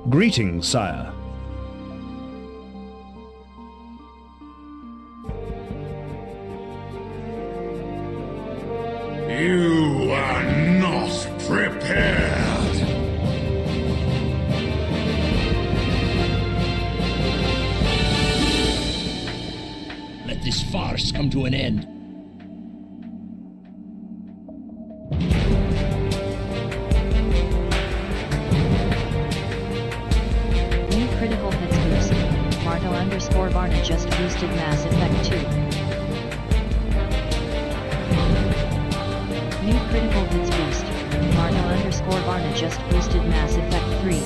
Greetings, sire. You are not prepared. Let this farce come to an end. New critical hits boost. Marto_Varna just boosted Mass Effect 2. New critical hits boost. Marto_Varna just boosted Mass Effect 3.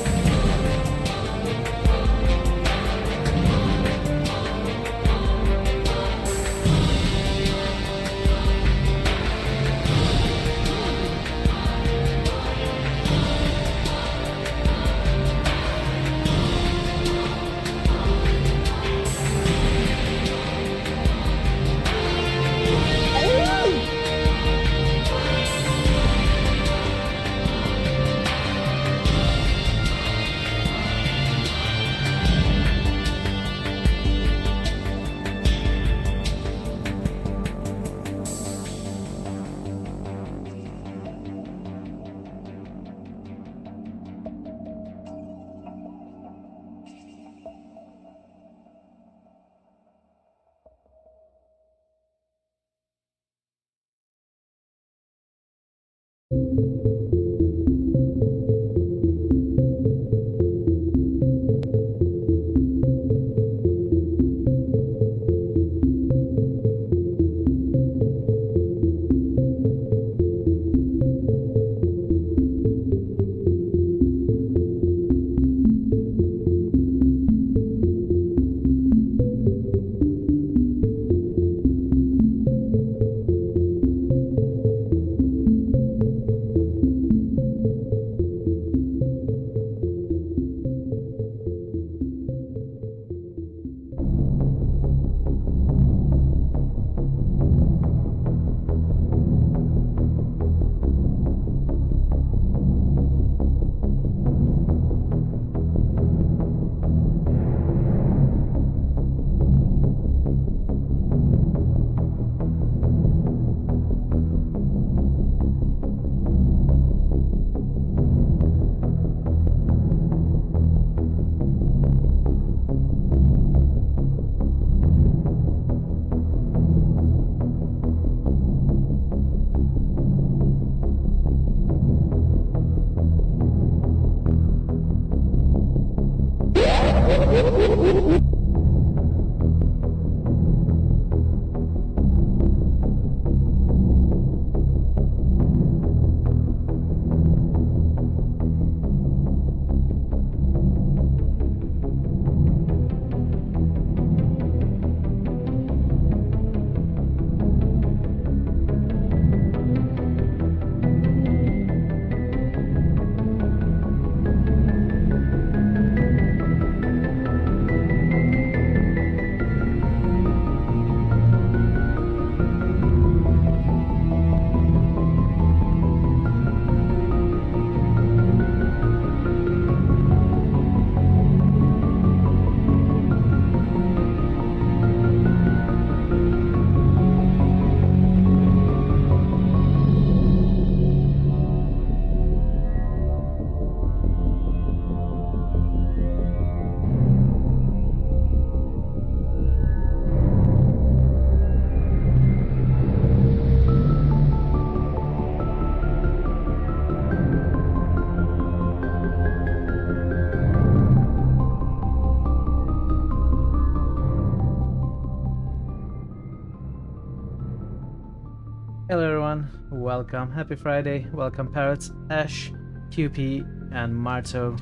Hello everyone, welcome, happy Friday, welcome Parrots, Ash, QP, and Marto.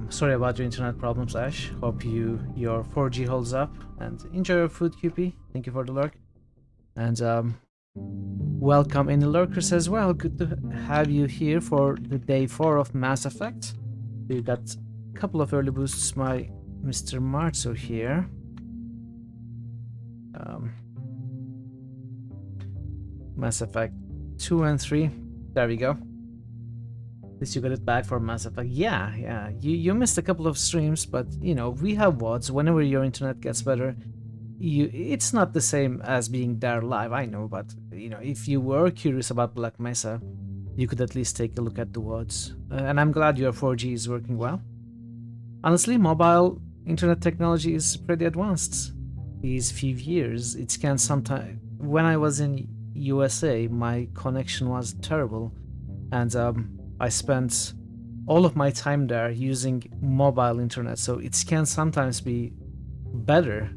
Sorry about your internet problems, Ash. Hope your 4G holds up, and enjoy your food, QP. Thank you for the lurk. And welcome any lurkers as well. Good to have you here for the day 4 of Mass Effect. We got a couple of early boosts by Mr. Marto here. Mass Effect 2 and 3. There we go. least you got it back for Mass Effect. Yeah. You missed a couple of streams, but you know, we have VODs. Whenever your internet gets better, it's not the same as being there live, I know, but you know, if you were curious about Black Mesa, you could at least take a look at the VODs. And I'm glad your 4G is working well. Honestly, mobile internet technology is pretty advanced these few years. It can sometimes... When I was in USA, my connection was terrible, and I spent all of my time there using mobile internet, so it can sometimes be better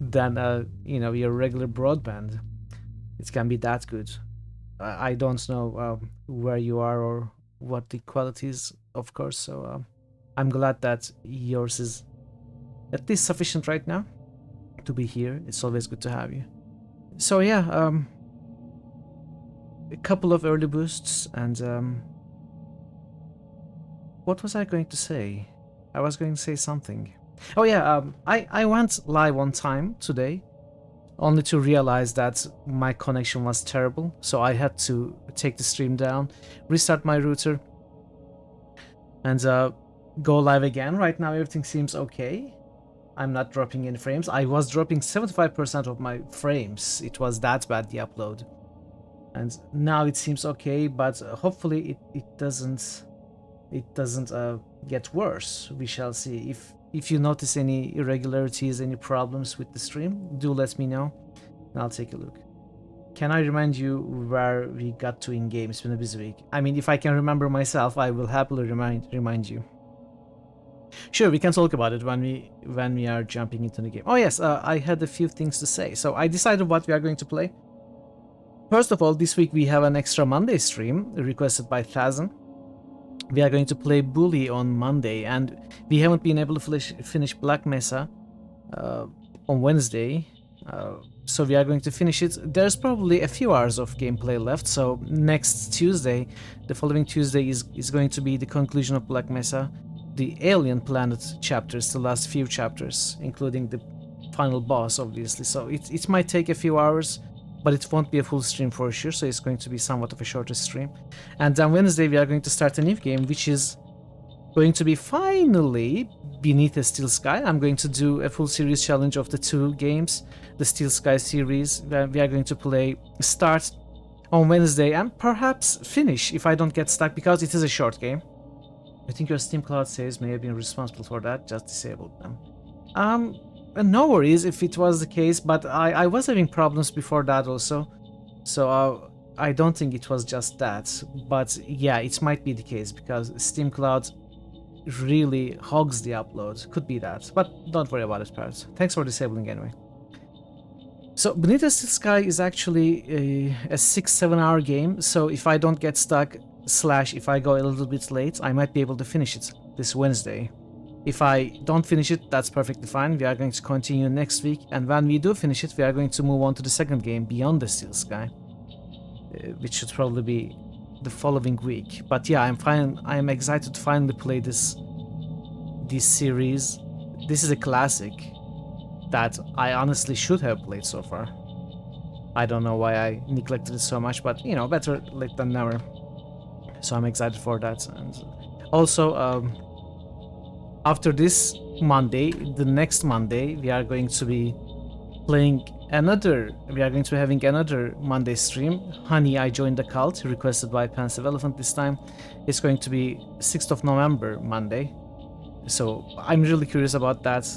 than you know, your regular broadband. It can be that good. I don't know where you are or what the quality is, of course, so I'm glad that yours is at least sufficient right now to be here. It's always good to have you. So yeah, a couple of early boosts, and what was I going to say? I was going to say something. Oh yeah, I went live on time today, only to realize that my connection was terrible, so I had to take the stream down, restart my router, and go live again. Right now everything seems okay. I'm not dropping any frames. I was dropping 75% of my frames. It was that bad, the upload. And now it seems okay, but hopefully it doesn't get worse. We shall see. If you notice any irregularities, any problems with the stream, do let me know, and I'll take a look. Can I remind you where we got to in game? It's been a busy week. I mean, if I can remember myself, I will happily remind you. Sure, we can talk about it when we are jumping into the game. Oh yes, I had a few things to say. So I decided what we are going to play. First of all, this week we have an extra Monday stream requested by Thazan. We are going to play Bully on Monday, and we haven't been able to finish Black Mesa on Wednesday, so we are going to finish it. There's probably a few hours of gameplay left, so next Tuesday, the following Tuesday, is going to be the conclusion of Black Mesa, the Alien Planet chapters, the last few chapters, including the final boss, obviously. So it might take a few hours, but it won't be a full stream for sure, so it's going to be somewhat of a shorter stream. And then Wednesday we are going to start a new game, which is going to be finally Beneath a Steel Sky. I'm going to do a full series challenge of the 2 games, the Steel Sky series, where we are going to play start on Wednesday and perhaps finish if I don't get stuck, because it is a short game. I think your Steam Cloud saves may have been responsible for that, just disabled them. No worries if it was the case, but I was having problems before that also, so I don't think it was just that. But yeah, it might be the case because Steam Cloud really hogs the upload. Could be that, but don't worry about it, Parrot. Thanks for disabling anyway. So Beneath the Steel Sky is actually a 6-7 hour game, so if I don't get stuck / if I go a little bit late, I might be able to finish it this Wednesday. If I don't finish it, that's perfectly fine. We are going to continue next week, and when we do finish it, we are going to move on to the second game, Beyond the Steel Sky, which should probably be the following week. But yeah, I am excited to finally play this series. This is a classic that I honestly should have played so far. I don't know why I neglected it so much, but you know, better late than never. So I'm excited for that. And also, after this Monday, the next Monday, we are going to be having another Monday stream. Honey, I Joined the Cult, requested by Pensive Elephant this time. It's going to be 6th of November, Monday. So I'm really curious about that.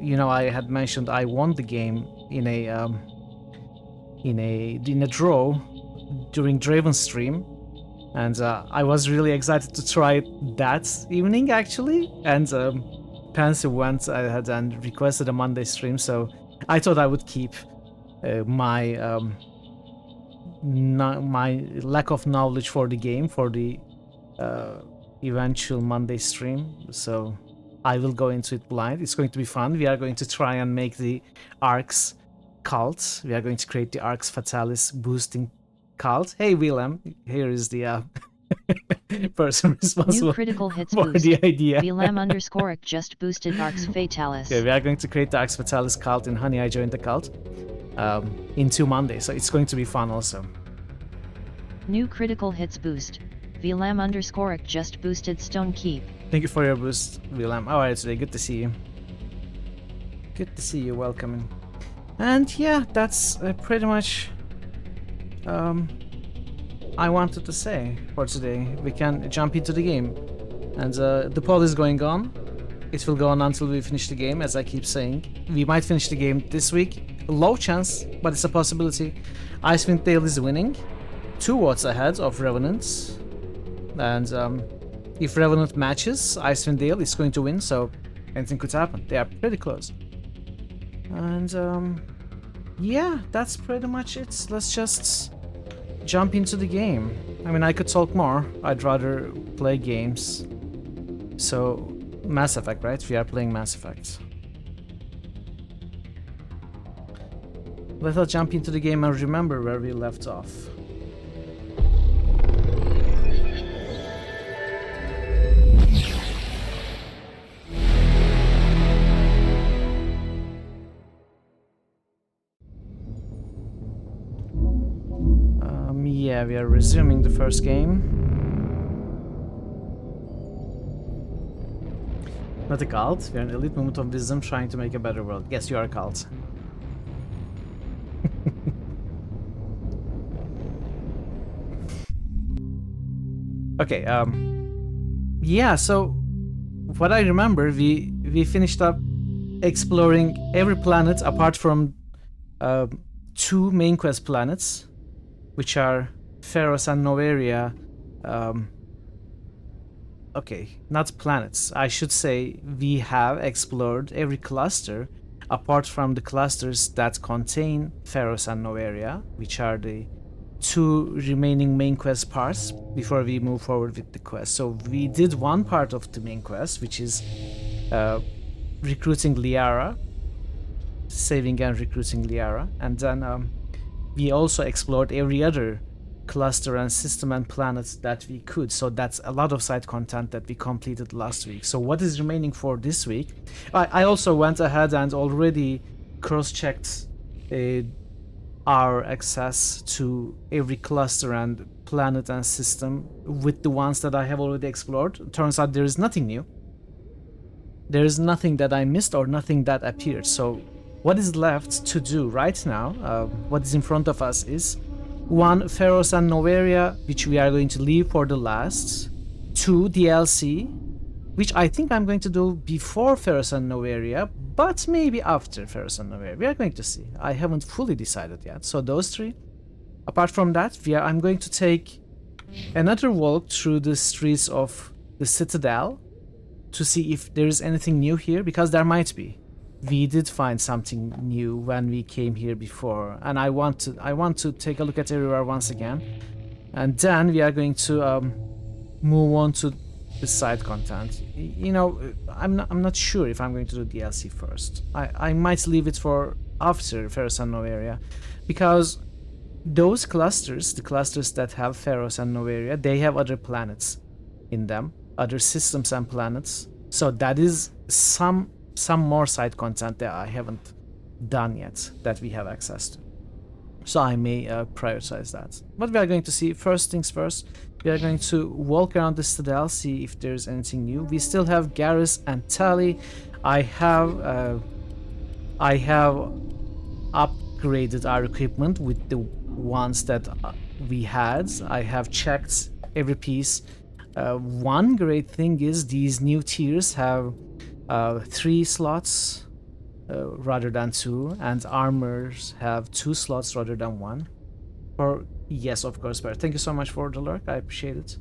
You know, I had mentioned I won the game in a draw during Draven's stream. And I was really excited to try it that evening, actually. And Pansy went ahead and requested a Monday stream, so I thought I would keep my lack of knowledge for the game for the eventual Monday stream. So I will go into it blind. It's going to be fun. We are going to try and make the Arcs cult. We are going to create the Arcs Fatalis boosting cult. Hey Willem, here is the person responsible New critical hits for boost. the idea. Willem_ic just boosted Arcs Fatalis. Okay, we are going to create the Arcs Fatalis cult in Honey, I Joined the Cult in 2 Mondays, so it's going to be fun also. New critical hits boost. VLAM_ic just boosted Stone Keep. Thank you for your boost, William. How are you today? Good to see you. Good to see you. Welcome. And yeah, that's pretty much I wanted to say for today. We can jump into the game. And the poll is going on. It will go on until we finish the game, as I keep saying. We might finish the game this week. Low chance, but it's a possibility. Icewind Dale is winning. 2 votes ahead of Revenant. And if Revenant matches Icewind Dale, it's going to win, so anything could happen. They are pretty close. And yeah, that's pretty much it. Let's just jump into the game. I mean, I could talk more. I'd rather play games. So, Mass Effect, right? We are playing Mass Effect. Let's jump into the game and remember where we left off. Yeah, we are resuming the first game. Not a cult. We are an elite movement of wisdom trying to make a better world. Yes, you are a cult. Okay, yeah, so what I remember, we finished up exploring every planet apart from 2 main quest planets, which are Pharos and Noveria. Okay, not planets. I should say we have explored every cluster apart from the clusters that contain Pharos and Noveria, which are the 2 remaining main quest parts before we move forward with the quest. So we did one part of the main quest, which is recruiting Liara, saving and recruiting Liara, and then we also explored every other cluster and system and planets that we could. So that's a lot of side content that we completed last week. So what is remaining for this week? I also went ahead and already cross-checked our access to every cluster and planet and system with the ones that I have already explored. Turns out there is nothing new. There is nothing that I missed or nothing that appeared. So what is left to do right now, what is in front of us is 1, Pharos and Noveria, which we are going to leave for the last. 2, DLC, which I think I'm going to do before Pharos and Noveria, but maybe after Pharos and Noveria. We are going to see. I haven't fully decided yet. So those 3. Apart from that, I'm going to take another walk through the streets of the Citadel to see if there is anything new here, because there might be. We did find something new when we came here before, and I want to take a look at everywhere once again, and then we are going to move on to the side content. You know, I'm not sure if I'm going to do DLC first. I might leave it for after Pharos and Noveria, because those clusters, the clusters that have Pharos and Noveria, they have other planets in them, other systems and planets. So that is some more side content that I haven't done yet that we have access to. So I may prioritize that. But we are going to see. First things first, we are going to walk around the Citadel, see if there's anything new. We still have Garrus and Tali. I have upgraded our equipment with the ones that we had. I have checked every piece. One great thing is these new tiers have 3 slots rather than 2, and armors have 2 slots rather than 1. Or yes, of course, Bear. Thank you so much for the lurk. I appreciate it.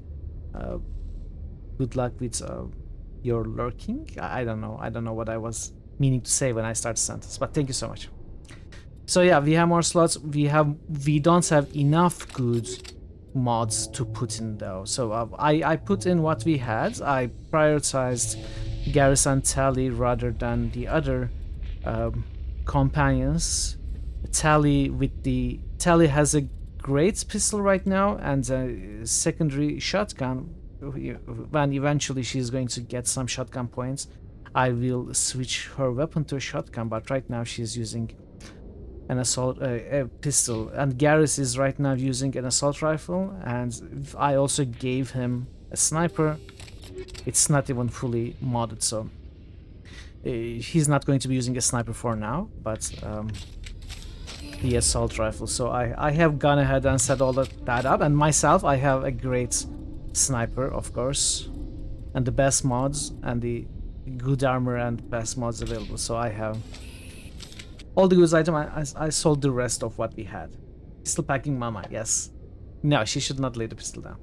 Good luck with your lurking. I don't know what I was meaning to say when I started the sentence, but thank you so much. So yeah, we have more slots. We don't have enough good mods to put in though. So I put in what we had. I prioritized Garrus and Tali rather than the other companions. Tali has a great pistol right now and a secondary shotgun. When eventually she's going to get some shotgun points, I will switch her weapon to a shotgun, but right now she's using an assault a pistol, and Garrus is right now using an assault rifle, and I also gave him a sniper. It's not even fully modded, so he's not going to be using a sniper for now, but the assault rifle. So I have gone ahead and set all that up, and myself, I have a great sniper, of course, and the best mods and the good armor and best mods available. So I have all the goods item. I sold the rest of what we had. Pistol packing mama, yes. No, she should not lay the pistol down.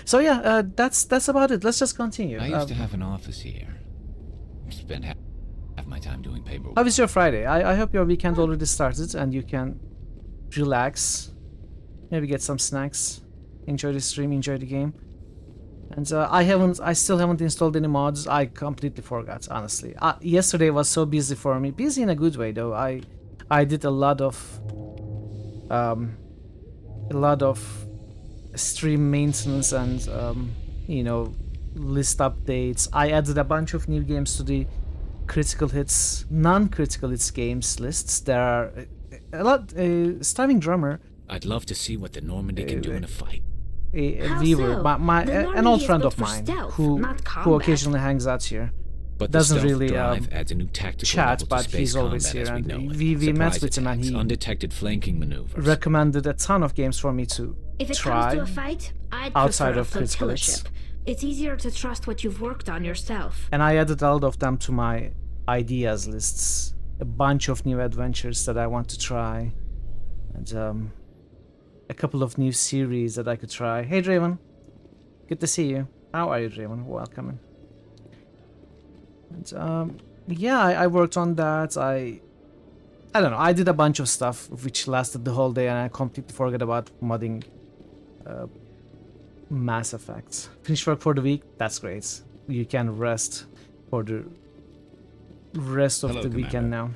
So yeah, that's about it. Let's just continue. I used to have an office here. Spent half my time doing paperwork. How is your Friday? I hope your weekend already started and you can relax, maybe get some snacks, enjoy the stream, enjoy the game. And I still haven't installed any mods. I completely forgot, honestly. Yesterday was so busy for me. Busy in a good way, though. I did a lot of stream maintenance and you know, list updates. I added a bunch of new games to the critical hits, non-critical hits games lists. There are a lot. Starving Drummer. I'd love to see what the Normandy can do in a fight. A How viewer, so? an old friend of mine stealth, who not who combat. occasionally hangs out here. But the Doesn't stealth really drive adds a new tactical chat, level to but space he's always combat here, as we and know it. we met Surprise with him, and attacks, he undetected flanking maneuvers. recommended a ton of games for me to If it try. comes to a fight, I'd outside prefer of a critical hits. flotilla ship. It's easier to trust what you've worked on yourself. And I added all of them to my ideas lists. A bunch of new adventures that I want to try, and a couple of new series that I could try. Hey Draven, good to see you. How are you, Draven? Welcome. And yeah, I worked on that. I don't know. I did a bunch of stuff which lasted the whole day, and I completely forgot about modding Mass Effect. Finish work for the week. That's great. You can rest for the rest of Hello, the Commander. weekend now.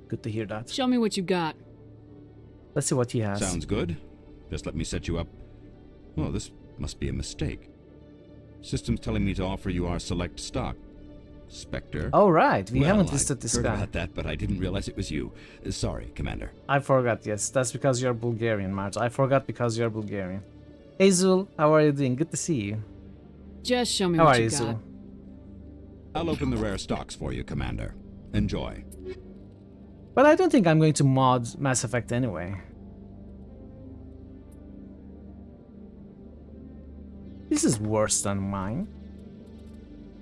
Good to hear that. Show me what you got. Let's see what he has. Sounds good. Just let me set you up. Oh, this must be a mistake. System's telling me to offer you our select stock. Spectre. Oh right, we Well, haven't I listed this heard guy. about that, but I didn't realize it was you. Sorry, Commander. I forgot. Yes, that's because you're Bulgarian, Marge. I forgot because you're Bulgarian. Hey Zul, how are you doing? Good to see you. Just show me How what are you you, got. Zul? I'll open the rare stocks for you, Commander. Enjoy. But I don't think I'm going to mod Mass Effect anyway. This is worse than mine.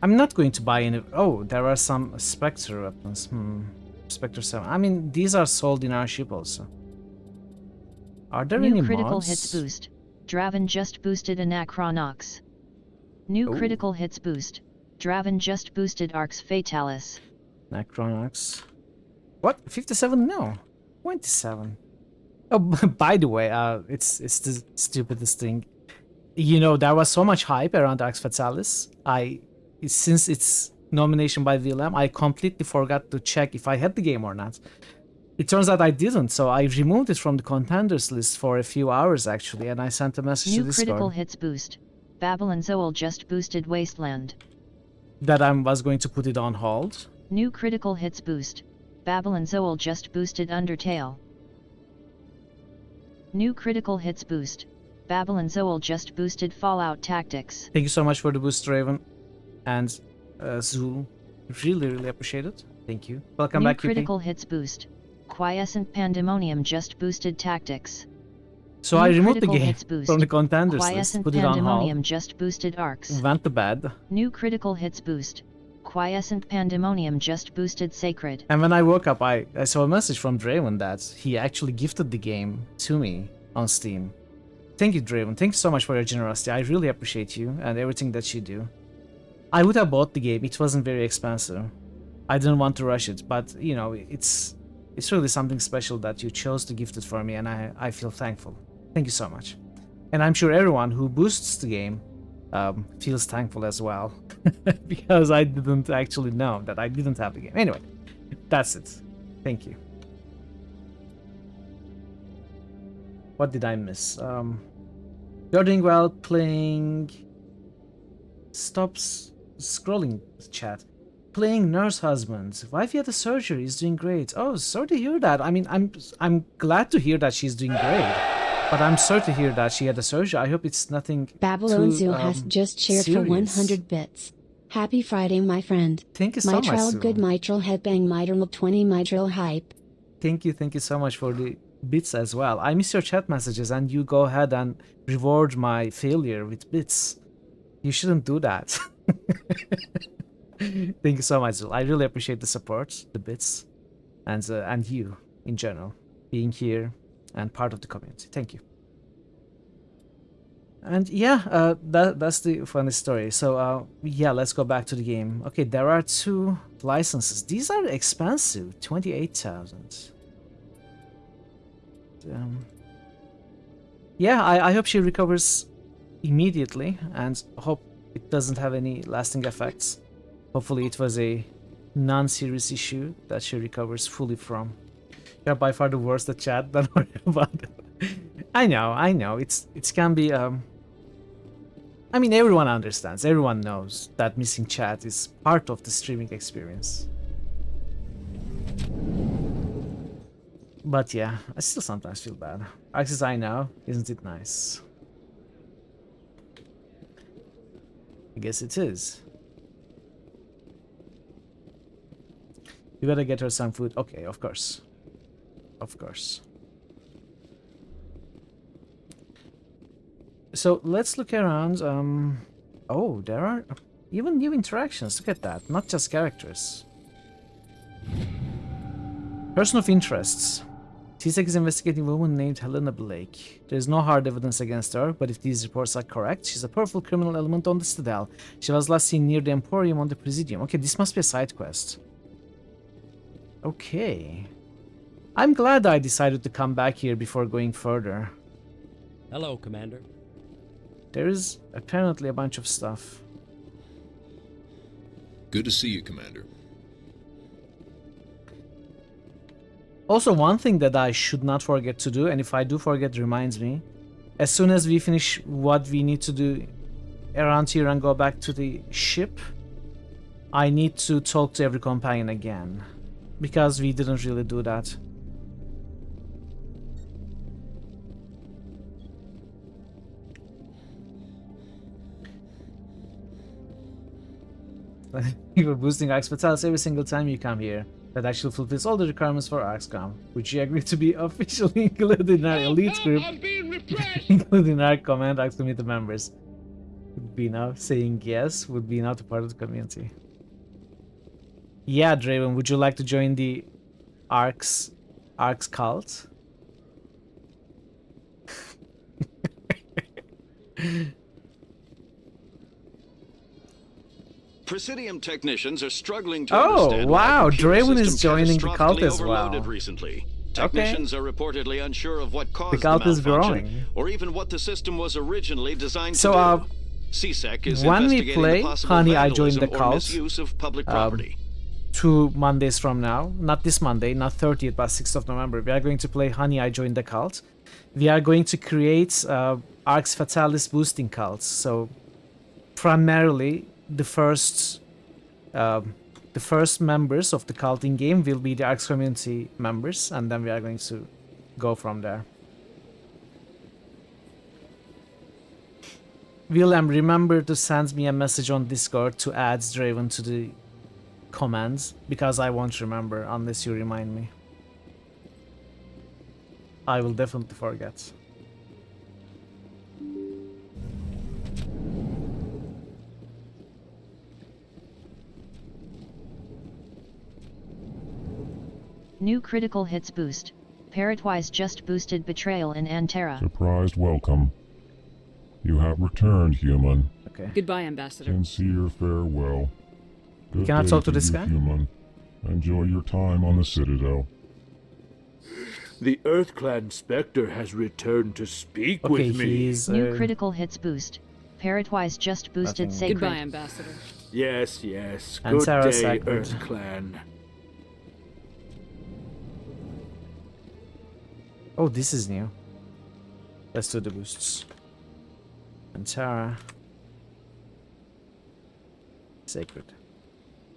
I'm not going to buy any. Oh, there are some Spectre weapons. Spectre 7. I mean, these are sold in our ship also. Are there any New critical mods? hits boost. Draven just boosted Anachronox. New Oh. critical hits boost. Draven just boosted Arx Fatalis. Necronox. What? 57? No. 27. Oh, by the way, it's the stupidest thing. You know, there was so much hype around Arx Fatalis. Since its nomination by VLM, I completely forgot to check if I had the game or not. It turns out I didn't, so I removed it from the contenders list for a few hours actually, and I sent a message to New critical Discord hits boost. Babylon Zoal just boosted Wasteland. that I was going to put it on hold. New critical hits boost. Babylon Zoal just boosted Undertale. New critical hits boost. Babylon Zoal just boosted Fallout Tactics. Thank you so much for the boost, Raven and Zul. Really appreciate it. Thank you. Welcome New back, QP. critical hits boost. Quiescent Pandemonium just boosted Tactics. So New I removed the critical game hits boost. from the contenders list, Quiescent put it on Pandemonium hold, just boosted Arcs. went to bed, New critical hits boost. Quiescent Pandemonium just boosted Sacred. and when I woke up, I saw a message from Draven that he actually gifted the game to me on Steam. Thank you, Draven. Thank you so much for your generosity. I really appreciate you and everything that you do. I would have bought the game. It wasn't very expensive. I didn't want to rush it, but you know, it's really something special that you chose to gift it for me, and I feel thankful. Thank you so much. And I'm sure everyone who boosts the game feels thankful as well, because I didn't actually know that I didn't have the game. Anyway, that's it. Thank you. What did I miss? You're doing well playing. Stops scrolling chat. playing nurse husband. Wifey had a surgery, is doing great. Oh, sorry to hear that. I mean, I'm glad to hear that she's doing great, but I'm sorry to hear that she had a surgery. I hope it's nothing Babylon too Zoo has just shared for serious. 100 bits. Happy Friday, my friend. Thank you so much. Mitral Sue. good mitral headbang mitral 20 mitral hype. Thank you so much for the bits as well. I miss your chat messages, and you go ahead and reward my failure with bits. You shouldn't do that. Thank you so much, Zul. I really appreciate the support, the bits, and you in general being here and part of the community. Thank you. And yeah, that's the funny story. So yeah, let's go back to the game. Okay, there are 2 licenses. These are expensive, 28,000. Yeah, I hope she recovers immediately, and hope it doesn't have any lasting effects. Hopefully it was a non-serious issue that she recovers fully from. You're by far the worst at chat, don't worry about it. I know, it can be I mean, everyone understands, everyone knows that missing chat is part of the streaming experience. But yeah, I still sometimes feel bad. Access I know, isn't it nice? I guess it is. You gotta get her some food. Okay, of course. Of course. So let's look around. Oh, there are even new interactions. Look at that. Not just characters. Person of interests. TSEC is investigating a woman named Helena Blake. There is no hard evidence against her, but if these reports are correct, she's a powerful criminal element on the Citadel. She was last seen near the Emporium on the Presidium. Okay, this must be a side quest. Okay. I'm glad I decided to come back here before going further. Hello, Commander. There is apparently a bunch of stuff. Good to see you, Commander. Also, one thing that I should not forget to do, and if I do forget, reminds me, as soon as we finish what we need to do around here and go back to the ship, I need to talk to every companion again, because we didn't really do that. You're boosting Arx Fatalis every single time you come here. That actually fulfills all the requirements for ArxCom, which you agree to be officially included in our elite group, including our command Arx community members. Would be now saying yes, would be now a part of the community. Yeah, Draven, would you like to join the Arx cult? Presidium technicians are struggling to Oh, understand wow, why computer Draven is systems joining the cult catastrophically as well. overloaded recently. Technicians are reportedly unsure of what caused the cult is malfunction, growing. or even what the system was originally designed So, to do. CSEC is when we investigating play the possible Honey, I Joined vandalism the or Cult, misuse of public property. 2 Mondays from now, not this Monday, not 30th, but 6th of November, we are going to play Honey, I Joined the Cult. We are going to create Arx Fatalis boosting cults. So, primarily, the first members of the cult in game will be the Arx community members, and then we are going to go from there. William, remember to send me a message on Discord to add Draven to the commands, because I won't remember unless you remind me. I will definitely forget. New critical hits boost. Parrotwise just boosted Betrayal in Antera. Surprised welcome. You have returned, human. Okay. Goodbye, Ambassador. Sincere farewell. Good Can I day talk to this you, guy? human. Enjoy your time on the Citadel. The EarthClan Spectre has returned to speak Okay, with me. he's New critical hits boost. Parrotwise just boosted Nothing. Sacred. Goodbye, Ambassador. Yes, yes. And Good Sarah day, Sacred. EarthClan. Oh, this is new. Let's do the boosts. And Tara. Sacred.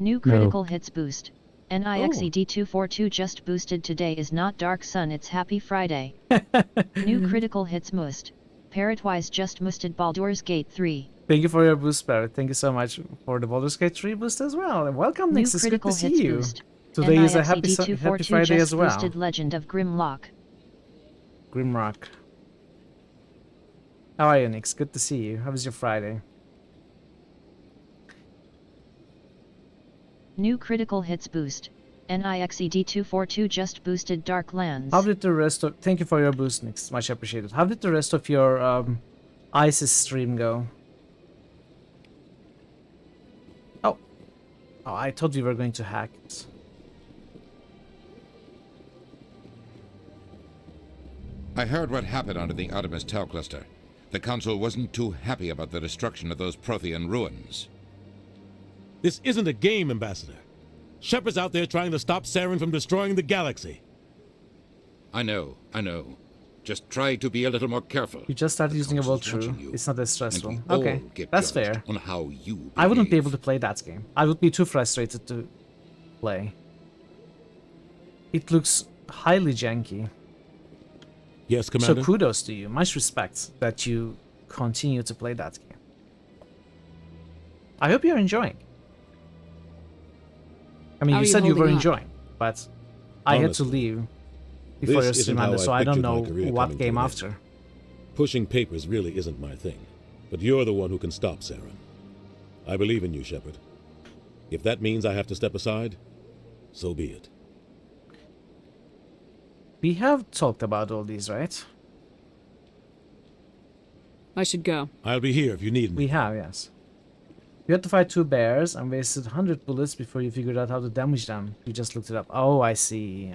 New critical hits boost. NIXED242 just boosted today is not Dark Sun, it's Happy Friday. New critical hits must. Parrotwise just boosted Baldur's Gate 3. Thank you for your boost, Parrot. Thank you so much for the Baldur's Gate 3 boost as well. And welcome, Nix. It's good to see you. Boost. Today is a happy Friday just as well. Boosted Legend of Grimlock. Grimrock. How are you, Nix? Good to see you. How was your Friday? New critical hits boost. NIXED242 just boosted Dark Lands. How did the rest of... Thank you for your boost, Nix. Much appreciated. How did the rest of your ISIS stream go? Oh, I thought we were going to hack it. I heard what happened under the Artemis Tau cluster. The Council wasn't too happy about the destruction of those Prothean ruins. This isn't a game, Ambassador. Shepard's out there trying to stop Saren from destroying the galaxy. I know. Just try to be a little more careful. You just started using a world true. It's not as stressful. Okay, that's fair. On how you behave. I wouldn't be able to play that game. I would be too frustrated to play. It looks highly janky. Yes, Commander. So kudos to you. Much respect that you continue to play that game. I hope you're enjoying. I mean, you said you were enjoying, but I had to leave before your stream ended, so I don't know what came after. Pushing papers really isn't my thing, but you're the one who can stop Saren. I believe in you, Shepard. If that means I have to step aside, so be it. We have talked about all these, right? I should go. I'll be here if you need me. We have, yes. You had to fight 2 bears and wasted 100 bullets before you figured out how to damage them. You just looked it up. Oh, I see.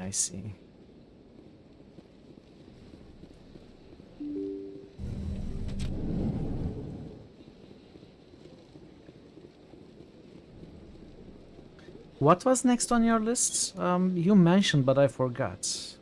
What was next on your list? You mentioned, but I forgot.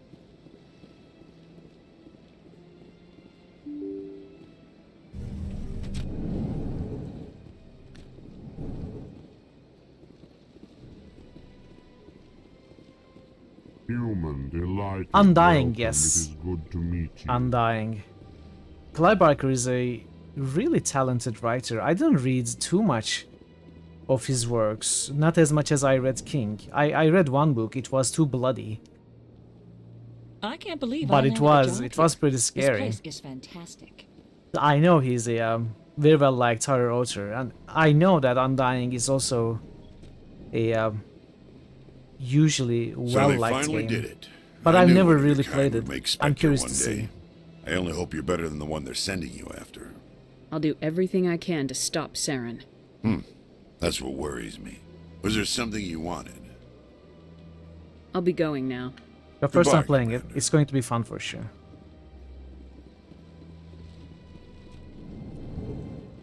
Human delight. Undying, welcome. yes. It is good to meet you. Undying. Clive Barker is a really talented writer. I didn't read too much of his works, not as much as I read King. I read one book. It was too bloody. I can't believe. But it was pretty scary. This place is fantastic. I know he's a very well liked horror author, and I know that Undying is also a usually well liked game. Did it. But I I've knew never one of your really kind played would it. make I'm Spectre curious one to day. see. I only hope you're better than the one they're sending you after. I'll do everything I can to stop Saren. That's what worries me. Was there something you wanted? I'll be going now. The first Goodbye, time playing Commander. it's going to be fun for sure.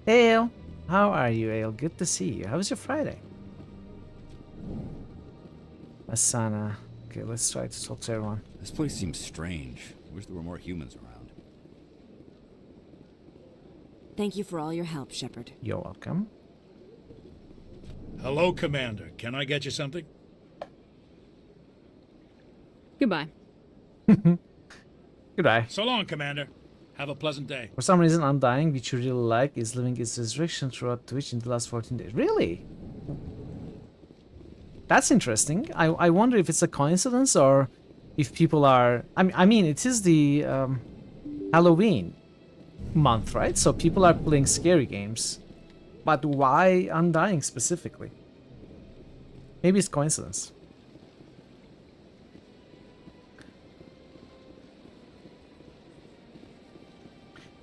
Hey, Ale. How are you, Ale? Good to see you. How was your Friday? Asana. Okay, let's try to talk to everyone. This place seems strange. I wish there were more humans around. Thank you for all your help, Shepard. You're welcome. Hello, Commander. Can I get you something? Goodbye. Goodbye. So long, Commander. Have a pleasant day. For some reason, Undying, which you really like, is living its resurrection throughout Twitch in the last 14 days. Really? That's interesting. I wonder if it's a coincidence or if people are... I mean, it is the Halloween month, right? So people are playing scary games. But why Undying specifically? Maybe it's coincidence.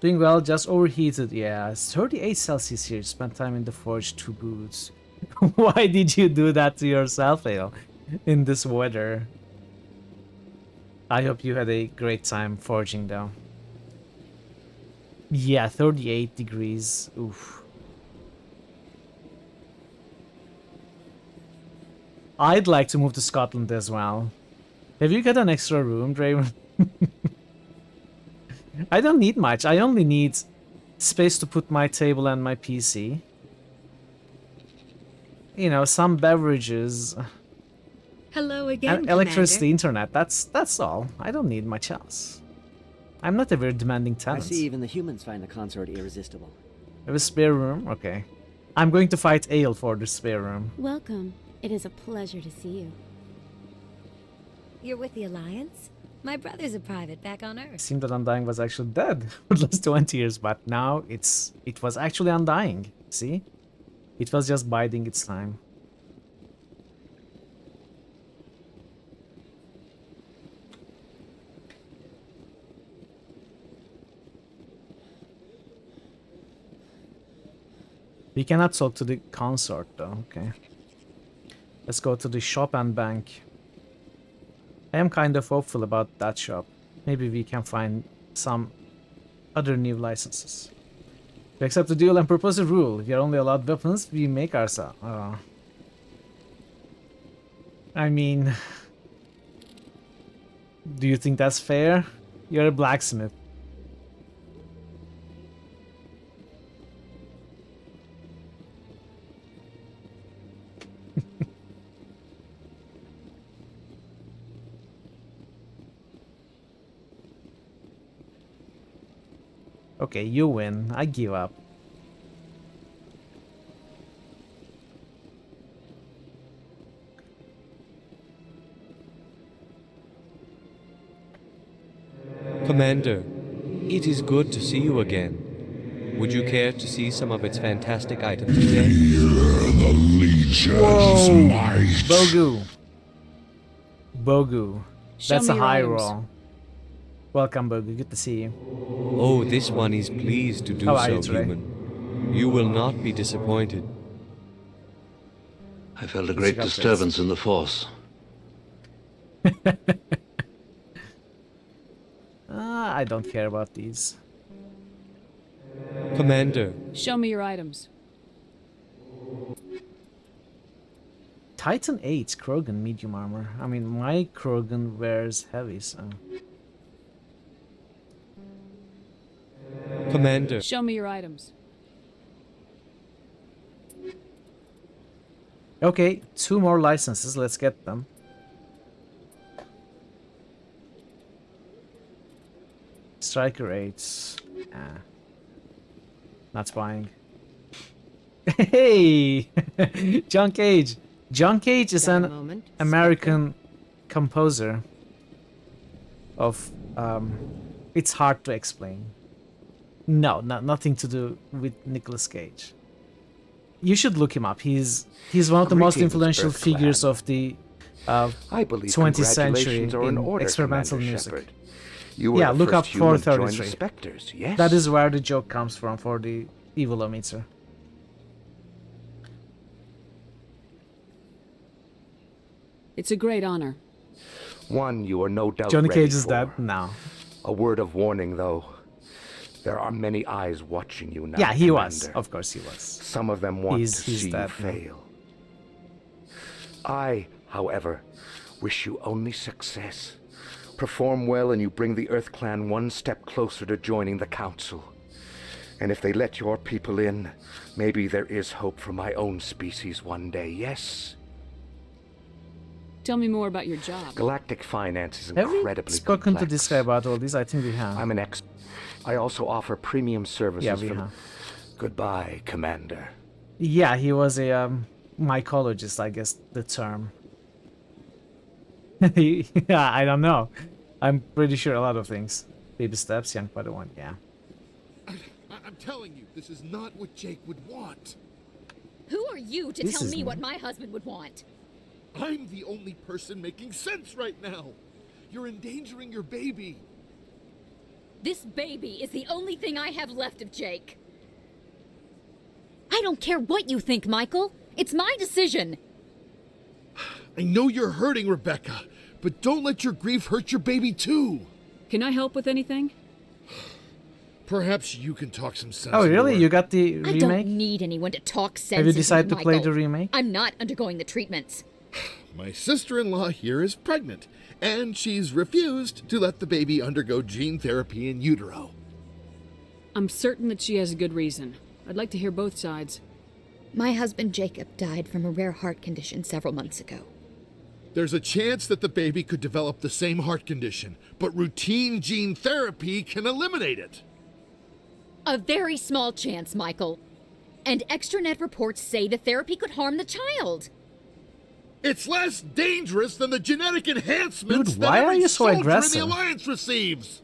Doing well, just overheated. Yeah, it's 38 Celsius here. Spent time in the forge to boots. Why did you do that to yourself, Ale, in this weather? I hope you had a great time forging, though. Yeah, 38 degrees. Oof. I'd like to move to Scotland as well. Have you got an extra room, Draven? I don't need much. I only need space to put my table and my PC. you know, some beverages, Hello again, and electricity, Commander. internet. That's all. I don't need much else. I'm not a very demanding I tenant. see even the humans find the consort irresistible. We have a spare room? Okay. I'm going to fight Ale for the spare room. Welcome. It is a pleasure to see you. You're with the Alliance? My brother's a private back on Earth. It seemed that Undying was actually dead for the last 20 years, but now it was actually Undying. See? It was just biding its time. We cannot talk to the consort though, okay. Let's go to the shop and bank. I am kind of hopeful about that shop. Maybe we can find some other new licenses. To accept the dual and purpose rule, if you're only allowed weapons, we make ourselves. I mean, do you think that's fair? You're a blacksmith. Okay, you win. I give up. Commander, it is good to see you again. Would you care to see some of its fantastic items today? The Legion's might. Bogu. Bogu. Show That's me a your high items. roll. Welcome, Bogu. Good to see you. Oh, this one is pleased to do How are so, you today? human. You will not be disappointed. I felt a great disturbance in the Force. I don't care about these. Commander. Show me your items. Titan 8 Krogan medium armor. I mean, my Krogan wears heavy, so... Commander. Show me your items. Okay, 2 more licenses. Let's get them. Striker 8s. Not buying. Hey! John Cage. John Cage is Got a an moment? American composer of... it's hard to explain. No, nothing to do with Nicolas Cage. You should look him up. He's one of the most Greetings, influential Earth figures Clan. of the I believe 20th century congratulations are in in order, experimental Commander music. Shepard. You were Yeah, the look up first human to join the 433. Spectres, yes? That is where the joke comes from for the evilometer. It's a great honor. One you are no doubt Johnny ready Cage is for. dead? No. A word of warning, though. There are many eyes watching you now, Yeah, he Commander. was. Of course he was. Some of them want to see you dead now. fail. I, however, wish you only success. Perform well and you bring the Earth Clan one step closer to joining the Council. And if they let your people in, maybe there is hope for my own species one day, yes? Tell me more about your job. Galactic finance is Have we incredibly spoken to complex. this guy about all these? I think we have. I'm an ex. I also offer premium services Yeah, we for... have. Goodbye, Commander. Yeah, he was a mycologist, I guess the term. Yeah, I don't know. I'm pretty sure a lot of things. Baby steps, young Padawan, yeah. I'm telling you, this is not what Jake would want. Who are you to This tell is me me. what my husband would want? I'm the only person making sense right now. You're endangering your baby. This baby is the only thing I have left of Jake. I don't care what you think, Michael. It's my decision. I know you're hurting, Rebecca, but don't let your grief hurt your baby too. Can I help with anything? Perhaps you can talk some sense. Oh, really? into You her. got the I remake? don't need anyone to talk sense Have you into decided to play Michael. the remake? I'm not undergoing the treatments. My sister-in-law here is pregnant, and she's refused to let the baby undergo gene therapy in utero. I'm certain that she has a good reason. I'd like to hear both sides. My husband Jacob died from a rare heart condition several months ago. There's a chance that the baby could develop the same heart condition, but routine gene therapy can eliminate it. A very small chance, Michael. And extranet reports say the therapy could harm the child. It's less dangerous than the genetic enhancements Dude, why that are every you so soldier in aggressive? the Alliance receives.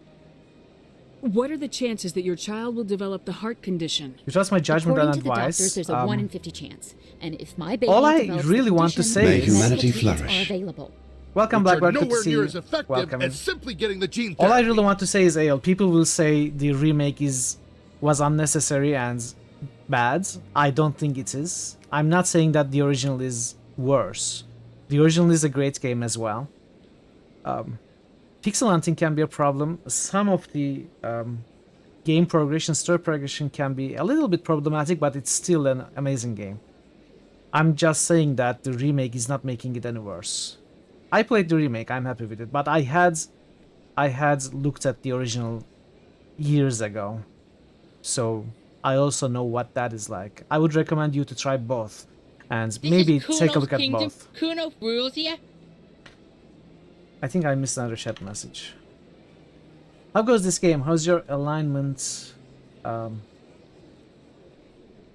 What are the chances that your child will develop the heart condition? You trust my judgment According and to the advice. doctors, there's a 1 in 50 chance. And if my baby all I develops the really want to condition, say May is humanity medical treatments flourish. are available. welcome, Which are Blackbird. Good to nowhere see near you. as effective Welcome. as simply getting the gene All I therapy. really want to say is, AL, people will say the remake was unnecessary and bad. I don't think it is. I'm not saying that the original is worse. The original is a great game as well. Pixel hunting can be a problem. Some of the game progression, story progression can be a little bit problematic, but it's still an amazing game. I'm just saying that the remake is not making it any worse. I played the remake, I'm happy with it, but I had looked at the original years ago, so I also know what that is like. I would recommend you to try both, and maybe take a look at both. Kuno rules here. I think I missed another chat message. How goes this game? How's your alignment?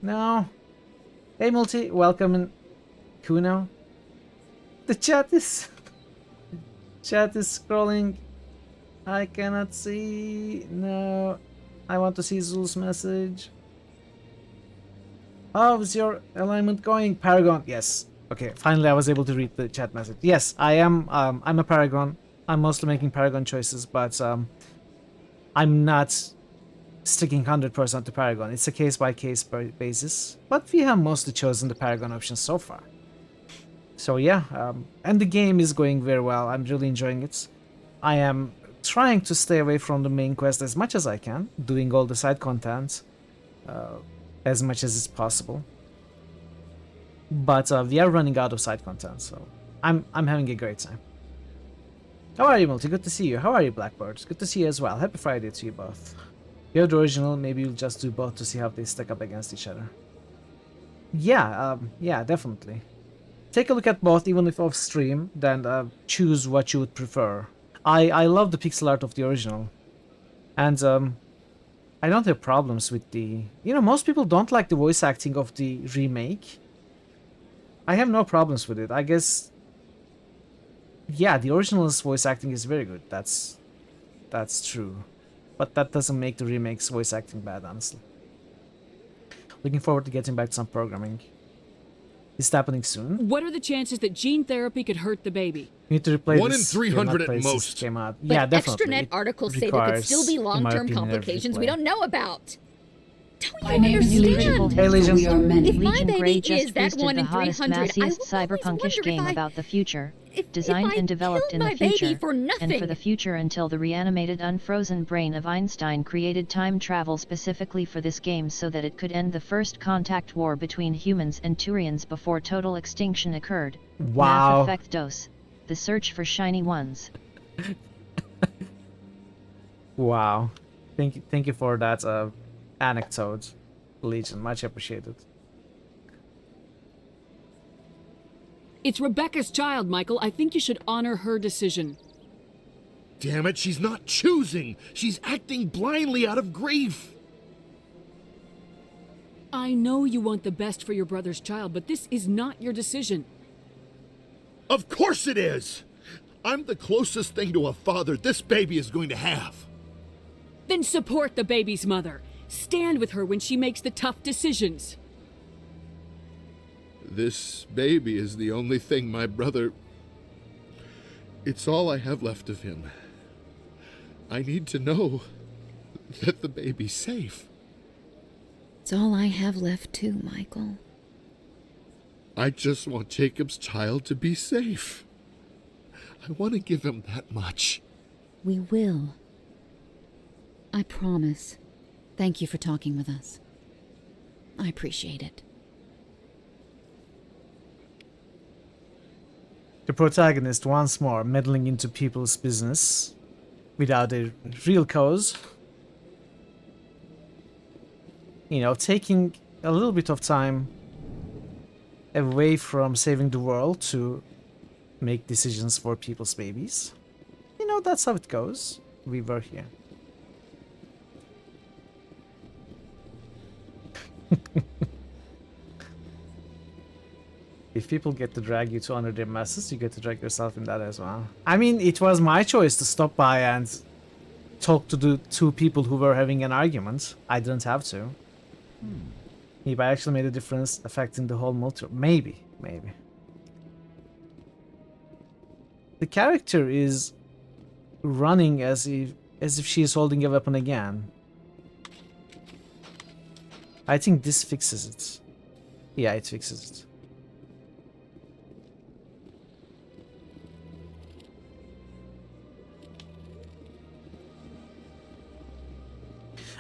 No. Hey Multi, welcome in Kuno. The chat is scrolling. I cannot see. No. I want to see Zul's message. How's your alignment going? Paragon, yes. Okay, finally I was able to read the chat message. Yes, I am I'm a Paragon. I'm mostly making Paragon choices, but I'm not sticking 100% to Paragon. It's a case-by-case basis, but we have mostly chosen the Paragon option so far. So yeah, and the game is going very well. I'm really enjoying it. I am trying to stay away from the main quest as much as I can, doing all the side content as much as is possible. But we are running out of side content, so I'm having a great time. How are you, Multi? Good to see you. How are you, Blackbird? Good to see you as well. Happy Friday to you both. If you have the original, maybe you'll just do both to see how they stack up against each other. Yeah, yeah, definitely. Take a look at both, even if off stream, then choose what you would prefer. I love the pixel art of the original, and I don't have problems with the... You know, most people don't like the voice acting of the remake. I have no problems with it. I guess... Yeah, the original's voice acting is very good. That's true. But that doesn't make the remake's voice acting bad, honestly. Looking forward to getting back to some programming. Is it happening soon? What are the chances that gene therapy could hurt the baby? You need to replay 1 in this. 300 You're at not playing most. since it came out. But Yeah, definitely. extranet It articles say there could still be requires, in my long-term opinion, every complications we replay. don't know about. My name is Legion. Hey, Legion. If my Legion baby Grey is just that boosted 1 the in hottest, 300, I will massiest always cyberpunkish wonder game if I... about the future. If Designed I and developed in killed the my baby future, for and for nothing. the future until the reanimated unfrozen brain of Einstein created time travel specifically for this game so that it could end the first contact war between humans and Turians before total extinction occurred. Wow. Math Effect Dose. The search for shiny ones. Wow. Thank you for that anecdote, Legion. Much appreciated. It's Rebecca's child, Michael. I think you should honor her decision. Damn it, she's not choosing. She's acting blindly out of grief. I know you want the best for your brother's child, but this is not your decision. Of course it is. I'm the closest thing to a father this baby is going to have. Then support the baby's mother. Stand with her when she makes the tough decisions. This baby is the only thing my brother... It's all I have left of him. I need to know that the baby's safe. It's all I have left too, Michael. I just want Jacob's child to be safe. I want to give him that much. We will. I promise. Thank you for talking with us. I appreciate it. The protagonist once more meddling into people's business without a real cause. You know, taking a little bit of time away from saving the world to make decisions for people's babies. You know, that's how it goes. We were here. If people get to drag you to honor their masses, you get to drag yourself in that as well. I mean, it was my choice to stop by and talk to the two people who were having an argument. I didn't have to. Maybe I actually made a difference affecting the whole multi. Maybe. The character is running as if she is holding a weapon again. I think this fixes it. Yeah, it fixes it.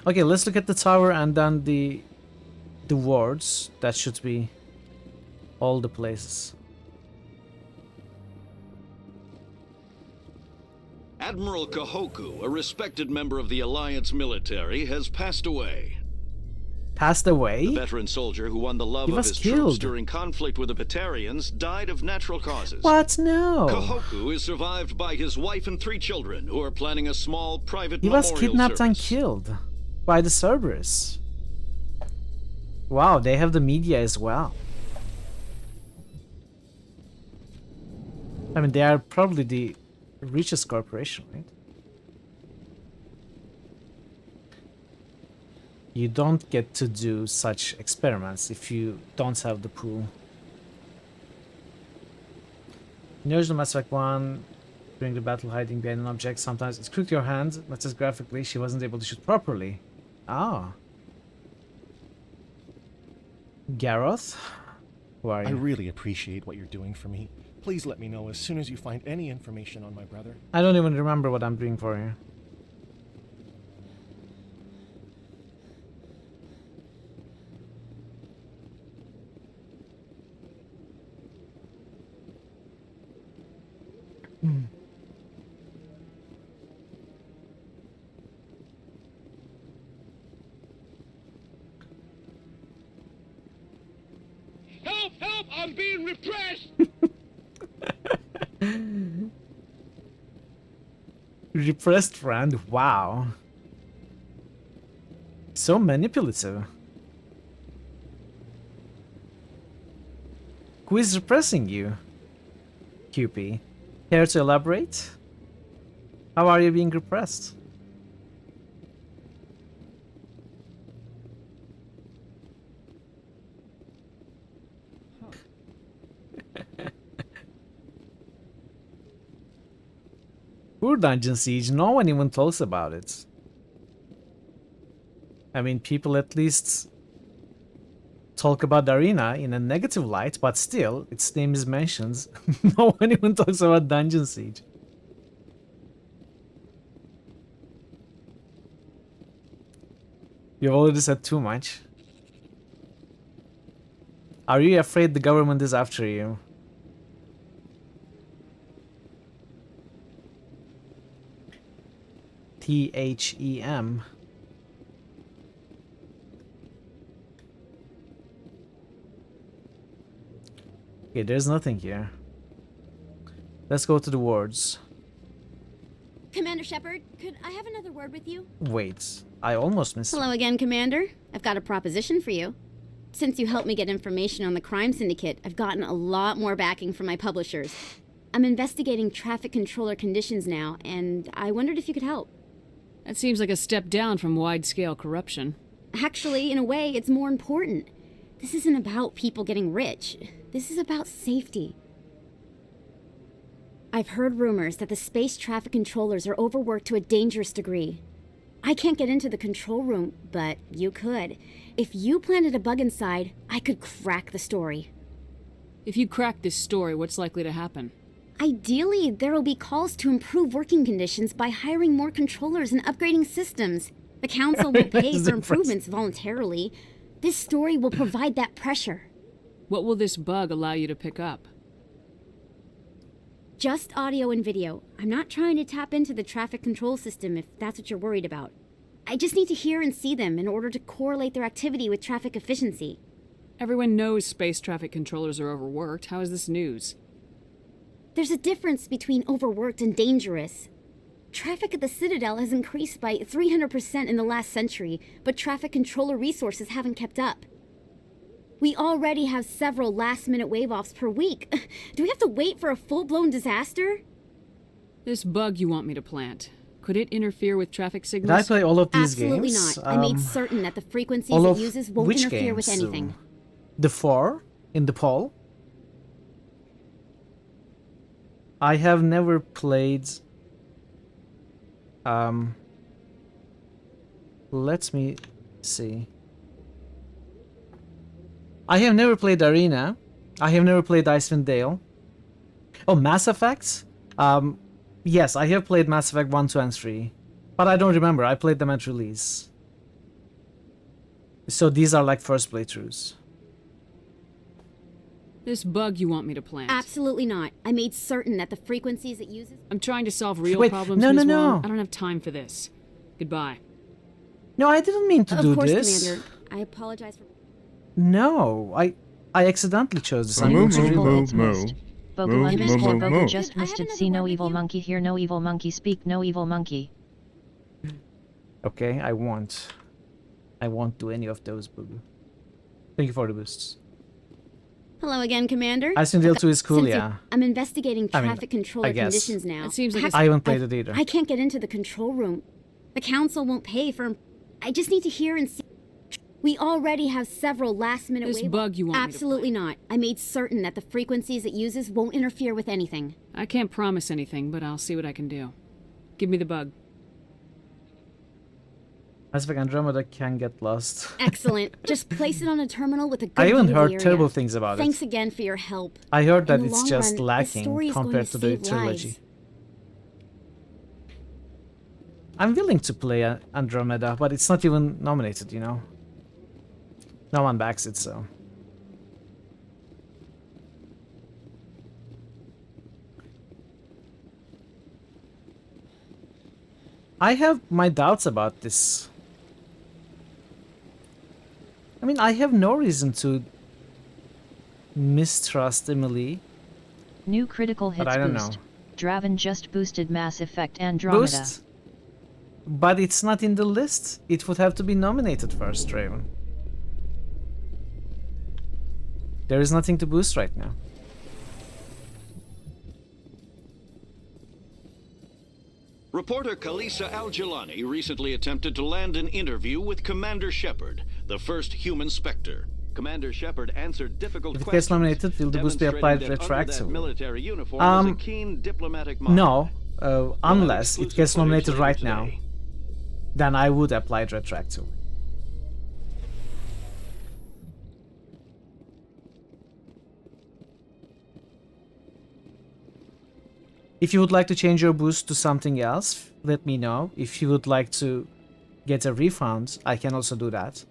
Okay, let's look at the tower and then the wards. That should be all the places. Admiral Kahoku, a respected member of the Alliance military, has passed away. Passed away? The veteran soldier who won the love He of was his killed. troops during conflict with the Batarians died of natural causes. What? No. Kahoku is survived by his wife and 3 children, who are planning a small private He memorial was kidnapped service. and killed by the Cerberus. Wow, they have the media as well. I mean, they are probably the richest corporation, right? You don't get to do such experiments if you don't have the pool. In the original Mass Effect 1, during the battle hiding behind an object, sometimes it's crooked your hand, but just graphically she wasn't able to shoot properly. Ah. Gareth? Who are you? I really appreciate what you're doing for me. Please let me know as soon as you find any information on my brother. I don't even remember what I'm doing for you. Help! Help! I'm being repressed! Repressed friend, wow. So manipulative. Who is repressing you? QP. Care to elaborate? How are you being repressed? Poor Dungeon Siege, no one even talks about it. I mean, people at least talk about the arena in a negative light, but still, its name is mentioned. No one even talks about Dungeon Siege. You've already said too much. Are you afraid the government is after you? THEM. Okay, there's nothing here. Let's go to the wards. Commander Shepard, could I have another word with you? Wait, I almost missed. Hello again, Commander. I've got a proposition for you. Since you helped me get information on the crime syndicate, I've gotten a lot more backing from my publishers. I'm investigating traffic controller conditions now, and I wondered if you could help. That seems like a step down from wide-scale corruption. Actually, in a way, it's more important. This isn't about people getting rich. This is about safety. I've heard rumors that the space traffic controllers are overworked to a dangerous degree. I can't get into the control room, but you could. If you planted a bug inside, I could crack the story. If you crack this story, what's likely to happen? Ideally, there will be calls to improve working conditions by hiring more controllers and upgrading systems. The council will pay for improvements voluntarily. This story will provide that pressure. What will this bug allow you to pick up? Just audio and video. I'm not trying to tap into the traffic control system if that's what you're worried about. I just need to hear and see them in order to correlate their activity with traffic efficiency. Everyone knows space traffic controllers are overworked. How is this news? There's a difference between overworked and dangerous. Traffic at the Citadel has increased by 300% in the last century, but traffic controller resources haven't kept up. We already have several last-minute wave-offs per week. Do we have to wait for a full-blown disaster? This bug you want me to plant, could it interfere with traffic Did signals? I play all of these Absolutely games? not. I made certain that the frequencies all it of uses won't which interfere with games? anything. The 4 in the poll? I have never played... Let me see. I have never played Arena. I have never played Icewind Dale. Oh, Mass Effect? Yes, I have played Mass Effect 1, 2, and 3. But I don't remember. I played them at release. So these are like first playthroughs. This bug you want me to plant? Absolutely not. I made certain that the frequencies it uses... I'm trying to solve real Wait, problems, no, Ms. no, Wong. no. I don't have time for this. Goodbye. No, I didn't mean to do Of course, this. Commander. I apologize for... No, I accidentally chose this. I'm New going to critical reload. hits missed. Bogu underscore Bogu just missed it. See no evil monkey, hear no evil monkey, speak no evil monkey. Okay, I won't. I won't do any of those, Bogu. Thank you for the boosts. Hello again, Commander. Icewind Dale 2 is cool, Since yeah. I'm investigating I mean, traffic controller I guess. conditions now. It seems like I haven't played it either. I can't get into the control room. The council won't pay for... I just need to hear and see... We already have several last-minute This bug you want me to Absolutely not. I made certain that the frequencies it uses won't interfere with anything. I can't promise anything, but I'll see what I can do. Give me the bug. Mass Effect Andromeda can get lost. Excellent. Just place it on a terminal with a good I even view of the heard area. terrible things about it. Thanks again for your help. I heard that In the it's long just run, the story lacking is going compared to to the save trilogy. lives. I'm willing to play Andromeda, but it's not even nominated, you know? No one backs it, so... I have my doubts about this. I mean, I have no reason to mistrust Emily. New critical hits I don't boost. know. Draven just boosted Mass Effect Andromeda. Boost? But it's not in the list. It would have to be nominated first, Raven. There is nothing to boost right now. Reporter Kalisa Al-Jilani recently attempted to land an interview with Commander Shepard, the first human Spectre. Commander Shepard answered difficult If it questions, gets nominated, will the boost be applied retroactively? military uniform was a keen diplomatic mind. No, unless it gets nominated right now, then I would apply it retroactively. If you would like to change your boost to something else, let me know. If you would like to get a refund, I can also do that.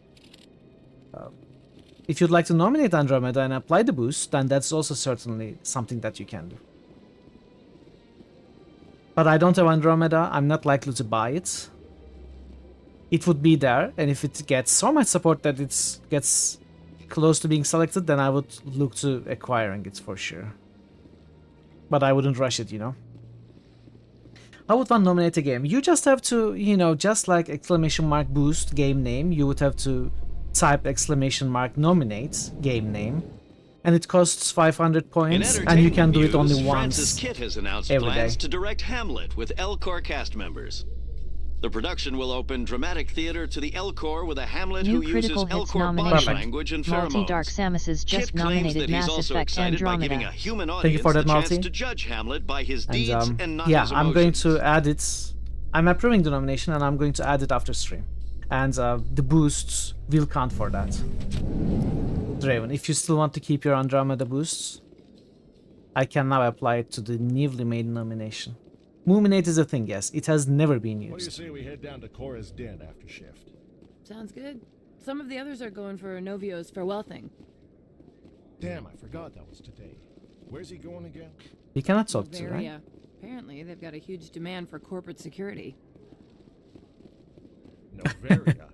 If you'd like to nominate Andromeda and apply the boost, then that's also certainly something that you can do. But I don't have Andromeda, I'm not likely to buy it. It would be there, and if it gets so much support that it gets close to being selected, then I would look to acquiring it for sure. But I wouldn't rush it, you know. How would one nominate a game? You just have to, you know, just like exclamation mark boost game name, you would have to type exclamation mark nominate game name. And it costs 500 points, and you can do it only Francis once Kitt has announced every plans day. to direct Hamlet with Elcor cast members. The production will open dramatic theater to the Elcor with a Hamlet New who uses critical hits Elcor body nomination. language and Multi pheromones. Dark Samus is just Kitt claims nominated that he's Mass also Effect excited by giving a Andromeda. human Thank you audience for that, the chance Malty. to judge Hamlet by his And deeds and not yeah, his I'm emotions. going to add it. I'm approving the nomination, and I'm going to add it after stream. And the boosts will count for that. Draven, if you still want to keep your Andromeda boosts, I can now apply it to the newly made nomination. Moominate is a thing, yes. It has never been What do you used. say we head down to Cora's den after shift? Sounds good. Some of the others are going for Novio's farewell thing. Damn, I forgot that was today. Where's he going again? You cannot talk to, right? Bavaria. Apparently, they've got a huge demand for corporate security. Novaria?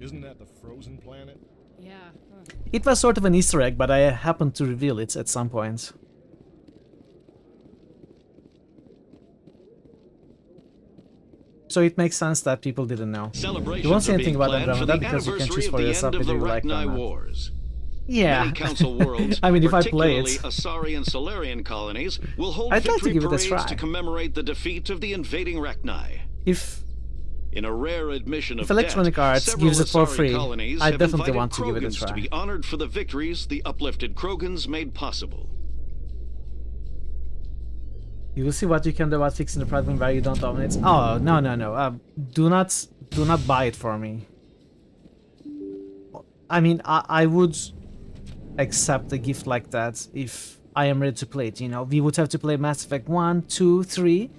Isn't that the frozen planet? Yeah. It was sort of an Easter egg, but I happened to reveal it at some point. So it makes sense that people didn't know. You won't see anything about Andromeda because you can choose for yourself whether you like it or not. Wars. Yeah. Many council worlds, I mean, if I play particularly it, Asari and Solarian colonies, will hold I'd like to victory give it a parades try. to commemorate the defeat of the invading Rachni. In a rare admission If of Electronic debt, Arts several gives it for Asari free, colonies I have definitely invited want to give it a Krogans try. to be honored for the victories the uplifted Krogans made possible. you will see what you can do about fixing the problem where you don't dominate. Oh, no. Do not buy it for me. I mean, I would accept a gift like that if I am ready to play it, you know. We would have to play Mass Effect 1, 2, 3,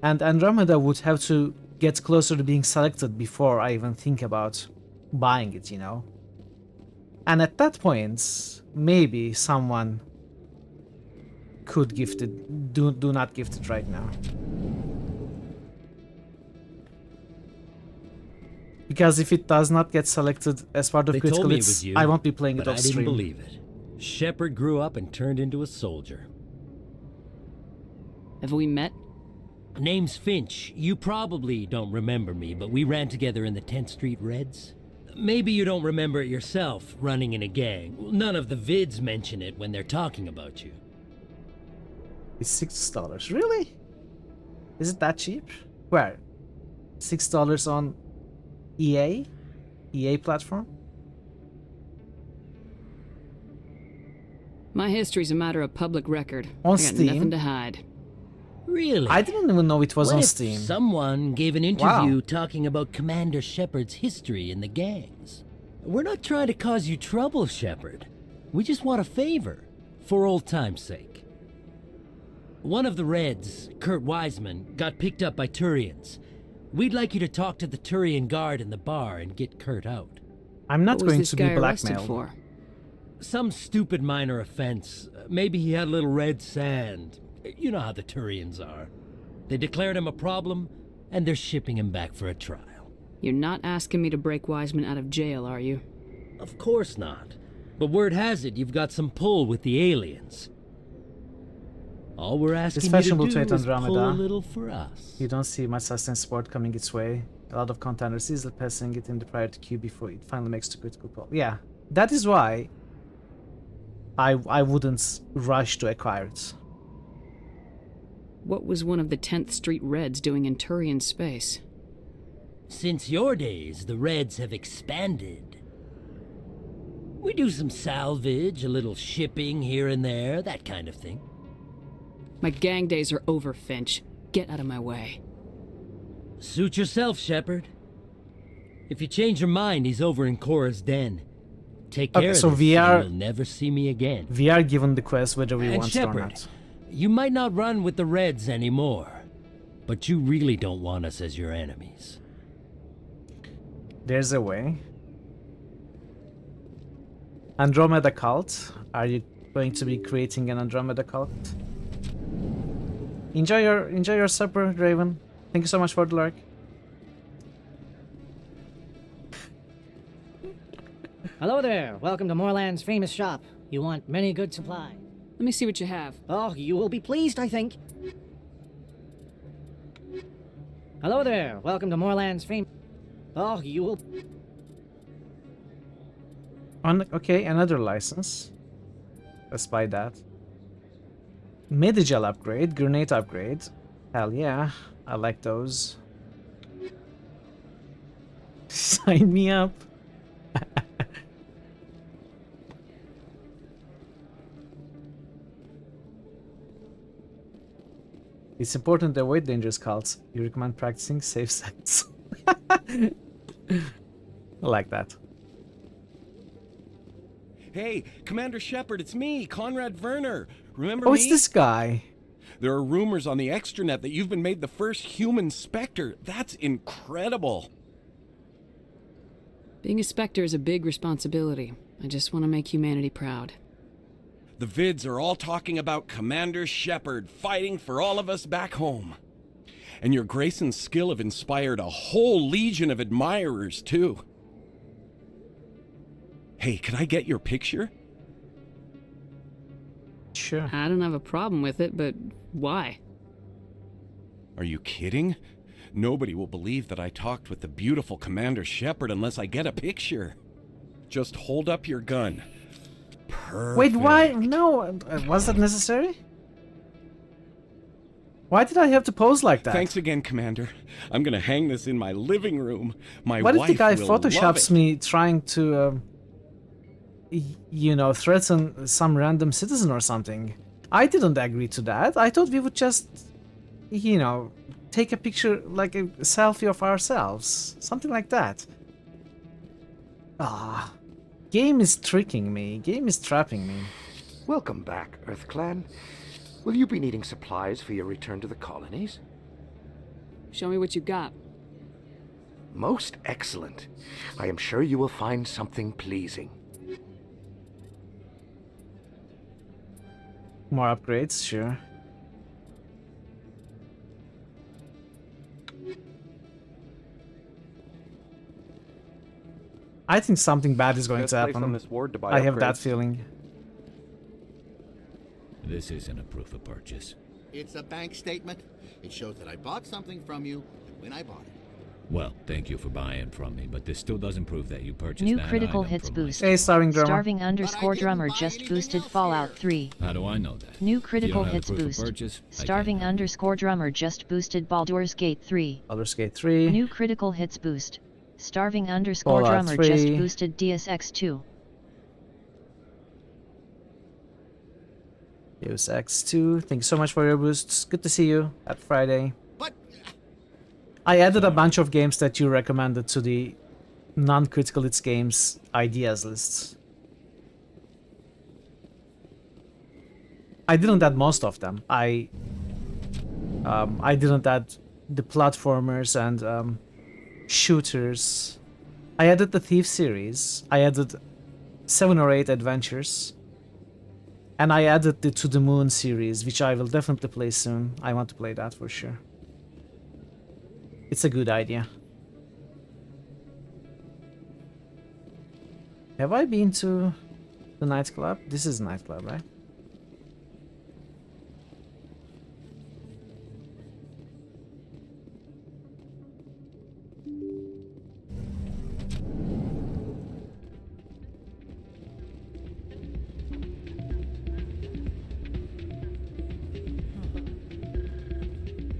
and Andromeda would have to get closer to being selected before I even think about buying it, you know. And at that point, maybe someone could gift it. Do not gift it right now. Because if it does not get selected as part of They Critical told me it Hits, was you, I won't be playing it but off I didn't stream. believe it. Shepard grew up and turned into a soldier. Have we met? Name's Finch. You probably don't remember me, but we ran together in the 10th Street Reds. Maybe you don't remember it yourself, running in a gang. None of the vids mention it when they're talking about you. It's $6. Really? Is it that cheap? Where? $6 on EA? EA platform? My history's a matter of public record. On I got Steam? nothing to hide. Really? I didn't even know it was What on if Steam. someone gave an interview talking about Commander Shepard's history in the gangs? We're not trying to cause you trouble, Shepard. We just want a favor, for old time's sake. One of the Reds, Kurt Wiseman, got picked up by Turians. We'd like you to talk to the Turian guard in the bar and get Kurt out. I'm not What was going this to be guy arrested blackmailed. for? Some stupid minor offense. Maybe he had a little red sand. You know how the Turians are. They declared him a problem, and they're shipping him back for a trial. You're not asking me to break Wiseman out of jail, are you? Of course not. But word has it you've got some pull with the aliens. All we're asking It's you fashionable to to hate do is pull a Andromeda. little for us. You don't see much sustained support coming its way. A lot of contenders easily passing it in the priority queue before it finally makes the critical pull. Yeah, that is why I wouldn't rush to acquire it. What was one of the 10th Street Reds doing in Turian space? Since your days, the Reds have expanded. We do some salvage, a little shipping here and there, that kind of thing. My gang days are over, Finch. Get out of my way. Suit yourself, Shepard. If you change your mind, he's over in Cora's den. Take care Okay, of so this, we and are- you'll never see me again. We are given the quest whether we And want it or Shepard, not. you might not run with the Reds anymore, but you really don't want us as your enemies. There's a way. Andromeda cult. Are you going to be creating an Andromeda cult? Enjoy your supper, Raven. Thank you so much for the lurk. Hello there. Welcome to Moorland's famous shop. You want many good supply. Let me see what you have. Oh, you will be pleased, I think. Hello there. Welcome to Moorland's famous... Oh, you will... Okay, another license. Let's buy that. Medigel upgrade, grenade upgrade. Hell yeah, I like those. Sign me up. It's important to avoid dangerous cults. You recommend practicing safe sex. I like that. Hey, Commander Shepard, it's me, Conrad Werner. Remember Oh, me? it's this guy. There are rumors on the extranet that you've been made the first human Spectre. That's incredible. Being a Spectre is a big responsibility. I just want to make humanity proud. The vids are all talking about Commander Shepard fighting for all of us back home. And your grace and skill have inspired a whole legion of admirers, too. Hey, can I get your picture? Sure. I don't have a problem with it, but why? Are you kidding? Nobody will believe that I talked with the beautiful Commander Shepard unless I get a picture. Just hold up your gun. Perfect. Wait, why? No, was that necessary? Why did I have to pose like that? Thanks again, Commander. I'm gonna hang this in my living room. My What if wife the guy will photoshops love it. me trying to, you know, threaten some random citizen or something? I didn't agree to that. I thought we would just, you know, take a picture, like a selfie of ourselves. Something like that. Ah, game is tricking me. Game is trapping me. Welcome back, Earth Clan. Will you be needing supplies for your return to the colonies? Show me what you got. Most excellent. I am sure you will find something pleasing. More upgrades, sure. I think something bad is going to happen. I have that feeling. This isn't a proof of purchase. It's a bank statement. It shows that I bought something from you and when I bought it. Well, thank you for buying from me, but this still doesn't prove that you purchased New that critical item hits from boost. Hey, starving drummer. Starving_drummer just boosted Fallout 3. How do I know that? New If you critical don't have hits proof of boost. purchase, I Starving_drummer just boosted Baldur's Gate 3. Baldur's Gate 3. New critical hits boost. Fallout Starving_drummer 3. just boosted DSX 2. Deus Ex 2. Thank you so much for your boosts. Good to see you at Friday. I added a bunch of games that you recommended to the non-critical hits games ideas list. I didn't add most of them. I didn't add the platformers and shooters. I added the Thief series. I added 7 or 8 adventures. And I added the To the Moon series, which I will definitely play soon. I want to play that for sure. It's a good idea. Have I been to the nightclub? This is a nightclub, right?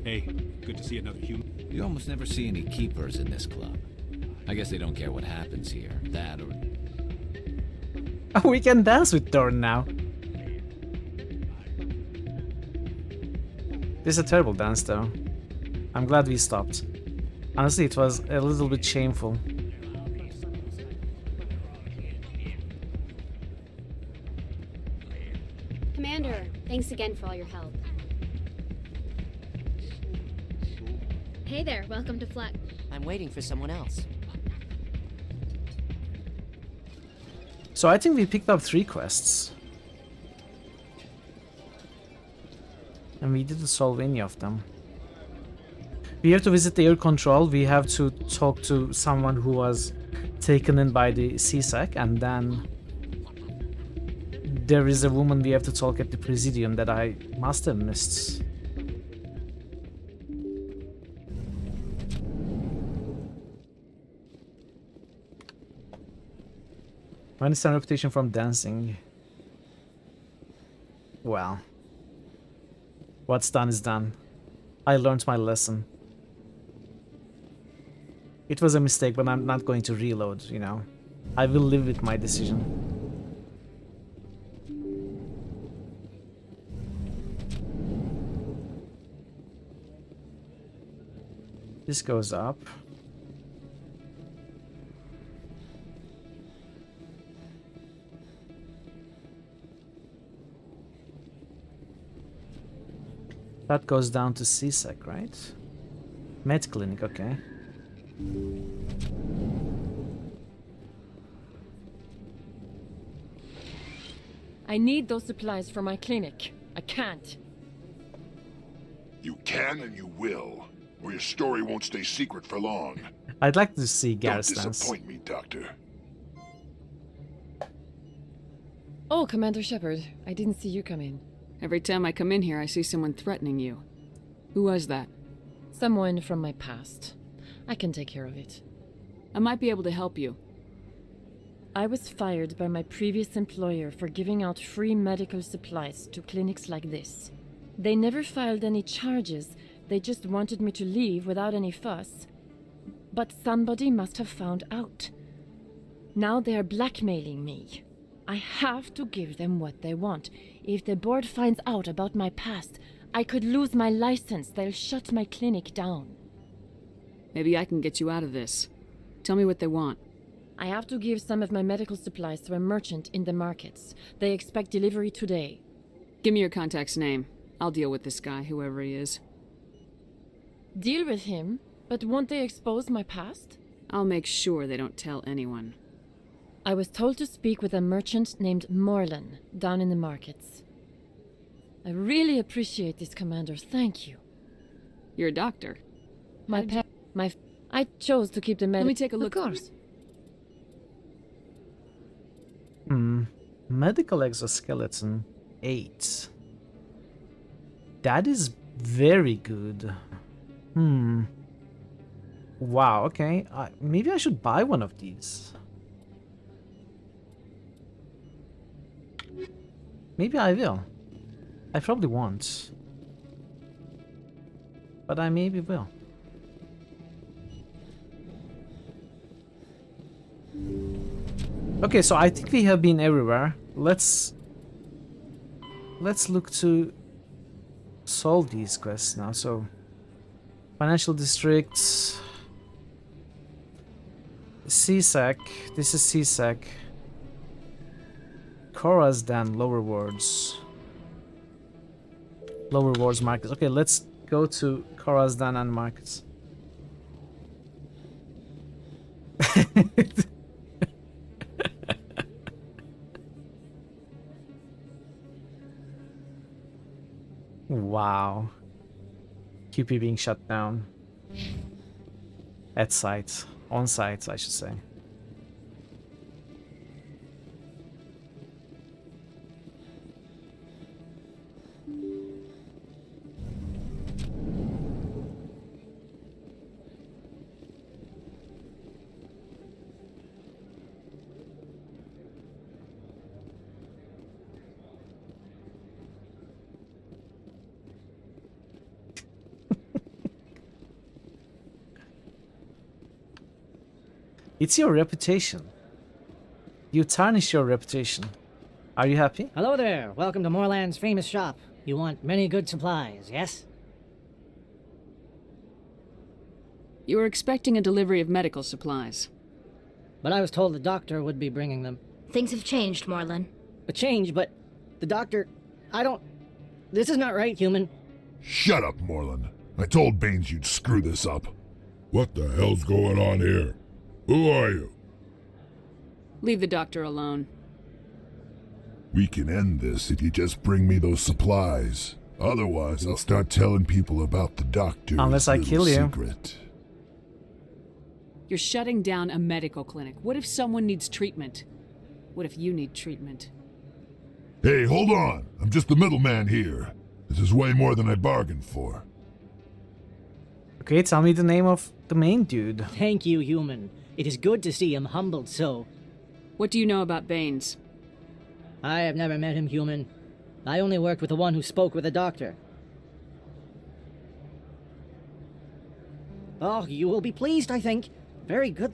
Hey, good to see another human. You almost never see any keepers in this club. I guess they don't care what happens here. That or... We can dance with Thorn now. This is a terrible dance though. I'm glad we stopped. Honestly, it was a little bit shameful. Commander, thanks again for all your help. Hey there, welcome to Fleck. I'm waiting for someone else. So I think we picked up 3 quests. And we didn't solve any of them. We have to visit the air control. We have to talk to someone who was taken in by the CSEC, and then there is a woman we have to talk at the Presidium that I must have missed. Minus 10 reputation from dancing. Well, what's done is done. I learned my lesson. It was a mistake, but I'm not going to reload, you know. I will live with my decision. This goes up. That goes down to CSEC, right? Med clinic, okay. I need those supplies for my clinic. I can't. You can and you will, or your story won't stay secret for long. I'd like to see Don't Garrus dance. disappoint me, Doctor. Oh, Commander Shepard, I didn't see you come in. Every time I come in here, I see someone threatening you. Who was that? Someone from my past. I can take care of it. I might be able to help you. I was fired by my previous employer for giving out free medical supplies to clinics like this. They never filed any charges, they just wanted me to leave without any fuss. But somebody must have found out. Now they are blackmailing me. I have to give them what they want. If the board finds out about my past, I could lose my license. They'll shut my clinic down. Maybe I can get you out of this. Tell me what they want. I have to give some of my medical supplies to a merchant in the markets. They expect delivery today. Give me your contact's name. I'll deal with this guy, whoever he is. Deal with him? But won't they expose my past? I'll make sure they don't tell anyone. I was told to speak with a merchant named Morlan down in the markets. I really appreciate this, Commander. Thank you. You're a doctor. I chose to keep the Let me take a look. Of course. Medical exoskeleton 8. That is very good. Wow, okay. Maybe I should buy one of these. Maybe I will. I probably won't. But I maybe will. Okay, so I think we have been everywhere. Let's look to solve these quests now. So, financial districts, CSAC. This is CSAC. Khorazdan, lower wards. Lower wards markets. Okay, let's go to Khorazdan and markets. Wow. QP being shut down. At site. On site, I should say. It's your reputation. You tarnish your reputation. Are you happy? Hello there. Welcome to Moorland's famous shop. You want many good supplies, yes? You were expecting a delivery of medical supplies. But I was told the doctor would be bringing them. Things have changed, Moorland. A change, but the doctor... This is not right, human. Shut up, Moorland. I told Baines you'd screw this up. What the hell's going on here? Who are you? Leave the doctor alone. We can end this if you just bring me those supplies. Otherwise, I'll start telling people about the doctor's Unless I kill you. secret. You're shutting down a medical clinic. What if someone needs treatment? What if you need treatment? Hey, hold on. I'm just the middleman here. This is way more than I bargained for. Okay, tell me the name of the main dude. Thank you, human. It is good to see him humbled so. What do you know about Baines? I have never met him, human. I only worked with the one who spoke with the doctor. Oh, you will be pleased, I think. Very good.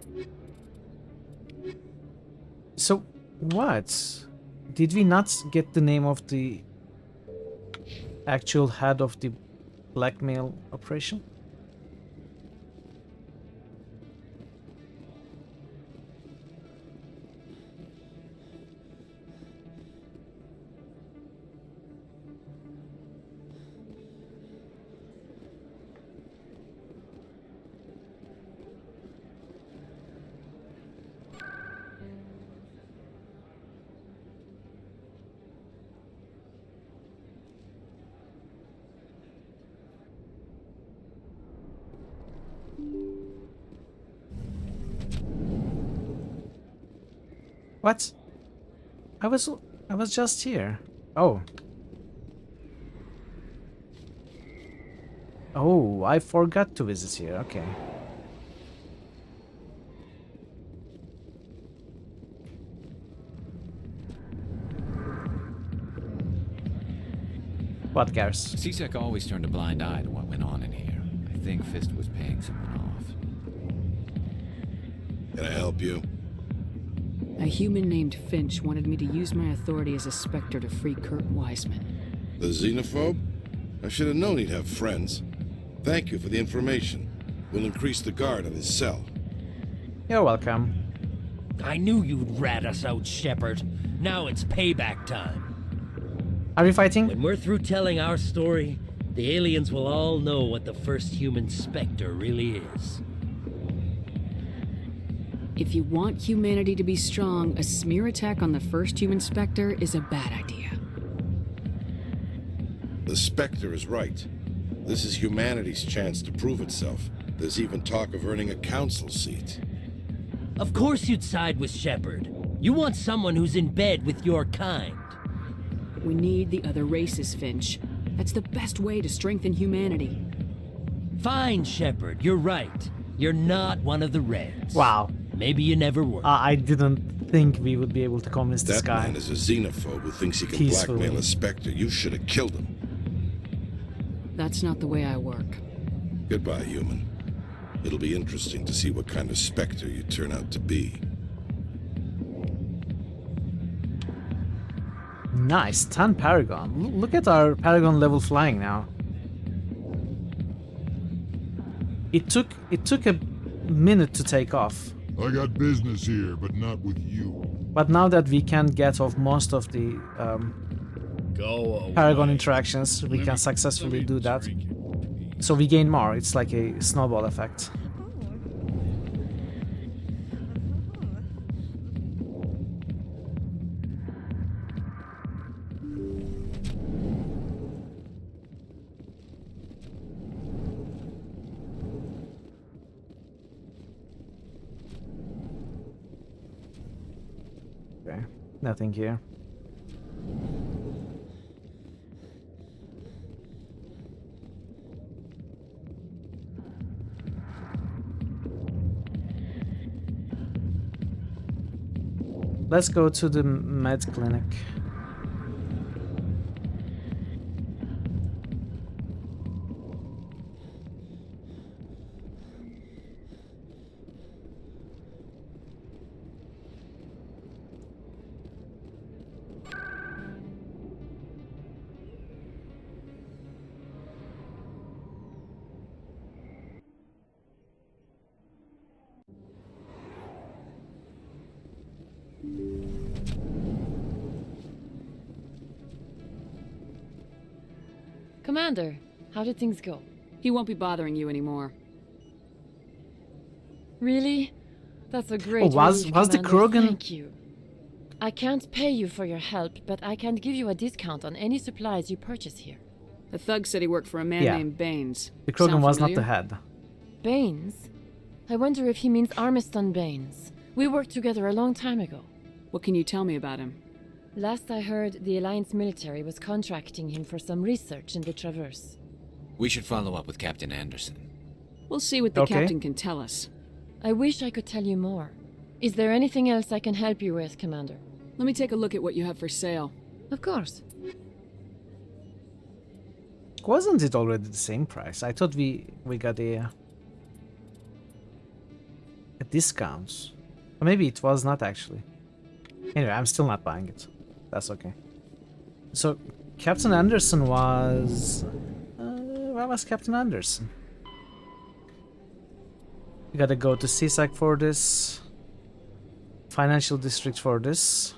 So, what? Did we not get the name of the actual head of the blackmail operation? What? I was I was just here. Oh. Oh, I forgot to visit here. Okay. What, Garrus? CSEC always turned a blind eye to what went on in here. I think Fist was paying someone off. Can I help you? A human named Finch wanted me to use my authority as a Spectre to free Kurt Wiseman. The xenophobe? I should have known he'd have friends. Thank you for the information. We'll increase the guard on his cell. You're welcome. I knew you'd rat us out, Shepard. Now it's payback time. Are we fighting? When we're through telling our story, the aliens will all know what the first human Spectre really is. If you want humanity to be strong, a smear attack on the first human Spectre is a bad idea. The Spectre is right. This is humanity's chance to prove itself. There's even talk of earning a council seat. Of course you'd side with Shepard. You want someone who's in bed with your kind. We need the other races, Finch. That's the best way to strengthen humanity. Fine, Shepard, you're right. You're not one of the Reds. Wow. Maybe you never were. I didn't think we would be able to convince this guy. That man is a xenophobe who thinks he can Peacefully. blackmail a Spectre. You should have killed him. That's not the way I work. Goodbye, human. It'll be interesting to see what kind of Spectre you turn out to be. Nice, 10 Paragon. Look at our Paragon level flying now. It took a minute to take off. I got business here, but not with you. But now that we can get off most of the Paragon interactions, we can successfully do that. So we gain more. It's like a snowball effect. Okay, nothing here. Let's go to the med clinic. Commander, how did things go? He won't be bothering you anymore. Really? That's a great was relief, the Commander. Krogan? Thank you. I can't pay you for your help, but I can give you a discount on any supplies you purchase here. The thug said he worked for a man named Baines. The Krogan Sound was not the familiar? head. Baines? I wonder if he means Armiston Baines. We worked together a long time ago. What can you tell me about him? Last I heard, the Alliance military was contracting him for some research in the Traverse. We should follow up with Captain Anderson. We'll see what the Okay. captain can tell us. I wish I could tell you more. Is there anything else I can help you with, Commander? Let me take a look at what you have for sale. Of course. Wasn't it already the same price? I thought we got a discount. Or maybe it was not actually. Anyway, I'm still not buying it. That's okay. So, Captain Anderson was... where was Captain Anderson? We gotta go to CSAC for this. Financial District for this.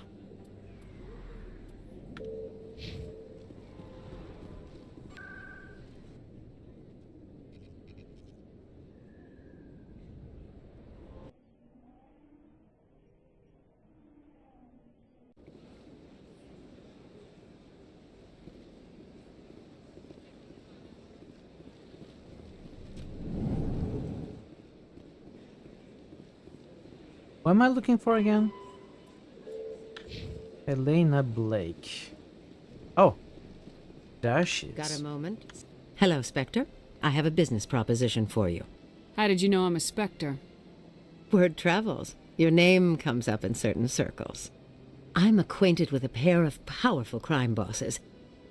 What am I looking for again? Helena Blake. Oh, there she is. Got a moment? Hello, Spectre. I have a business proposition for you. How did you know I'm a Spectre? Word travels. Your name comes up in certain circles. I'm acquainted with a pair of powerful crime bosses.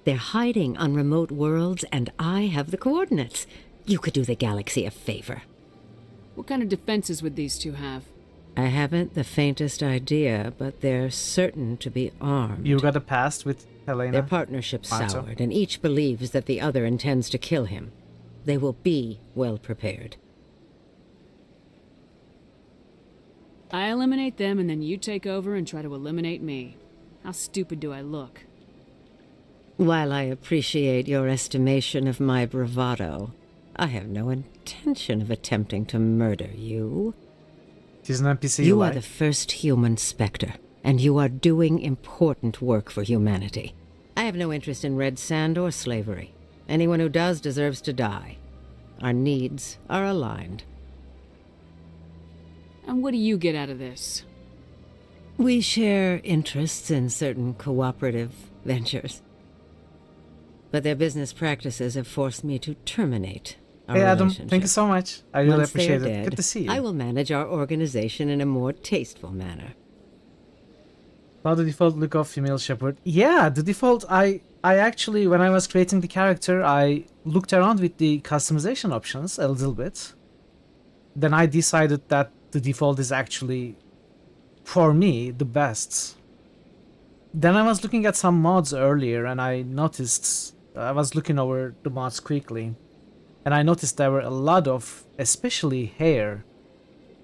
They're hiding on remote worlds, and I have the coordinates. You could do the galaxy a favor. What kind of defenses would these two have? I haven't the faintest idea, but they're certain to be armed. You got a past with Helena? Their partnership's soured, and each believes that the other intends to kill him. They will be well prepared. I eliminate them, and then you take over and try to eliminate me. How stupid do I look? While I appreciate your estimation of my bravado, I have no intention of attempting to murder you. She's an NPC. You are the first human Spectre, and you are doing important work for humanity. I have no interest in red sand or slavery. Anyone who does deserves to die. Our needs are aligned. And what do you get out of this? We share interests in certain cooperative ventures. But their business practices have forced me to terminate our relationship. Thank you so much. I really Once appreciate they are it. Good dead, to see you. I will manage our organization in a more tasteful manner. About the default look of female shepherd. Yeah, the default. I actually, when I was creating the character, I looked around with the customization options a little bit. Then I decided that the default is actually, for me, the best. Then I was looking at some mods earlier, and I noticed, I was looking over the mods quickly, and I noticed there were a lot of, especially hair,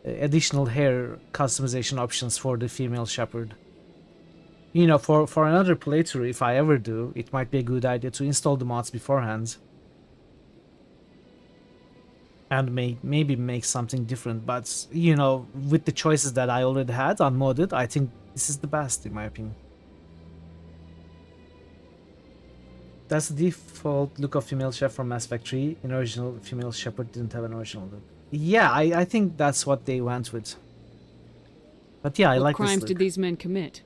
additional hair customization options for the female shepherd. You know, for another playthrough, if I ever do, it might be a good idea to install the mods beforehand. And maybe make something different, but, you know, with the choices that I already had unmodded, I think this is the best, in my opinion. That's the default look of female chef from Mass Effect 3. In original, female shepherd didn't have an original look. Yeah, I think that's what they went with. But yeah, I like this look. What crimes did these men commit?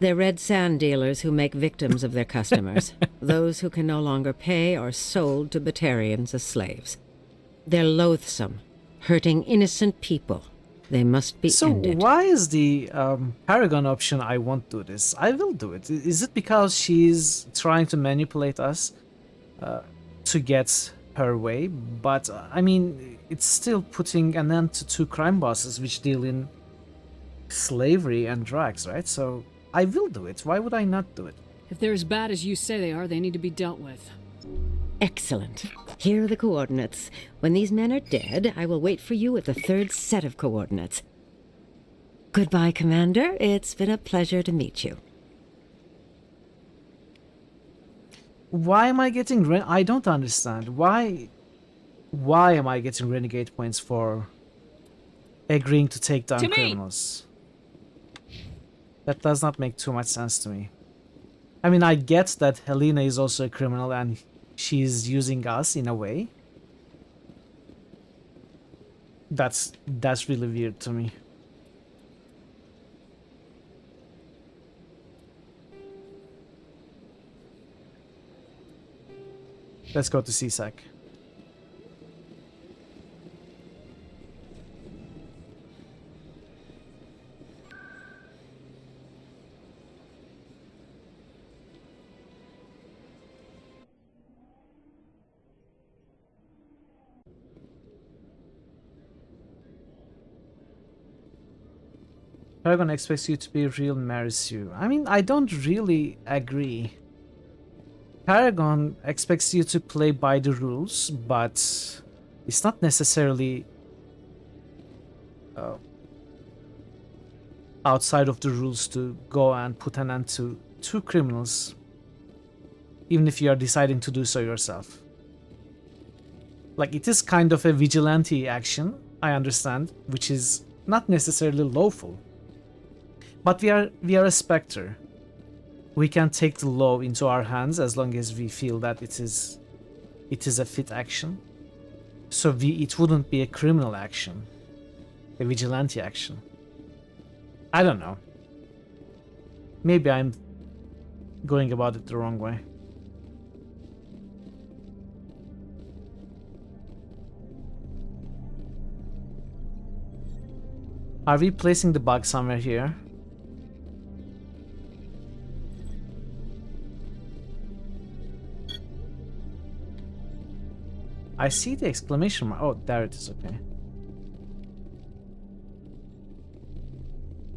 They're red sand dealers who make victims of their customers. Those who can no longer pay are sold to Batarians as slaves. They're loathsome, hurting innocent people. They must be ended. So why is the Paragon option I won't do this? I will do it. Is it because she's trying to manipulate us to get her way? But, I mean, it's still putting an end to two crime bosses which deal in slavery and drugs, right? So I will do it. Why would I not do it? If they're as bad as you say they are, they need to be dealt with. Excellent. Here are the coordinates. When these men are dead, I will wait for you at the third set of coordinates. Goodbye, Commander. It's been a pleasure to meet you. Why am I getting I don't understand. Why am I getting renegade points for agreeing to take down criminals? That does not make too much sense to me. I mean, I get that Helena is also a criminal and she's using us in a way. That's really weird to me. Let's go to CSAC. Paragon expects you to be real marries you. I mean, I don't really agree. Paragon expects you to play by the rules, but it's not necessarily outside of the rules to go and put an end to two criminals, even if you are deciding to do so yourself. Like, it is kind of a vigilante action, I understand, which is not necessarily lawful. But we are a Spectre. We can take the law into our hands as long as we feel that it is a fit action. So it wouldn't be a criminal action, a vigilante action. I don't know. Maybe I'm going about it the wrong way. Are we placing the bug somewhere here? I see the exclamation mark. Oh, there it is, okay.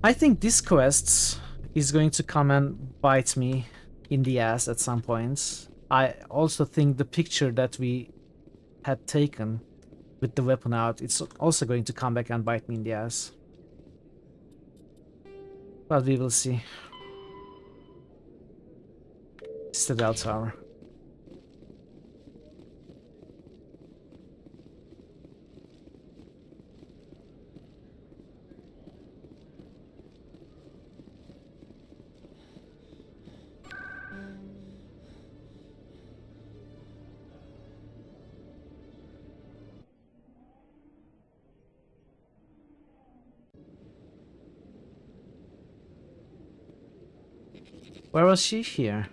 I think this quest is going to come and bite me in the ass at some point. I also think the picture that we had taken with the weapon out, it's also going to come back and bite me in the ass. But we will see. Citadel Tower. Where was she here?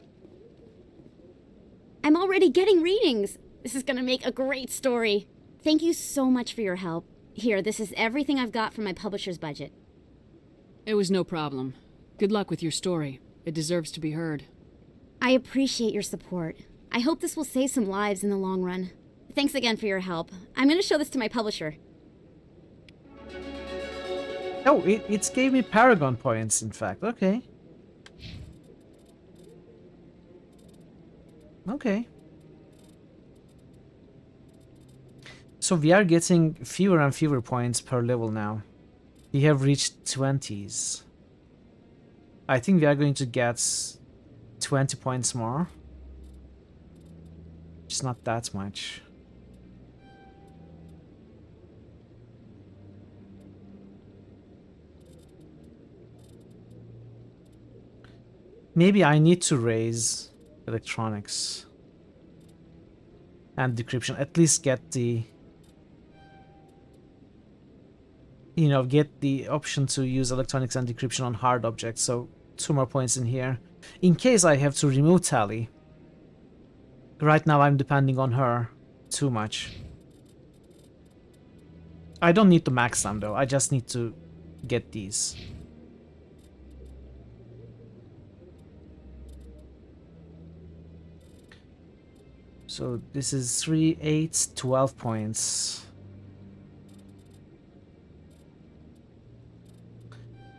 I'm already getting readings. This is gonna make a great story. Thank you so much for your help. Here, this is everything I've got from my publisher's budget. It was no problem. Good luck with your story. It deserves to be heard. I appreciate your support. I hope this will save some lives in the long run. Thanks again for your help. I'm gonna show this to my publisher. Oh, it gave me Paragon points, in fact. Okay. Okay. So we are getting fewer and fewer points per level now. We have reached 20s. I think we are going to get 20 points more. It's not that much. Maybe I need to raise electronics and decryption. At least get the, you know, get the option to use electronics and decryption on hard objects. So 2 more points in here. In case I have to remove Tally. Right now I'm depending on her too much. I don't need to max them though. I just need to get these. So this is 3, 8, 12 points.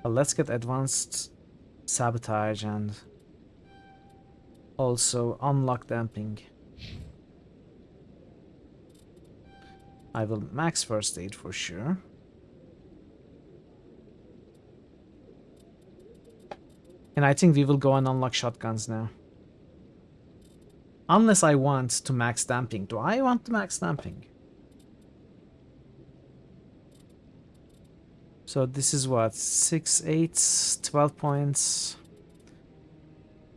Well, let's get advanced sabotage and also unlock damping. I will max first aid for sure. And I think we will go and unlock shotguns now. Unless I want to max damping. Do I want to max damping? So this is what? 6, 8, 12 points.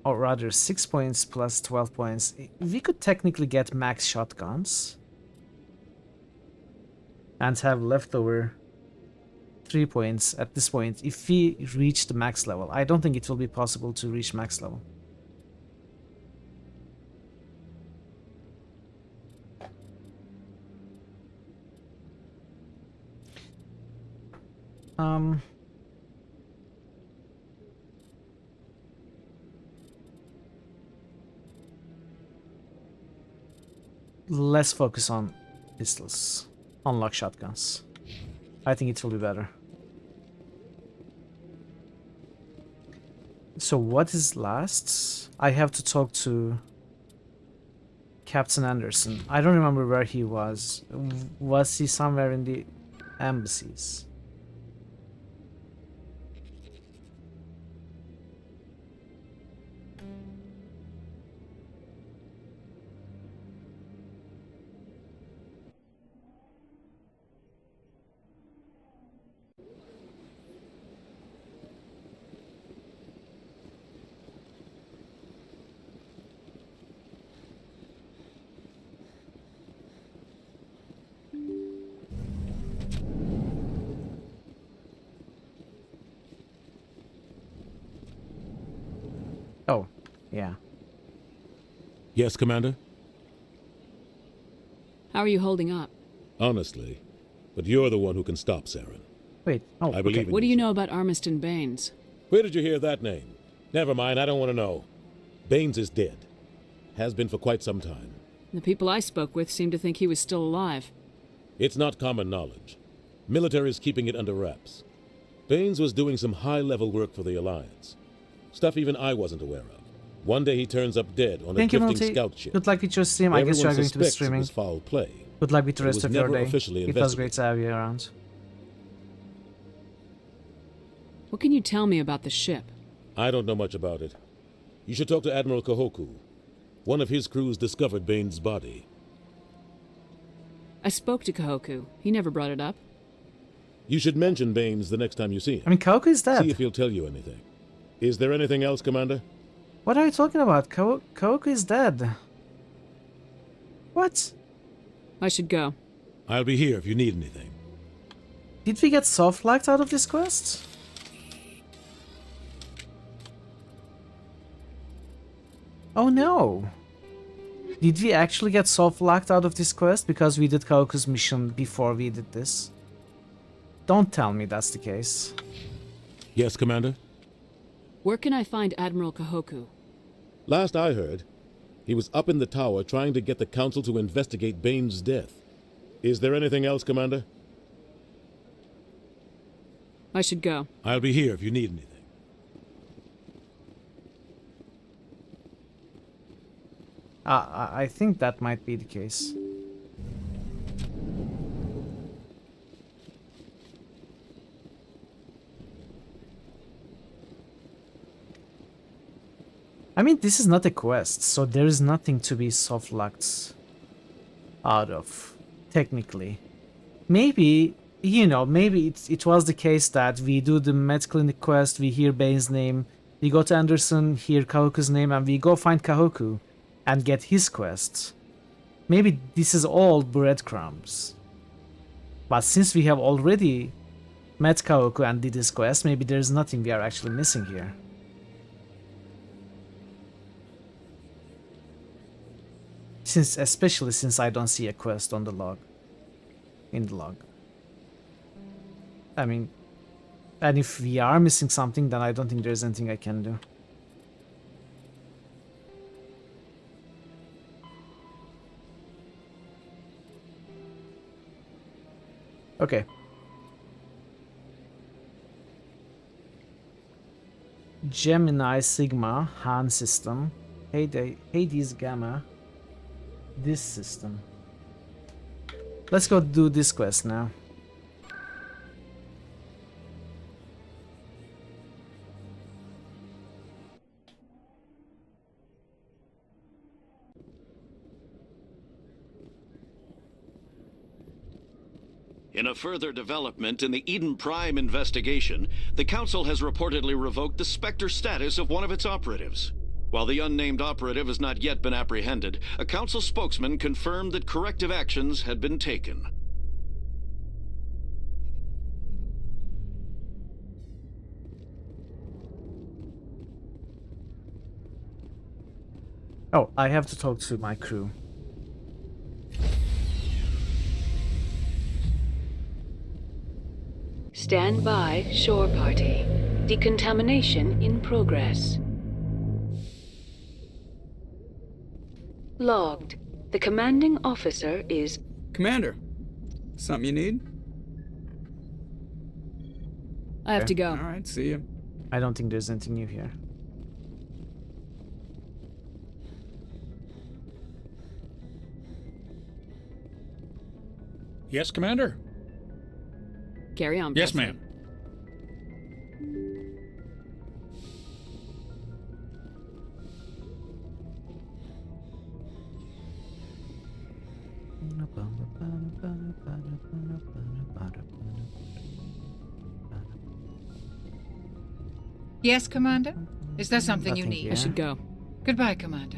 Or rather 6 points plus 12 points. We could technically get max shotguns. And have leftover 3 points at this point if we reach the max level. I don't think it will be possible to reach max level. Let's focus on pistols. Unlock shotguns. I think it will be better. So what is last? I have to talk to Captain Anderson. I don't remember where he was. Was he somewhere in the embassies? Oh, yeah. Yes, Commander? How are you holding up? Honestly. But you're the one who can stop Saren. Wait, oh, I believe in What do you. you know about Armiston Baines? Where did you hear that name? Never mind, I don't want to know. Baines is dead. Has been for quite some time. The people I spoke with seemed to think he was still alive. It's not common knowledge. Military is keeping it under wraps. Baines was doing some high-level work for the Alliance. Stuff even I wasn't aware of. One day he turns up dead on a drifting scout ship. Good luck with your stream. I guess you are going to be streaming. It was foul play. Good luck with the rest of your day. Officially It was great to have you around. What can you tell me about the ship? I don't know much about it. You should talk to Admiral Kahoku. One of his crews discovered Baines' body. I spoke to Kahoku. He never brought it up. You should mention Baines the next time you see him. I mean, Kahoku is dead. See if he'll tell you anything. Is there anything else, Commander? What are you talking about? Kahoku is dead. What? I should go. I'll be here if you need anything. Did we get soft-locked out of this quest? Oh no! Did we actually get soft-locked out of this quest because we did Kahoku's mission before we did this? Don't tell me that's the case. Yes, Commander? Where can I find Admiral Kahoku? Last I heard, he was up in the tower trying to get the Council to investigate Baines' death. Is there anything else, Commander? I should go. I'll be here if you need anything. I think that might be the case. I mean, this is not a quest, so there is nothing to be soft-locked out of, technically. Maybe, you know, maybe it was the case that we do the Med Clinic quest, we hear Bane's name, we go to Anderson, hear Kahoku's name, and we go find Kahoku and get his quest. Maybe this is all breadcrumbs. But since we have already met Kahoku and did his quest, maybe there's nothing we are actually missing here. Especially since I don't see a quest on the log. In the log. I mean, and if we are missing something, then I don't think there's anything I can do. Okay. Gemini Sigma Han system. Hades Gamma. This system. Let's go do this quest now. In a further development in the Eden Prime investigation, the Council has reportedly revoked the Spectre status of one of its operatives. While the unnamed operative has not yet been apprehended, a Council spokesman confirmed that corrective actions had been taken. Oh, I have to talk to my crew. Stand by, shore party. Decontamination in progress. Logged. The commanding officer is... Commander, something you need? I have to go. All right, see you. I don't think there's anything new here. Yes, Commander? Carry on. Yes, President. ma'am. Yes, Commander? Is there something you Nothing need? here. I should go. Goodbye, Commander.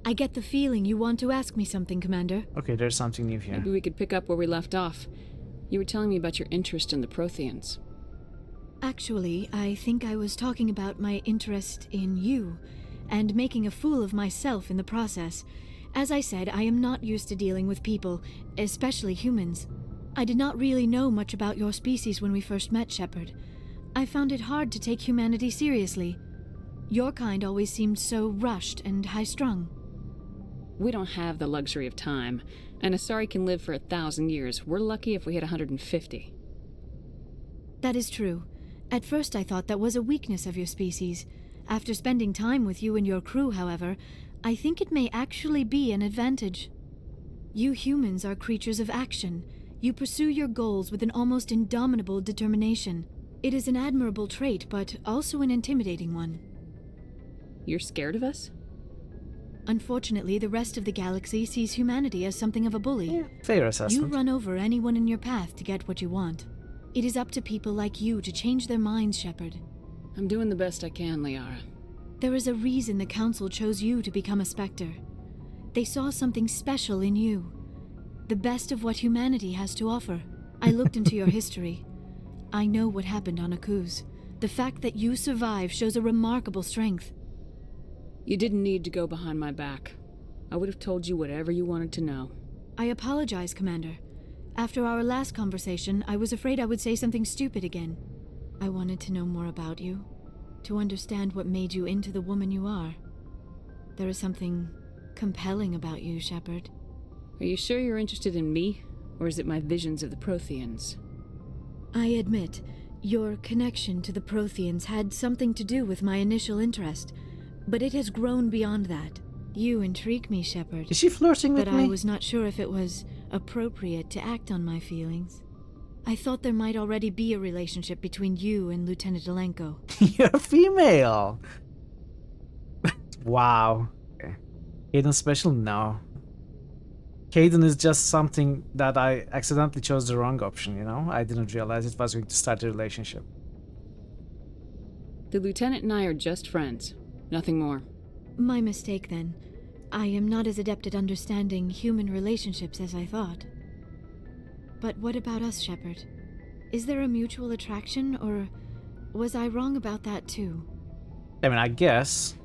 I get the feeling you want to ask me something, Commander. Okay, there's something new here. Maybe we could pick up where we left off. You were telling me about your interest in the Protheans. Actually, I think I was talking about my interest in you, and making a fool of myself in the process. As I said, I am not used to dealing with people, especially humans. I did not really know much about your species when we first met, Shepard. I found it hard to take humanity seriously. Your kind always seemed so rushed and high-strung. We don't have the luxury of time, and Asari can live for 1,000 years. We're lucky if we hit 150. That is true. At first I thought that was a weakness of your species. After spending time with you and your crew, however, I think it may actually be an advantage. You humans are creatures of action. You pursue your goals with an almost indomitable determination. It is an admirable trait, but also an intimidating one. You're scared of us? Unfortunately, the rest of the galaxy sees humanity as something of a bully. Yeah, fair assessment. You run over anyone in your path to get what you want. It is up to people like you to change their minds, Shepard. I'm doing the best I can, Liara. There is a reason the Council chose you to become a Spectre. They saw something special in you. The best of what humanity has to offer. I looked into your history. I know what happened on Akuz. The fact that you survived shows a remarkable strength. You didn't need to go behind my back. I would have told you whatever you wanted to know. I apologize, Commander. After our last conversation, I was afraid I would say something stupid again. I wanted to know more about you, to understand what made you into the woman you are. There is something compelling about you, Shepard. Are you sure you're interested in me, or is it my visions of the Protheans? I admit, your connection to the Protheans had something to do with my initial interest, but it has grown beyond that. You intrigue me, Shepard. Is she flirting with me? But I was not sure if it was appropriate to act on my feelings. I thought there might already be a relationship between you and Lieutenant Alenko. You're female! Wow. Okay. Kaidan special? No. Kaidan is just something that I accidentally chose the wrong option, you know? I didn't realize it was going to start a relationship. The Lieutenant and I are just friends. Nothing more. My mistake, then. I am not as adept at understanding human relationships as I thought. But what about us, Shepard? Is there a mutual attraction, or was I wrong about that too? I mean, I guess.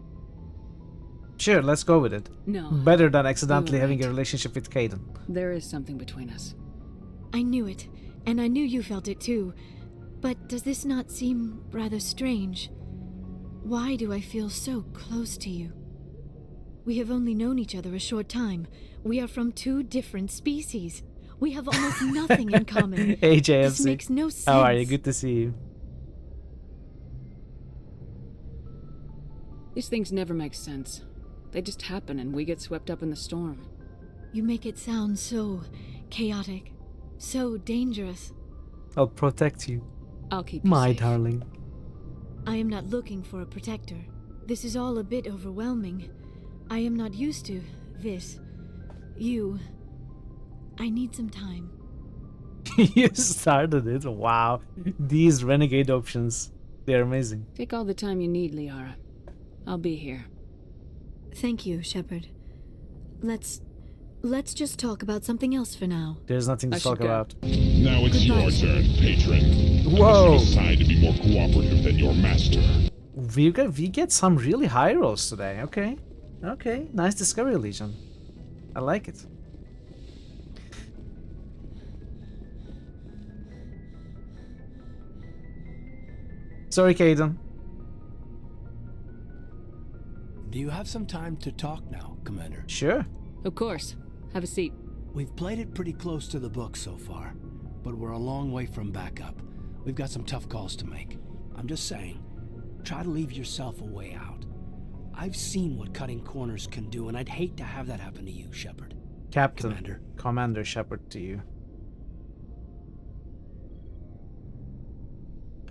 Sure, let's go with it. No. Better than accidentally having a relationship with Kaidan. There is something between us. I knew it, and I knew you felt it too. But does this not seem rather strange? Why do I feel so close to you? We have only known each other a short time. We are from two different species. We have almost nothing in common. Hey, JFC. This makes no sense. How are you? Good to see you. These things never make sense. They just happen and we get swept up in the storm. You make it sound so chaotic, so dangerous. I'll protect you. I'll keep you My safe. darling. I am not looking for a protector. This is all a bit overwhelming. I am not used to this. You. I need some time. You started it. Wow. These renegade options. They're amazing. Take all the time you need, Liara. I'll be here. Thank you, Shepard. Let's just talk about something else for now. There's nothing to talk about. Now it's your turn, patron. Whoa. You decide to be more cooperative than your master. We get some really high rolls today. Okay. Okay. Nice discovery, Legion. I like it. Sorry, Kaidan. Do you have some time to talk now, Commander? Sure. Of course. Have a seat. We've played it pretty close to the book so far, but we're a long way from backup. We've got some tough calls to make. I'm just saying, try to leave yourself a way out. I've seen what cutting corners can do, and I'd hate to have that happen to you, Shepard. Captain. Commander Shepard to you.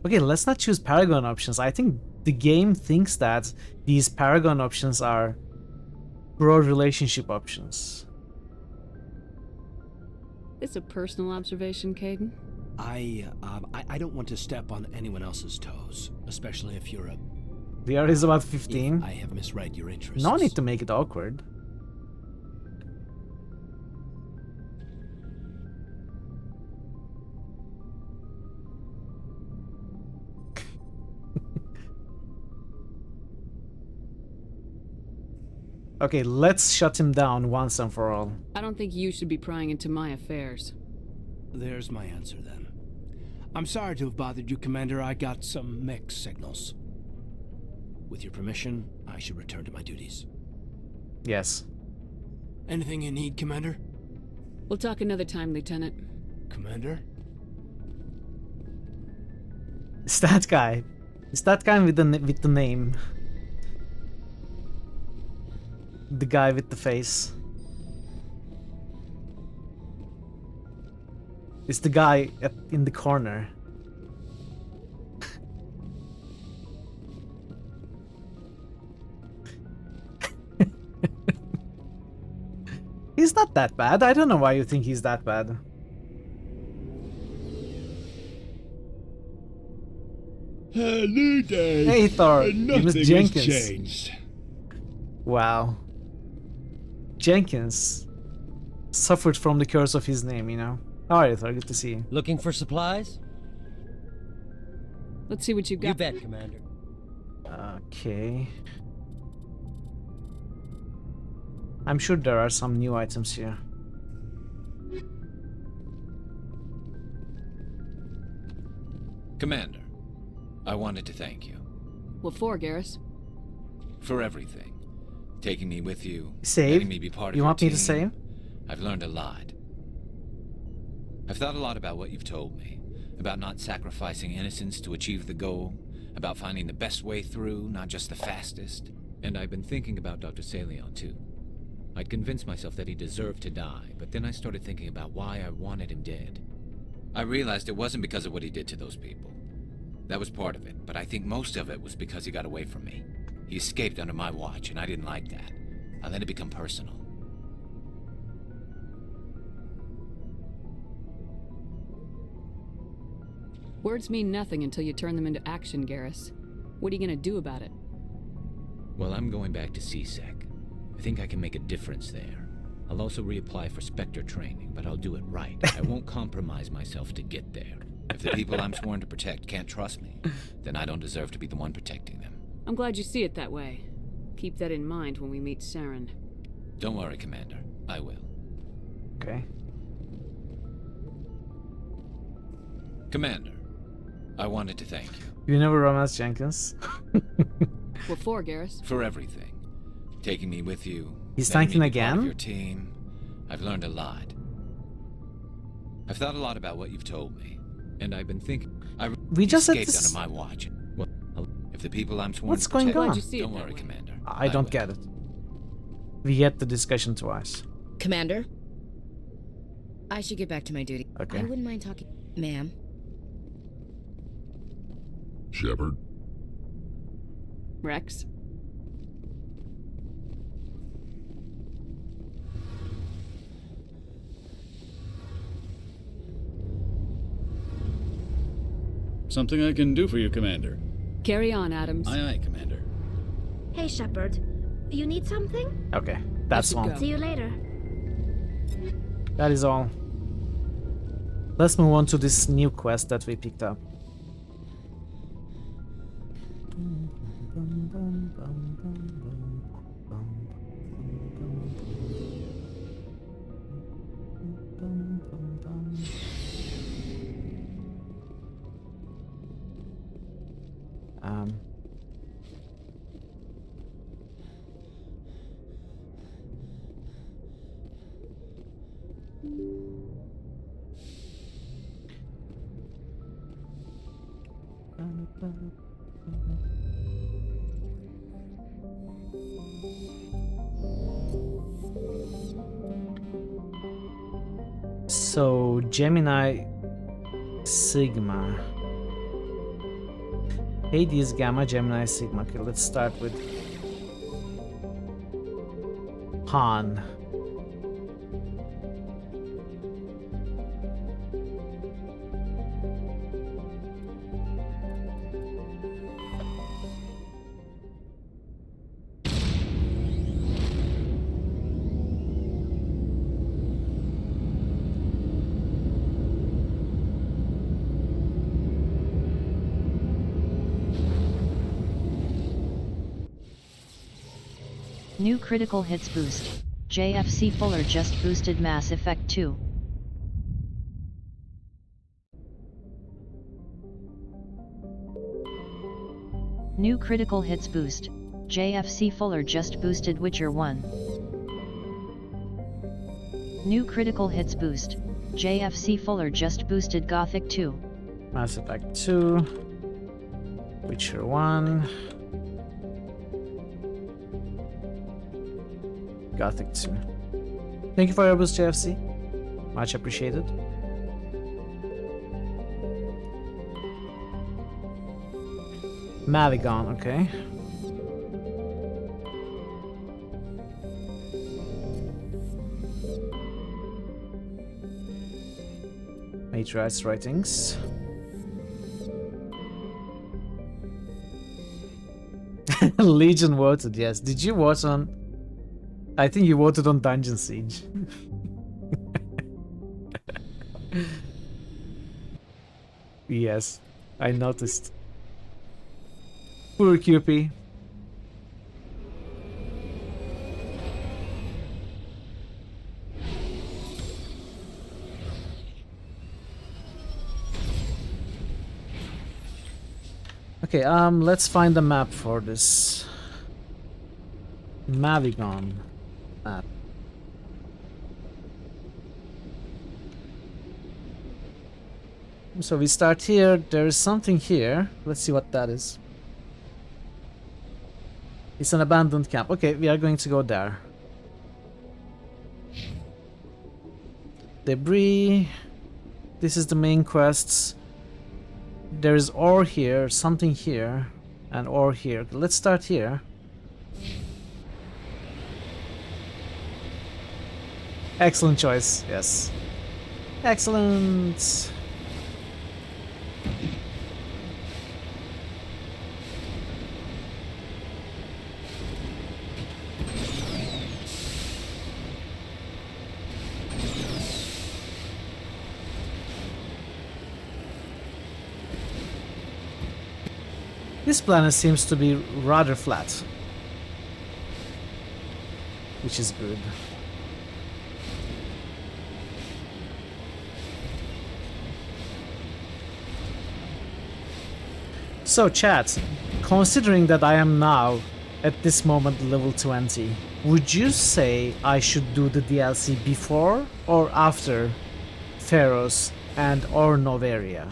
Okay, let's not choose Paragon options. I think the game thinks that these Paragon options are broad relationship options. It's a personal observation, Kaidan. I don't want to step on anyone else's toes, especially if you're a... The art is about 15. I have misread your interests. No need to make it awkward. Okay, let's shut him down once and for all. I don't think you should be prying into my affairs. There's my answer then. I'm sorry to have bothered you, Commander. I got some mixed signals. With your permission, I should return to my duties. Yes. Anything you need, Commander? We'll talk another time, Lieutenant. Commander? It's that guy. It's that guy with the name. The guy with the face. It's the guy in the corner. He's not that bad. I don't know why you think he's that bad. New day. Hey Thor, and you Miss nothing Jenkins. has changed. Wow. Jenkins suffered from the curse of his name, you know. How are you, Thor? Good to see you. Looking for supplies? Let's see what you've got. You bet, Commander. Okay. I'm sure there are some new items here. Commander, I wanted to thank you. What for, Garrus? For everything. Taking me with you. Save? Letting me be part of You your want me team. to save? I've learned a lot. I've thought a lot about what you've told me. About not sacrificing innocence to achieve the goal. About finding the best way through, not just the fastest. And I've been thinking about Dr. Salion, too. I'd convinced myself that he deserved to die, but then I started thinking about why I wanted him dead. I realized it wasn't because of what he did to those people. That was part of it, but I think most of it was because he got away from me. He escaped under my watch, and I didn't like that. I let it become personal. Words mean nothing until you turn them into action, Garrus. What are you gonna do about it? Well, I'm going back to CSEC. I think I can make a difference there. I'll also reapply for Spectre training, but I'll do it right. I won't compromise myself to get there. If the people I'm sworn to protect can't trust me, then I don't deserve to be the one protecting them. I'm glad you see it that way. Keep that in mind when we meet Saren. Don't worry, Commander. I will. Okay. Commander, I wanted to thank you. You never romance Jenkins? What for, Garrus? For everything. Taking me with you. He's letting thanking me be part of again? your team. I've learned a lot. I've thought a lot about what you've told me. And I've been thinking... We just said escaped this- under my watch. Well, if the people I'm sworn What's to going protect... on? Don't worry, Commander. I don't get it. We get the discussion twice. Commander? I should get back to my duty. Okay. I wouldn't mind talking... Ma'am? Shepard? Rex? Something I can do for you, Commander. Carry on, Adams. Aye, aye, Commander. Hey, Shepard. You need something? Okay, that's all. See you later. That is all. Let's move on to this new quest that we picked up. So, Gemini Sigma. Hades, Gamma, Gemini, Sigma. Okay, let's start with Han. New critical hits boost. JFC Fuller just boosted Mass Effect 2. New critical hits boost. JFC Fuller just boosted Witcher 1. New critical hits boost. JFC Fuller just boosted Gothic 2. Mass Effect 2. Witcher 1. Gothic 2. Thank you for your boost, JFC. Much appreciated. Mavigon, okay. Matriarch's writings. Legion voted, yes. Did you vote on... I think you voted on Dungeon Siege. Yes, I noticed. Poor QP. Okay, let's find the map for this. Mavigon map. So we start here, there is something here. Let's see what that is. It's an abandoned camp. Okay, we are going to go there. Debris. This is the main quests. There is ore here, something here, and ore here. Let's start here. Excellent choice, yes. Excellent. This planet seems to be rather flat, which is good. So chat, considering that I am now at this moment level 20, would you say I should do the DLC before or after Pharos and or Noveria?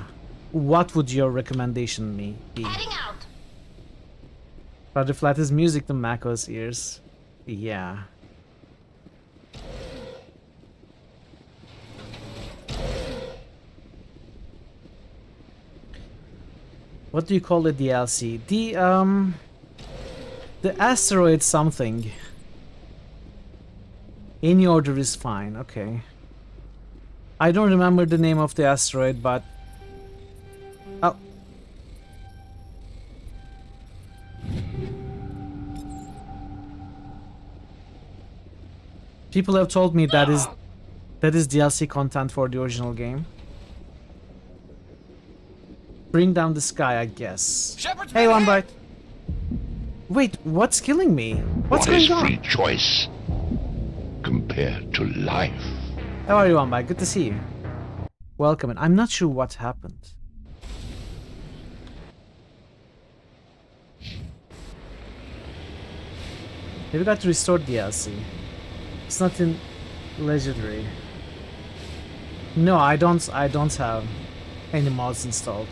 What would your recommendation be? Rather flat is music to Mako's ears. Yeah. What do you call the DLC? The asteroid something. Any order is fine, okay. I don't remember the name of the asteroid, but... Oh. People have told me that is DLC content for the original game. Bring down the sky, I guess. Shepard's hey, One Bite. Wait, what's killing me? What's going on? What is free choice compared to life? How are you, One Bite? Good to see you. Welcome, and I'm not sure what happened. Maybe got to restore DLC. It's not in legendary. No, I don't have any mods installed.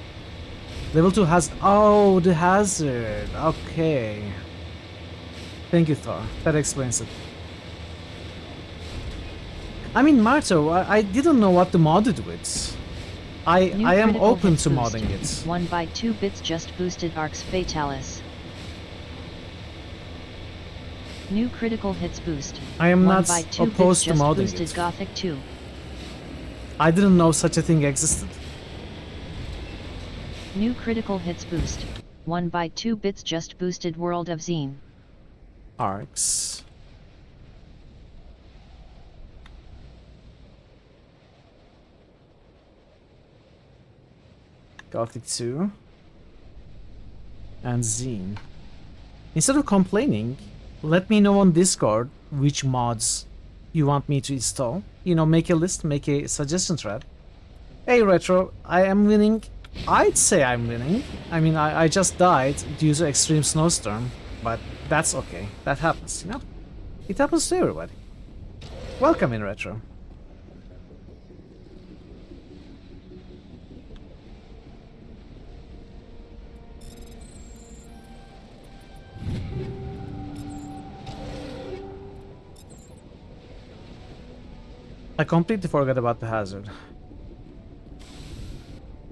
Level 2 has... Oh, the hazard. Okay. Thank you, Thor. That explains it. I mean, Marto, I didn't know what to mod it with. I am open to modding it. 1 by 2 bits just boosted Arx Fatalis. New critical hits boost. I am not opposed to modding boosted it. Gothic 2. I didn't know such a thing existed. New critical hits boost. 1 by 2 bits just boosted World of Zine. Arx. Gothic 2. And Zine. Instead of complaining, let me know on Discord which mods you want me to install. You know, make a list, make a suggestion thread. Hey Retro, I am winning. I'd say I'm winning. I mean, I just died due to extreme snowstorm, but that's okay. That happens, you know? It happens to everybody. Welcome in, Retro. I completely forgot about the hazard.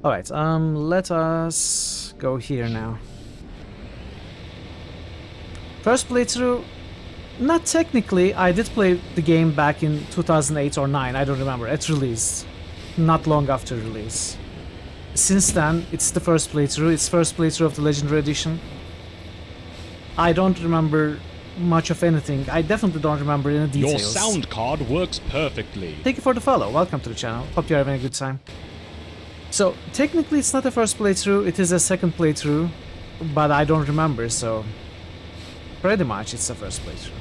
Alright, let us go here now. First playthrough, not technically, I did play the game back in 2008 or 9, I don't remember, at release. Not long after release. Since then, it's the first playthrough, it's first playthrough of the Legendary Edition. I don't remember much of anything, I definitely don't remember any details. Your sound card works perfectly. Thank you for the follow, welcome to the channel, hope you're having a good time. So, technically it's not a first playthrough, it is a second playthrough, but I don't remember, so pretty much it's the first playthrough.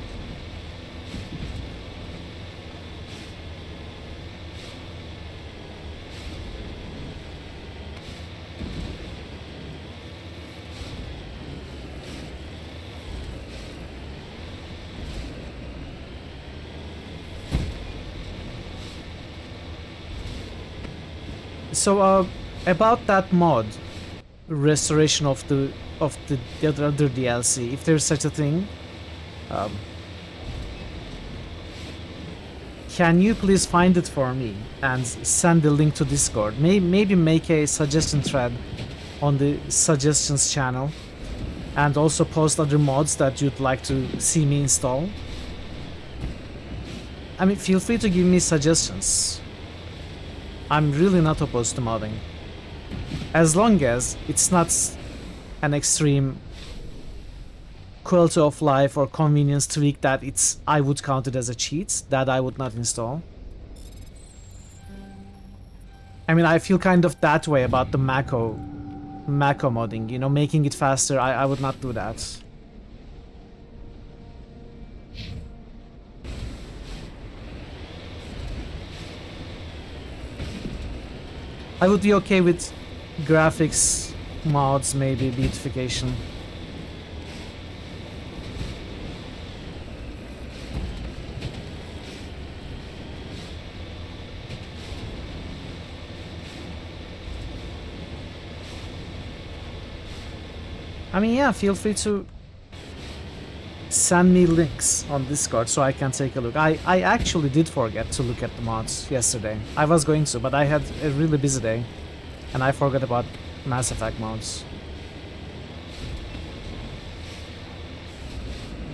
So, about that mod, restoration of the other DLC, if there's such a thing, can you please find it for me and send the link to Discord? Maybe make a suggestion thread on the suggestions channel, and also post other mods that you'd like to see me install. I mean, feel free to give me suggestions. I'm really not opposed to modding, as long as it's not an extreme quality of life or convenience tweak that I would count it as a cheat, that I would not install. I mean, I feel kind of that way about the Mako modding, you know, making it faster. I would not do that. I would be okay with graphics mods, maybe beautification. I mean, yeah, feel free to send me links on Discord so I can take a look. I actually did forget to look at the mods yesterday. I was going to, but I had a really busy day and I forgot about Mass Effect mods.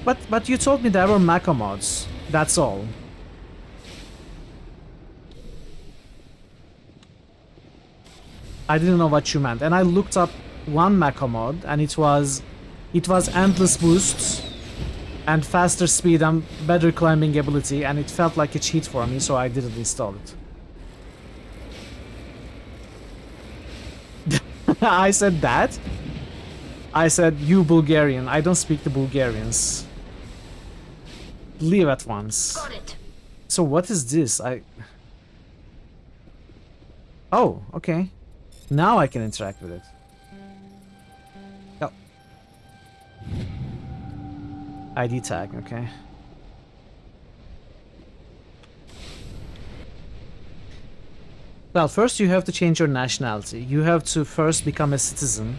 But you told me there were Mako mods. That's all. I didn't know what you meant, and I looked up one Mako mod and it was endless boosts and faster speed and better climbing ability, and it felt like a cheat for me, so I didn't install it. I said that? I said, you Bulgarian, I don't speak to Bulgarians. Leave at once. Got it. So what is this? Oh, okay. Now I can interact with it. Oh. ID tag, okay. Well, first you have to change your nationality. You have to first become a citizen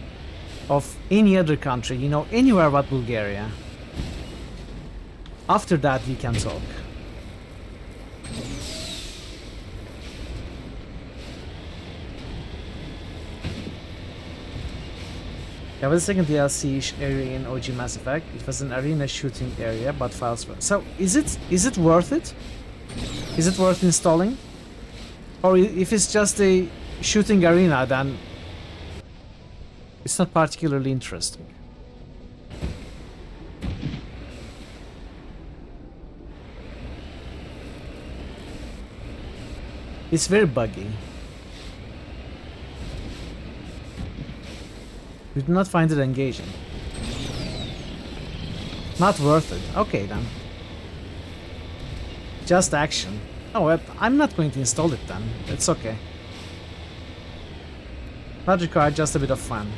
of any other country, you know, anywhere but Bulgaria. After that, we can talk. There was a second DLC area in OG Mass Effect. It was an arena shooting area, but files were... So, is it worth it? Is it worth installing? Or if it's just a shooting arena, then it's not particularly interesting. It's very buggy. We do not find it engaging. Not worth it. Okay then. Just action. Oh, I'm not going to install it then. It's okay. Not required, just a bit of fun.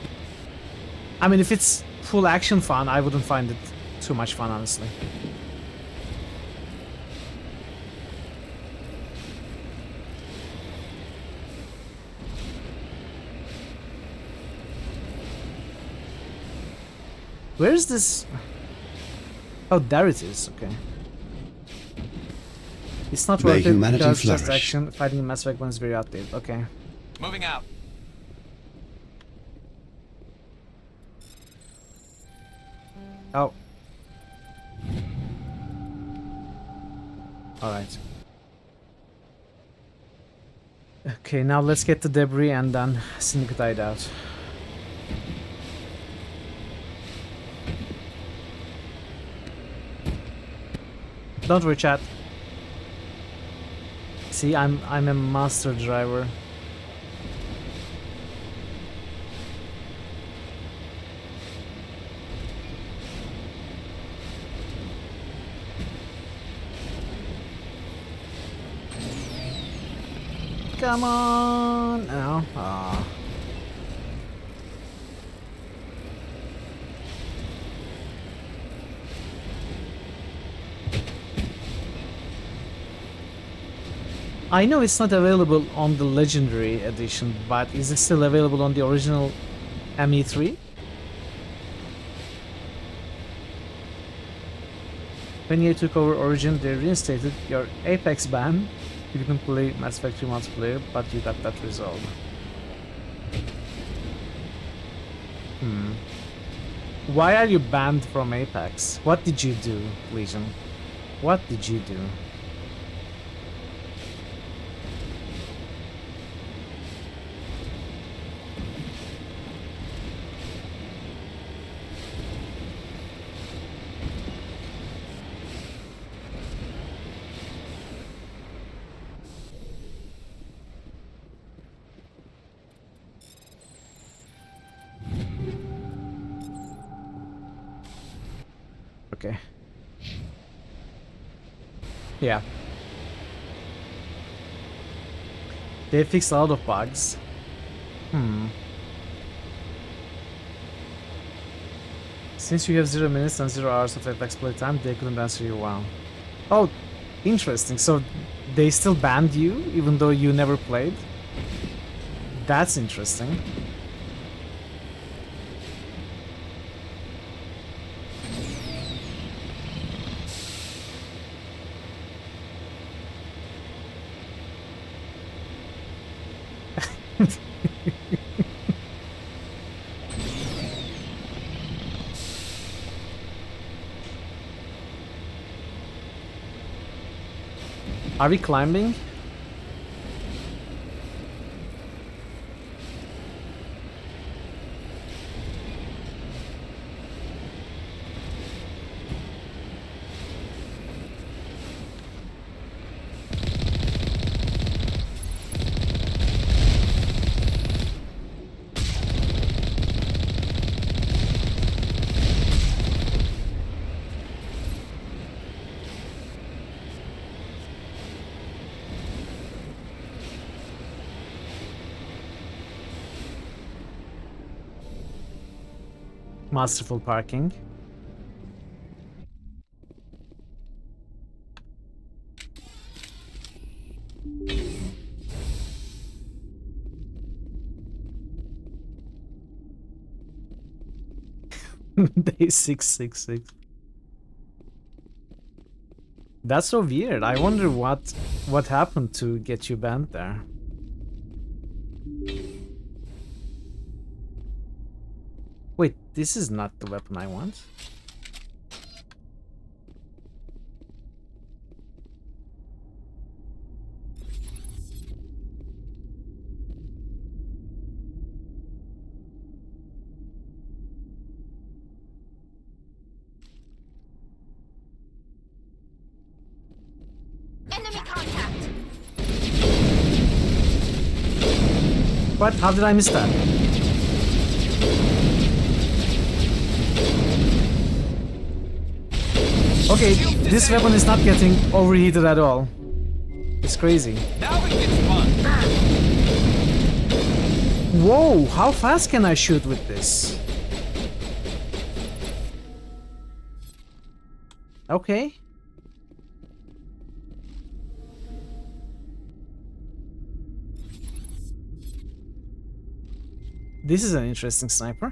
I mean, if it's full action fun, I wouldn't find it too much fun, honestly. Where is this? Oh, there it is. Okay. It's not worth it because just action. Fighting a Mass Effect 1 is very outdated. Okay. Moving out. Oh. Alright. Okay, now let's get the debris and then Syndicate out. Don't worry, chat. See, I'm a master driver. Come on! Ow. Aw. I know it's not available on the Legendary Edition, but is it still available on the original ME3? When you took over Origin, they reinstated your Apex ban. You couldn't play Mass Effect 3 multiplayer, but you got that resolved. Why are you banned from Apex? What did you do, Legion? What did you do? Okay. Yeah. They fixed a lot of bugs. Since you have 0 minutes and 0 hours of Apex playtime, they couldn't answer you well. Oh, interesting. So they still banned you, even though you never played? That's interesting. Are we climbing? Masterful parking. Day 666. That's so weird. I wonder what happened to get you banned there. Wait, this is not the weapon I want. Enemy contact. What? How did I miss that? Okay, this weapon is not getting overheated at all. It's crazy. Now it gets fun. Whoa, how fast can I shoot with this? Okay. This is an interesting sniper.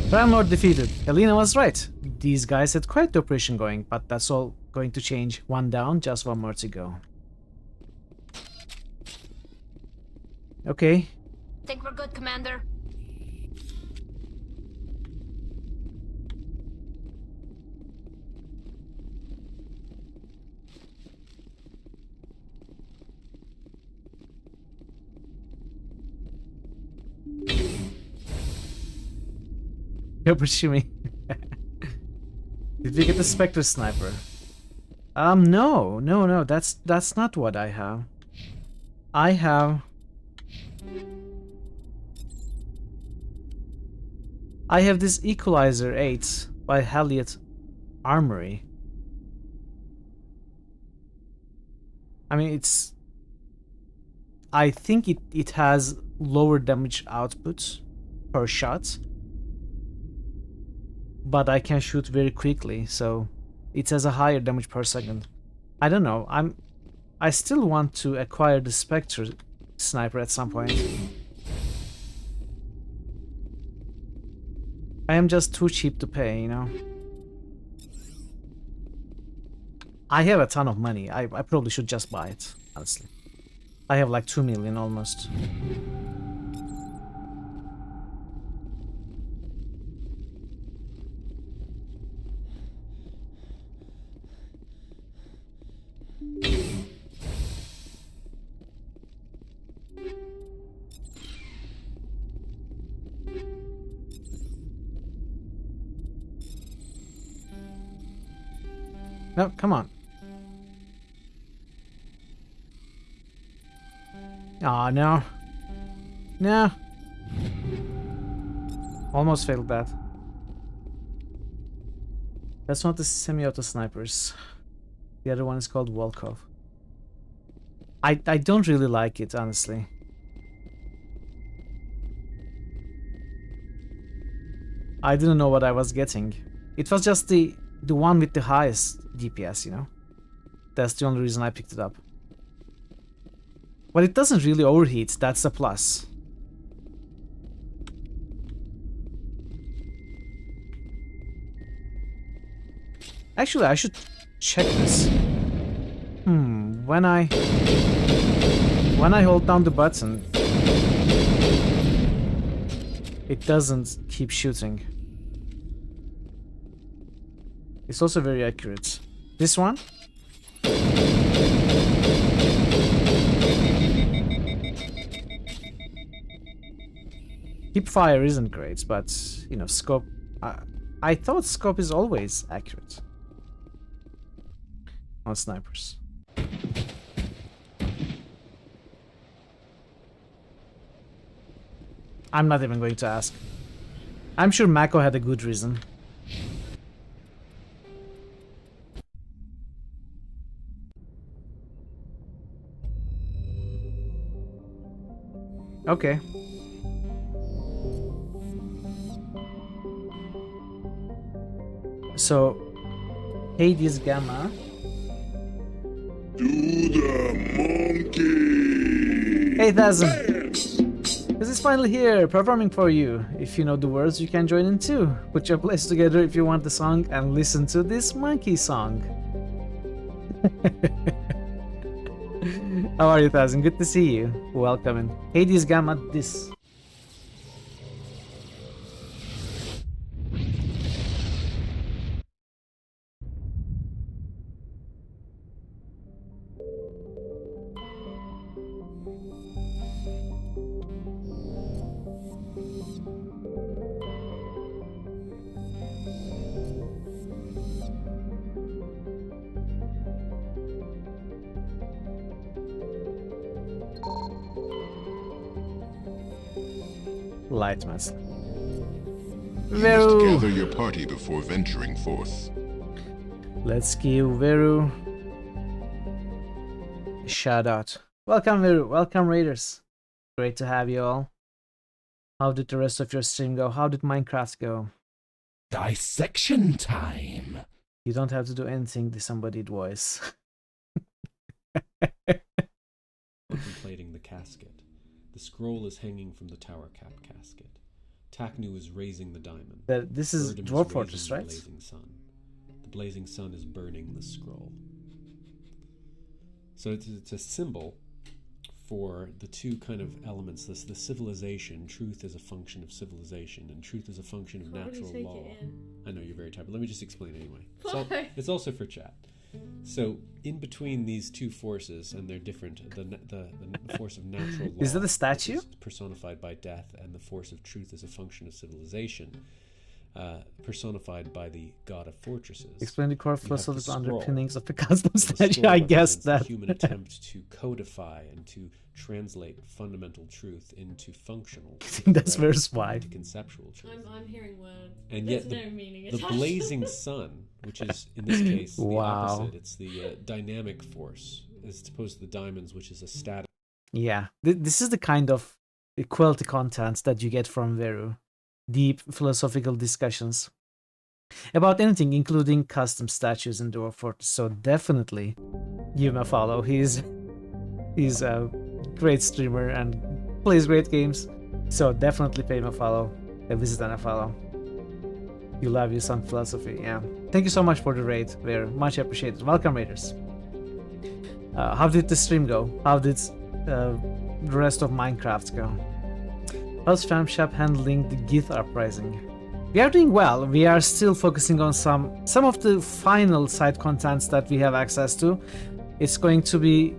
Crime Lord defeated. Helena was right. These guys had quite the operation going, but that's all going to change. One down, just one more to go. Okay. Think we're good, Commander? You're pursuing. Did we get the Spectre Sniper? No, that's not what I have. I have this Equalizer 8 by Halliot Armory. I mean, I think it has lower damage output per shot, but I can shoot very quickly, so it has a higher damage per second. I don't know. I still want to acquire the Spectre Sniper at some point. I am just too cheap to pay, you know. I have a ton of money. I probably should just buy it, honestly. I have like 2 million almost. No, come on. Aw, no. No. Almost failed that. That's not the semi-auto snipers. The other one is called Volkov. I don't really like it, honestly. I didn't know what I was getting. It was just the one with the highest DPS, you know? That's the only reason I picked it up. But it doesn't really overheat, that's a plus. Actually, I should check this. When I hold down the button, it doesn't keep shooting. It's also very accurate. This one? Hip fire isn't great, but, you know, scope... I thought scope is always accurate on snipers. I'm not even going to ask. I'm sure Mako had a good reason. Okay. So, Hades Gamma. Do the monkey! Hey Thazin! This is finally here, performing for you. If you know the words, you can join in too. Put your place together if you want the song and listen to this monkey song. How are you, Thazin? Good to see you. Welcome in. Hades Gamma this. Light mask. You must gather your party before venturing forth. Let's give Veru a shout out. Welcome Veru, welcome Raiders. Great to have you all. How did the rest of your stream go? How did Minecraft go? Dissection time. You don't have to do anything, disembodied voice. Contemplating the casket. The scroll is hanging from the tower cap casket. Taknu is raising the diamond. This is Erdem Dwarf is Fortress, raising right? The blazing sun. The blazing sun is burning the scroll. So it's a symbol for the two kind of elements. The civilization. Truth is a function of civilization, and truth is a function of natural law. I know you're very tired, but let me just explain anyway. It's also for chat. So, in between these two forces, and they're different, the force of natural law is that a statue? Is personified by death, and the force of truth is a function of civilization, personified by the god of fortresses. Explain the core philosophical underpinnings of the custom statue. I guessed that. The human attempt to codify and to translate fundamental truth into functional truth. That's very wide. Into conceptual truth. I'm hearing words. And yet the blazing sun, which is in this case the opposite, it's the dynamic force, as opposed to the diamonds, which is a static. Yeah, this is the kind of quality content that you get from Veru. Deep philosophical discussions about anything, including custom statues in Dwarf Fortress. So definitely give him a follow. He's a great streamer and plays great games. So definitely pay him a follow, a visit and a follow. You love your some philosophy, yeah. Thank you so much for the raid, Veru. Much appreciated. Welcome, raiders. How did the stream go? How did the rest of Minecraft go? How's FamShop handling the Gith uprising? We are doing well. We are still focusing on some of the final side contents that we have access to. It's going to be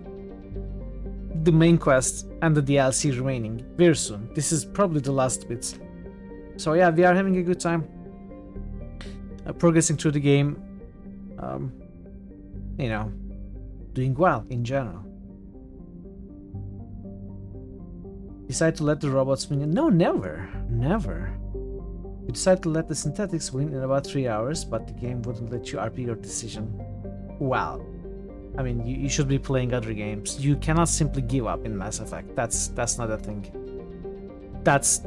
the main quest and the DLC remaining very soon. This is probably the last bit. So yeah, we are having a good time. Progressing through the game. You know, doing well in general. Decide to let the robots win? No, never. Never. You decide to let the synthetics win in about 3 hours, but the game wouldn't let you RP your decision. Well, I mean, you should be playing other games. You cannot simply give up in Mass Effect. That's not a thing. That's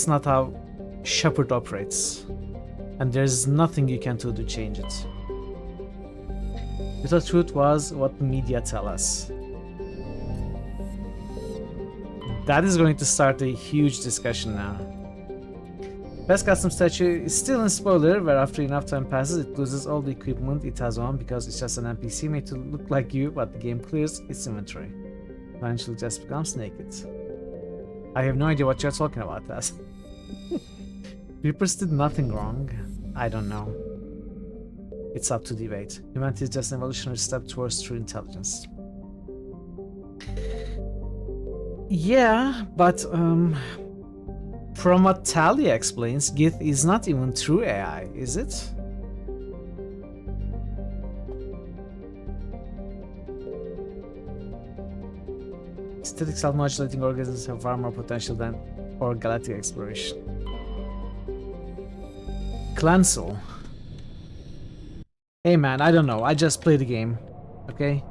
not how Shepard operates. And there's nothing you can do to change it. The truth was what the media tell us. That is going to start a huge discussion now. Best custom statue is still in spoiler, where after enough time passes it loses all the equipment it has on because it's just an NPC made to look like you, but the game clears its inventory. Eventually just becomes naked. I have no idea what you're talking about, Taz. Reapers did nothing wrong. I don't know. It's up to debate. Humanity is just an evolutionary step towards true intelligence. Yeah, but from what Talia explains, Gith is not even true AI, is it? Static self-modulating organisms have far more potential than our galactic exploration. Clansel. Hey man, I don't know. I just play the game, okay?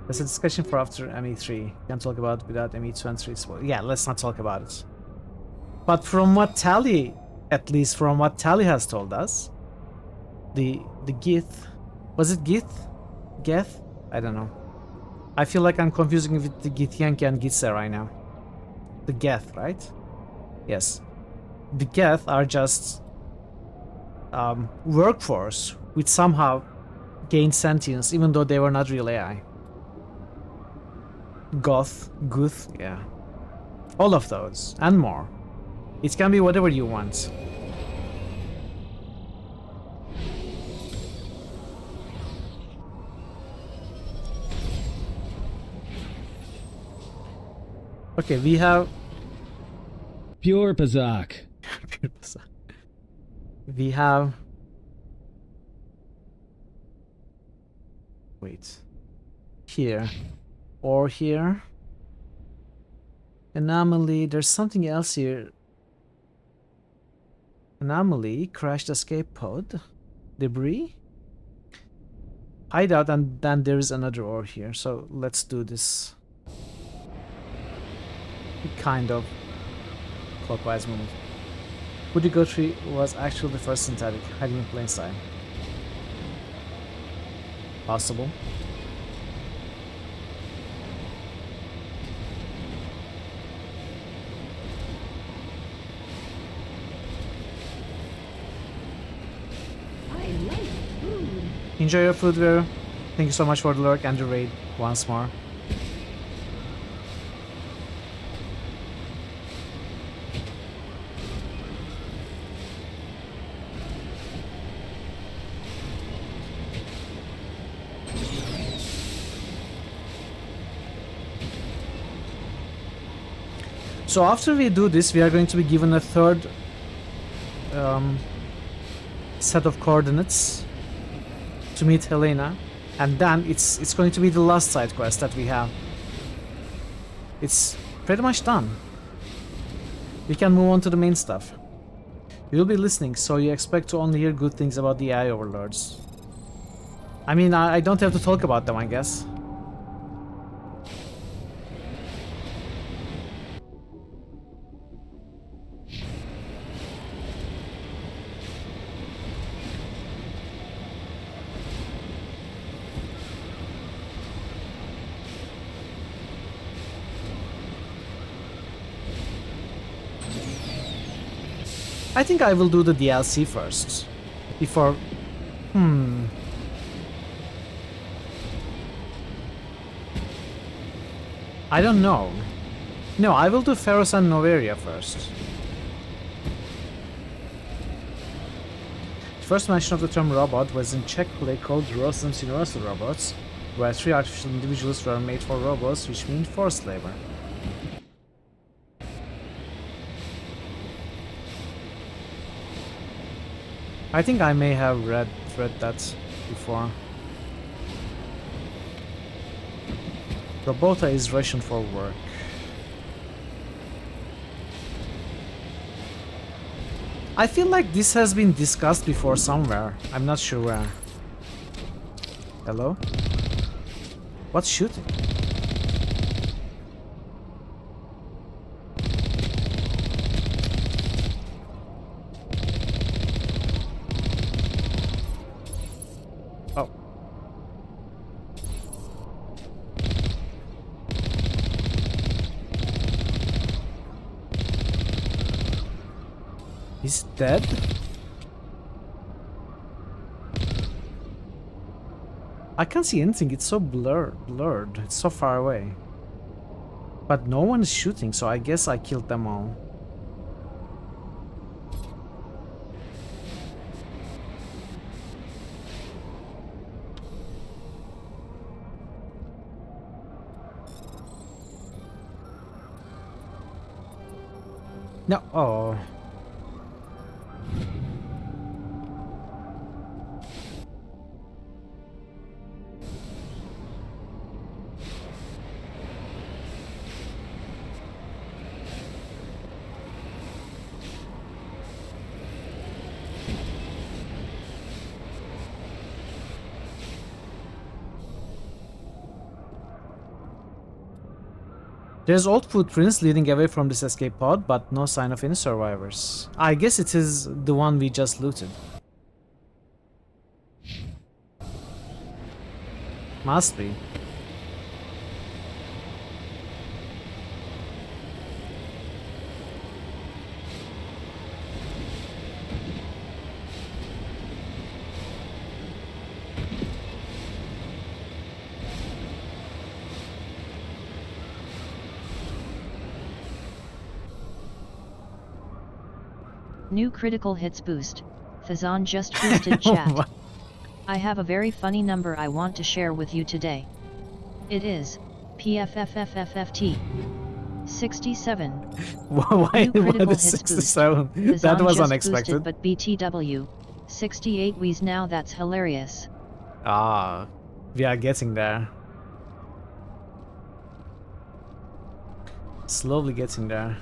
There's a discussion for after ME3. Can't talk about it without ME2 and 3. Well, yeah, let's not talk about it. But from what Tali At least from what Tally has told us. The Gith. Was it Gith? Geth? I don't know. I feel like I'm confusing it with the Githyanki and Gitse right now. The Geth, right? Yes. The Geth are just workforce which somehow gained sentience even though they were not real AI. Guth, yeah. All of those, and more. It can be whatever you want. Okay, we have... Pure Pazak. Pure Pazak. We have... Wait. Here. Or here. Anomaly. There's something else here. Anomaly. Crashed escape pod. Debris. Hideout, and then there is another ore here. So let's do this. Kind of clockwise movement. Woody Guthrie was actually the first synthetic, hiding in plain sight. Possible. Enjoy your food, Vero. Thank you so much for the lurk and the raid once more. So after we do this, we are going to be given a third set of coordinates to meet Helena, and then it's going to be the last side quest that we have. It's pretty much done. We can move on to the main stuff. You'll be listening, so you expect to only hear good things about the AI overlords. I mean, I don't have to talk about them, I guess. I think I will do the DLC first, before... I don't know. No, I will do Pharos and Noveria first. The first mention of the term robot was in Czech play called Rossum's Universal Robots, where 3 artificial individuals were made for robots, which means forced labor. I think I may have read that before. Robota is Russian for work. I feel like this has been discussed before somewhere. I'm not sure where. Hello? What's shooting? Oh. He's dead? I can't see anything, it's so blurred, it's so far away. But no one is shooting, so I guess I killed them all. No, oh. There's old footprints leading away from this escape pod, but no sign of any survivors. I guess it is the one we just looted. Must be. New critical hits boost. Thazan just boosted chat. I have a very funny number I want to share with you today. It is PFFFFFT 67. Why is 67? That was unexpected. Boosted, but BTW 68 W's now, that's hilarious. Ah, we are getting there. Slowly getting there.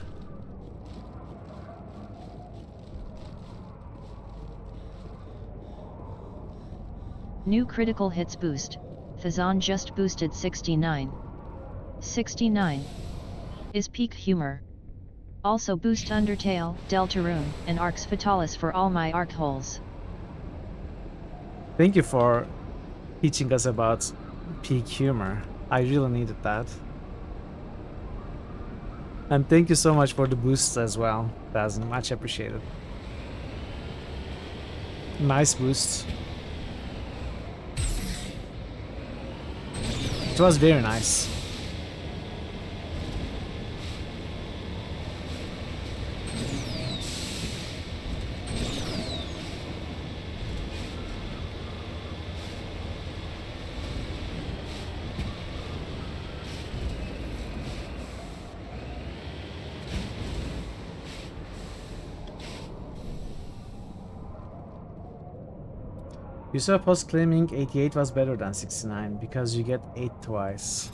New critical hits boost. Thazan just boosted 69. 69 is peak humor. Also boost Undertale, Deltarune, and Arx Fatalis for all my arc holes. Thank you for teaching us about peak humor. I really needed that. And thank you so much for the boosts as well. That's much appreciated. Nice boost. It was very nice. You saw a post claiming 88 was better than 69 because you get 8 twice.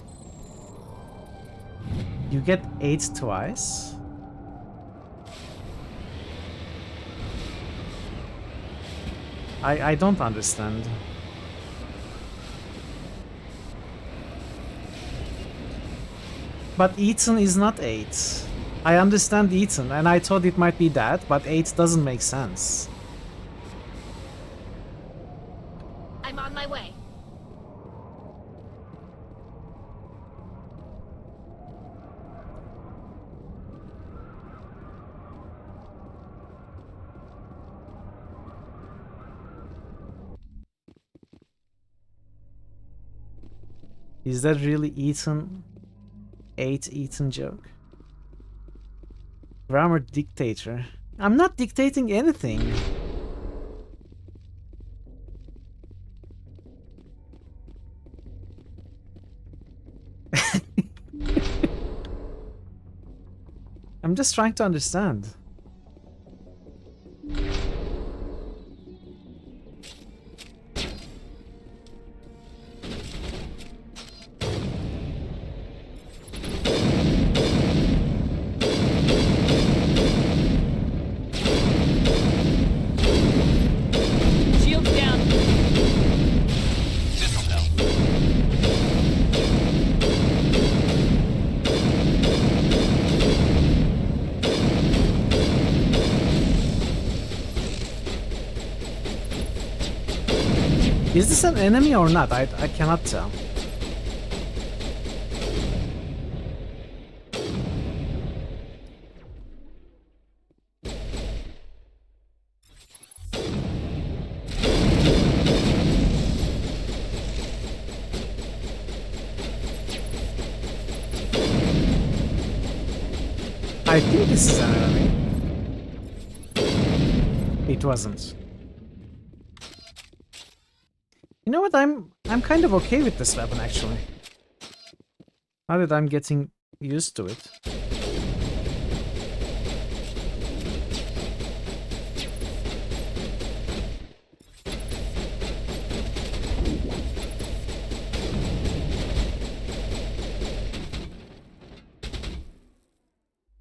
You get 8 twice? I don't understand. But Ethan is not 8. I understand Ethan and I thought it might be that, but 8 doesn't make sense. I'm on my way. Is that really Ethan? 8 Ethan joke? Grammar dictator. I'm not dictating anything. I'm just trying to understand. Shields down. System down. Is this an enemy or not? I cannot tell. I think this is an enemy. It wasn't. You know what? I'm kind of okay with this weapon actually. Now that I'm getting used to it.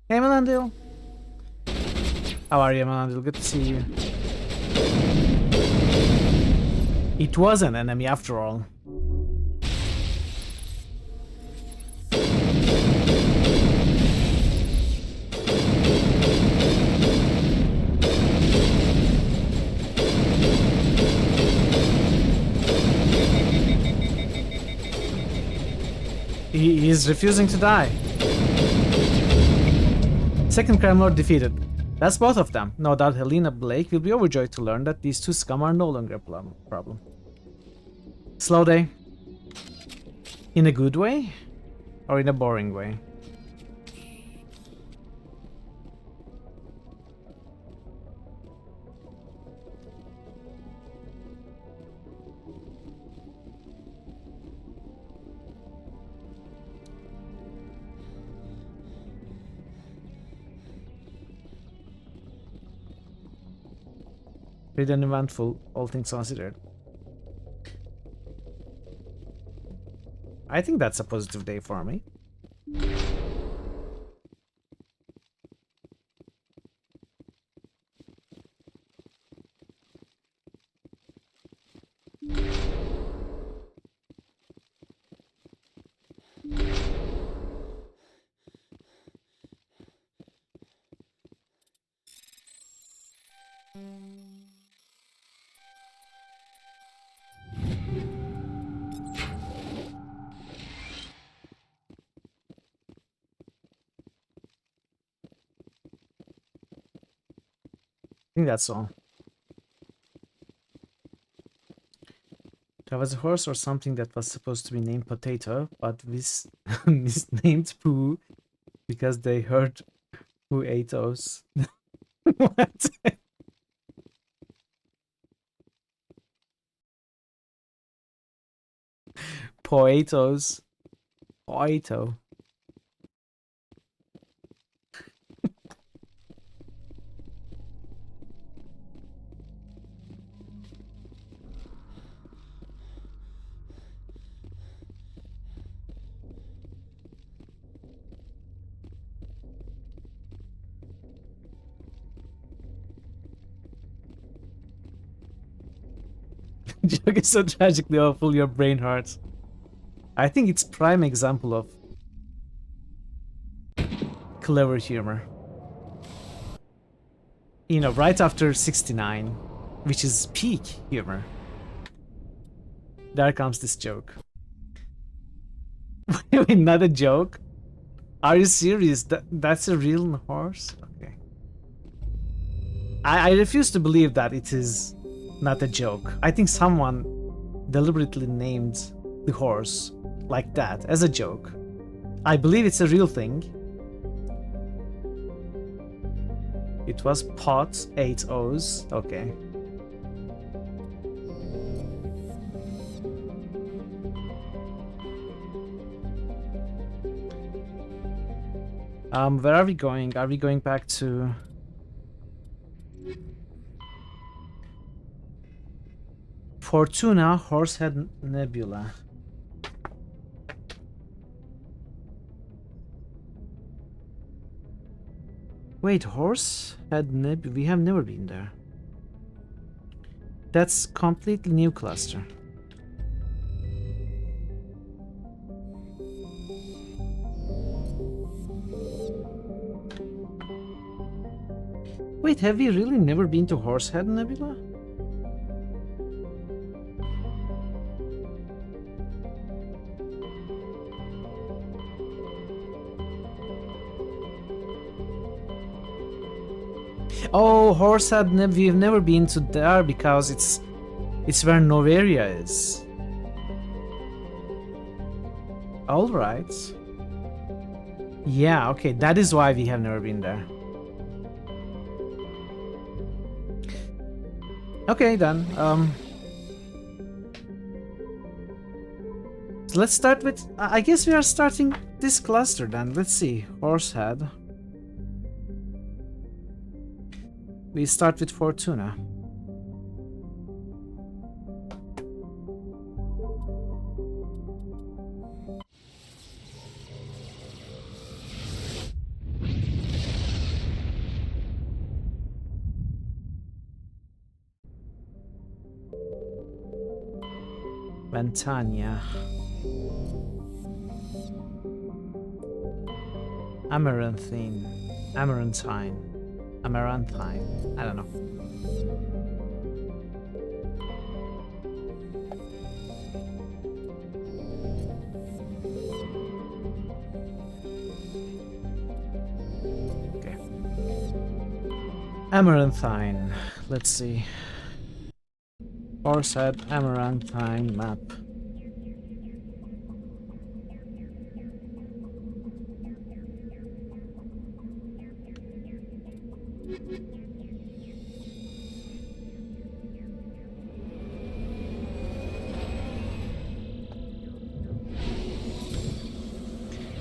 Hey Melandil. How are you, Melandil? Good to see you. It was an enemy after all. He is refusing to die. Second crime lord defeated. That's both of them. No doubt Helena Blake will be overjoyed to learn that these two scum are no longer a problem. Slow day. In a good way? Or in a boring way? Pretty uneventful, all things considered. I think that's a positive day for me. I think that's all. There was a horse or something that was supposed to be named Potato, but misnamed Pooh because they heard who ate those. What? Poetos. Poeto. Joke is so tragically awful your brain hurts. I think it's prime example of clever humor. You know, right after 69, which is peak humor. There comes this joke. Wait, not a joke? Are you serious? That's a real horse? Okay. I refuse to believe that it is not a joke. I think someone deliberately named the horse like that as a joke. I believe it's a real thing. It was pot, 8 O's. Okay. Where are we going? Are we going back to... Fortuna, Horsehead Nebula. Wait, Horsehead Nebula? We have never been there. That's completely new cluster. Wait, have we really never been to Horsehead Nebula? Oh, Horsehead Nebula, we've never been to there because it's where Noveria is. Alright. Yeah, okay, that is why we have never been there. Okay, then. So let's start with... I guess we are starting this cluster then. Let's see. Horsehead. We start with Fortuna. Ventania. Amaranthine. Amaranthine. Amaranthine. I don't know. Amaranthine. Let's see. Orsad Amaranthine map.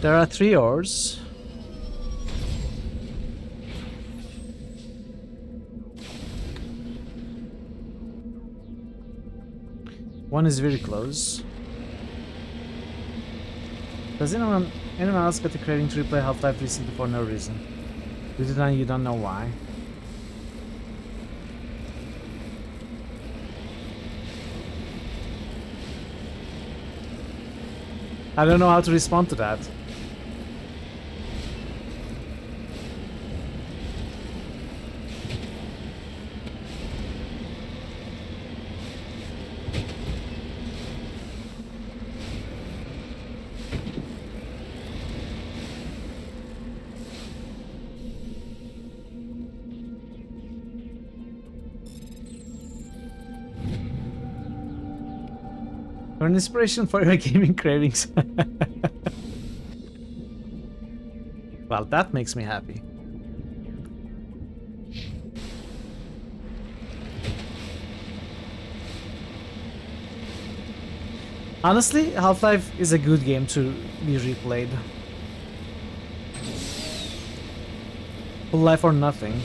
There are 3 ores. One is very close. Does anyone else get the craving to replay Half-Life recently for no reason? You don't know why. I don't know how to respond to that. You're an inspiration for your gaming cravings. Well, that makes me happy. Honestly, Half-Life is a good game to be replayed. Full life or nothing.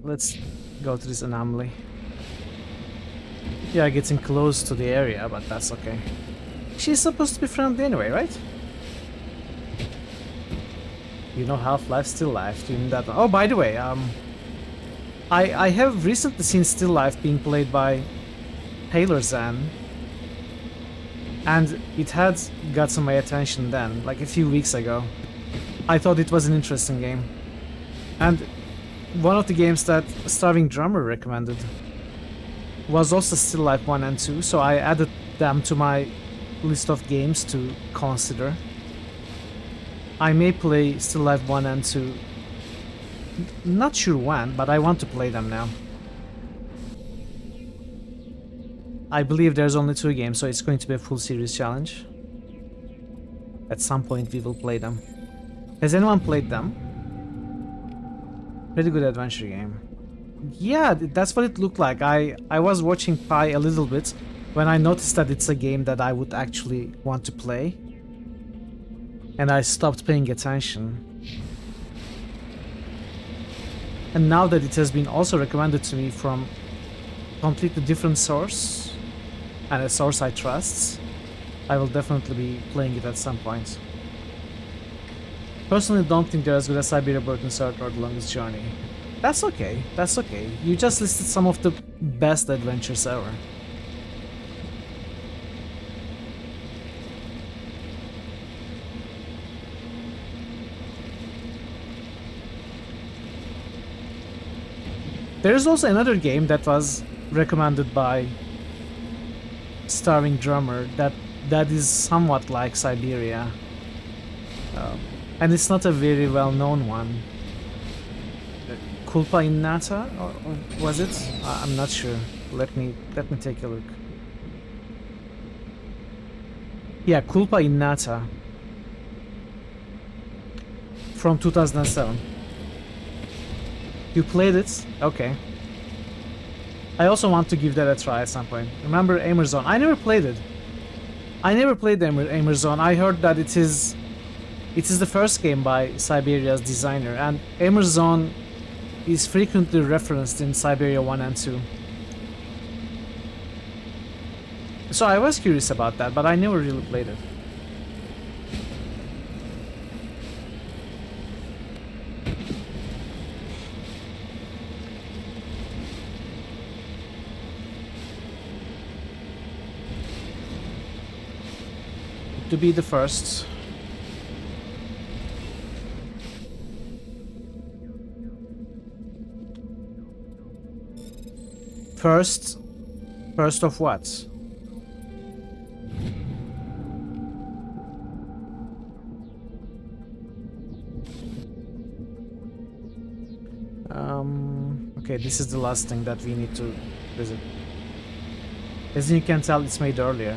Let's go to this anomaly. Yeah, getting close to the area, but that's okay. She's supposed to be friendly anyway, right? You know Half-Life, Still Life, do you mean that one? Oh, by the way, I have recently seen Still Life being played by Taylor Zan, and it had got some of my attention then, like a few weeks ago. I thought it was an interesting game. And one of the games that Starving Drummer recommended was also Still Life 1 and 2, so I added them to my list of games to consider. I may play Still Life 1 and 2. Not sure when, but I want to play them now. I believe there's only 2 games, so it's going to be a full series challenge. At some point we will play them. Has anyone played them? Pretty good adventure game. Yeah, that's what it looked like. I was watching Pi a little bit when I noticed that it's a game that I would actually want to play. And I stopped paying attention. And now that it has been also recommended to me from a completely different source, and a source I trust, I will definitely be playing it at some point. Personally, don't think they're as good as Siberia Burden Sword or The Longest Journey. That's okay, that's okay. You just listed some of the best adventures ever. There's also another game that was recommended by Starving Drummer that is somewhat like Siberia. And it's not a very well-known one. Culpa Innata, or was it? I'm not sure. Let me take a look. Yeah, Culpa Innata from 2007. You played it? Okay. I also want to give that a try at some point. Remember Aimerzone? I never played it. I never played Aimerzone. I heard that it is the first game by Siberia's designer, and Aimerzone is frequently referenced in Siberia 1 and 2. So I was curious about that, but I never really played it. To be the first. First of what? Okay, this is the last thing that we need to visit. As you can tell, it's made earlier.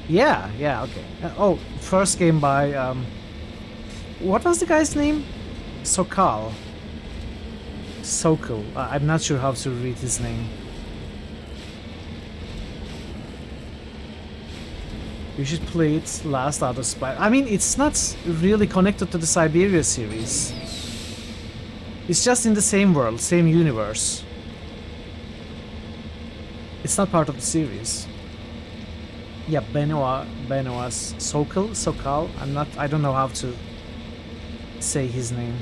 Yeah, okay. Oh, first game by, what was the guy's name? Sokal. I'm not sure how to read his name. You should play it last out of spite. I mean, it's not really connected to the Siberia series. It's just in the same world, same universe. It's not part of the series. Yeah, Benoit's Sokal. I don't know how to say his name.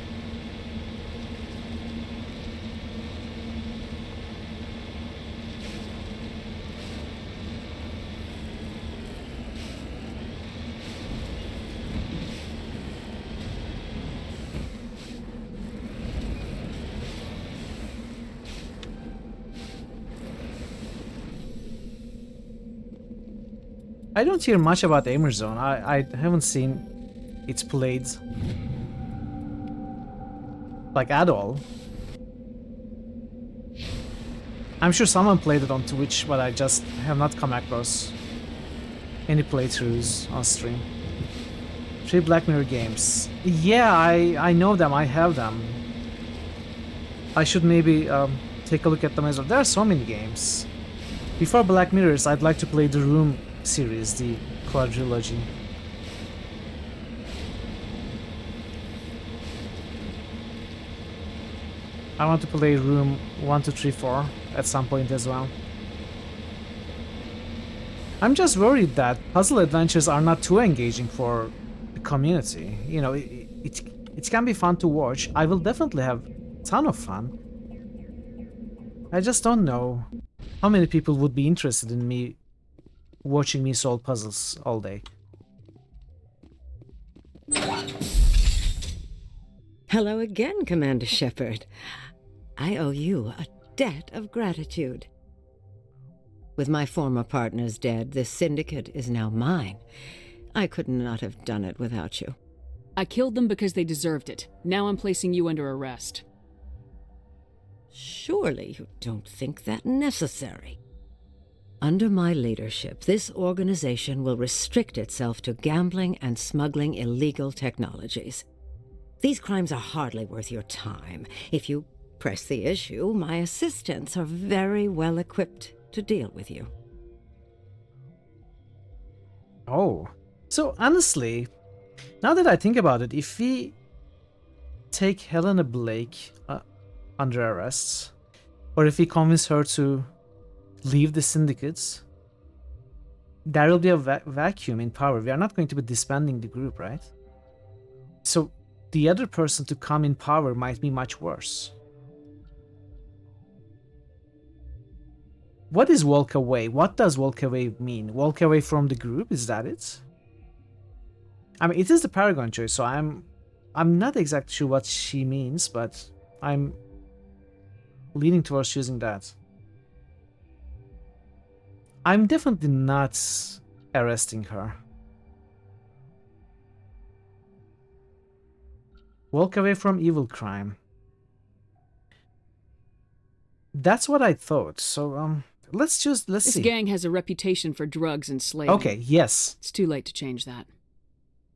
I don't hear much about Emerzone. I haven't seen it's played like at all. I'm sure someone played it on Twitch, but I just have not come across any playthroughs on stream. 3 Black Mirror games. Yeah, I know them. I have them. I should maybe take a look at them as well. There are so many games. Before Black Mirrors, I'd like to play the Room series, the quadrilogy. I want to play Room 1, 2, 3, 4 at some point as well. I'm just worried that puzzle adventures are not too engaging for the community. You know, it can be fun to watch. I will definitely have a ton of fun. I just don't know how many people would be interested in me watching me solve puzzles all day. Hello again, Commander Shepard. I owe you a debt of gratitude. With my former partners dead, this syndicate is now mine. I could not have done it without you. I killed them because they deserved it. Now I'm placing you under arrest. Surely you don't think that necessary. Under my leadership, this organization will restrict itself to gambling and smuggling illegal technologies. These crimes are hardly worth your time. If you press the issue, my assistants are very well equipped to deal with you. Oh, so honestly, now that I think about it, if we take Helena Blake under arrest, or if we convince her to leave the syndicates, there will be a vacuum in power. We are not going to be disbanding the group, right? So the other person to come in power might be much worse. What is walk away? What does walk away mean? Walk away from the group? Is that it? I mean, it is the Paragon choice, so I'm not exactly sure what she means, but I'm leaning towards choosing that. I'm definitely not arresting her. Walk away from evil crime. That's what I thought. So let's see. This gang has a reputation for drugs and slaving. Okay, yes. It's too late to change that.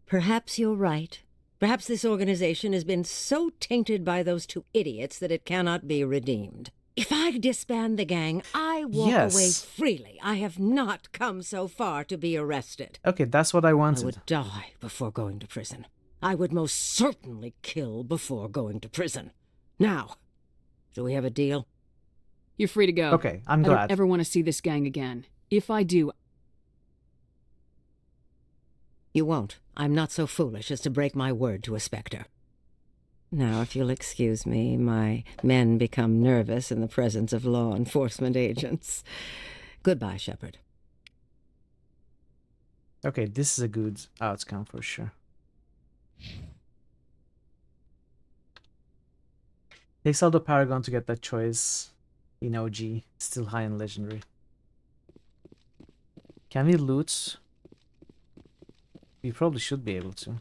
Perhaps you're right. Perhaps this organization has been so tainted by those two idiots that it cannot be redeemed. If I disband the gang, I walk away freely. I have not come so far to be arrested. Okay, that's what I wanted. I would die before going to prison. I would most certainly kill before going to prison. Now, do we have a deal? You're free to go. Okay, I'm glad. I don't ever want to see this gang again. If I do, You won't. I'm not so foolish as to break my word to a Spectre. Now, if you'll excuse me, my men become nervous in the presence of law enforcement agents. Goodbye, Shepard. Okay, this is a good outcome for sure. Takes out the Paragon to get that choice in OG. Still high in Legendary. Can we loot? We probably should be able to.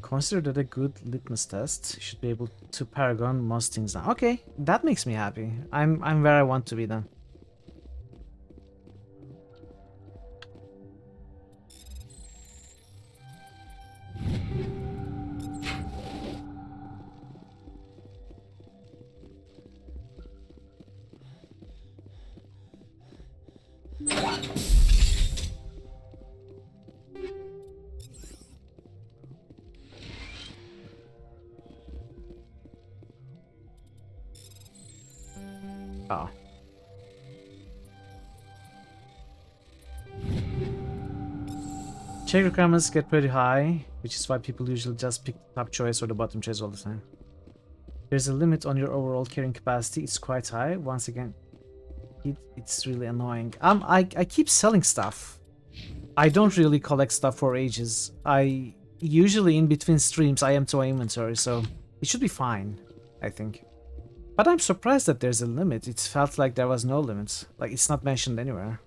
Consider that a good litmus test. You should be able to Paragon most things now. Okay, that makes me happy. I'm where I want to be then. Oh. Check requirements get pretty high, which is why people usually just pick the top choice or the bottom choice all the time. There's a limit on your overall carrying capacity. It's quite high. Once again, it's really annoying. I keep selling stuff. I don't really collect stuff for ages. I usually in between streams I empty my inventory, so it should be fine, I think. But I'm surprised that there's a limit. It felt like there was no limit. Like, it's not mentioned anywhere.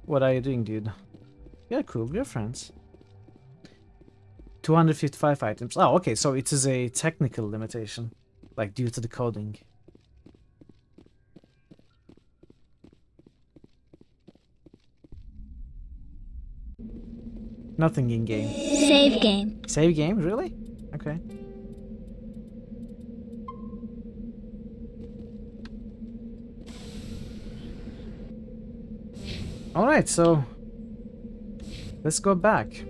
What are you doing, dude? Yeah, cool. We're friends. 255 items. Oh, okay. So it is a technical limitation. Like, due to the coding. Nothing in game. Save game. Save game? Really? Okay. Alright, so let's go back.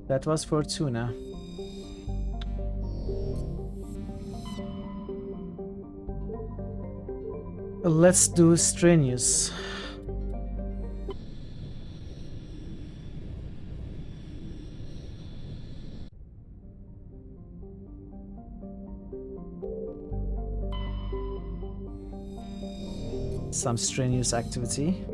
That was Fortuna. Let's do Strenuous. Some strenuous activity.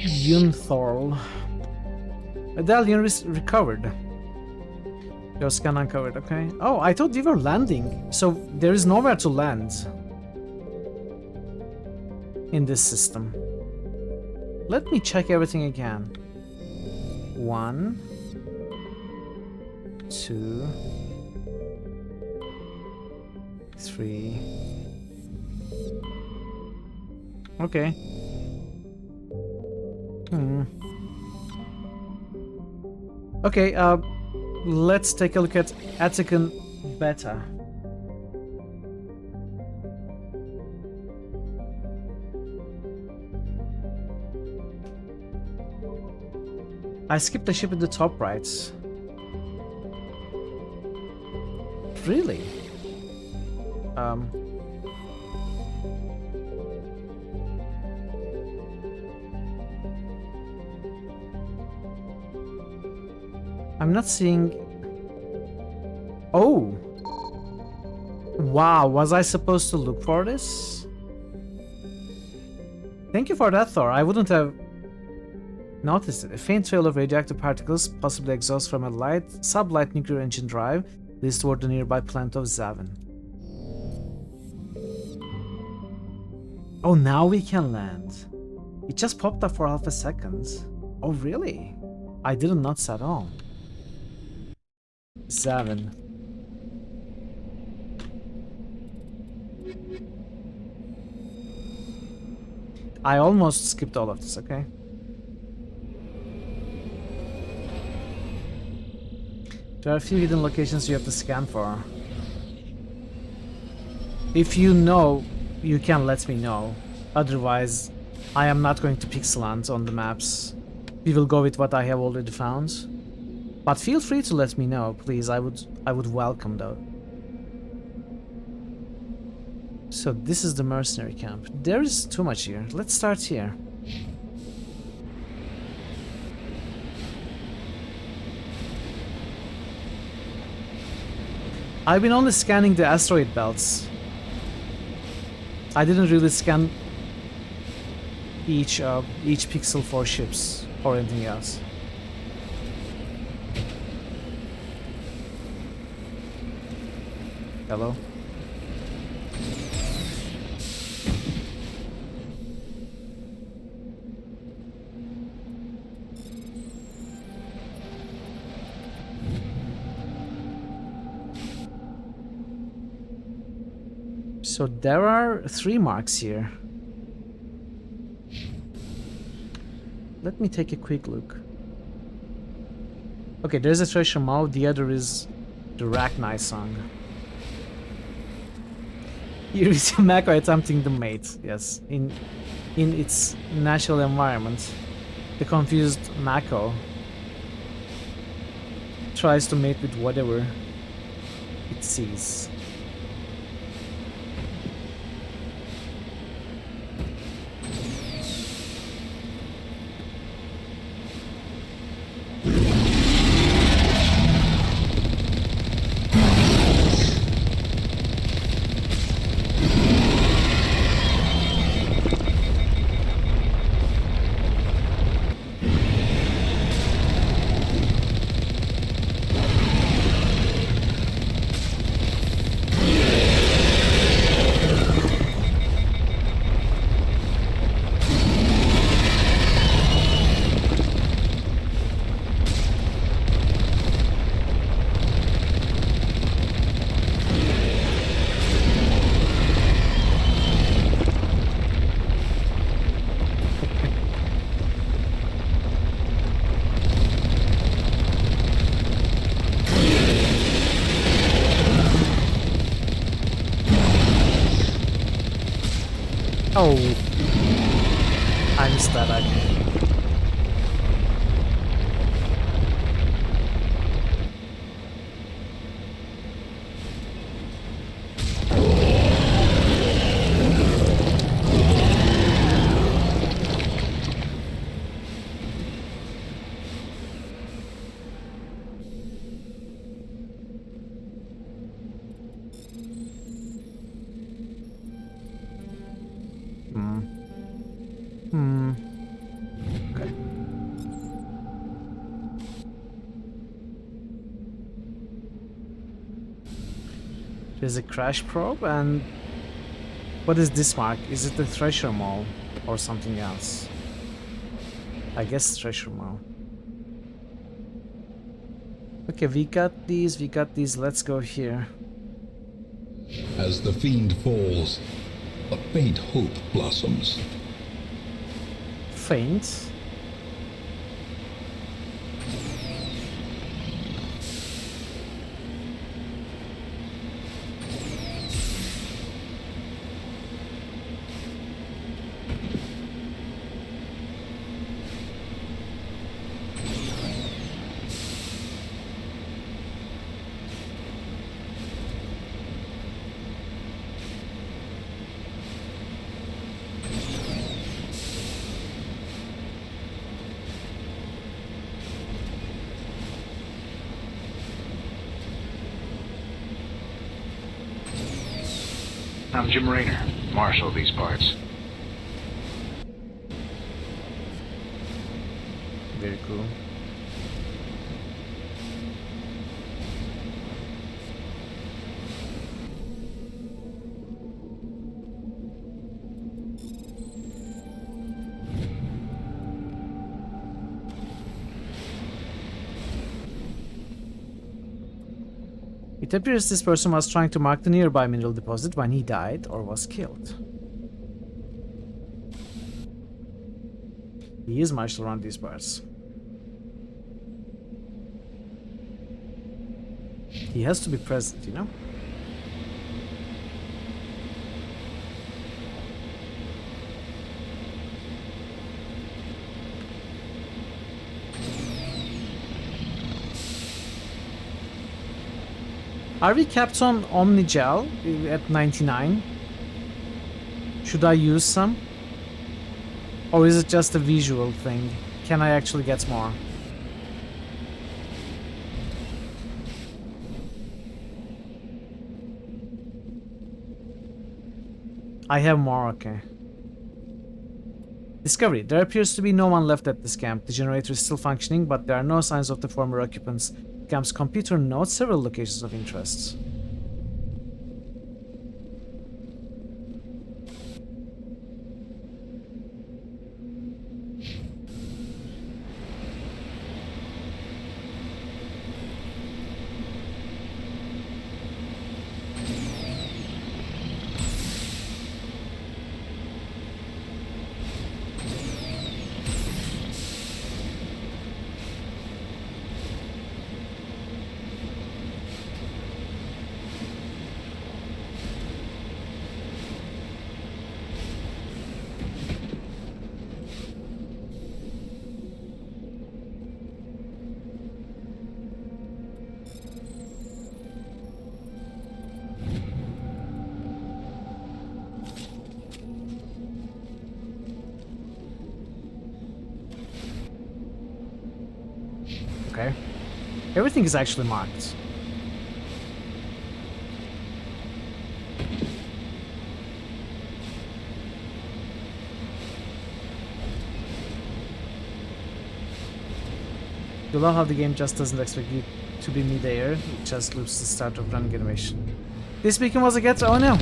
Yunthorl. Medallion recovered. Your scan uncovered, okay. Oh, I thought we were landing. So there is nowhere to land in this system. Let me check everything again. 1, 2, 3. Okay. Okay, let's take a look at Attican Beta. I skipped the ship in the top right. Really? I'm not seeing... Oh! Wow, was I supposed to look for this? Thank you for that, Thor. I wouldn't have noticed it. A faint trail of radioactive particles, possibly exhaust from a light, sublight nuclear engine drive, leads toward the nearby planet of Zavin. Oh, now we can land. It just popped up for half a second. Oh, really? I didn't notice at all. 7. I almost skipped all of this, okay? There are a few hidden locations you have to scan for. If you know, you can let me know. Otherwise, I am not going to pixel hunt on the maps. We will go with what I have already found. But feel free to let me know, please. I would welcome that. So this is the mercenary camp. There is too much here. Let's start here. I've been only scanning the asteroid belts. I didn't really scan each pixel for ships or anything else. Hello? So there are 3 marks here. Let me take a quick look. Okay, there's a treasure mouth, the other is the Rachni song. Here is a Mako attempting to mate, yes. In its natural environment, the confused Mako tries to mate with whatever it sees. Oh, I missed that. Okay. There's a crash probe, and what is this mark? Is it the treasure mall or something else? I guess treasure mall. Okay, we got these, let's go here. As the fiend falls, a faint hope blossoms. Faint? I'm Jim Raynor, Marshal of these parts. Very cool. It appears this person was trying to mark the nearby mineral deposit when he died or was killed. He is marshal around these parts. He has to be present, you know? Are we capped on Omnigel at 99? Should I use some? Or is it just a visual thing? Can I actually get more? I have more, okay. Discovery. There appears to be no one left at this camp. The generator is still functioning, but there are no signs of the former occupants. The camp's computer notes several locations of interest. Okay. Everything is actually marked. You love how the game just doesn't expect you to be mid-air, it just loops the start of running animation. This beacon was a get. Oh no!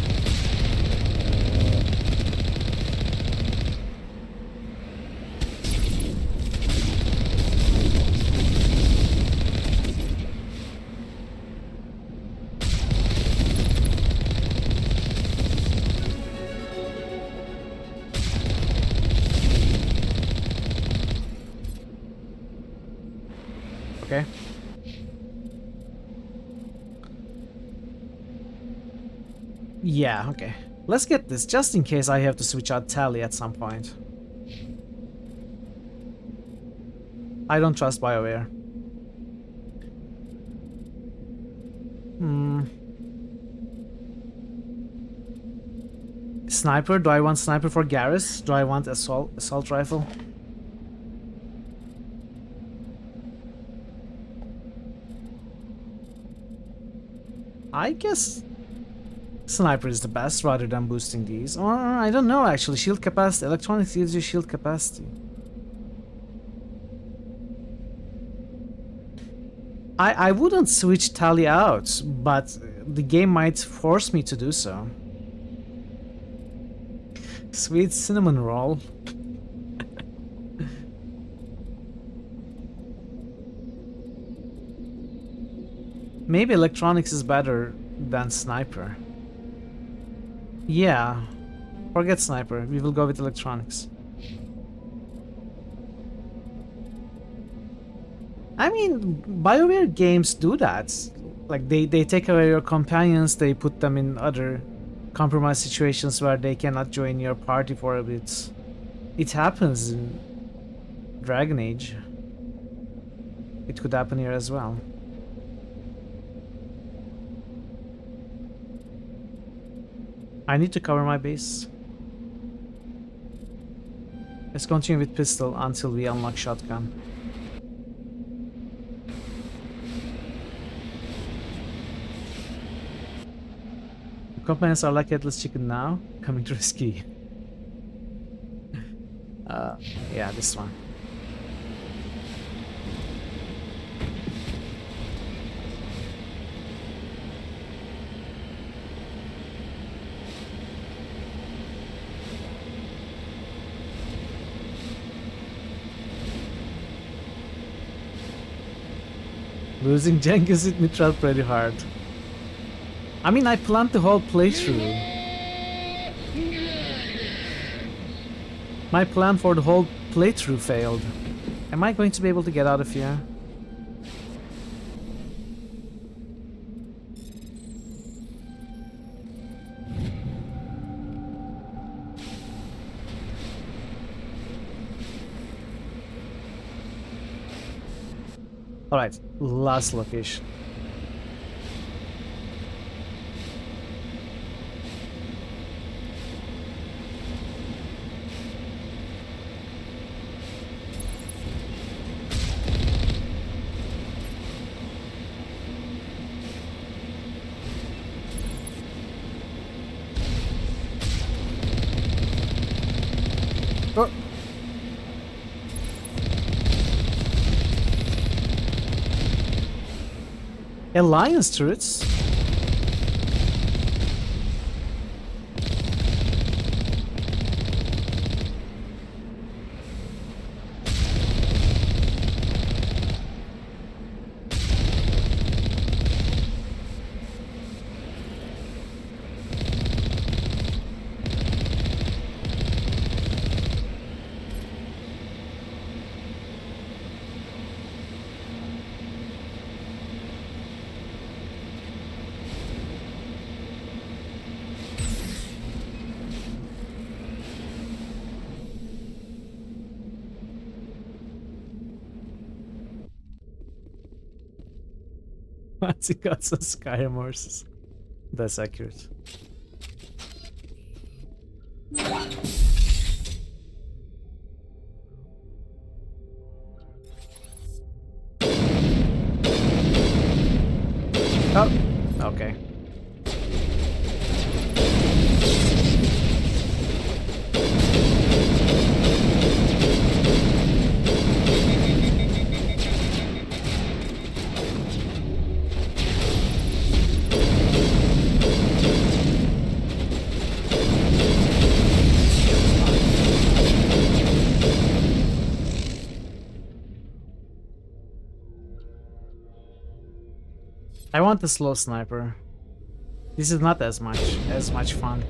Okay. Yeah, okay. Let's get this, just in case I have to switch out Tally at some point. I don't trust BioWare. Sniper? Do I want sniper for Garrus? Do I want assault rifle? I guess sniper is the best rather than boosting these. Or I don't know actually. Shield capacity. Electronics gives you shield capacity. I wouldn't switch Tally out, but the game might force me to do so. Sweet cinnamon roll. Maybe electronics is better than sniper. Yeah, forget sniper. We will go with electronics. I mean, BioWare games do that. Like they take away your companions, they put them in other compromised situations where they cannot join your party for a bit. It happens in Dragon Age. It could happen here as well. I need to cover my base. Let's continue with pistol until we unlock shotgun. The companions are like headless chicken now, coming to rescue you. Yeah, this one. Losing Cengiz hit Mitral pretty hard. I mean, I planned the whole playthrough. My plan for the whole playthrough failed. Am I going to be able to get out of here? Alright, last location. Oh. Alliance turrets? Fancy gods and Skyrim horses. That's accurate. Oh, okay. I want the slow sniper. This is not as much fun.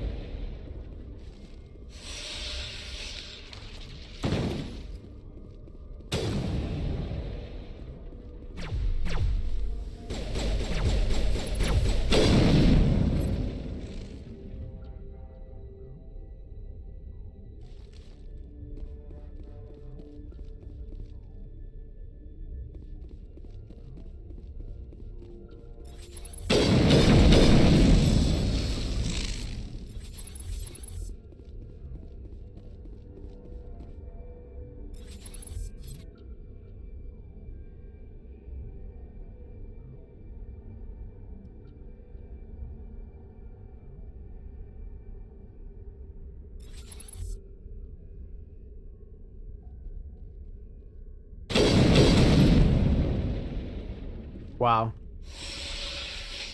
Wow.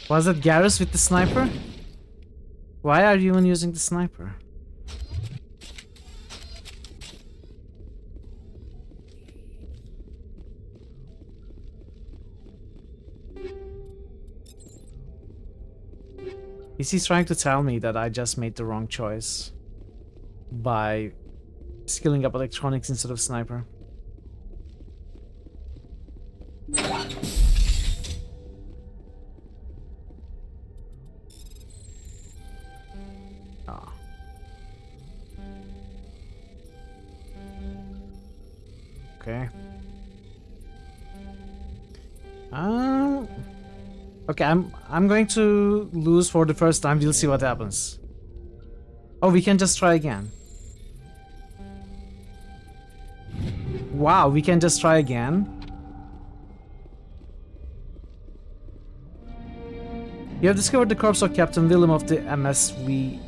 Was it Garrus with the sniper? Why are you even using the sniper? Is he trying to tell me that I just made the wrong choice by skilling up electronics instead of sniper? Ah. Okay. Okay, I'm going to lose for the first time. We'll see what happens. Oh, we can just try again. Wow, we can just try again. You have discovered the corpse of Captain Willem of the MSV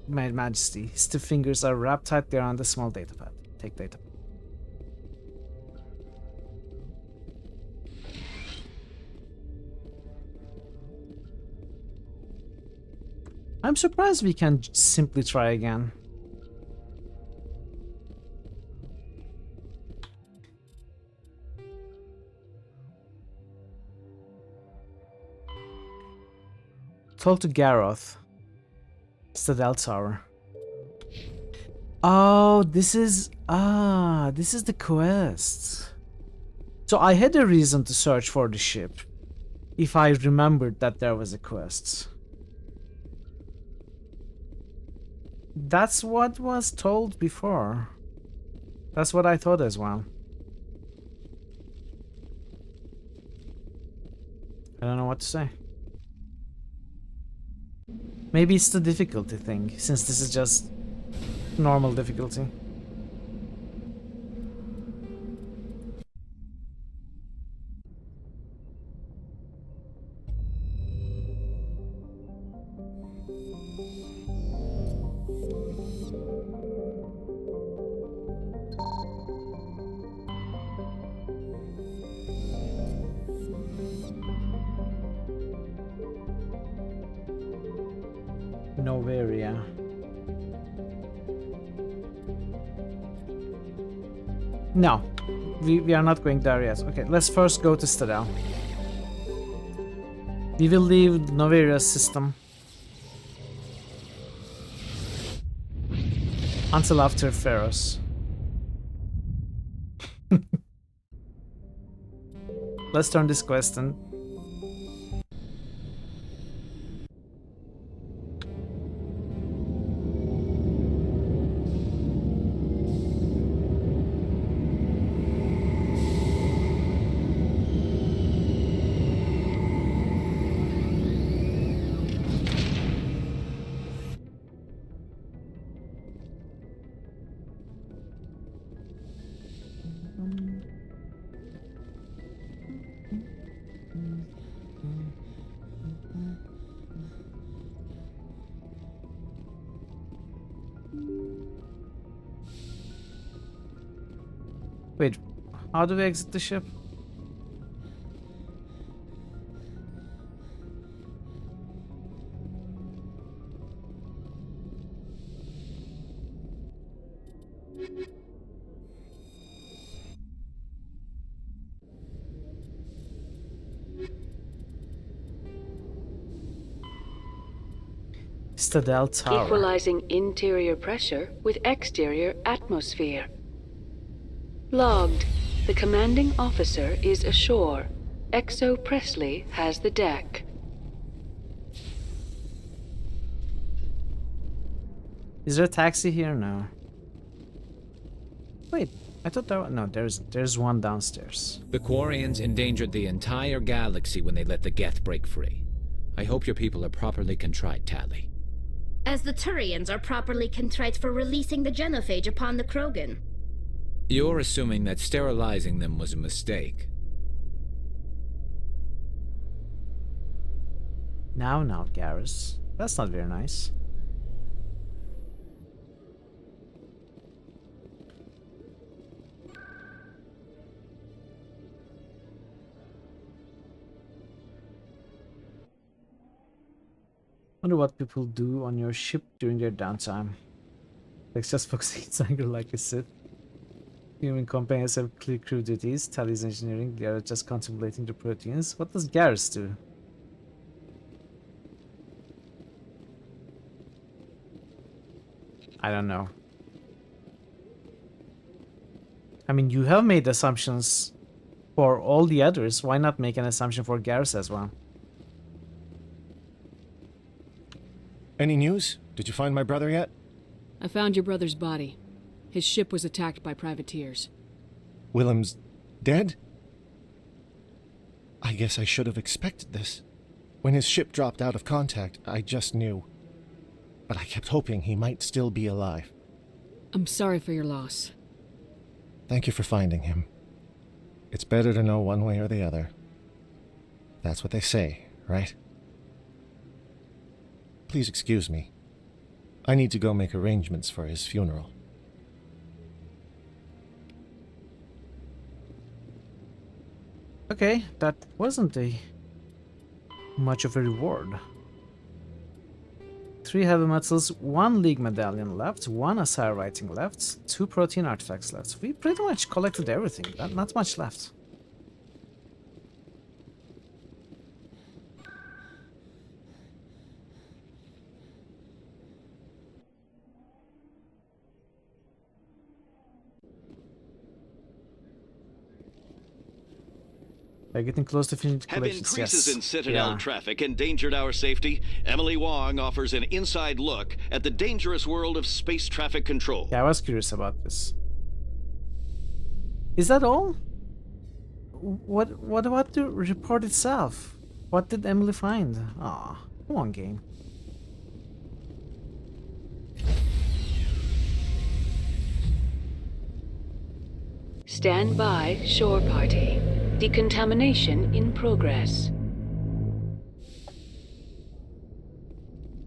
Majesty. His stiff fingers are wrapped tight there on the small datapad. Take data. I'm surprised we can simply try again. Talk to Garroth. Citadel Tower. Oh, this is the quest. So I had a reason to search for the ship, if I remembered that there was a quest. That's what was told before. That's what I thought as well. I don't know what to say. Maybe it's the difficulty thing, since this is just normal difficulty. Noveria. No, we are not going there yet. Okay, let's first go to Citadel. We will leave Noveria's system until after Pharos. Let's turn this quest in. Wait, how do we exit the ship? Citadel Tower. Equalizing interior pressure with exterior atmosphere. Logged. The commanding officer is ashore. Exo Presley has the deck. Is there a taxi here? No. Wait, I thought there was... No, there's one downstairs. The Quarians endangered the entire galaxy when they let the Geth break free. I hope your people are properly contrite, Tally. As the Turians are properly contrite for releasing the genophage upon the Krogan. You're assuming that sterilizing them was a mistake. Now, Garrus. That's not very nice. Wonder what people do on your ship during their downtime. Like just focusing anger like a Sith. Human companions have clear crew duties. Tally's engineering, they are just contemplating the proteins. What does Garrus do? I don't know. I mean, you have made assumptions for all the others. Why not make an assumption for Garrus as well? Any news? Did you find my brother yet? I found your brother's body. His ship was attacked by privateers. Willem's dead? I guess I should have expected this. When his ship dropped out of contact, I just knew. But I kept hoping he might still be alive. I'm sorry for your loss. Thank you for finding him. It's better to know one way or the other. That's what they say, right? Please excuse me. I need to go make arrangements for his funeral. Okay, that wasn't much of a reward. 3 heavy metals, 1 League medallion left, 1 Asire writing left, 2 protein artifacts left. We pretty much collected everything, not much left. We're getting close to finishing Have collections. increases Yes. in Citadel Yeah. traffic endangered our safety? Emily Wong offers an inside look at the dangerous world of space traffic control. Yeah, I was curious about this. Is that all? What about the report itself? What did Emily find? Ah, come on, game. Stand by, shore party. Decontamination in progress.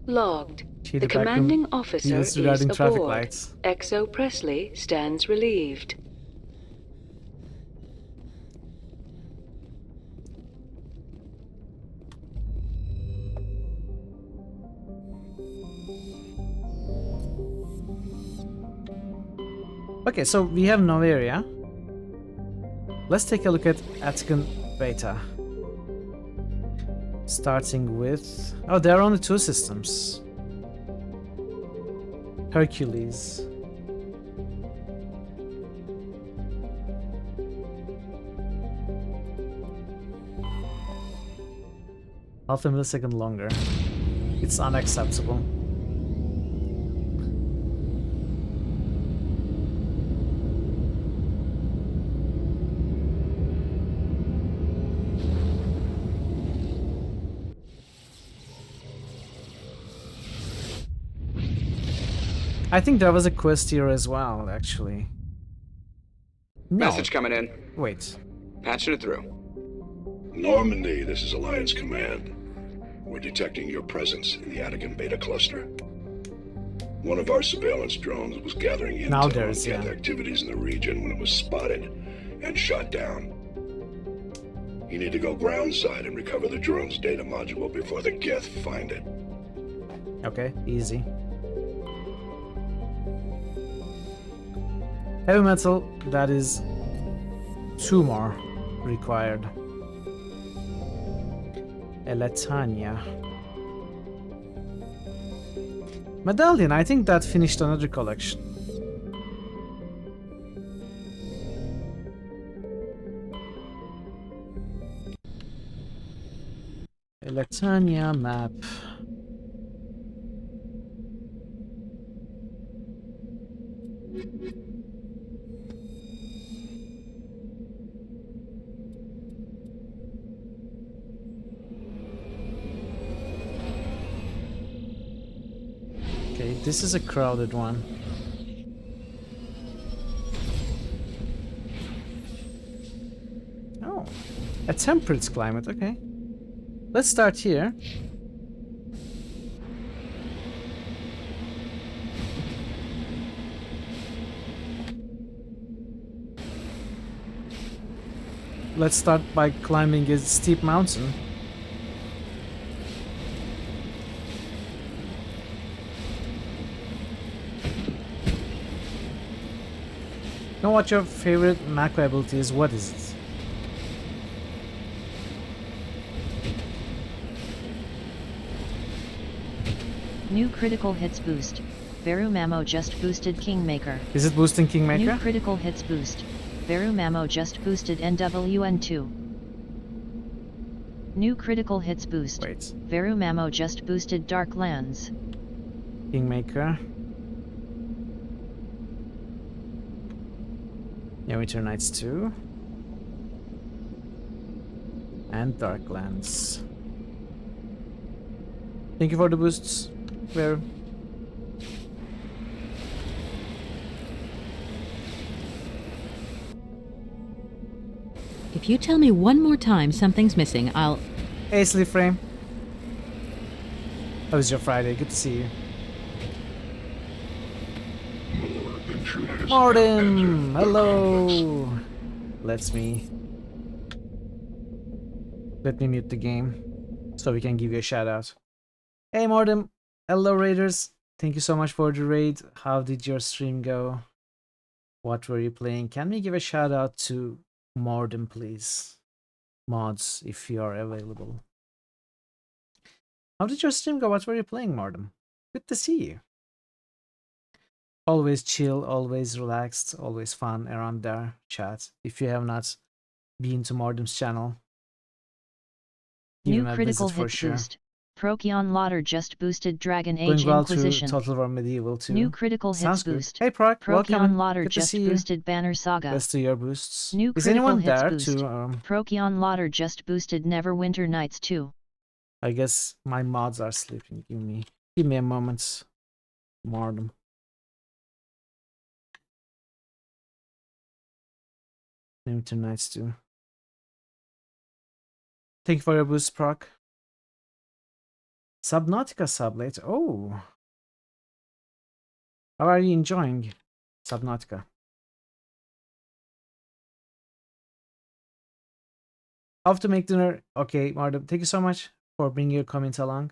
Logged. The commanding officer is traffic aboard. lights. XO Presley stands relieved. Okay, so we have Noveria. Let's take a look at Atkin Beta. Starting with... Oh, there are only 2 systems. Hercules. Half a millisecond longer. It's unacceptable. I think there was a quest here as well, actually. No. Message coming in. Wait. Patching it through. Normandy, this is Alliance Command. We're detecting your presence in the Attican Beta cluster. One of our surveillance drones was gathering intel on Geth activities in the region when it was spotted and shot down. You need to go groundside and recover the drone's data module before the Geth find it. Okay, easy. Heavy metal, that is 2 more required. Eletania. Medallion, I think that finished another collection. Eletania map. Okay, this is a crowded one. Oh, a temperate climate, okay. Let's start here. Let's start by climbing a steep mountain. Know what your favorite macro ability is? What is it? New critical hits boost. Veru Mamo just boosted Kingmaker. Is it boosting Kingmaker? New critical hits boost. Veru Mamo just boosted NWN2. New critical hits boost. Wait. Veru Mamo just boosted Darklands. Kingmaker. Yeah, Winter Nights 2. And Darklands. Thank you for the boosts. Where? If you tell me one more time something's missing, I'll... Hey, Sleep Frame. How was your Friday? Good to see you. Martin! Hello! Let me mute the game so we can give you a shout out. Hey Martin! Hello Raiders! Thank you so much for the raid. How did your stream go? What were you playing? Can we give a shout out to Martin, please? Mods, if you are available. How did your stream go? What were you playing, Martin? Good to see you. Always chill, always relaxed, always fun around there, chat. If you have not been to Mordem's channel, New critical hit boost. Procyon Lauder just boosted Dragon Age Going well Inquisition. through Total War Medieval too. New critical hits boost. Hey Proc, Procyon welcome. Lauder Good just boosted Banner Saga. Best of your boosts. New Is critical anyone hits there boost. to Procyon Lauder just boosted Neverwinter Nights 2. I guess my mods are sleeping. Give me a moment. Mordom. Neverwinter Nights 2. Thank you for your boost, Proc. Subnautica sublate. Oh. How are you enjoying Subnautica? How to make dinner? Okay, Mardum, thank you so much for bringing your comments along.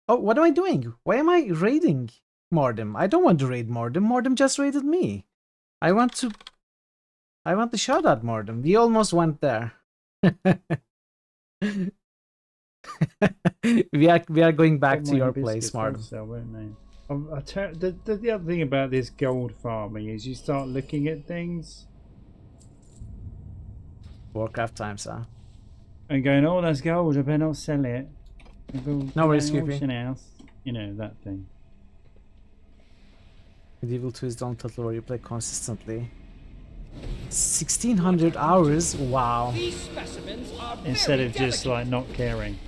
Oh, what am I doing? Why am I raiding Mordem? I don't want to raid Mordem. Mordem just raided me. I want to shout at Mordem. We almost went there. we are going back to your place, Mardum. The other thing about this gold farming is you start looking at things. Warcraft times, huh? And going, oh, that's gold, I better not sell it. No worries, Scoopy. House. You know, that thing. Medieval 2 is done total where you play consistently. 1600 hours? Wow. Instead of just like not caring.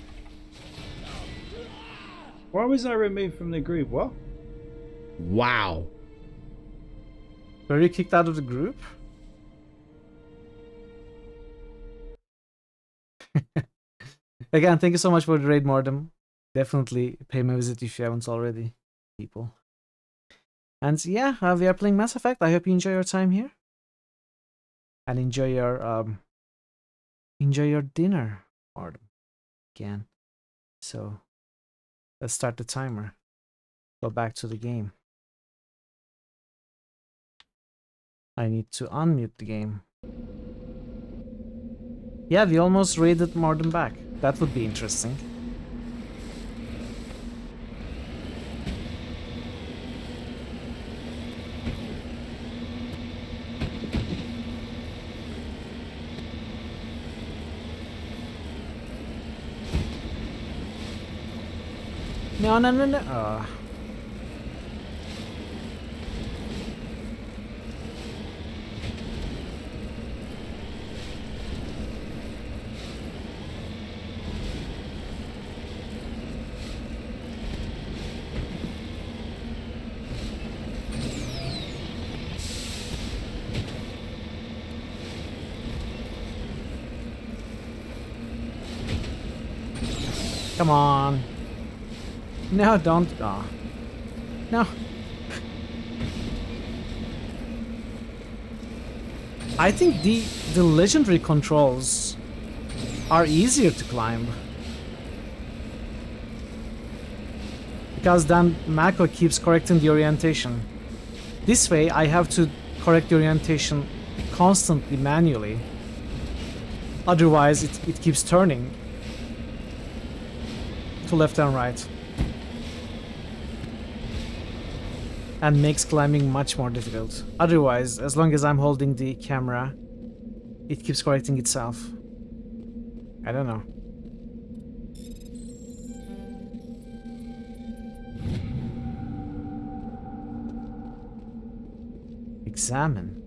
Why was I removed from the group? What? Wow. Were you kicked out of the group? Again, thank you so much for the raid, Mordem. Definitely pay me a visit if you haven't already, people. And yeah, we are playing Mass Effect. I hope you enjoy your time here. And enjoy your dinner, Mordem. Again. So let's start the timer. Go back to the game. I need to unmute the game. Yeah, we almost raided Mordem back. That would be interesting. No. Come on. No, don't. Oh. No. I think the legendary controls are easier to climb. Because then Mako keeps correcting the orientation. This way I have to correct the orientation constantly manually. Otherwise it keeps turning to left and right. And makes climbing much more difficult. Otherwise, as long as I'm holding the camera, it keeps correcting itself. I don't know. Examine.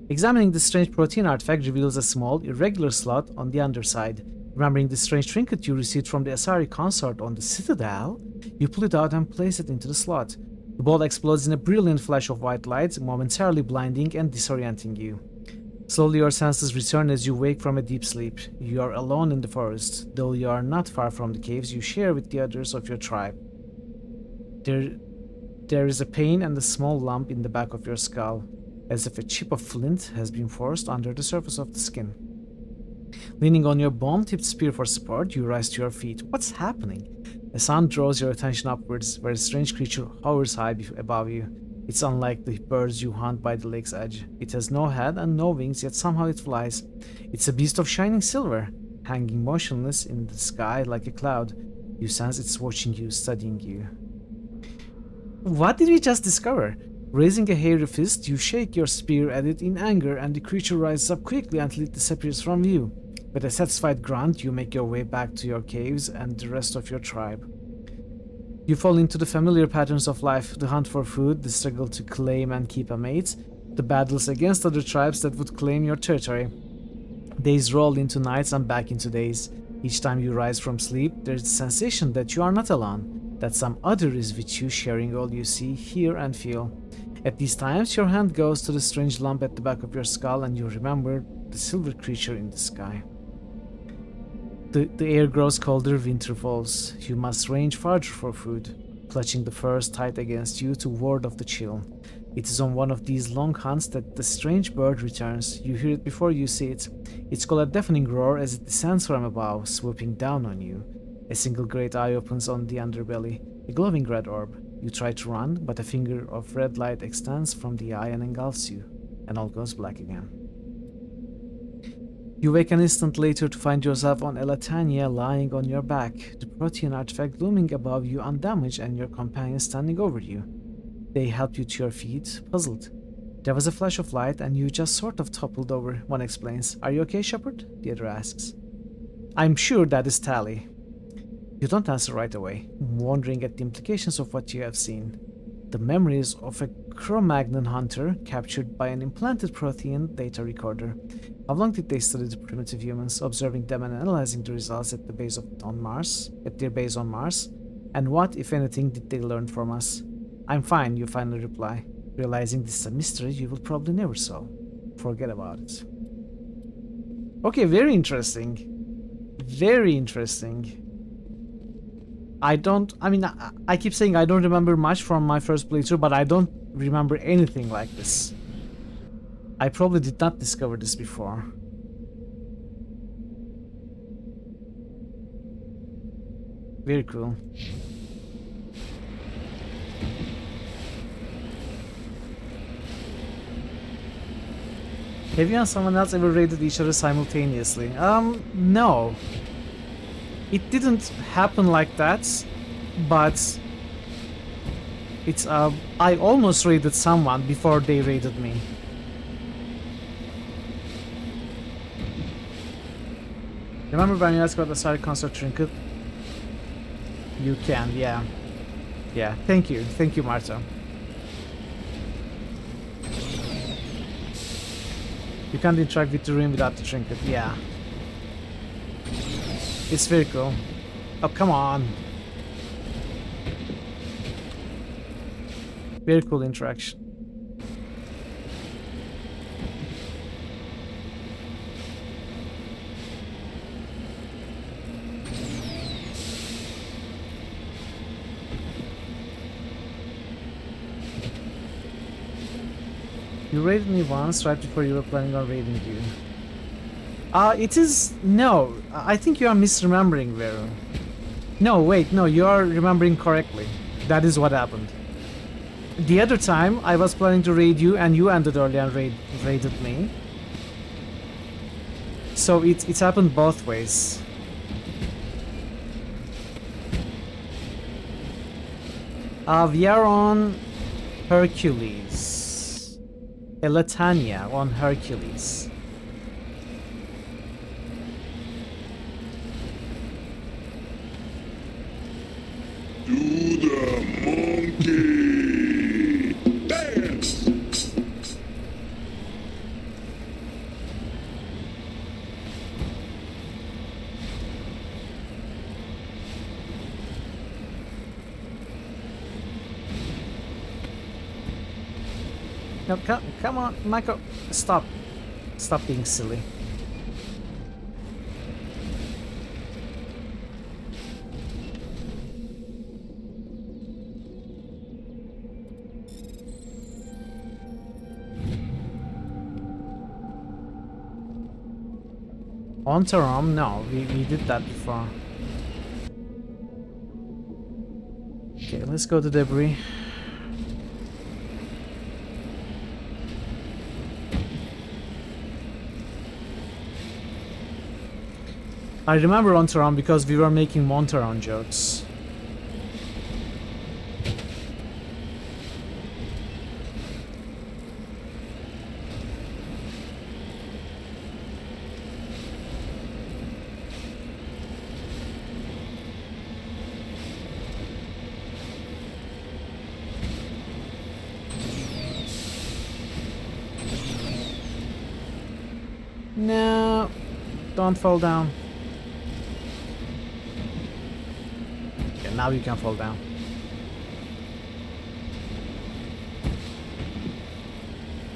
Examining the strange protein artifact reveals a small, irregular slot on the underside. Remembering the strange trinket you received from the Asari consort on the Citadel, you pull it out and place it into the slot. The ball explodes in a brilliant flash of white light, momentarily blinding and disorienting you. Slowly your senses return as you wake from a deep sleep. You are alone in the forest, though you are not far from the caves you share with the others of your tribe. There is a pain and a small lump in the back of your skull, as if a chip of flint has been forced under the surface of the skin. Leaning on your bone-tipped spear for support, you rise to your feet. What's happening? A sound draws your attention upwards, where a strange creature hovers high above you. It's unlike the birds you hunt by the lake's edge. It has no head and no wings, yet somehow it flies. It's a beast of shining silver, hanging motionless in the sky like a cloud. You sense it's watching you, studying you. What did we just discover? Raising a hairy fist, you shake your spear at it in anger, and the creature rises up quickly until it disappears from view. With a satisfied grunt, you make your way back to your caves and the rest of your tribe. You fall into the familiar patterns of life, the hunt for food, the struggle to claim and keep a mate, the battles against other tribes that would claim your territory. Days roll into nights and back into days. Each time you rise from sleep, there's the sensation that you are not alone, that some other is with you, sharing all you see, hear, and feel. At these times, your hand goes to the strange lump at the back of your skull and you remember the silver creature in the sky. The air grows colder, winter falls. You must range farther for food, clutching the furs tight against you to ward off the chill. It is on one of these long hunts that the strange bird returns. You hear it before you see it. It's called a deafening roar as it descends from above, swooping down on you. A single great eye opens on the underbelly, a glowing red orb. You try to run, but a finger of red light extends from the eye and engulfs you, and all goes black again. You wake an instant later to find yourself on Elatania lying on your back, the protean artifact looming above you undamaged and your companion standing over you. They help you to your feet, puzzled. There was a flash of light and you just sort of toppled over, one explains. Are you okay, Shepard? The other asks. I'm sure that is Tally. You don't answer right away, wondering at the implications of what you have seen. The memories of a Cro-Magnon hunter captured by an implanted protean data recorder. How long did they study the primitive humans, observing them and analyzing the results at their base on Mars? And what, if anything, did they learn from us? I'm fine, you finally reply, realizing this is a mystery you will probably never solve. Forget about it. Okay, very interesting. Very interesting. I keep saying I don't remember much from my first playthrough, but I don't remember anything like this. I probably did not discover this before. Very cool. Have you and someone else ever raided each other simultaneously? No. It didn't happen like that, but it's I almost raided someone before they raided me. Remember when you asked about the side concert trinket? You can, yeah. Yeah, thank you, Marta. You can't interact with the room without the trinket, yeah. It's very cool. Oh, come on. Very cool interaction. You raided me once right before you were planning on raiding you. It is... No, I think you are misremembering, Vero. No, wait, no, you are remembering correctly. That is what happened. The other time, I was planning to raid you and you ended early and raided me. So it's happened both ways. We are on Hercules. Elatania on Hercules. Do the monkey dance. No, come on, Michael. Stop being silly. On Taram? No, we did that before. Okay, let's go to debris. I remember Montaran because we were making Montaran jokes. No, don't fall down. Okay, now you can fall down.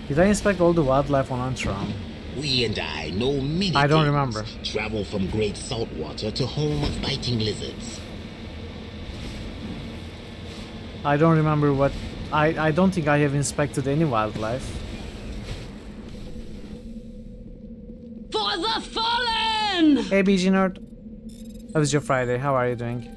Did I inspect all the wildlife on Antron? We and I know many I don't things. remember. Travel from great saltwater to home of biting lizards. I don't remember what... I don't think I have inspected any wildlife. For the fallen! Hey BG Nerd. How was your Friday? How are you doing?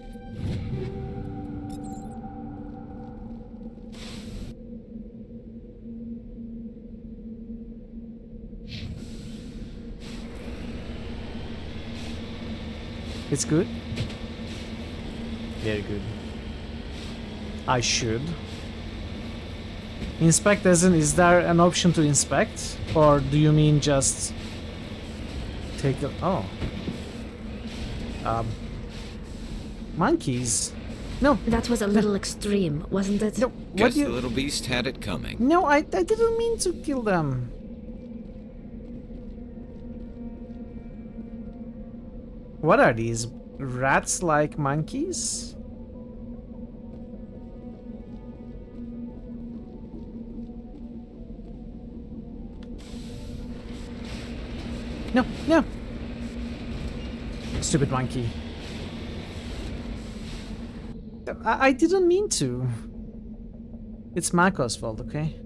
It's good? Very good. I should. Inspect as in, is there an option to inspect? Or do you mean just take a... oh. Monkeys? No. That was a little extreme, wasn't it? No, Guess the little beast had it coming. No, I didn't mean to kill them. What are these? Rats like monkeys? No, no. Stupid monkey. I didn't mean to. It's Mako's fault, okay?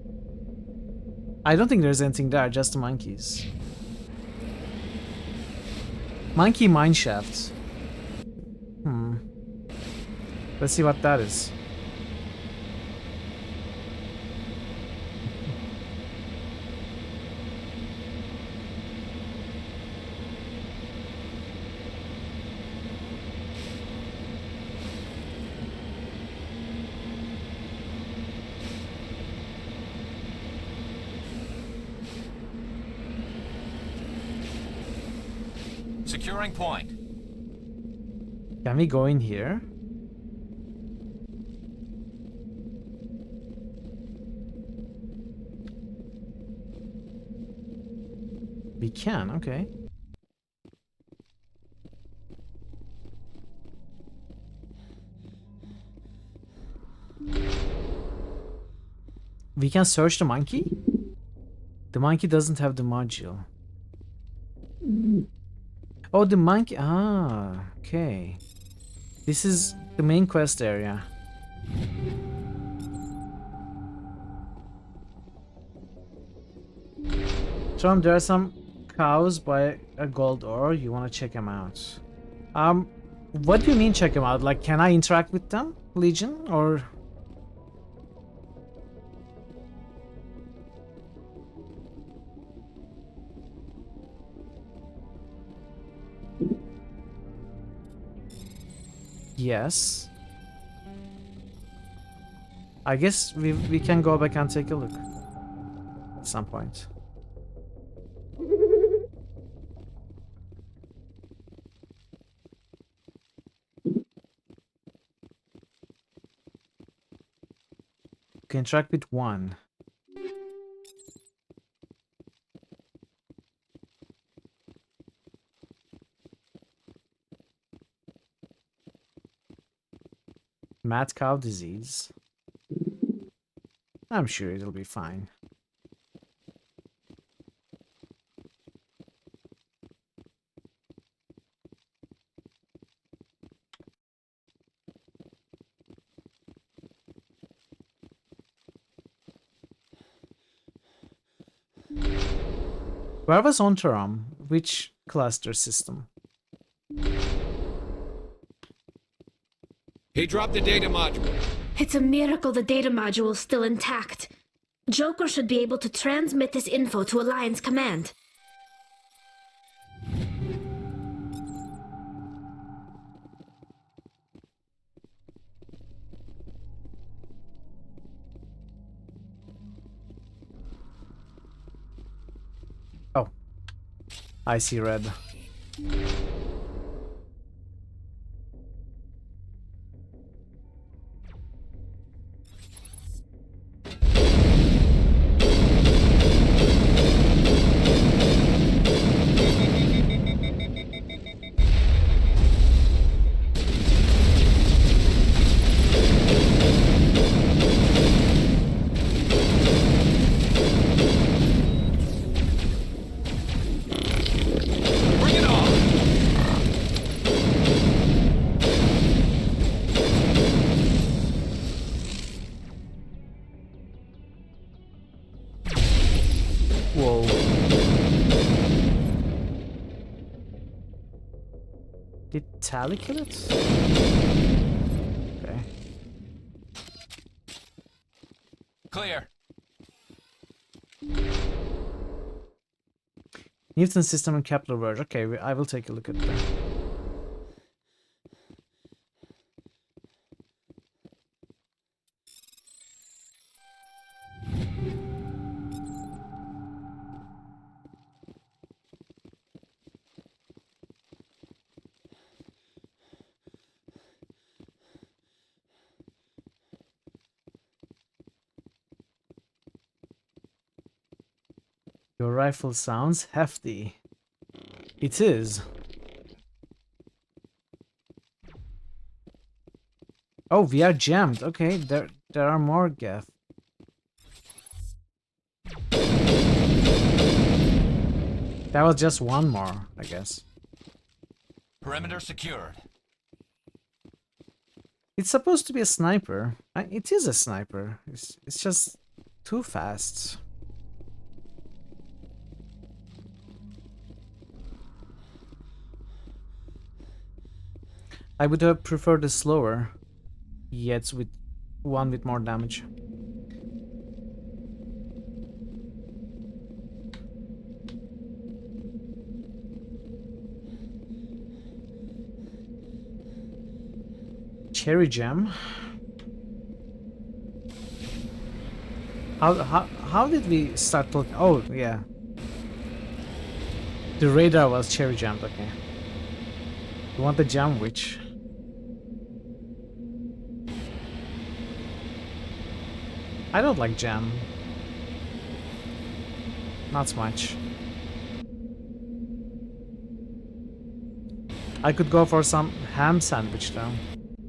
I don't think there's anything there, just the monkeys. Monkey mineshaft. Let's see what that is. Securing point. Can we go in here? We can, okay. We can search the monkey? The monkey doesn't have the module. Oh, the monkey. Ah, okay. This is the main quest area. Tom, there are some cows by a gold ore. You want to check them out. What do you mean check them out? Like, can I interact with them, Legion, or? Yes. I guess we can go back and take a look at some point. Can interact with one. Mad cow disease. I'm sure it'll be fine. Where was Ontaram? Which cluster system? He dropped the data module. It's a miracle the data module's still intact. Joker should be able to transmit this info to Alliance Command. Oh. I see red. Whoa. Did Tally kill it? Okay. Clear. Newton system and Kepler verge. Okay, I will take a look at that. Your rifle sounds hefty. It is. Oh, we are jammed. Okay, there are more Geth. That was just one more, I guess. Perimeter secured. It's supposed to be a sniper. It is a sniper. It's just too fast. I would have preferred a slower, yet with one with more damage. Cherry jam. How did we start talking? Oh yeah, the radar was cherry jammed. Okay, you want the jam witch? I don't like jam. Not much. I could go for some ham sandwich though.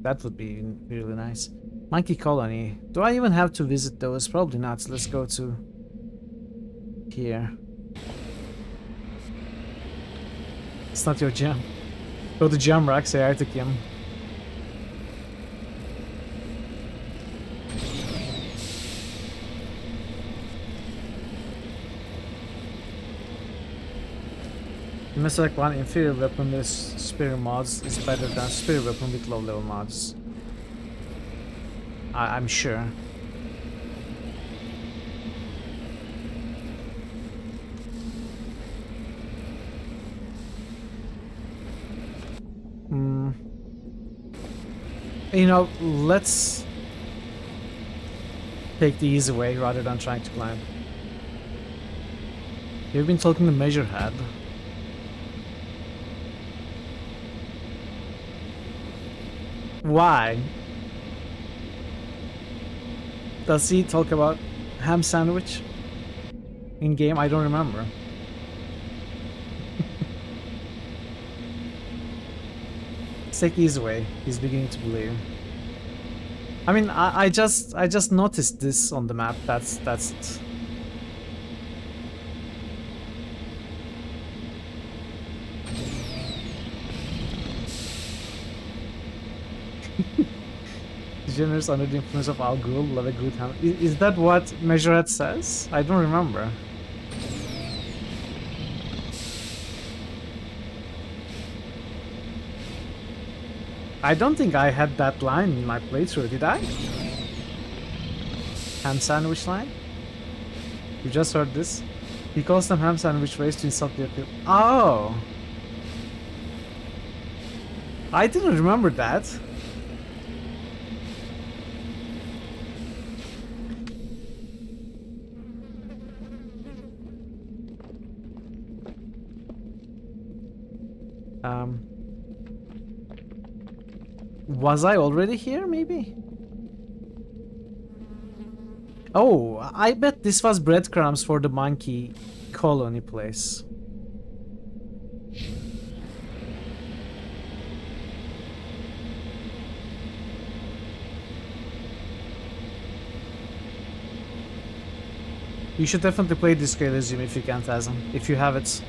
That would be really nice. Monkey Colony. Do I even have to visit those? Probably not. Let's go to here. It's not your jam. Go to Jamrock, say hi to Kim. You must select one inferior weapon with superior mods is better than superior weapon with low level mods. I'm sure. You know, let's take the easy way rather than trying to climb. You've been talking to Measurehead. Why? Does he talk about ham sandwich in game? I don't remember. Let's take the easy way. He's beginning to believe. I mean, I just noticed this on the map. That's it. Generous under the influence of Al Ghul, love a good ham. Is that what Measurehead says? I don't remember. I don't think I had that line in my playthrough, did I? Ham sandwich line? You just heard this? He calls them ham sandwich ways to insult their people. Oh! I didn't remember that. Was I already here, maybe? Oh, I bet this was breadcrumbs for the monkey colony place. You should definitely play this Elysium if you can, Tazam. If you have it.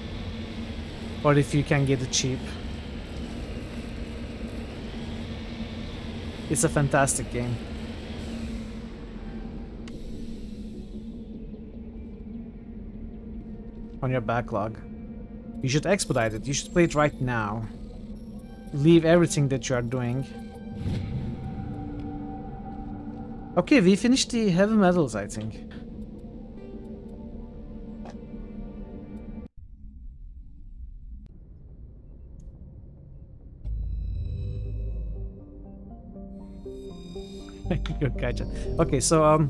Or if you can get it cheap. It's a fantastic game. on your backlog. You should expedite it. You should play it right now. Leave everything that you are doing. Okay, we finished the heavy metals, I think. Gotcha. Okay, so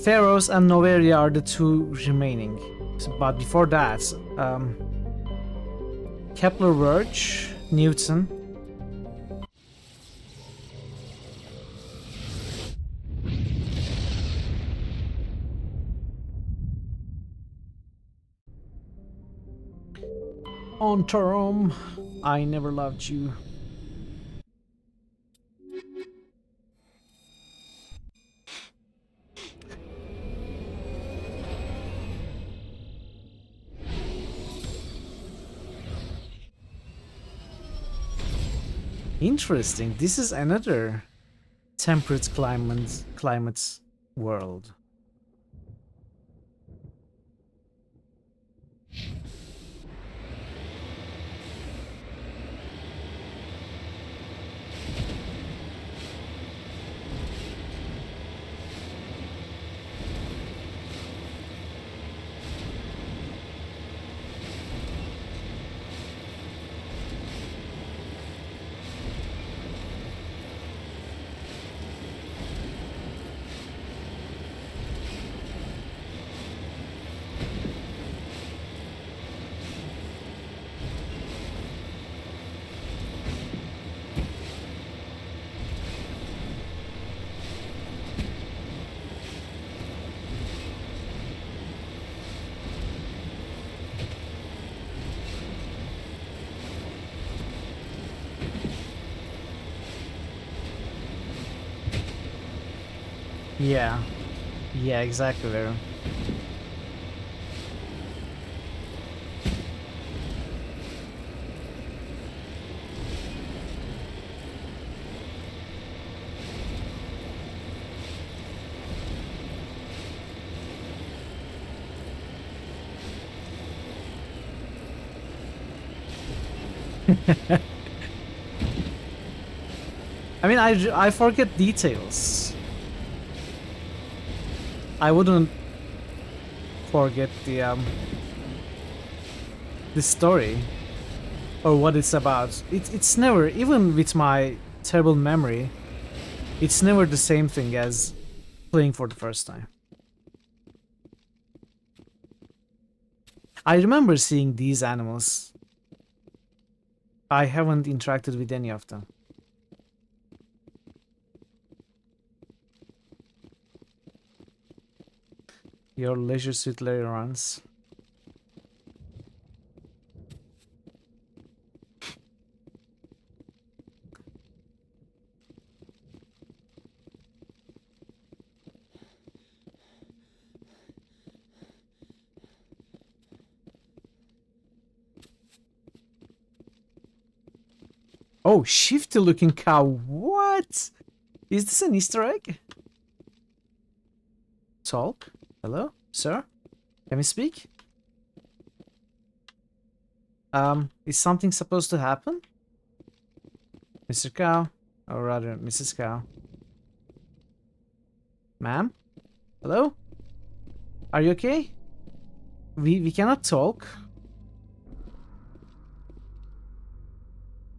Pharaohs and Noveria are the two remaining. But before that, Kepler Verge, Newton. On term, I never loved you. Interesting. This is another temperate climate world. Yeah. Yeah, exactly there. I mean, I forget details. I wouldn't forget the story or what it's about. It's never, even with my terrible memory, it's never the same thing as playing for the first time. I remember seeing these animals. I haven't interacted with any of them. Your Leisure Suit Larry runs. Oh, shifty looking cow. What? Is this an Easter egg? Talk? Hello, sir? Can we speak? Is something supposed to happen? Mr. Cow? Or rather, Mrs. Cow. Ma'am? Hello? Are you okay? We cannot talk.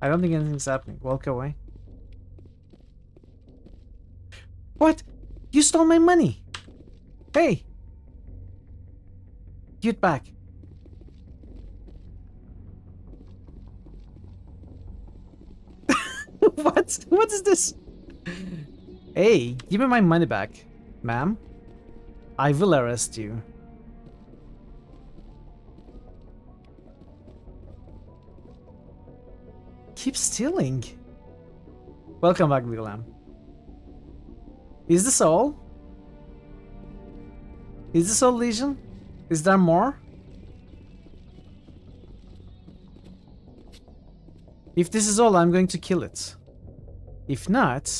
I don't think anything's happening. Walk away. What? You stole my money! Hey! Get back. What? What is this? Hey, give me my money back, ma'am. I will arrest you. Keep stealing. Welcome back, William. Is this all? Is this all, Legion? Is there more? If this is all, I'm going to kill it. If not...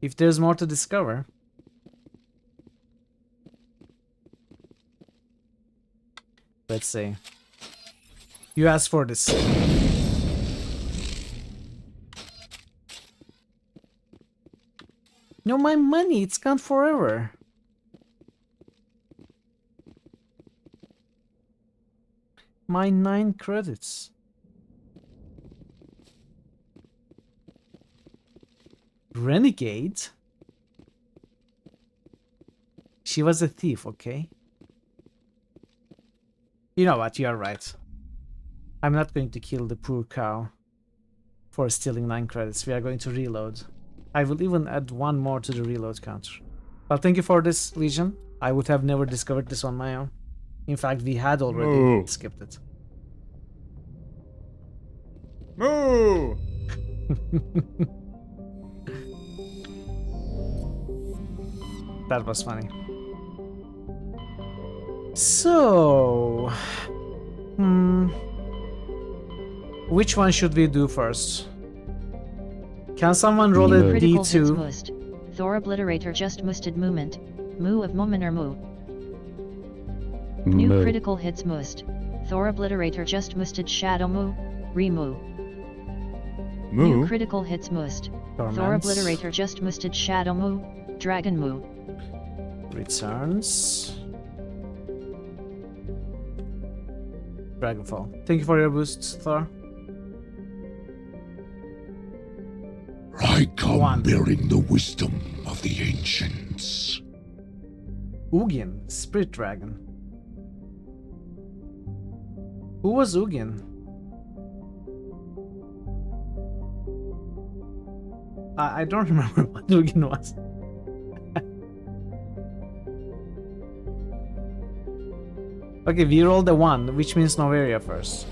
if there's more to discover. Let's see. You asked for this. No, my money, it's gone forever. My 9 credits. Renegade? She was a thief, okay? You know what, you're right. I'm not going to kill the poor cow for stealing 9 credits. We are going to reload. I will even add 1 more to the reload counter. Well, thank you for this, Legion. I would have never discovered this on my own. In fact, we had already skipped it. Moo! That was funny. So... which one should we do first? Can someone roll a D2? Thor Obliterator just musted movement. Moo of Momener Moo. New critical hits must. Thor Obliterator just musted Shadow Moo. Remove. New critical hits must. Thor Obliterator just musted Shadow Moo. Dragon Moo. Returns. Dragonfall. Thank you for your boost, Thor. I come bearing the wisdom of the ancients. Ugin, Spirit Dragon. Who was Ugin? I don't remember what Ugin was. Okay, we rolled a 1, which means Noveria first.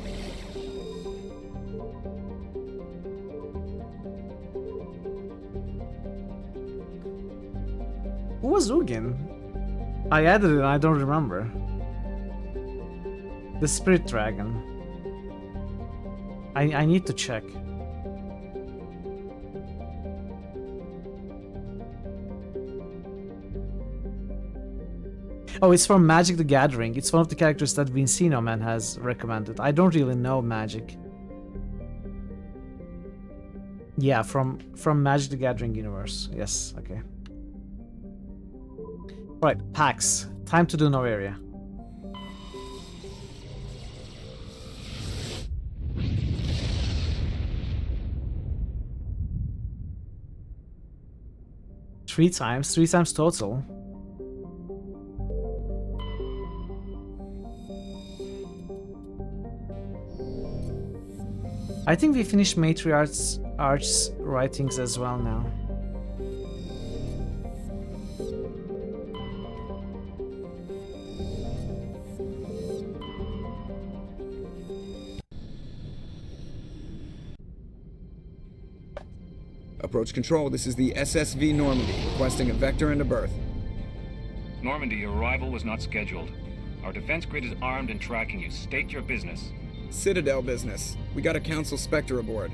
Who was Ugin? I added it and I don't remember. The Spirit Dragon. I need to check. Oh, it's from Magic the Gathering. It's one of the characters that Vincino Man has recommended. I don't really know Magic. Yeah, from Magic the Gathering universe. Yes, okay. Right, PAX. Time to do Noveria. Three times total. I think we finished Matriarch's writings as well now. Approach control, this is the SSV Normandy, requesting a vector and a berth. Normandy, your arrival was not scheduled. Our defense grid is armed and tracking you. State your business. Citadel business. We got a Council Spectre aboard.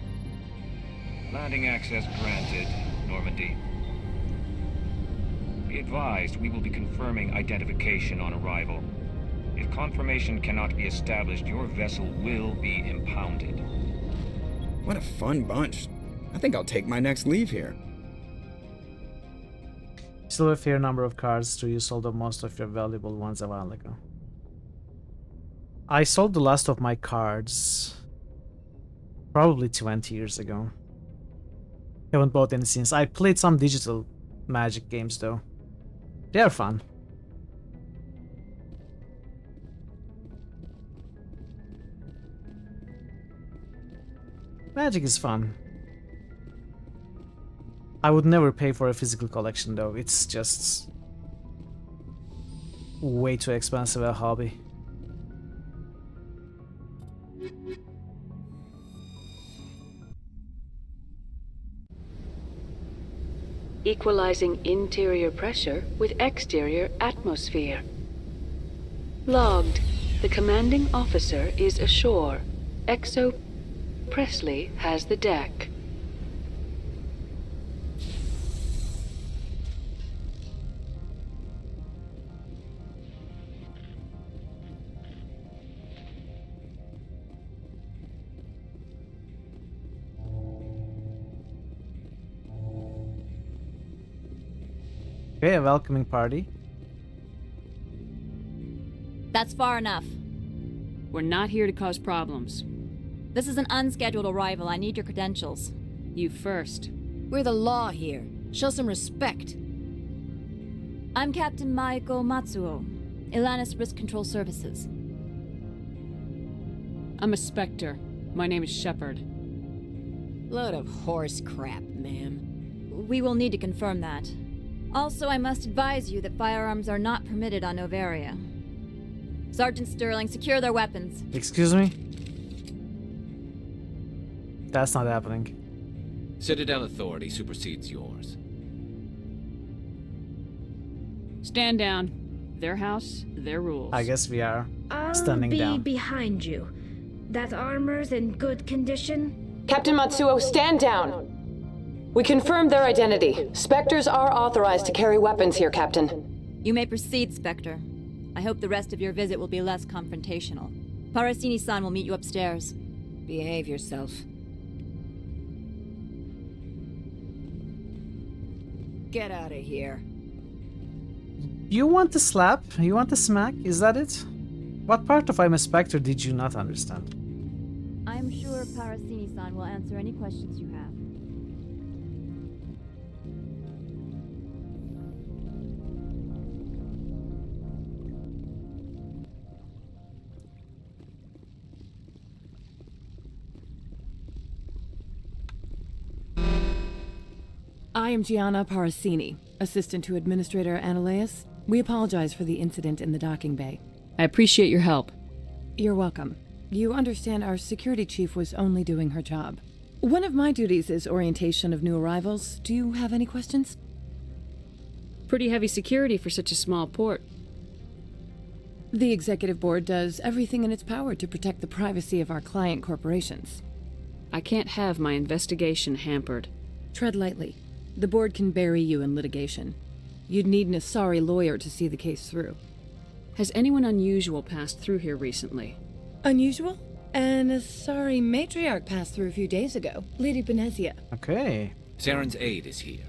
Landing access granted, Normandy. Be advised, we will be confirming identification on arrival. If confirmation cannot be established, your vessel will be impounded. What a fun bunch. I think I'll take my next leave here. Still a fair number of cards to you sold most of your valuable ones a while ago. I sold the last of my cards probably 20 years ago. Haven't bought any since. I played some digital Magic games though. They are fun. Magic is fun. I would never pay for a physical collection though. It's just way too expensive a hobby. Equalizing interior pressure with exterior atmosphere. Logged. The commanding officer is ashore. Exo Presley has the deck. Okay, a welcoming party. That's far enough. We're not here to cause problems. This is an unscheduled arrival. I need your credentials. You first. We're the law here. Show some respect. I'm Captain Maiko Matsuo, Ilanis Risk Control Services. I'm a Spectre. My name is Shepard. Load of horse crap, ma'am. We will need to confirm that. Also, I must advise you that firearms are not permitted on Novaria. Sergeant Sterling, secure their weapons. Excuse me? That's not happening. Citadel authority supersedes yours. Stand down. Their house, their rules. I guess we are I'll be down. behind you. That armor's in good condition? Captain Matsuo, stand down. We confirmed their identity. Spectres are authorized to carry weapons here, Captain. You may proceed, Spectre. I hope the rest of your visit will be less confrontational. Parasini-san will meet you upstairs. Behave yourself. Get out of here. You want to slap? You want to smack? Is that it? What part of I'm a Spectre did you not understand? I'm sure Parasini-san will answer any questions you have. I am Gianna Parasini, assistant to Administrator Ananias. We apologize for the incident in the docking bay. I appreciate your help. You're welcome. You understand our security chief was only doing her job. One of my duties is orientation of new arrivals. Do you have any questions? Pretty heavy security for such a small port. The executive board does everything in its power to protect the privacy of our client corporations. I can't have my investigation hampered. Tread lightly. The board can bury you in litigation. You'd need an Asari lawyer to see the case through. Has anyone unusual passed through here recently? Unusual? An Asari matriarch passed through a few days ago, Lady Benezia. Okay. Saren's aide is here.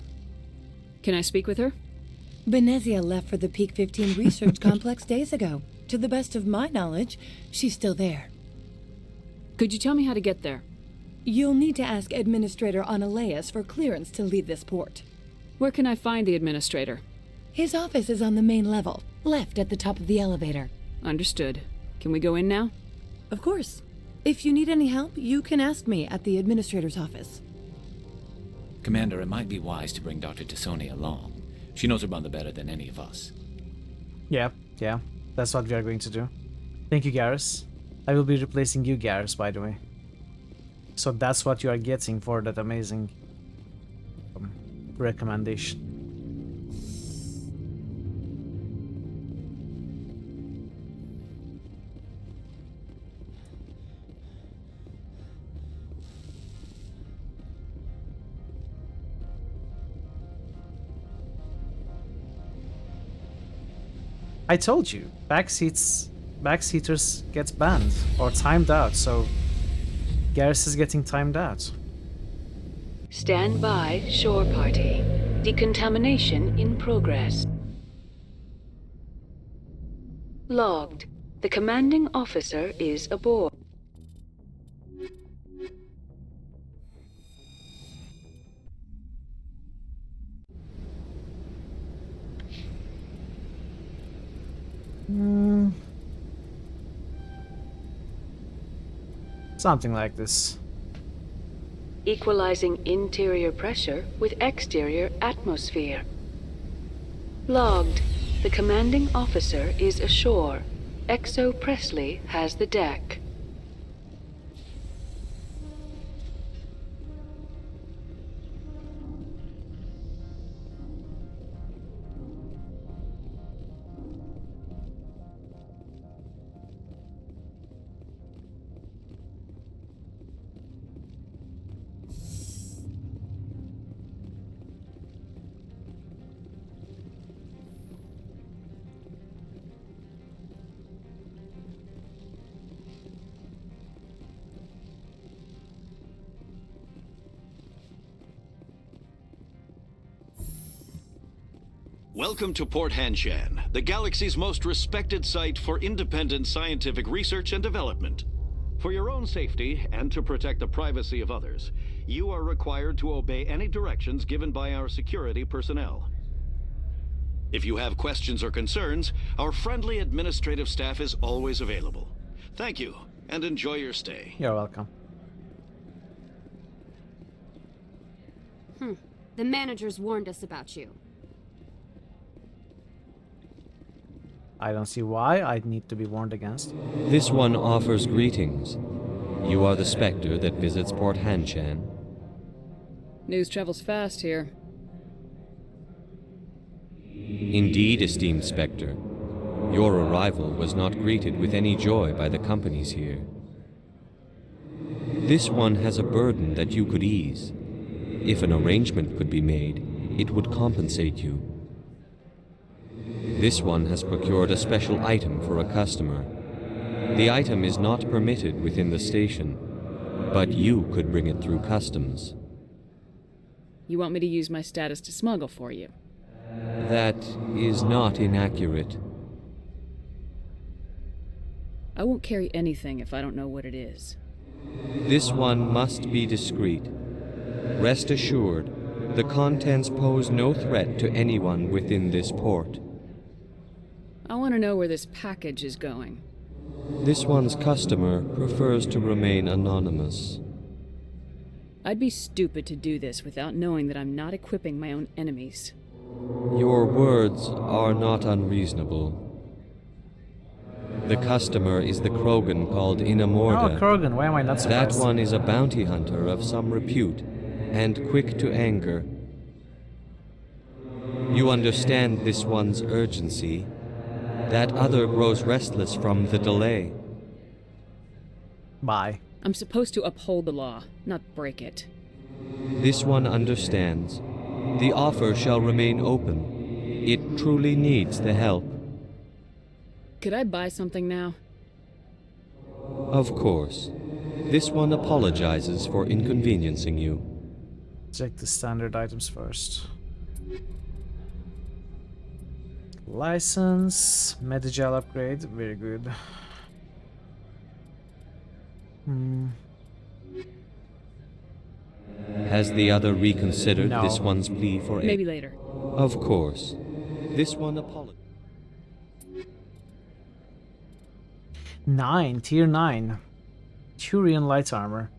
Can I speak with her? Benezia left for the Peak 15 research complex days ago. To the best of my knowledge, she's still there. Could you tell me how to get there? You'll need to ask Administrator Ananias for clearance to leave this port. Where can I find the Administrator? His office is on the main level, left at the top of the elevator. Understood. Can we go in now? Of course. If you need any help, you can ask me at the Administrator's office. Commander, it might be wise to bring Dr. Tassoni along. She knows her mother better than any of us. Yeah. That's what we are going to do. Thank you, Garrus. I will be replacing you, Garrus, by the way. So that's what you are getting for that amazing recommendation. I told you, backseaters gets banned or timed out, so Garrus is getting timed out. Stand by, shore party. Decontamination in progress. Logged. The commanding officer is aboard. Something like this. Equalizing interior pressure with exterior atmosphere. Logged. The commanding officer is ashore. Exo Presley has the deck. Welcome to Port Hanshan, the galaxy's most respected site for independent scientific research and development. For your own safety and to protect the privacy of others, you are required to obey any directions given by our security personnel. If you have questions or concerns, our friendly administrative staff is always available. Thank you, and enjoy your stay. You're welcome. The managers warned us about you. I don't see why I'd need to be warned against. This one offers greetings. You are the Spectre that visits Port Hanshan. News travels fast here. Indeed, esteemed Spectre. Your arrival was not greeted with any joy by the companies here. This one has a burden that you could ease. If an arrangement could be made, it would compensate you. This one has procured a special item for a customer. The item is not permitted within the station, but you could bring it through customs. You want me to use my status to smuggle for you? That is not inaccurate. I won't carry anything if I don't know what it is. This one must be discreet. Rest assured, the contents pose no threat to anyone within this port. I want to know where this package is going. This one's customer prefers to remain anonymous. I'd be stupid to do this without knowing that I'm not equipping my own enemies. Your words are not unreasonable. The customer is the Krogan called Inamorda. Oh, Krogan, why am I not surprised? That one is a bounty hunter of some repute, and quick to anger. You understand this one's urgency. That other grows restless from the delay. Bye. I'm supposed to uphold the law, not break it. This one understands. The offer shall remain open. It truly needs the help. Could I buy something now? Of course. This one apologizes for inconveniencing you. Check the standard items first. License, Medigel upgrade, very good. Has the other reconsidered this one's plea for aid? Maybe later. Of course. This one apologizes. 9, tier 9. Turian light armor.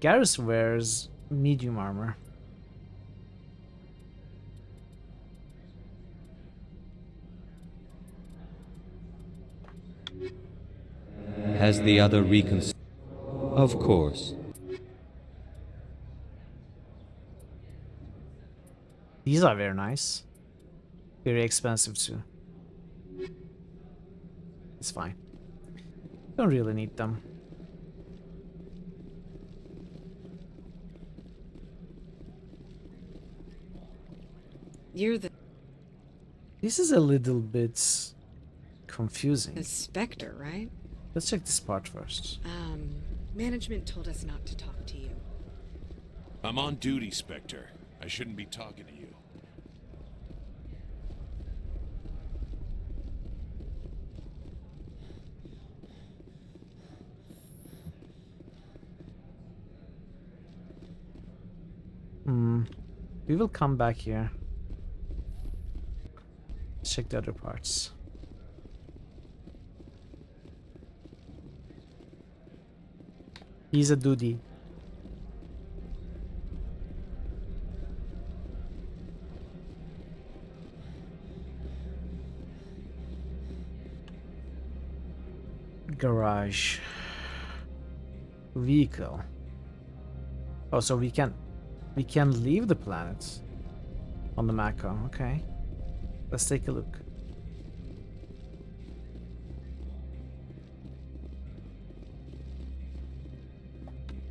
Garrus wears medium armor. Has the other reconsidered? Of course. These are very nice. Very expensive too. It's fine. Don't really need them. You're the This is a little bit confusing. Spectre, right? Let's check this part first. Management told us not to talk to you. I'm on duty, Spectre. I shouldn't be talking to you. We will come back here. Check the other parts. He's a duty. Garage. Vehicle. Oh, so we can leave the planet on the Mako. Okay. Let's take a look.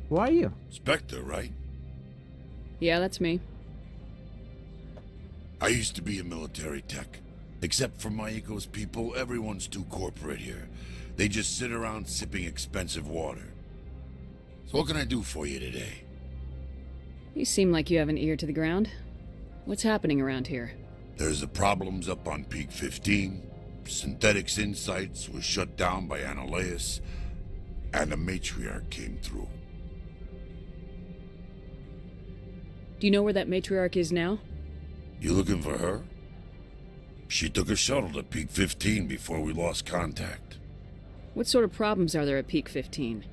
Who are you? Spectre, right? Yeah, that's me. I used to be a military tech. Except for Maiko's people, everyone's too corporate here. They just sit around sipping expensive water. So what can I do for you today? You seem like you have an ear to the ground. What's happening around here? There's the problems up on Peak 15. Synthetics Insights was shut down by Analeus, and the matriarch came through. Do you know where that matriarch is now? You looking for her? She took a shuttle to Peak 15 before we lost contact. What sort of problems are there at Peak 15?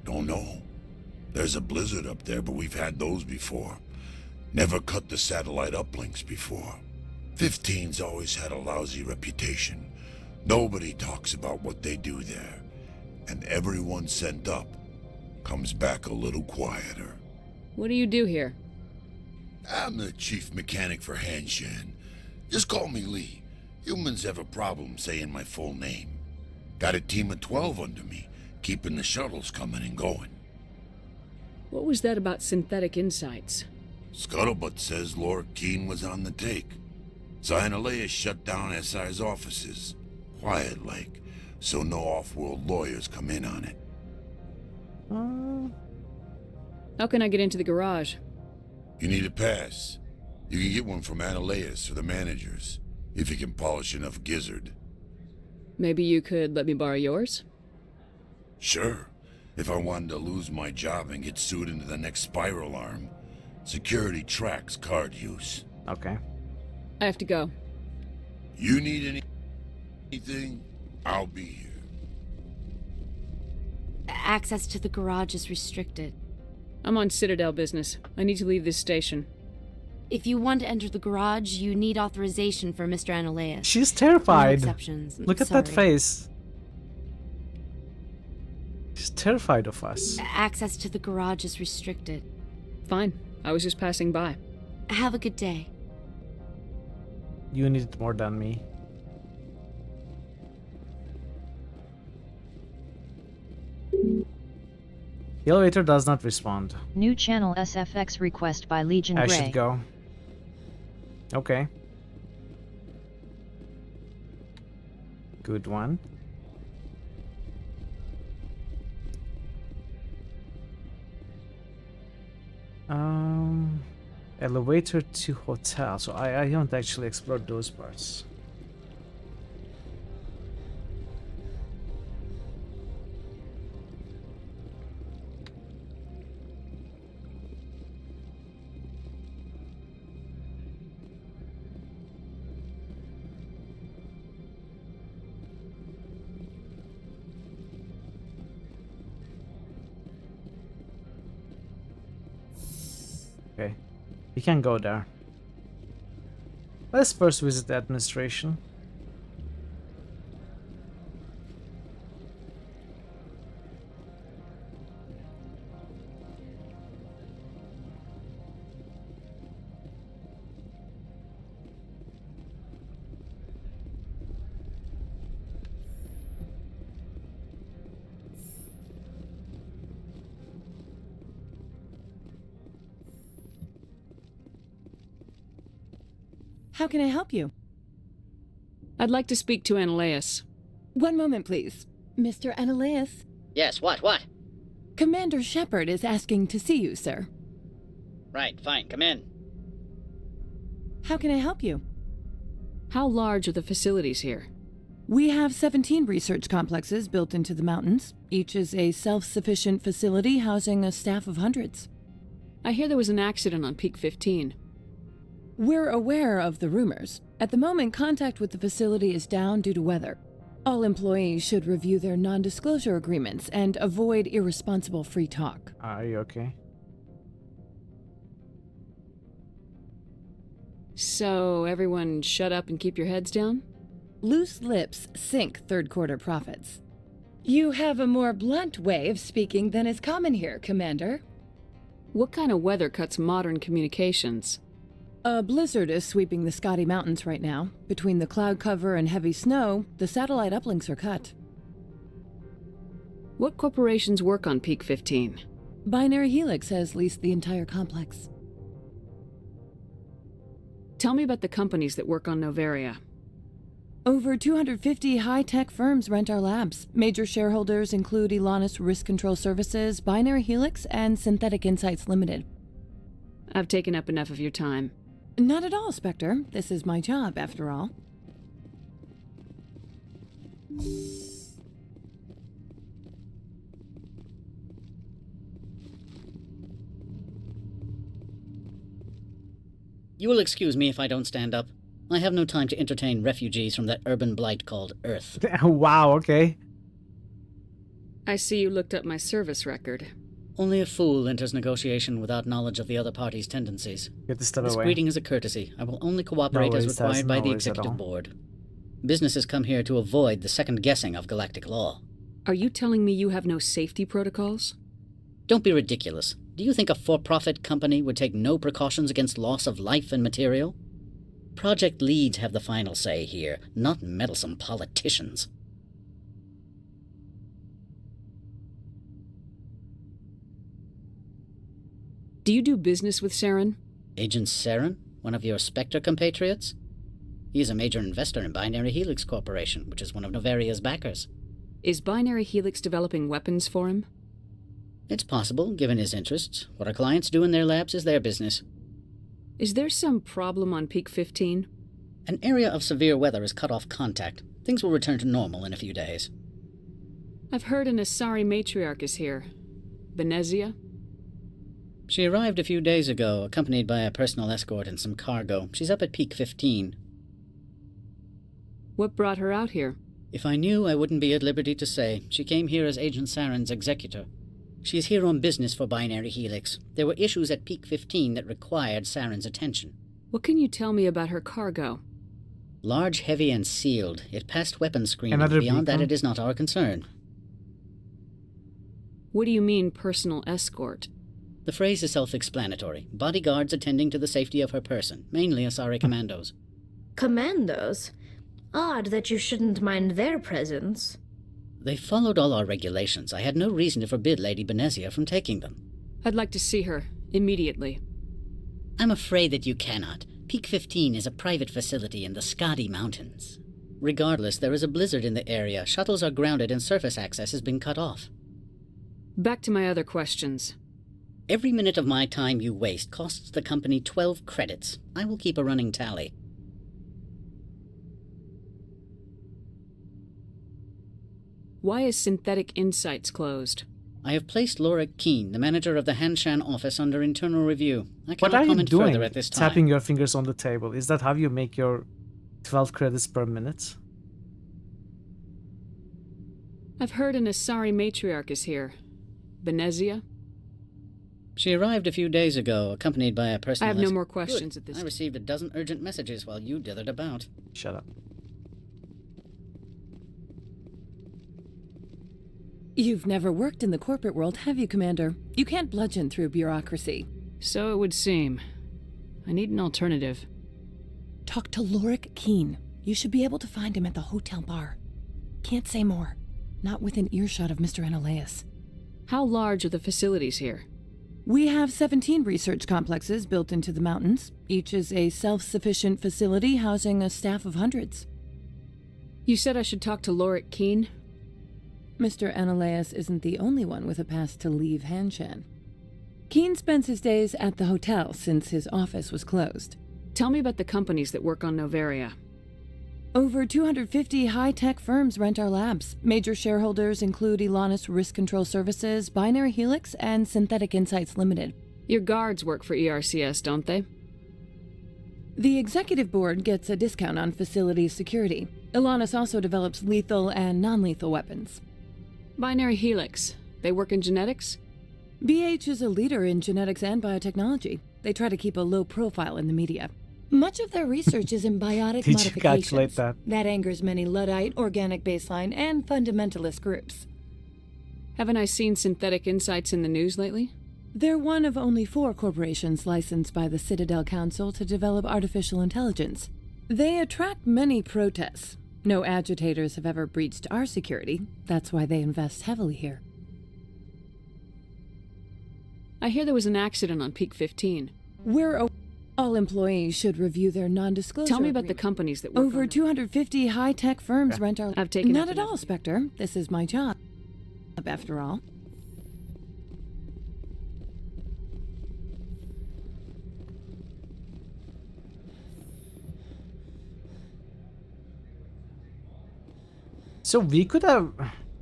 Don't know. There's a blizzard up there, but we've had those before. Never cut the satellite uplinks before. 15's always had a lousy reputation. Nobody talks about what they do there. And everyone sent up comes back a little quieter. What do you do here? I'm the chief mechanic for Hanshan. Just call me Lee. Humans have a problem saying my full name. Got a team of 12 under me, keeping the shuttles coming and going. What was that about Synthetic Insights? Scuttlebutt says Lord Keene was on the take. Analeus shut down SI's offices. Quiet-like, so no off-world lawyers come in on it. How can I get into the garage? You need a pass. You can get one from Analeus or the managers, if you can polish enough gizzard. Maybe you could let me borrow yours? Sure. If I wanted to lose my job and get sued into the next spiral arm, security tracks card use. Okay. I have to go. You need anything, I'll be here. Access to the garage is restricted. I'm on Citadel business. I need to leave this station. If you want to enter the garage, you need authorization for Mr. Analeus. She's terrified. No exceptions. Look at that face. She's terrified of us. Access to the garage is restricted. Fine. I was just passing by. Have a good day. You need it more than me. The elevator does not respond. New channel SFX request by Legion I Grey. should go. Okay. Good one. Elevator to hotel. So I haven't actually explored those parts. Okay, you can go there. Let's first visit the administration. How can I help you? I'd like to speak to Analeus. One moment, please. Mr. Analeus? Yes, what? Commander Shepard is asking to see you, sir. Right, fine, come in. How can I help you? How large are the facilities here? We have 17 research complexes built into the mountains. Each is a self-sufficient facility housing a staff of hundreds. I hear there was an accident on Peak 15. We're aware of the rumors. At the moment, contact with the facility is down due to weather. All employees should review their non-disclosure agreements and avoid irresponsible free talk. Are you okay? So, everyone shut up and keep your heads down? Loose lips sink third quarter profits. You have a more blunt way of speaking than is common here, Commander. What kind of weather cuts modern communications? A blizzard is sweeping the Scotty Mountains right now. Between the cloud cover and heavy snow, the satellite uplinks are cut. What corporations work on Peak 15? Binary Helix has leased the entire complex. Tell me about the companies that work on Noveria. Over 250 high-tech firms rent our labs. Major shareholders include Elanus Risk Control Services, Binary Helix, and Synthetic Insights Limited. I've taken up enough of your time. Not at all, Spectre. This is my job, after all. You will excuse me if I don't stand up. I have no time to entertain refugees from that urban blight called Earth. Wow, okay. I see you looked up my service record. Only a fool enters negotiation without knowledge of the other party's tendencies. Get this stuff This away. greeting is a courtesy. I will only cooperate No as worries, required by no the worries at Executive all. Board. Businesses come here to avoid the second guessing of galactic law. Are you telling me you have no safety protocols? Don't be ridiculous. Do you think a for-profit company would take no precautions against loss of life and material? Project leads have the final say here, not meddlesome politicians. Do you do business with Saren? Agent Saren, one of your Spectre compatriots? He is a major investor in Binary Helix Corporation, which is one of Novaria's backers. Is Binary Helix developing weapons for him? It's possible, given his interests. What our clients do in their labs is their business. Is there some problem on Peak 15? An area of severe weather has cut off contact. Things will return to normal in a few days. I've heard an Asari matriarch is here. Benezia? She arrived a few days ago, accompanied by a personal escort and some cargo. She's up at Peak 15. What brought her out here? If I knew, I wouldn't be at liberty to say. She came here as Agent Saren's executor. She is here on business for Binary Helix. There were issues at Peak 15 that required Saren's attention. What can you tell me about her cargo? Large, heavy, and sealed. It passed weapons screening. Another Beyond that, beacon? it is not our concern. What do you mean, personal escort? The phrase is self-explanatory. Bodyguards attending to the safety of her person, mainly Asari commandos. Commandos? Odd that you shouldn't mind their presence. They followed all our regulations. I had no reason to forbid Lady Benezia from taking them. I'd like to see her, immediately. I'm afraid that you cannot. Peak 15 is a private facility in the Skadi Mountains. Regardless, there is a blizzard in the area. Shuttles are grounded and surface access has been cut off. Back to my other questions. Every minute of my time you waste costs the company 12 credits. I will keep a running tally. Why is Synthetic Insights closed? I have placed Laura Keene, the manager of the Hanshan office, under internal review. I What cannot are you comment doing? further at this time. Tapping your fingers on the table. Is that how you make your 12 credits per minute? I've heard an Asari matriarch is here. Benezia? She arrived a few days ago, accompanied by a personal... I have no more questions Good. at this I received a dozen urgent messages while you dithered about. Shut up. You've never worked in the corporate world, have you, Commander? You can't bludgeon through bureaucracy. So it would seem. I need an alternative. Talk to Lorik Keene. You should be able to find him at the hotel bar. Can't say more. Not within earshot of Mr. Analaeus. How large are the facilities here? We have 17 research complexes built into the mountains. Each is a self-sufficient facility housing a staff of hundreds. You said I should talk to Lorik Keene? Mr. Analaeus isn't the only one with a pass to leave Hanshan. Keene spends his days at the hotel since his office was closed. Tell me about the companies that work on Novaria. Over 250 high-tech firms rent our labs. Major shareholders include Elanus Risk Control Services, Binary Helix, and Synthetic Insights Limited. Your guards work for ERCS, don't they? The executive board gets a discount on facility security. Elanus also develops lethal and non-lethal weapons. Binary Helix. They work in genetics? BH is a leader in genetics and biotechnology. They try to keep a low profile in the media. Much of their research is in biotic Did you modifications. calculate that? That angers many Luddite, organic baseline, and fundamentalist groups. Haven't I seen Synthetic Insights in the news lately? They're one of only 4 corporations licensed by the Citadel Council to develop artificial intelligence. They attract many protests. No agitators have ever breached our security. That's why they invest heavily here. I hear there was an accident on Peak 15. All employees should review their non-disclosure. Tell me about the companies that work Over on 250 high-tech firms rent our... I've taken Not up at enough. all, Spectre. This is my job, after all. So we could have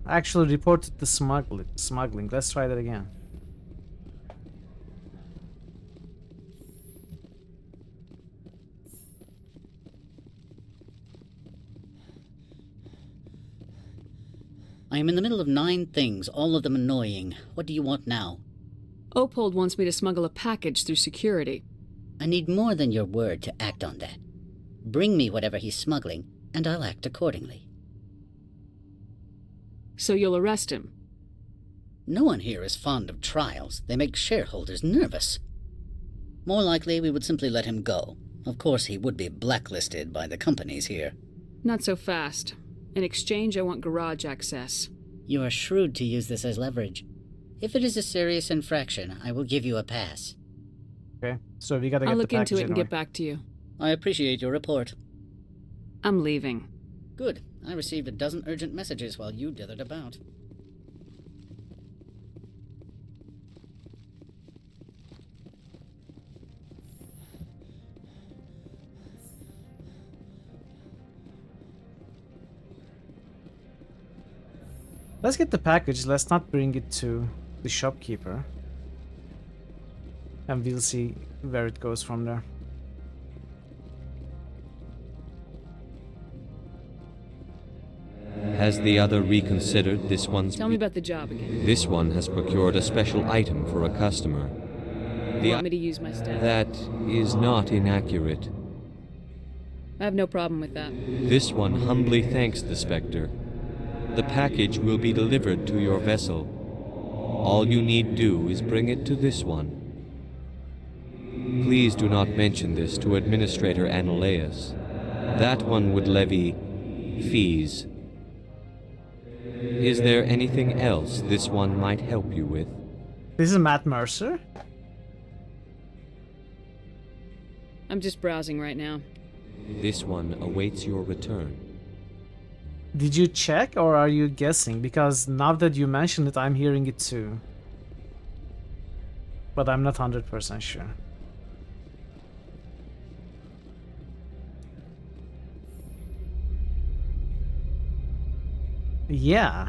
actually reported the smuggling. Let's try that again. I am in the middle of 9 things, all of them annoying. What do you want now? Opold wants me to smuggle a package through security. I need more than your word to act on that. Bring me whatever he's smuggling, and I'll act accordingly. So you'll arrest him? No one here is fond of trials. They make shareholders nervous. More likely, we would simply let him go. Of course, he would be blacklisted by the companies here. Not so fast. In exchange, I want garage access. You are shrewd to use this as leverage. If it is a serious infraction, I will give you a pass. Okay, so we gotta get I'll the look into package it and anyway. get back to you. I appreciate your report. I'm leaving. Good. I received a dozen urgent messages while you dithered about. Let's get the package. Let's not bring it to the shopkeeper. And we'll see where it goes from there. Has the other reconsidered this one's... Tell me about the job again. This one has procured a special item for a customer. You want me to use my staff? That is not inaccurate. I have no problem with that. This one humbly thanks the Spectre. The package will be delivered to your vessel. All you need do is bring it to this one. Please do not mention this to Administrator Annaleus. That one would levy fees. Is there anything else this one might help you with? This is Matt Mercer? I'm just browsing right now. This one awaits your return. Did you check or are you guessing? Because now that you mention it, I'm hearing it too. But I'm not 100% sure. Yeah.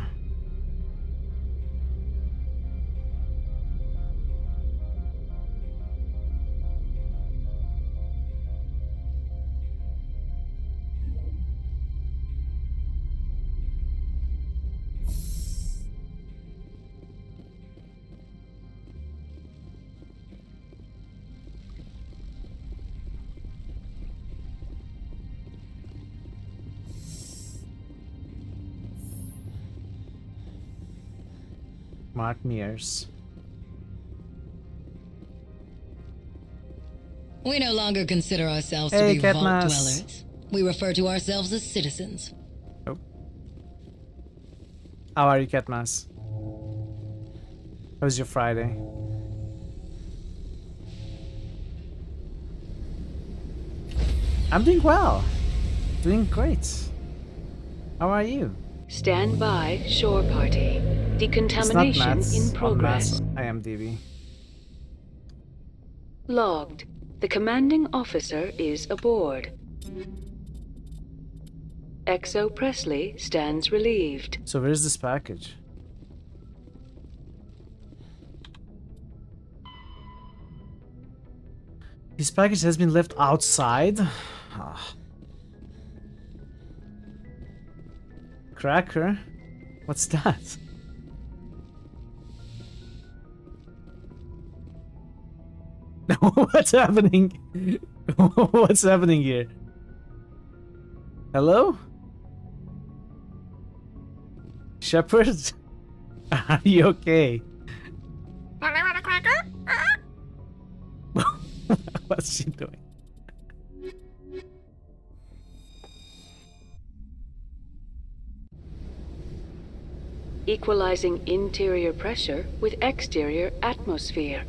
Mark Mears. We no longer consider ourselves Hey, to be vault Katniss. dwellers. We refer to ourselves as citizens. Oh. How are you, Katniss? How was your Friday? I'm doing well. Doing great. How are you? Stand by, shore party. Decontamination in progress. On Matt's IMDb. Logged. The commanding officer is aboard. XO Presley stands relieved. So where is this package? This package has been left outside. Ah. Cracker? What's that? What's happening? What's happening here? Hello? Shepard? Are you okay? What's she doing? Equalizing interior pressure with exterior atmosphere.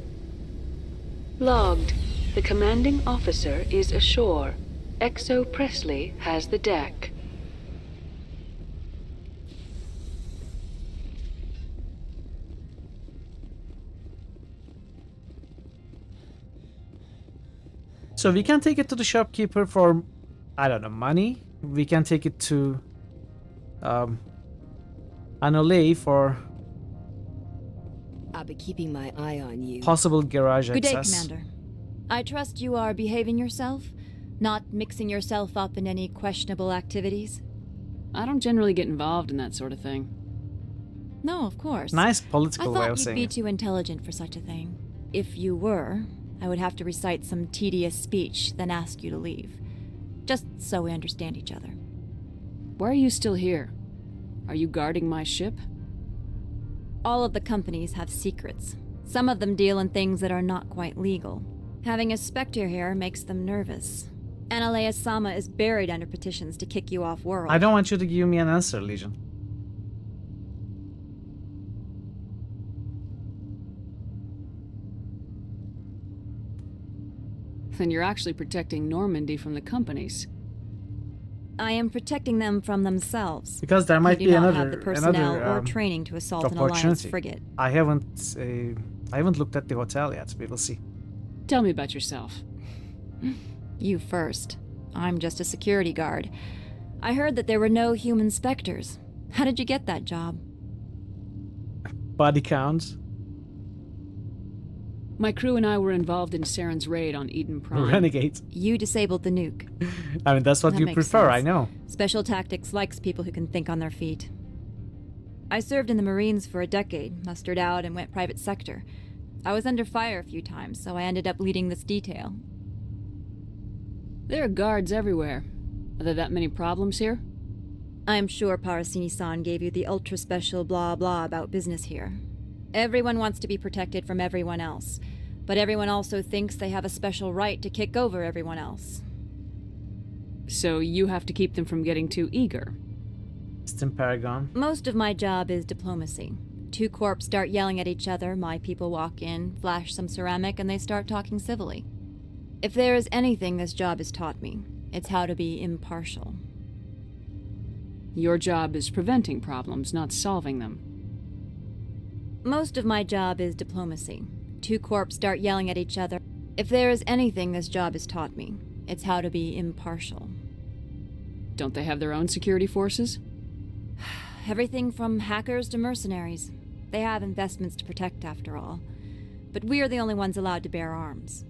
Logged. The commanding officer is ashore. XO Presley has the deck. So we can take it to the shopkeeper for, I don't know, money. We can take it to Anole for I'll be keeping my eye on you. possible garage Good day, access. Commander. I trust you are behaving yourself, not mixing yourself up in any questionable activities. I don't generally get involved in that sort of thing. No, of course. Nice political way I of thought you'd saying be it. too intelligent for such a thing. If you were, I would have to recite some tedious speech, then ask you to leave. Just so we understand each other. Why are you still here? Are you guarding my ship? All of the companies have secrets. Some of them deal in things that are not quite legal. Having a Spectre here makes them nervous. Analea Sama is buried under petitions to kick you off world. I don't want you to give me an answer, Legion. Then you're actually protecting Normandy from the companies. I am protecting them from themselves. Because there might They be do not another have the personnel another or training to assault an opportunity. Alliance frigate. I haven't looked at the hotel yet. We will see. Tell me about yourself. You first. I'm just a security guard. I heard that there were no human Spectres. How did you get that job? Body count. My crew and I were involved in Saren's raid on Eden Prime. Renegade. You disabled the nuke. I mean, that's what That you makes prefer, I sense. know. Special Tactics likes people who can think on their feet. I served in the Marines for a decade, mustered out, and went private sector. I was under fire a few times, so I ended up leading this detail. There are guards everywhere. Are there that many problems here? I am sure Parasini-san gave you the ultra-special blah-blah about business here. Everyone wants to be protected from everyone else, but everyone also thinks they have a special right to kick over everyone else. So you have to keep them from getting too eager. Eastern Paragon. Most of my job is diplomacy. Two corps start yelling at each other, my people walk in, flash some ceramic, and they start talking civilly. If there is anything this job has taught me, it's how to be impartial. Your job is preventing problems, not solving them. Most of my job is diplomacy. Two corps start yelling at each other. If there is anything this job has taught me, it's how to be impartial. Don't they have their own security forces? Everything from hackers to mercenaries. They have investments to protect, after all. But we are the only ones allowed to bear arms.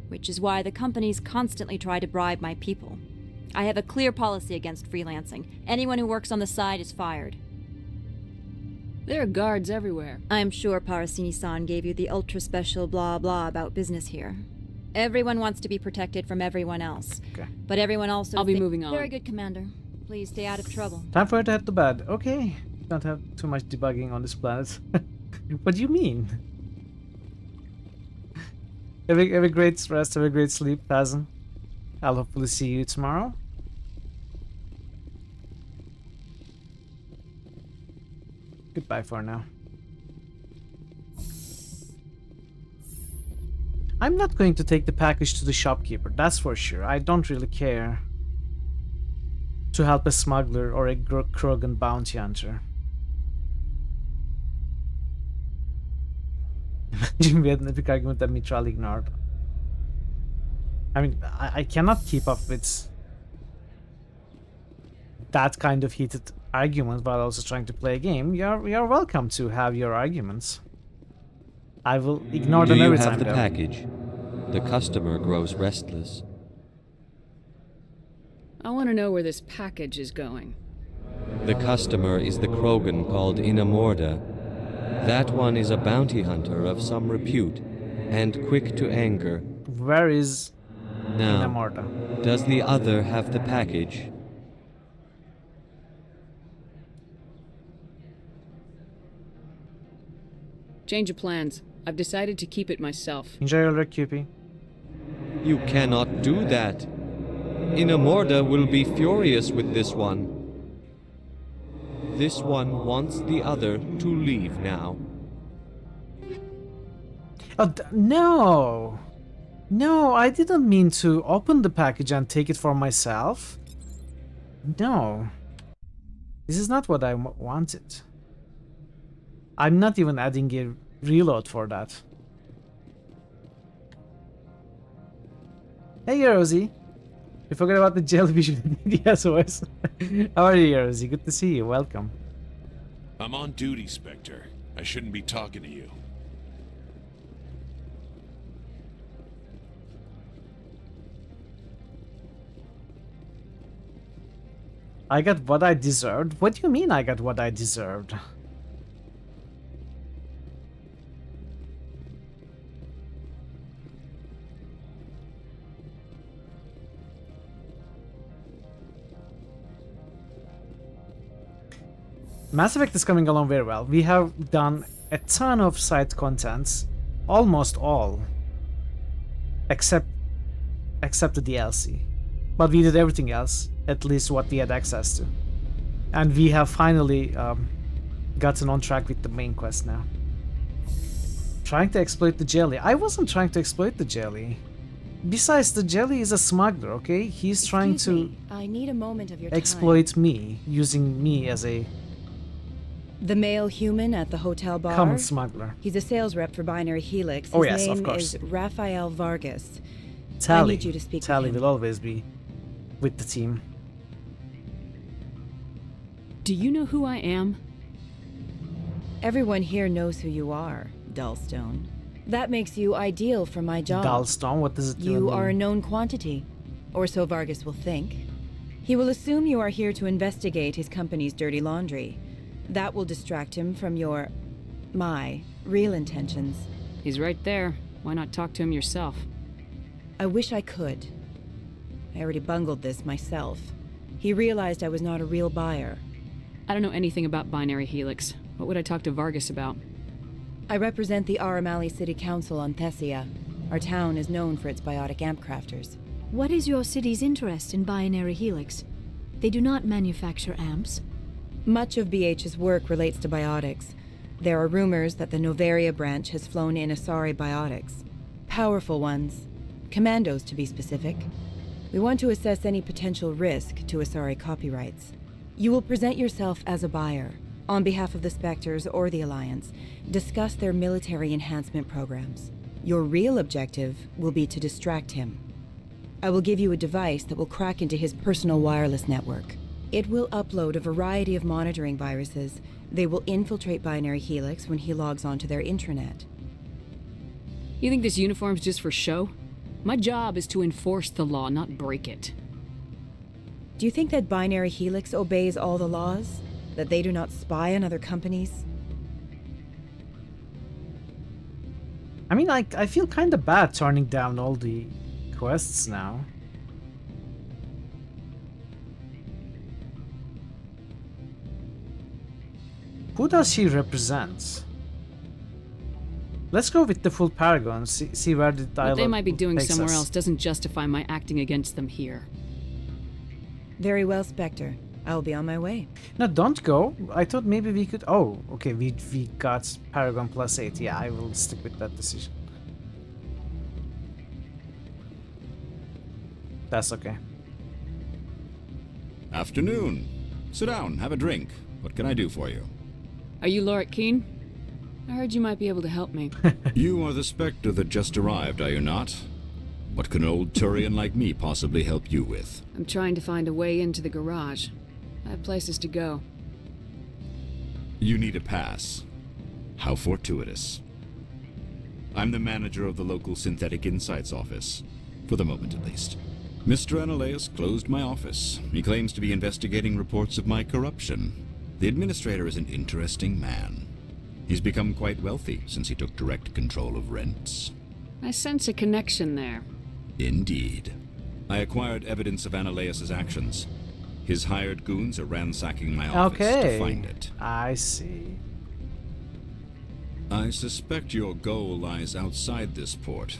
Which is why the companies constantly try to bribe my people. I have a clear policy against freelancing. Anyone who works on the side is fired. There are guards everywhere. I am sure Parasini-san gave you the ultra-special blah-blah about business here. Everyone wants to be protected from everyone else. Okay. But everyone also I'll be moving on. Very good, Commander. Please stay out of trouble. Time for her to head to bed. Okay. Don't have too much debugging on this planet. What do you mean? Have a great rest, have a great sleep, Tazan. I'll hopefully see you tomorrow. Goodbye for now. I'm not going to take the package to the shopkeeper, that's for sure. I don't really care to help a smuggler or a Krogan bounty hunter. Imagine we had an epic argument that Mitral ignored. I mean, I cannot keep up with that kind of heated argument while also trying to play a game. You're welcome to have your arguments. I will ignore them every time. Do you have the though. package? The customer grows restless. I want to know where this package is going. The customer is the Krogan called Inamorda. That one is a bounty hunter of some repute, and quick to anger. Where is Now, Inamorda? does the other have the package? Change of plans. I've decided to keep it myself. Enjoy your work, QP. You cannot do that. Inamorda will be furious with this one. This one wants the other to leave now. Oh, no! No, I didn't mean to open the package and take it for myself. No. This is not what I wanted. I'm not even adding a reload for that. Hey, Rosie. You forgot about the jellyfish with the SOS. How are you, Rosie? Good to see you. Welcome. I'm on duty, Spectre. I shouldn't be talking to you. I got what I deserved? What do you mean I got what I deserved? Mass Effect is coming along very well. We have done a ton of side contents, almost all, except the DLC. But we did everything else, at least what we had access to. And we have finally gotten on track with the main quest now. Trying to exploit the jelly. I wasn't trying to exploit the jelly. Besides, the jelly is a smuggler, okay? He's trying to I need a moment of your exploit me, using me as a The male human at the hotel bar. common smuggler. He's a sales rep for Binary Helix. His Oh yes, name of course. is Rafael Vargas. Tally. I need you to speak Tally with him. will always be with the team. Do you know who I am? Everyone here knows who you are, Dullstone. That makes you ideal for my job. Dullstone, what does it even You mean? are a known quantity, or so Vargas will think. He will assume you are here to investigate his company's dirty laundry. That will distract him from my real intentions. He's right there. Why not talk to him yourself? I wish I could. I already bungled this myself. He realized I was not a real buyer. I don't know anything about Binary Helix. What would I talk to Vargas about? I represent the Aramali City Council on Thessia. Our town is known for its biotic amp crafters. What is your city's interest in Binary Helix? They do not manufacture amps. Much of BH's work relates to biotics. There are rumors that the Novaria branch has flown in Asari biotics. Powerful ones. Commandos, to be specific. We want to assess any potential risk to Asari copyrights. You will present yourself as a buyer, on behalf of the Spectres or the Alliance, discuss their military enhancement programs. Your real objective will be to distract him. I will give you a device that will crack into his personal wireless network. It will upload a variety of monitoring viruses. They will infiltrate Binary Helix when he logs onto their intranet. You think this uniform's just for show? My job is to enforce the law, not break it. Do you think that Binary Helix obeys all the laws? That they do not spy on other companies? I mean, I feel kind of bad turning down all the quests now. Who does he represent? Let's go with the full Paragon, see where the dialogue What they might be doing takes somewhere us. else doesn't justify my acting against them here. Very well, Spectre. I will be on my way. No, don't go. I thought maybe we could... Oh, okay, we got Paragon +8. Yeah, I will stick with that decision. That's okay. Afternoon. Sit down, have a drink. What can I do for you? Are you Lorik Keen? I heard you might be able to help me. You are the Spectre that just arrived, are you not? What can an old Turian like me possibly help you with? I'm trying to find a way into the garage. I have places to go. You need a pass. How fortuitous. I'm the manager of the local Synthetic Insights office. For the moment, at least. Mr. Analeus closed my office. He claims to be investigating reports of my corruption. The administrator is an interesting man. He's become quite wealthy since he took direct control of rents. I sense a connection there. Indeed. I acquired evidence of Analeus's actions. His hired goons are ransacking my office to find it. I see. I suspect your goal lies outside this port.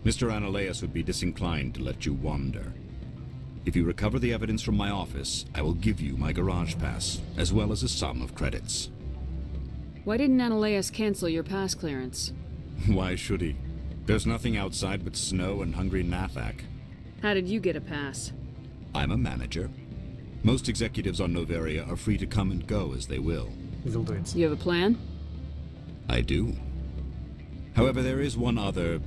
Mr. Analeus would be disinclined to let you wander. If you recover the evidence from my office, I will give you my garage pass, as well as a sum of credits. Why didn't Analeus cancel your pass clearance? Why should he? There's nothing outside but snow and hungry Nathak. How did you get a pass? I'm a manager. Most executives on Novaria are free to come and go as they will. We'll do it. You have a plan? I do. However, there is one other...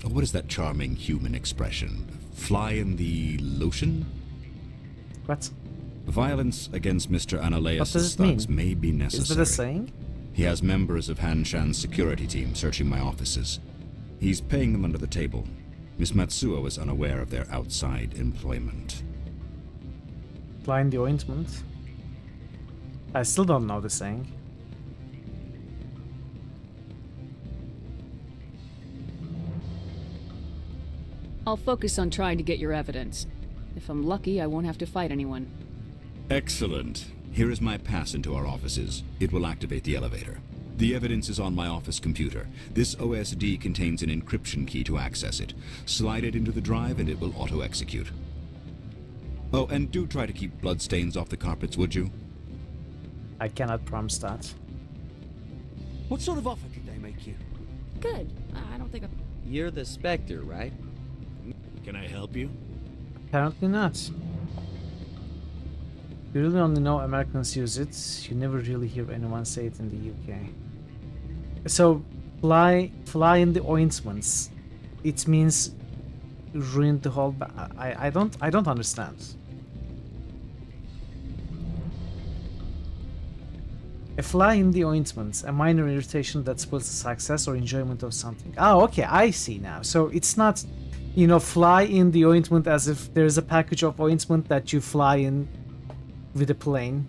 What is that charming human expression? Fly in the lotion? What? Violence against Mr. What Analeas' does it mean? thugs may be necessary. Is that a saying? He has members of Han Shan's security team searching my offices. He's paying them under the table. Miss Matsuo is unaware of their outside employment. Fly in the ointment? I still don't know the saying. I'll focus on trying to get your evidence. If I'm lucky, I won't have to fight anyone. Excellent. Here is my pass into our offices. It will activate the elevator. The evidence is on my office computer. This OSD contains an encryption key to access it. Slide it into the drive and it will auto-execute. Oh, and do try to keep bloodstains off the carpets, would you? I cannot promise that. What sort of offer did they make you? Good. I don't think You're the Spectre, right? Can I help you? Apparently not. You really only know Americans use it. You never really hear anyone say it in the UK. So, fly in the ointments. It means ruin the whole. I don't understand. A fly in the ointment, a minor irritation that spoils the success or enjoyment of something. Oh, okay, I see now. So it's not, you know, fly in the ointment as if there's a package of ointment that you fly in with a plane,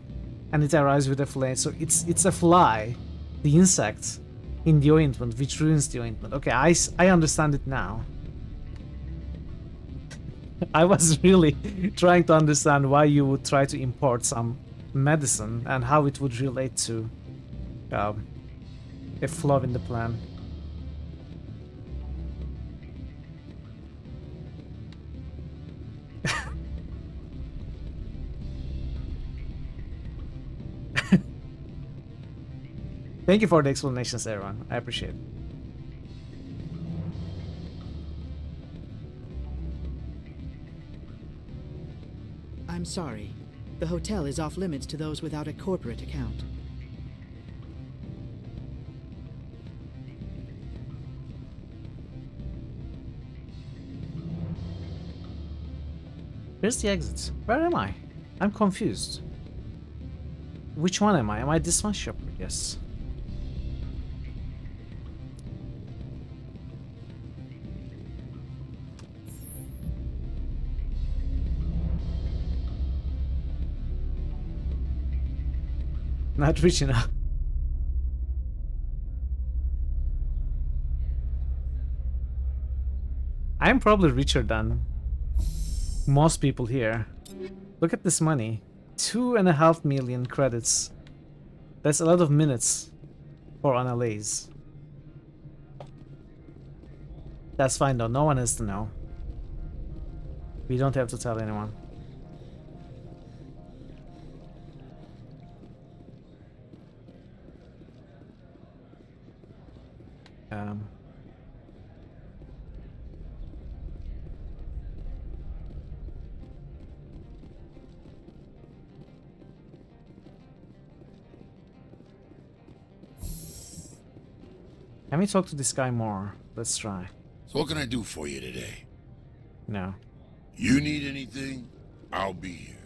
and it arrives with a plane. So it's a fly, the insect, in the ointment, which ruins the ointment. Okay, I understand it now. I was really trying to understand why you would try to import some medicine and how it would relate to a flaw in the plan. Thank you for the explanations, everyone. I appreciate it. I'm sorry. The hotel is off limits to those without a corporate account. Where's the exit? Where am I? I'm confused. Which one am I? Am I this one? Shopper? Yes. Not rich enough. I'm probably richer than most people here. Look at this money. 2.5 million credits. That's a lot of minutes for Annalise. That's fine though, no one has to know. We don't have to tell anyone. Can we talk to this guy more? Let's try. So what can I do for you today? No. You need anything? I'll be here.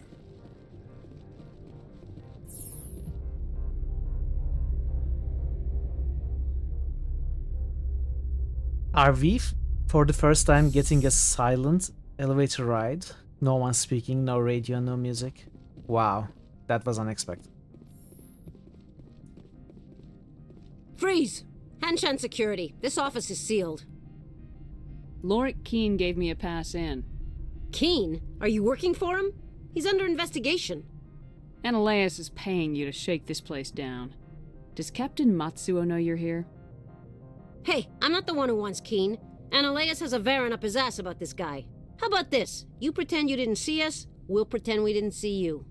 Are we, for the first time, getting a silent elevator ride? No one speaking, no radio, no music? Wow, that was unexpected. Freeze! Hanshan Security, this office is sealed. Lorik Keene gave me a pass in. Keene? Are you working for him? He's under investigation. Analeas is paying you to shake this place down. Does Captain Matsuo know you're here? Hey, I'm not the one who wants Keene. Analeas has a Varen up his ass about this guy. How about this? You pretend you didn't see us, we'll pretend we didn't see you.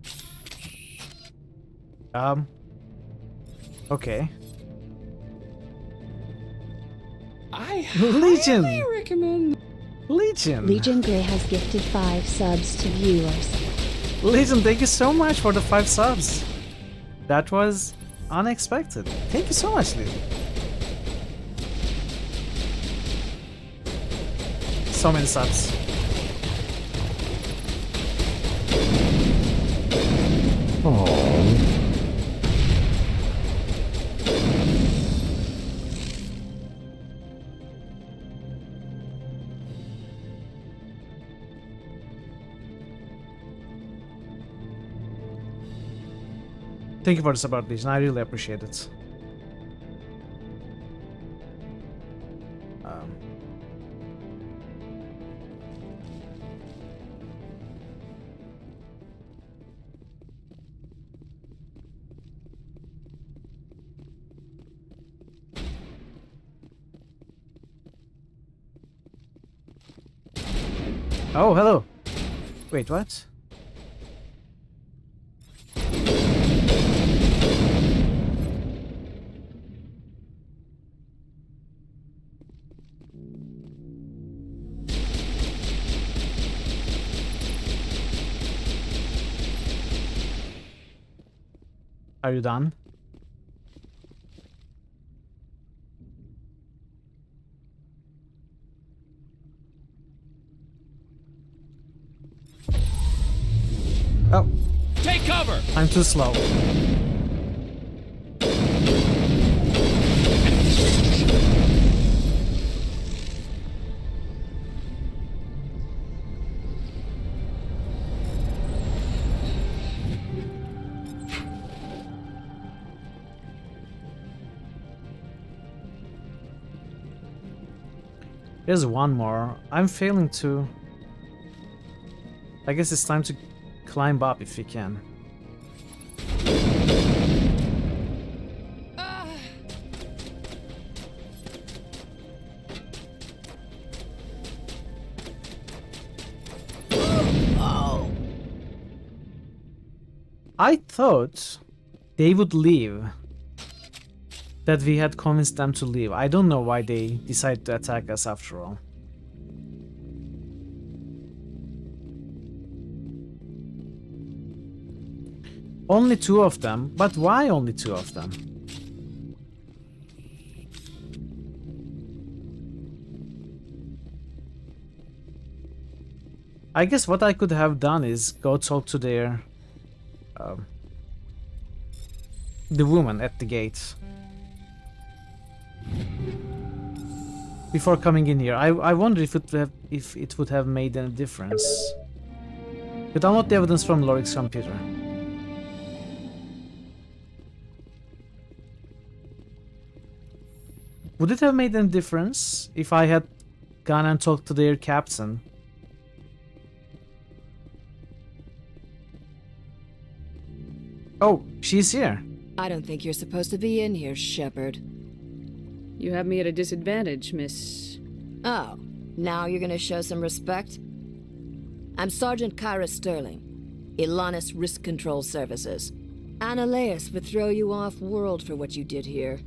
Okay. I Legion! highly recommend... Legion! Legion Grey has gifted 5 subs to viewers. Legion, thank you so much for the 5 subs. That was unexpected. Thank you so much, Legion. So many subs. Thank you for the support, Legion. I really appreciate it. Oh, hello. Wait, what? Are you done? Oh. Take cover! I'm too slow. There's one more. I'm failing to... I guess it's time to climb up if we can. I thought they would leave. That we had convinced them to leave. I don't know why they decided to attack us after all. Only 2 of them? But why only 2 of them? I guess what I could have done is go talk to their... the woman at the gate. Before coming in here. I wonder if it would have made any difference. You download the evidence from Lorik's computer. Would it have made any difference if I had gone and talked to their captain? Oh, she's here. I don't think you're supposed to be in here, Shepard. You have me at a disadvantage, Miss... Oh, now you're gonna show some respect? I'm Sergeant Kyra Sterling, Ilanis Risk Control Services. Analeas would throw you off-world for what you did here.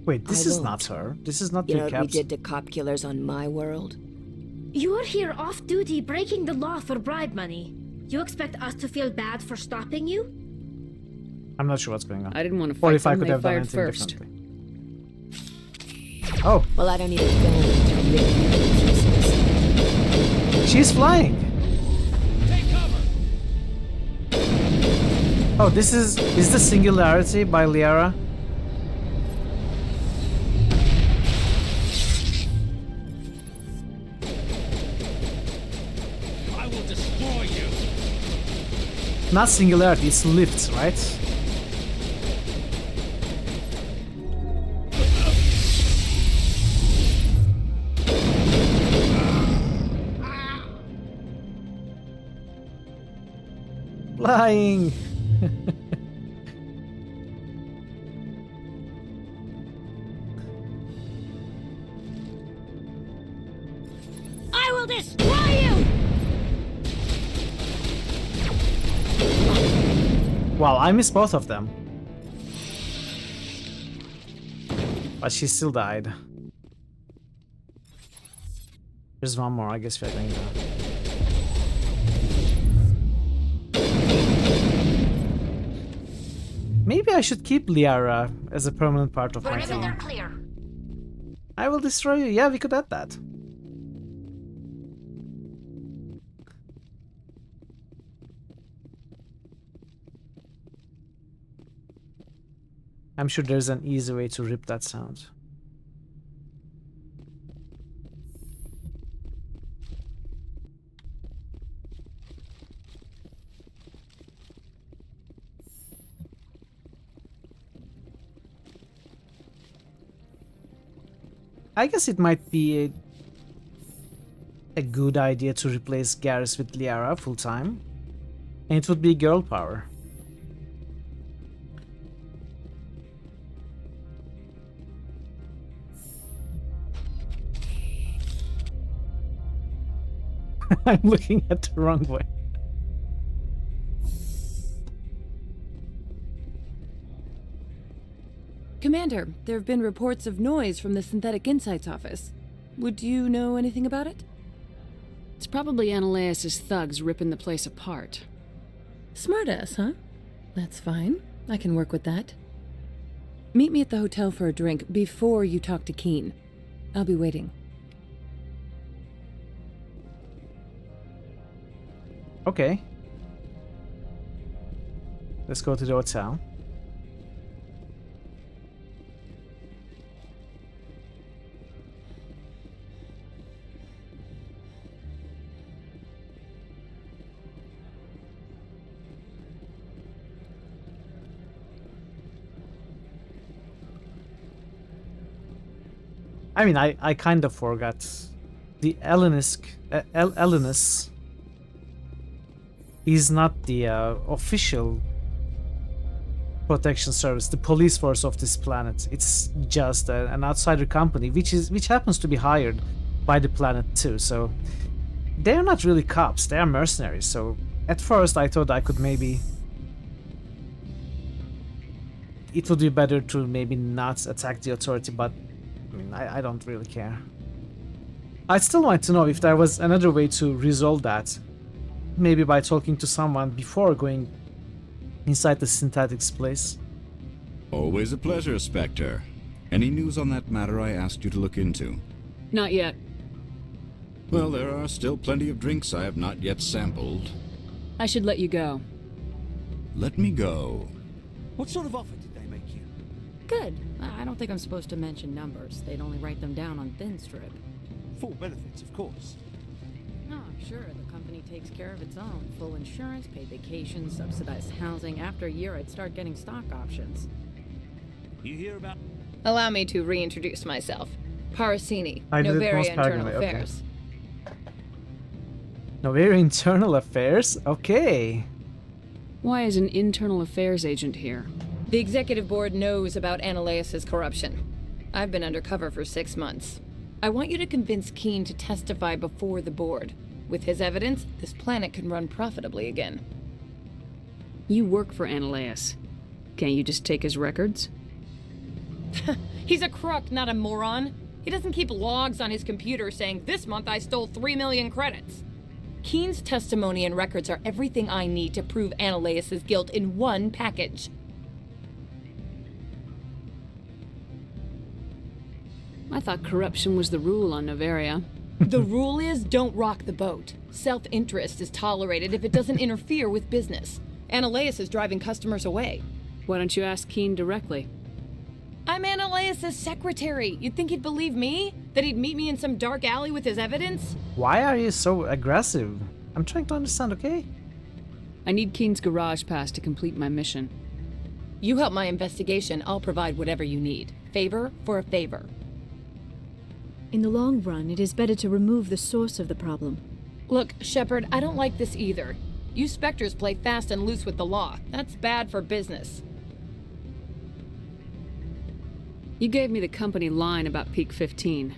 Wait, this is not her. This is not you your know what we captain. did to cop killers on my world? You're here off-duty breaking the law for bribe money. You expect us to feel bad for stopping you? I'm not sure what's going on. I didn't want to Or fight if I them, could they have done fired anything first. differently. Oh. Well, I don't need a gun to rip you to pieces. She's flying. Take cover! Oh, this is the Singularity by Liara? I will destroy you! Not Singularity, it's Lift, right? Flying! I will destroy you! Wow, I missed both of them. But she still died. There's one more, I guess we're going to... Maybe I should keep Liara as a permanent part of my Wherever team. they're clear. I will destroy you. Yeah, we could add that. I'm sure there's an easy way to rip that sound. I guess it might be a good idea to replace Garrus with Liara full-time. And it would be girl power. I'm looking at the wrong way. Commander, there have been reports of noise from the Synthetic Insights office. Would you know anything about it? It's probably Ananias' thugs ripping the place apart. Smartass, huh? That's fine. I can work with that. Meet me at the hotel for a drink before you talk to Keen. I'll be waiting. Okay. Let's go to the hotel. I mean, I kind of forgot. The Ellenis is not the official protection service, the police force of this planet. It's just an outsider company, which happens to be hired by the planet too. So they're not really cops; they are mercenaries. So at first, I thought I could maybe. It would be better to maybe not attack the authority, but I mean, I don't really care. I'd still like to know if there was another way to resolve that. Maybe by talking to someone before going inside the synthetics place. Always a pleasure, Spectre. Any news on that matter I asked you to look into? Not yet. Well, there are still plenty of drinks I have not yet sampled. I should let you go. Let me go. What sort of offer did they make you? Good. I don't think I'm supposed to mention numbers. They'd only write them down on thin strip. Full benefits, of course. No, sure. The company takes care of its own. Full insurance, paid vacations, subsidized housing. After a year, I'd start getting stock options. You hear about... Allow me to reintroduce myself. Parasini, I did it Novaria most Internal paragonally, okay. Affairs. Novaria Internal Affairs? Okay. Why is an internal affairs agent here? The executive board knows about Ananias' corruption. I've been undercover for 6 months. I want you to convince Keen to testify before the board. With his evidence, this planet can run profitably again. You work for Ananias. Can't you just take his records? He's a crook, not a moron. He doesn't keep logs on his computer saying, "This month I stole 3 million credits." Keen's testimony and records are everything I need to prove Ananias' guilt in one package. I thought corruption was the rule on Novaria. The rule is don't rock the boat. Self-interest is tolerated if it doesn't interfere with business. Ananias is driving customers away. Why don't you ask Keen directly? I'm Ananias' secretary. You'd think he'd believe me? That he'd meet me in some dark alley with his evidence? Why are you so aggressive? I'm trying to understand, okay? I need Keen's garage pass to complete my mission. You help my investigation, I'll provide whatever you need. Favor for a favor. In the long run, it is better to remove the source of the problem. Look, Shepard, I don't like this either. You Spectres play fast and loose with the law. That's bad for business. You gave me the company line about Peak 15.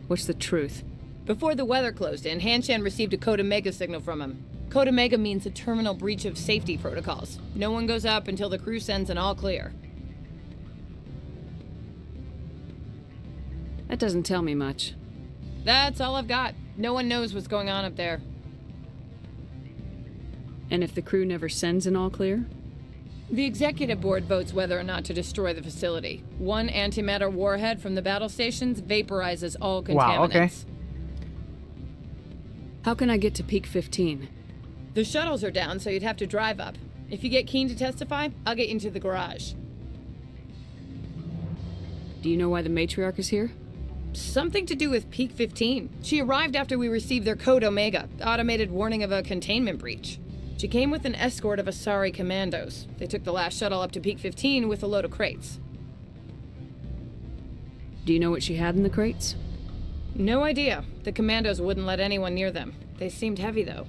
What's the truth? Before the weather closed in, Hanshan received a Code Omega signal from him. Code Omega means a terminal breach of safety protocols. No one goes up until the crew sends an all clear. That doesn't tell me much. That's all I've got. No one knows what's going on up there. And if the crew never sends an all clear? The executive board votes whether or not to destroy the facility. One antimatter warhead from the battle stations vaporizes all contaminants. Wow, okay. How can I get to Peak 15? The shuttles are down, so you'd have to drive up. If you get Keen to testify, I'll get you into the garage. Do you know why the matriarch is here? Something to do with Peak 15. She arrived after we received their Code Omega, automated warning of a containment breach. She came with an escort of Asari commandos. They took the last shuttle up to Peak 15 with a load of crates. Do you know what she had in the crates? No idea. The commandos wouldn't let anyone near them. They seemed heavy, though.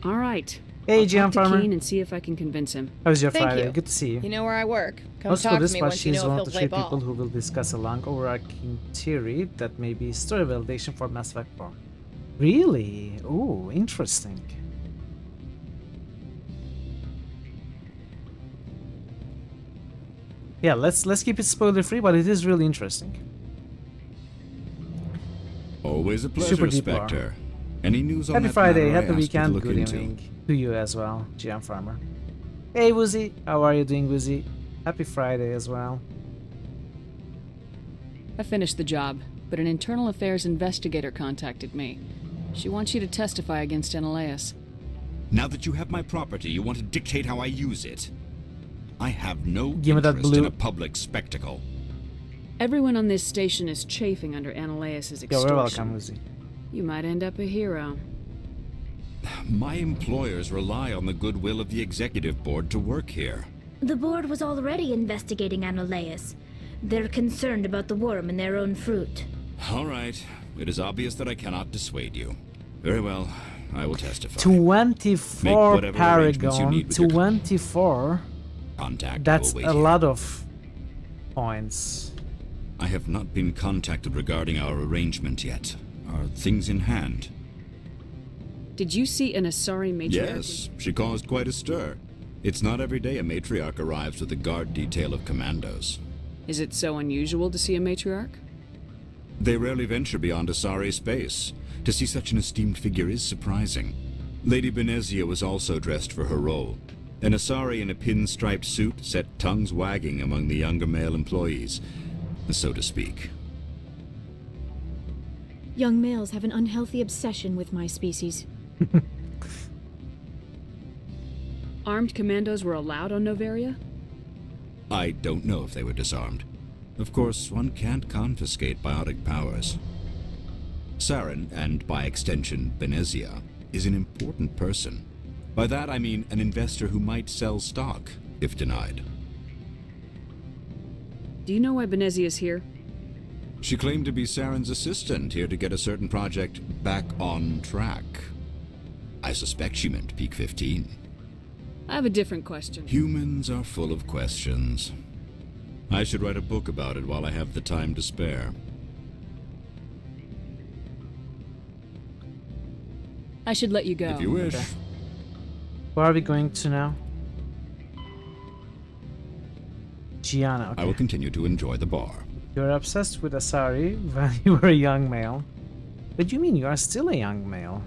All right. Hey, I'll GM talk to Farmer. Keen and see if I can convince him. How was your Thank Friday? you. Good to see you. You know where I work. Come Also, talk this to me part, once you she's know one if of the he'll three play ball. people who will discuss a long overarching theory that may be story validation for Mass Effect 4. Really? Ooh, interesting. Yeah, let's keep it spoiler free, but it is really interesting. Always a Super pleasure, deep lore. Spectre. Any news on Happy that Friday, matter I happy asked you to weekend, look good into? evening to you as well, GM Farmer. Hey Woozy, how are you doing, Woozy? Happy Friday as well. I finished the job, but an internal affairs investigator contacted me. She wants you to testify against Eneleus. Now that you have my property, you want to dictate how I use it. I have no Give me that interest in blue. a public spectacle. Everyone on this station is chafing under Eneleus' extortion. You're welcome, Woozy. You might end up a hero. My employers rely on the goodwill of the executive board to work here. The board was already investigating Anoleus. They're concerned about the worm in their own fruit. All right. It is obvious that I cannot dissuade you. Very well. I will testify. 24 whatever arrangements you Paragon, need with your 24. Contact. That's I will a wait here. lot of points. I have not been contacted regarding our arrangement yet. Are things in hand? Did you see an Asari matriarch? Yes, she caused quite a stir. It's not every day a matriarch arrives with a guard detail of commandos. Is it so unusual to see a matriarch? They rarely venture beyond Asari space. To see such an esteemed figure is surprising. Lady Benezia was also dressed for her role. An Asari in a pinstriped suit set tongues wagging among the younger male employees, so to speak. Young males have an unhealthy obsession with my species. Armed commandos were allowed on Noveria? I don't know if they were disarmed. Of course, one can't confiscate biotic powers. Saren, and by extension Benezia, is an important person. By that I mean an investor who might sell stock, if denied. Do you know why Benezia is here? She claimed to be Saren's assistant, here to get a certain project back on track. I suspect she meant Peak 15. I have a different question. Humans are full of questions. I should write a book about it while I have the time to spare. I should let you go. If you wish. Okay. Where are we going to now? Gianna, okay. I will continue to enjoy the bar. You're obsessed with Asari when you were a young male. What do you mean you are still a young male?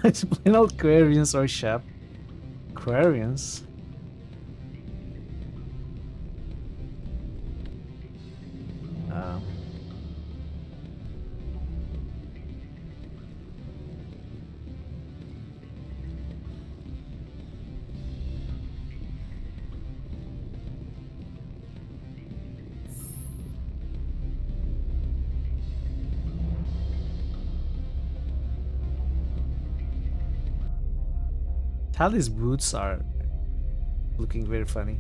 It's plain old Quarians or Shep. Quarians? Tally's boots are looking very funny.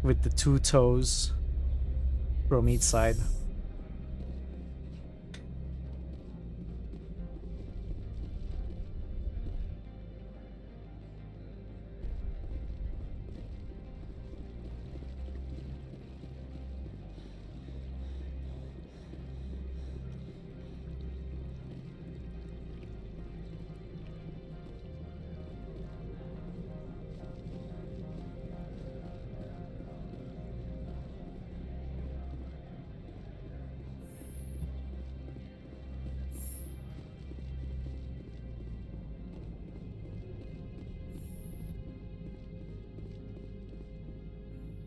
With the two toes from each side.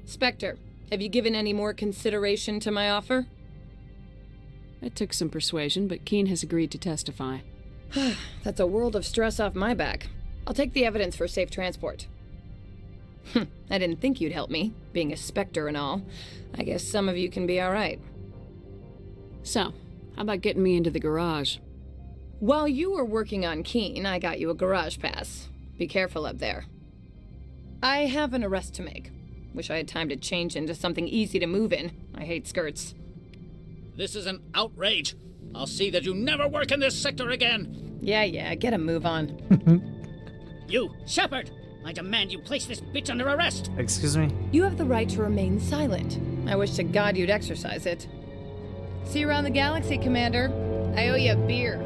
Spectre, have you given any more consideration to my offer? It took some persuasion, but Keen has agreed to testify. That's a world of stress off my back. I'll take the evidence for safe transport. I didn't think you'd help me, being a Spectre and all. I guess some of you can be alright. So, how about getting me into the garage? While you were working on Keen, I got you a garage pass. Be careful up there. I have an arrest to make. Wish I had time to change into something easy to move in. I hate skirts. This is an outrage. I'll see that you never work in this sector again. Yeah, get a move on. You, Shepard! I demand you place this bitch under arrest! Excuse me? You have the right to remain silent. I wish to God you'd exercise it. See you around the galaxy, Commander. I owe you a beer.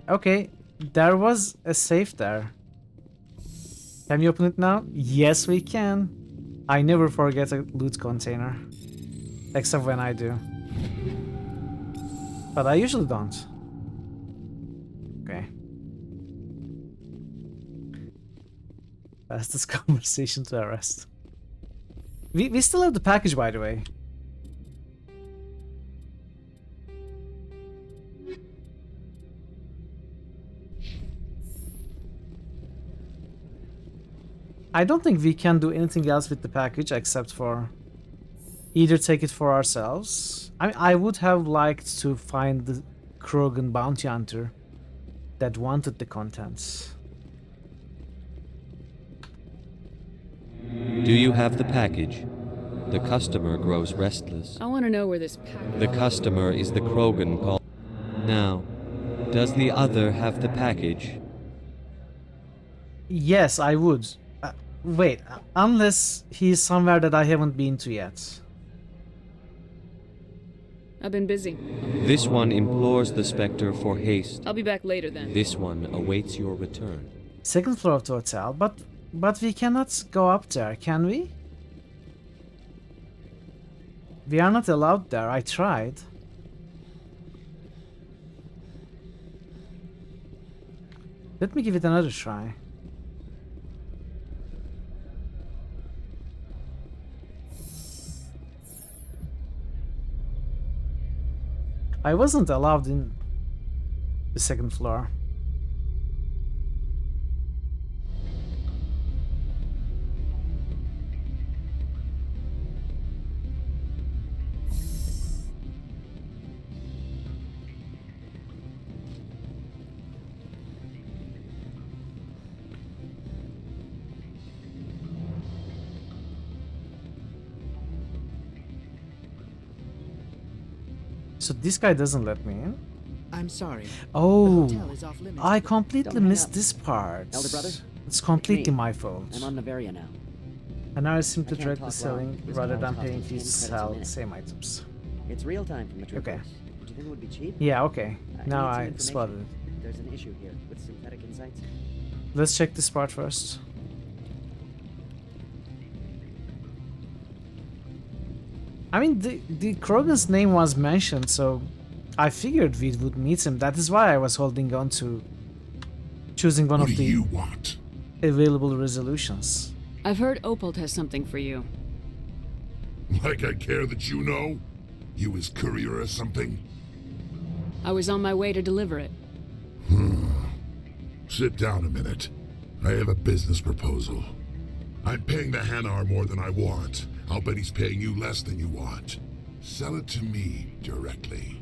Okay, there was a safe there. Can we open it now? Yes, we can. I never forget a loot container. Except when I do. But I usually don't. Okay. Fastest conversation to arrest. We still have the package, by the way. I don't think we can do anything else with the package except for either take it for ourselves. I would have liked to find the Krogan bounty hunter that wanted the contents. Do you have the package? The customer grows restless. I want to know where this package... The customer is the Krogan called... Now, does the other have the package? Yes, I would. Wait, unless he's somewhere that I haven't been to yet. I've been busy. This one implores the Spectre for haste. I'll be back later then. This one awaits your return. Second floor of the hotel, but we cannot go up there, can we? We are not allowed there, I tried. Let me give it another try. I wasn't allowed in the second floor. So this guy doesn't let me in? I'm sorry. Oh, The hotel is off limits. I completely Don't hang missed up. this part. Elder brother? It's completely It's me. my fault. I'm on Navaria now. And now I seem to I can't direct talk the selling loud. This rather call's than costing paying 10 fees to credits a sell the minute. same items. It's real time from the Okay. Would you think it would be cheap? Yeah, okay. I Now need some I information. spotted it. There's an issue here with synthetic insights. Let's check this part first. I mean, the Krogan's name was mentioned, so I figured we would meet him. That is why I was holding on to choosing one What of do the you want? available resolutions. I've heard Opal has something for you. Like I care that you know? You his courier or something? I was on my way to deliver it. Sit down a minute. I have a business proposal. I'm paying the Hanar more than I want. I'll bet he's paying you less than you want. Sell it to me directly.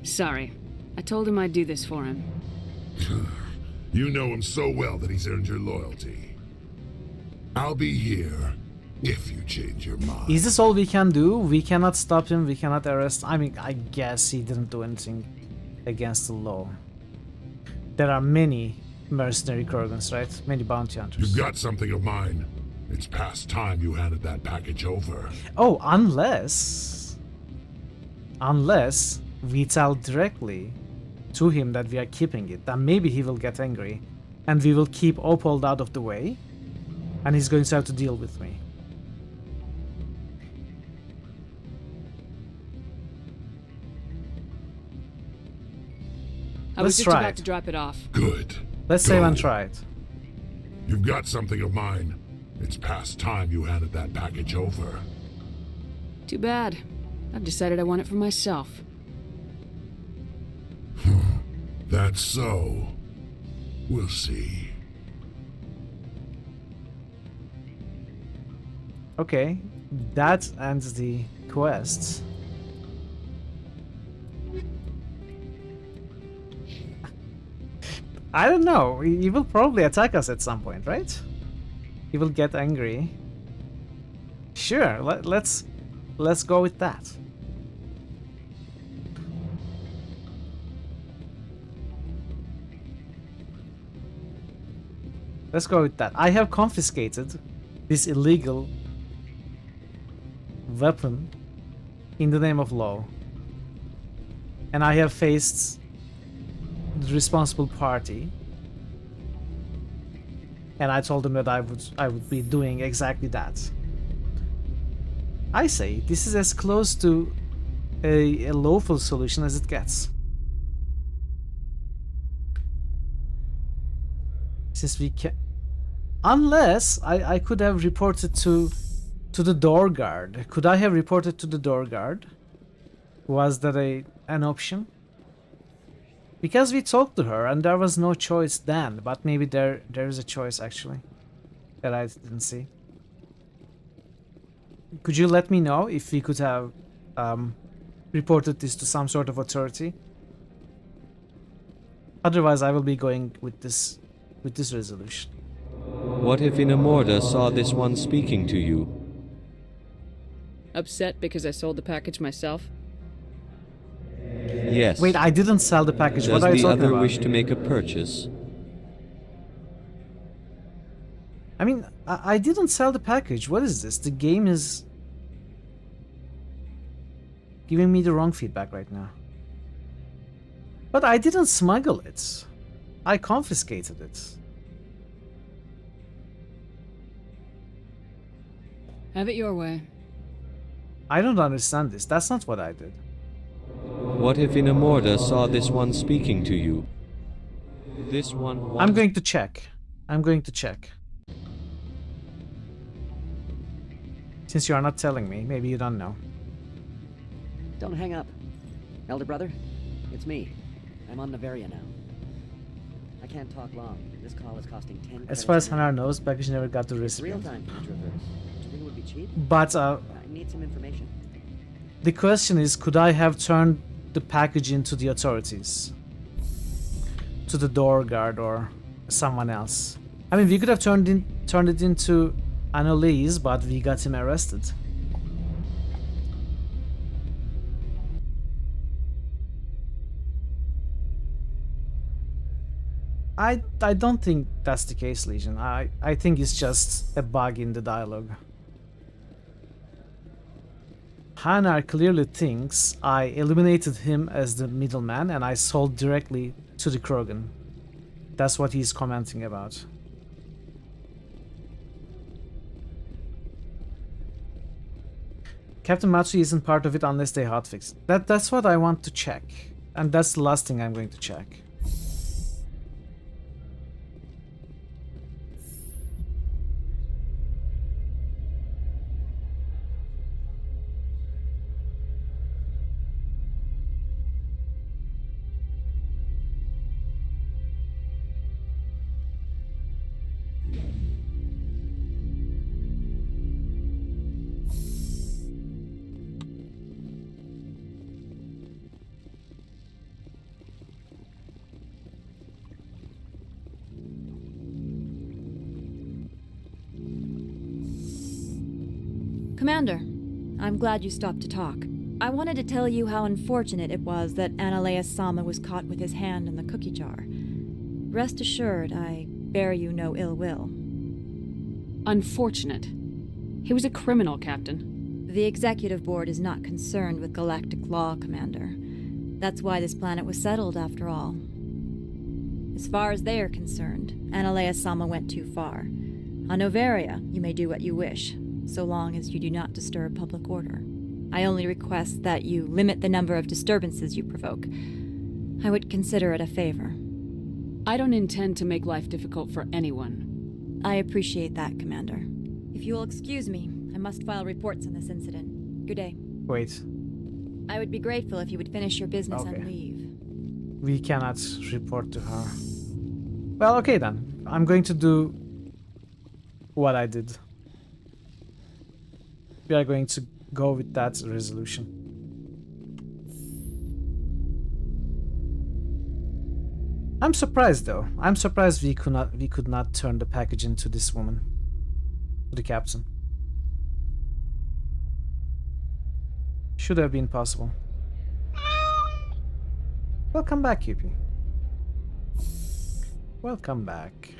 Sorry. I told him I'd do this for him. You know him so well that he's earned your loyalty. I'll be here if you change your mind. Is this all we can do? We cannot stop him, we cannot arrest. I mean, I guess he didn't do anything against the law. There are many mercenary Krogans, right? Many bounty hunters. You've got something of mine. It's past time you handed that package over. Oh, unless we tell directly to him that we are keeping it, then maybe he will get angry and we will keep Opal out of the way and he's going to have to deal with me. I was Let's just try about it. to drop it off. Good. Let's Go. save and try it. You've got something of mine. It's past time you handed that package over. Too bad. I've decided I want it for myself. That's so. We'll see. Okay, that ends the quest. I don't know. He will probably attack us at some point, right? He will get angry. Sure, let's go with that. Let's go with that. I have confiscated this illegal weapon in the name of law. And I have faced the responsible party. And I told them that I would be doing exactly that. I say this is as close to a lawful solution as it gets. Since we can, unless I could have reported to the door guard. Could I have reported to the door guard? Was that an option? Because we talked to her and there was no choice then, but maybe there is a choice actually that I didn't see. Could you let me know if we could have reported this to some sort of authority? Otherwise, I will be going with this resolution. What if Inamorda saw this one speaking to you? Upset because I sold the package myself? Yes. Wait, I didn't sell the package. Does What are you the talking other about? wish to make a purchase? I mean, I didn't sell the package. What is this? The game is giving me the wrong feedback right now. But I didn't smuggle it. I confiscated it. Have it your way. I don't understand this. That's not what I did. What if Inamorda saw this one speaking to you? This one I'm going to check. I'm going to check. Since you are not telling me, maybe you don't know. Don't hang up. Elder brother, it's me. I'm on Noveria now. I can't talk long. This call is costing 10 As far as credits a Hanar knows, package never got to minute. It's real recipient. time for the traverse. Do you think it would be cheap? But I need some information. the question is, could I have turned the package into the authorities? To the door guard or someone else? I mean, we could have turned it into Annalise, but we got him arrested. I don't think that's the case, Legion. I think it's just a bug in the dialogue. Hanar clearly thinks I eliminated him as the middleman and I sold directly to the Krogan. That's what he's commenting about. Captain Matsui isn't part of it unless they hotfix. That's what I want to check. And that's the last thing I'm going to check. Commander, I'm glad you stopped to talk. I wanted to tell you how unfortunate it was that Analeus Sama was caught with his hand in the cookie jar. Rest assured, I bear you no ill will. Unfortunate. He was a criminal, Captain. The Executive Board is not concerned with galactic law, Commander. That's why this planet was settled, after all. As far as they are concerned, Analeus Sama went too far. On Noveria, you may do what you wish, so long as you do not disturb public order. I only request that you limit the number of disturbances you provoke. I would consider it a favor. I don't intend to make life difficult for anyone. I appreciate that, Commander. If you will excuse me, I must file reports on this incident. Good day. Wait. I would be grateful if you would finish your business Okay. and leave. We cannot report to her. Well, okay then. I'm going to do what I did. We are going to go with that resolution. I'm surprised though. I'm surprised we could not turn the package into this woman. The captain. Should have been possible. Welcome back, QP. Welcome back.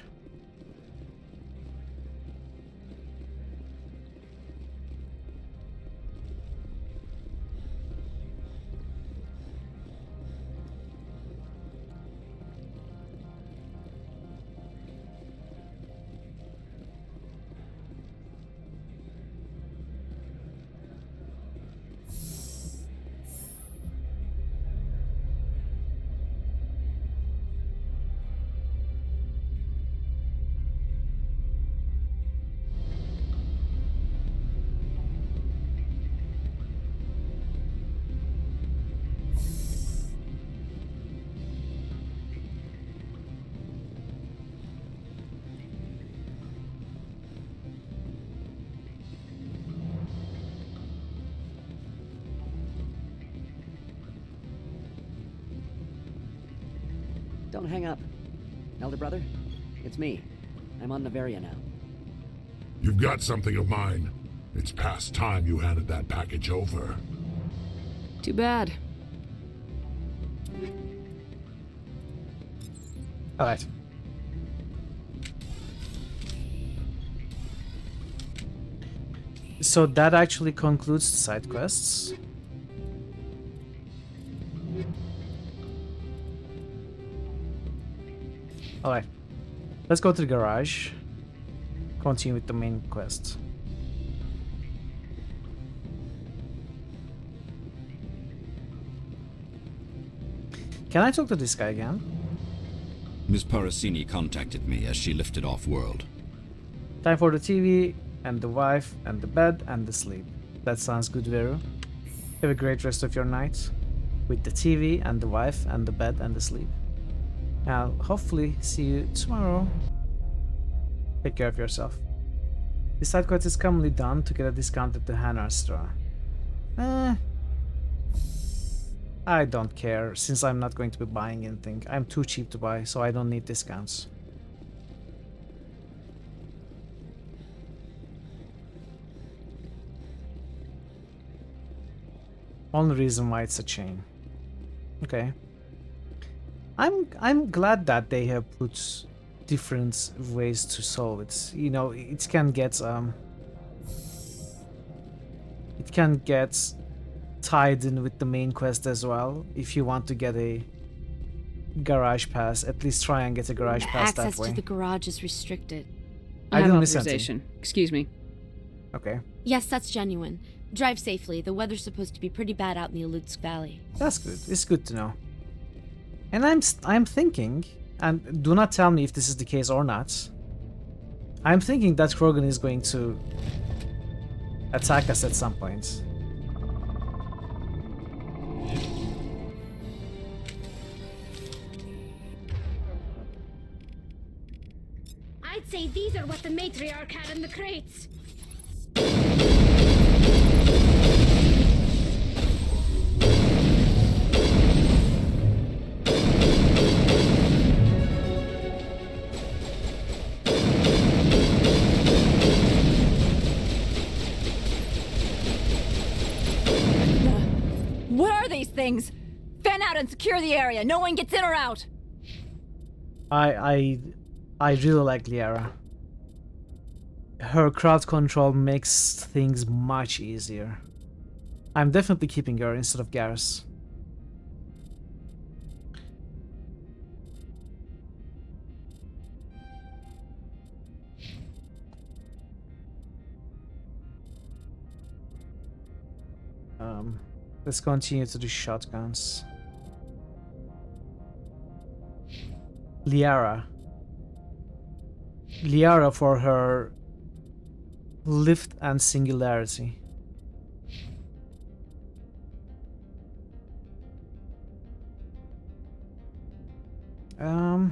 Don't hang up. Elder brother, it's me. I'm on Navaria now. You've got something of mine. It's past time you handed that package over. Too bad. Alright. So that actually concludes the side quests. Alright. Let's go to the garage. Continue with the main quest. Can I talk to this guy again? Miss Parasini contacted me as she lifted off-world. Time for the TV, and the wife, and the bed, and the sleep. That sounds good, Veru. Have a great rest of your night. With the TV, and the wife, and the bed, and the sleep. I'll hopefully see you tomorrow. Take care of yourself. This side quest is commonly done to get a discount at the Hanar store. I don't care, since I'm not going to be buying anything. I'm too cheap to buy, so I don't need discounts. Only reason why it's a chain. Okay. I'm glad that they have put different ways to solve it. You know, it can get tied in with the main quest as well. If you want to get a garage pass, at least try and get a garage pass that way. Access to the garage is restricted. I have authorization. Excuse me. Okay. Yes, that's genuine. Drive safely. The weather's supposed to be pretty bad out in the Alutsk Valley. That's good. It's good to know. And I'm thinking, and do not tell me if this is the case or not, I'm thinking that Krogan is going to attack us at some point. I'd say these are what the matriarch had in the crates. What are these things? Fan out and secure the area. No one gets in or out. I really like Liara. Her crowd control makes things much easier. I'm definitely keeping her instead of Garrus. Let's continue to the shotguns. Liara for her lift and singularity. Do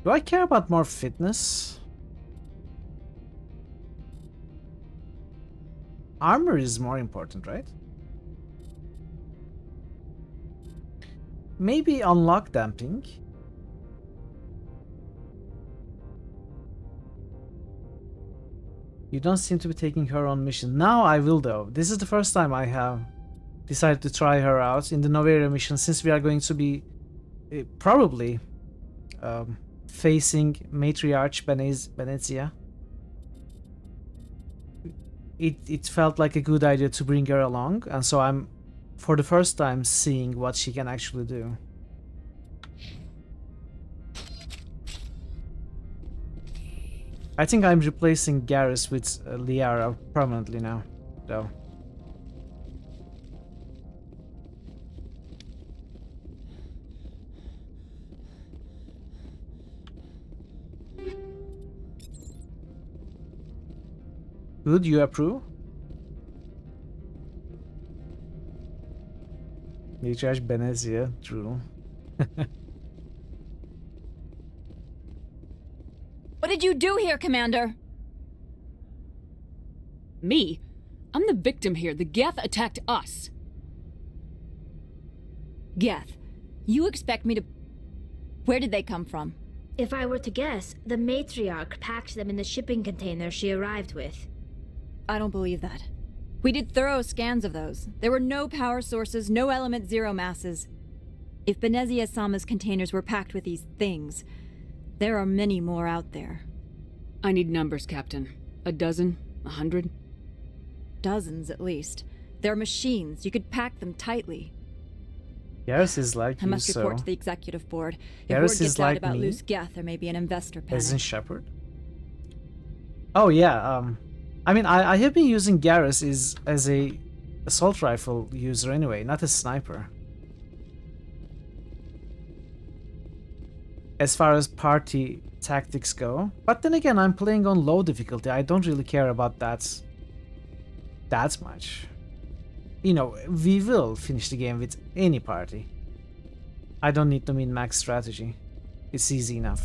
I care about more fitness? armor is more important, right? Maybe unlock damping. You don't seem to be taking her on mission. Now I will though. This is the first time I have decided to try her out in the Noveria mission, since we are going to be probably facing Matriarch Benezia. It felt like a good idea to bring her along, and so I'm for the first time seeing what she can actually do. I think I'm replacing Garrus with Liara permanently now, though. Good, you approve? Matriarch Benezia, true. What did you do here, Commander? Me? I'm the victim here. The Geth attacked us. Geth, you expect me to... Where did they come from? If I were to guess, the matriarch packed them in the shipping container she arrived with. I don't believe that. We did thorough scans of those. There were no power sources, no element zero masses. If Benezia Sama's containers were packed with these things, there are many more out there. I need numbers, Captain. 12? 100? Dozens, at least. They're machines. You could pack them tightly. Garrus is like I must you, report so... to the executive board. If Garrus word gets is out like about me. loose Geth, there may be an investor panic. As in Shepard? Oh yeah, I mean, I have been using Garrus as a assault rifle user anyway, not a sniper. As far as party tactics go. But then again, I'm playing on low difficulty. I don't really care about that much. You know, we will finish the game with any party. I don't need to min-max strategy. It's easy enough.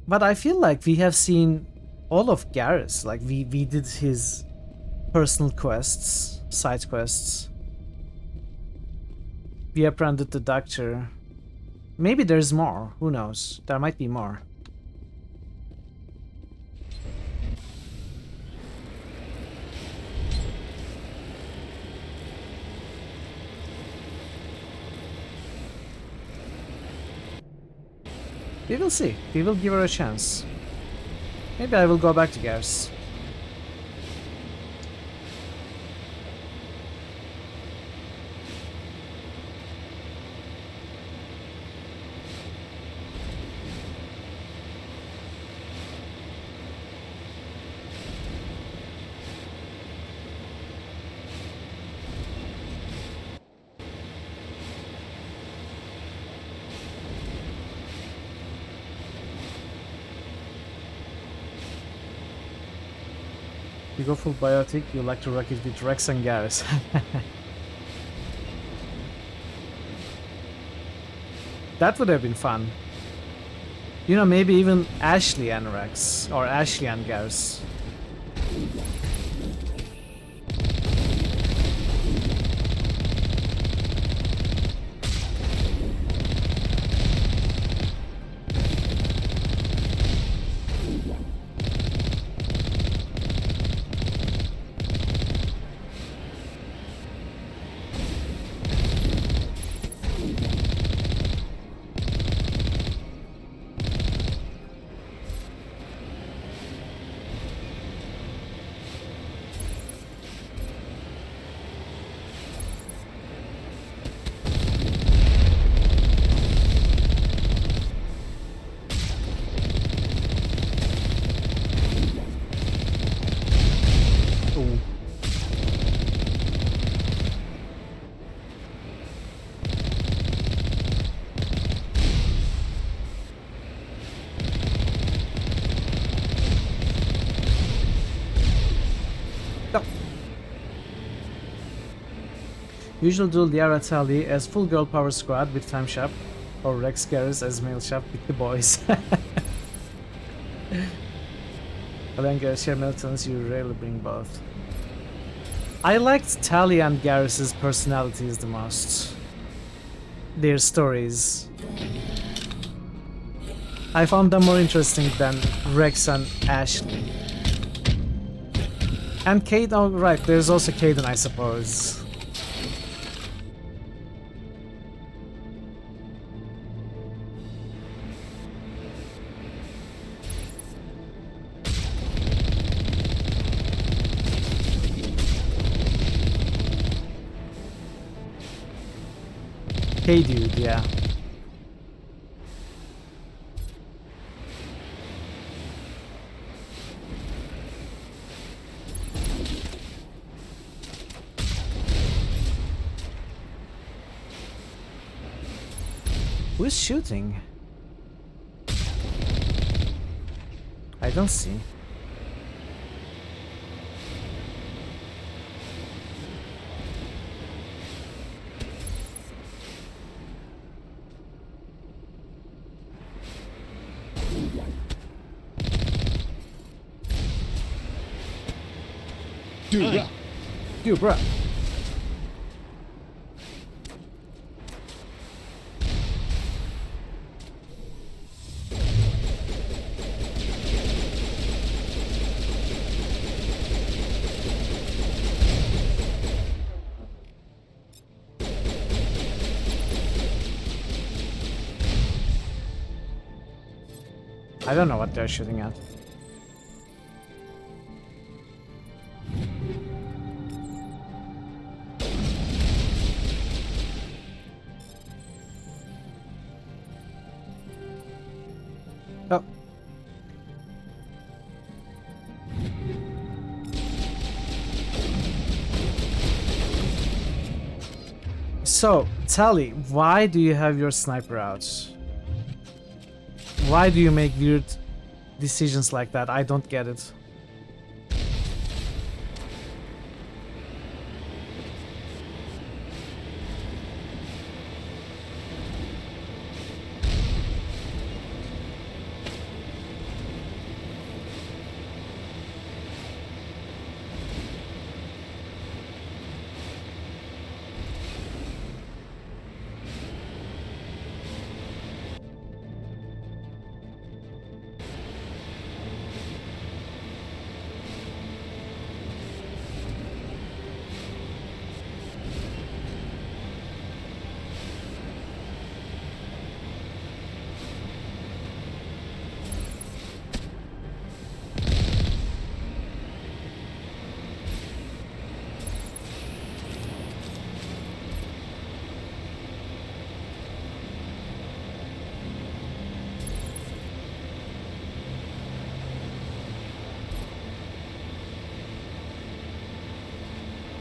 But I feel like we have seen all of Garrus. Like, we did his personal quests, side quests. We apprehended the doctor. Maybe there's more. Who knows? There might be more. We will see. We will give her a chance. Maybe I will go back to Garrus. You go full biotic, you like to rock it with Rex and Garrus. That would have been fun. You know, maybe even Ashley and Rex, or Ashley and Garrus. Usually do Liara Tali as full girl power squad with Fem Shop, or Rex Garrus as male shop with the boys. Alan Garcia Milton's, you rarely bring both. I liked Tally and Garrus's personalities the most. Their stories. I found them more interesting than Rex and Ashley. And Kate, oh right, there's also Caden, I suppose. Hey dude, yeah. Who's shooting? I don't see. Dude, bruh. I don't know what they're shooting at. Oh. So, Tally, why do you have your sniper out? Why do you make weird decisions like that? I don't get it.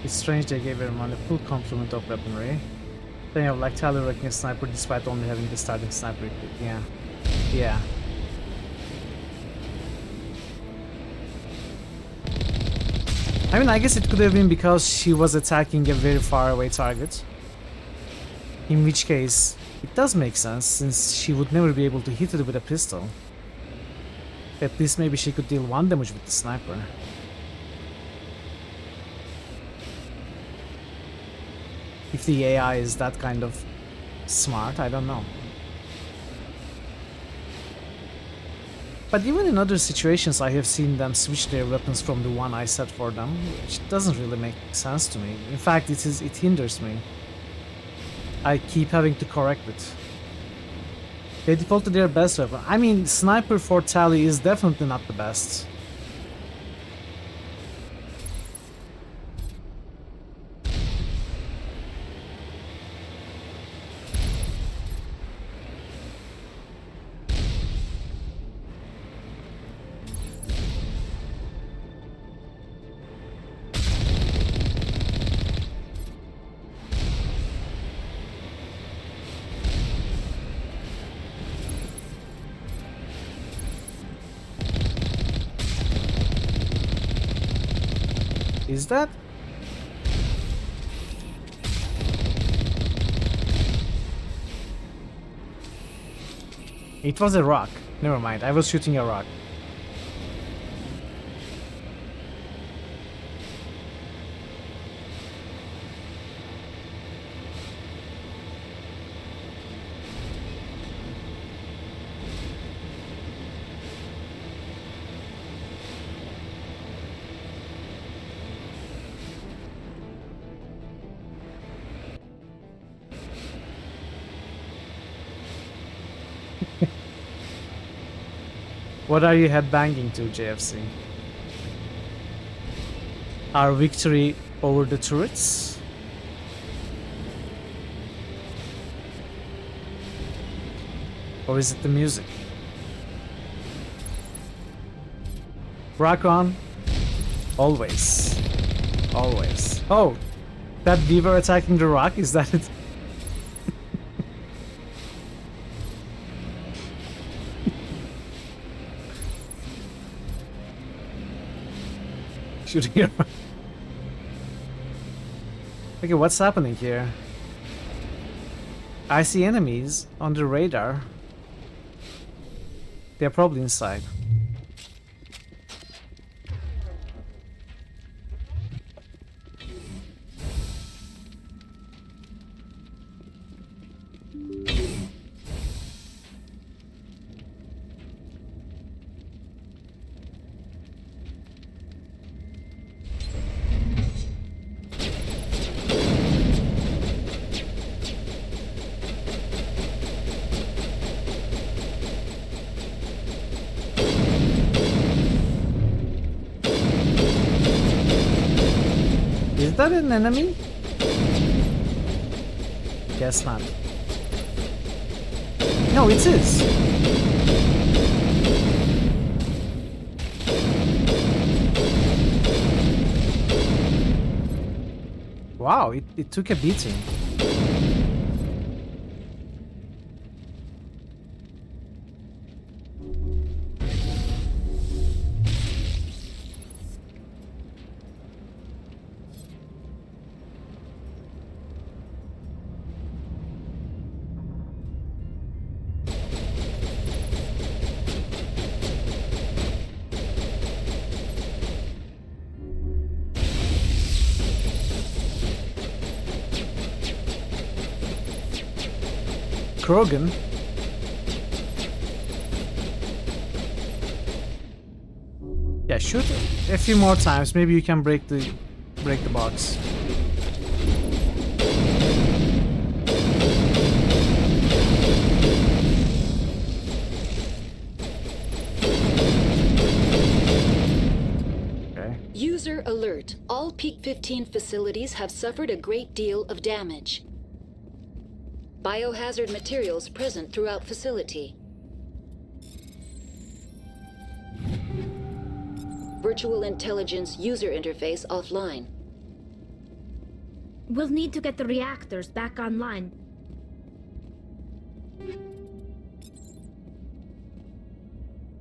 It's strange they gave everyone a full complement of weaponry. Then you have like Tally wrecking a sniper despite only having the starting sniper equipped. Yeah. Yeah. I mean, I guess it could have been because she was attacking a very far away target. In which case, it does make sense since she would never be able to hit it with a pistol. At least maybe she could deal 1 damage with the sniper. If the AI is that kind of smart, I don't know. But even in other situations I have seen them switch their weapons from the one I set for them, which doesn't really make sense to me. In fact, it hinders me. I keep having to correct it. They default to their best weapon. I mean, sniper for Tally is definitely not the best. Is that? It was a rock. Never mind, I was shooting a rock. What are you headbanging to, JFC? Our victory over the turrets? Or is it the music? Rock on. Always. Always. Oh! That beaver attacking the rock? Is that it? Shooting it. Okay, what's happening here? I see enemies on the radar. They're probably inside. Is that an enemy? Guess not. No, it is. Wow, it took a beating. Krogan. Yeah, shoot a few more times. Maybe you can break the box. Okay. User alert. All Peak 15 facilities have suffered a great deal of damage. Biohazard materials present throughout facility. Virtual intelligence user interface offline. We'll need to get the reactors back online.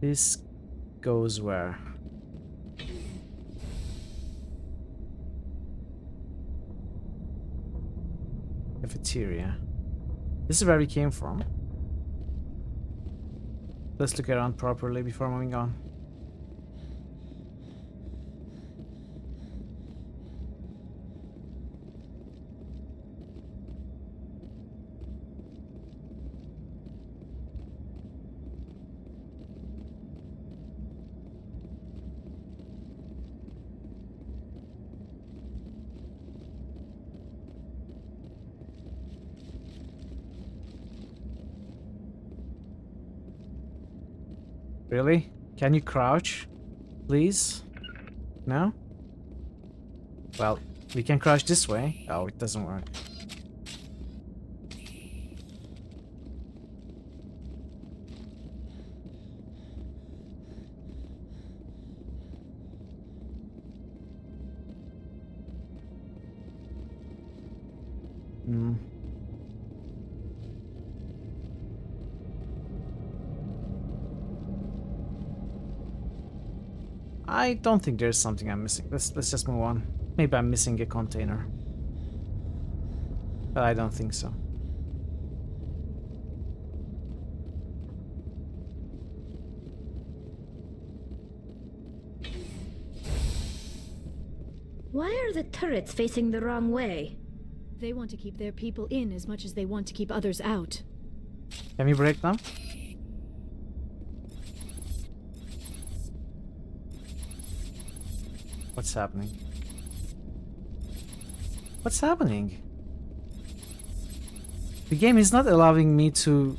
This goes where? Cafeteria. This is where we came from. Let's look around properly before moving on. Really? Can you crouch? Please? No? Well, we can crouch this way. Oh, it doesn't work. Hmm. I don't think there's something I'm missing. Let's just move on. Maybe I'm missing a container. But I don't think so. Why are the turrets facing the wrong way? They want to keep their people in as much as they want to keep others out. Can we break them? What's happening? What's happening? The game is not allowing me to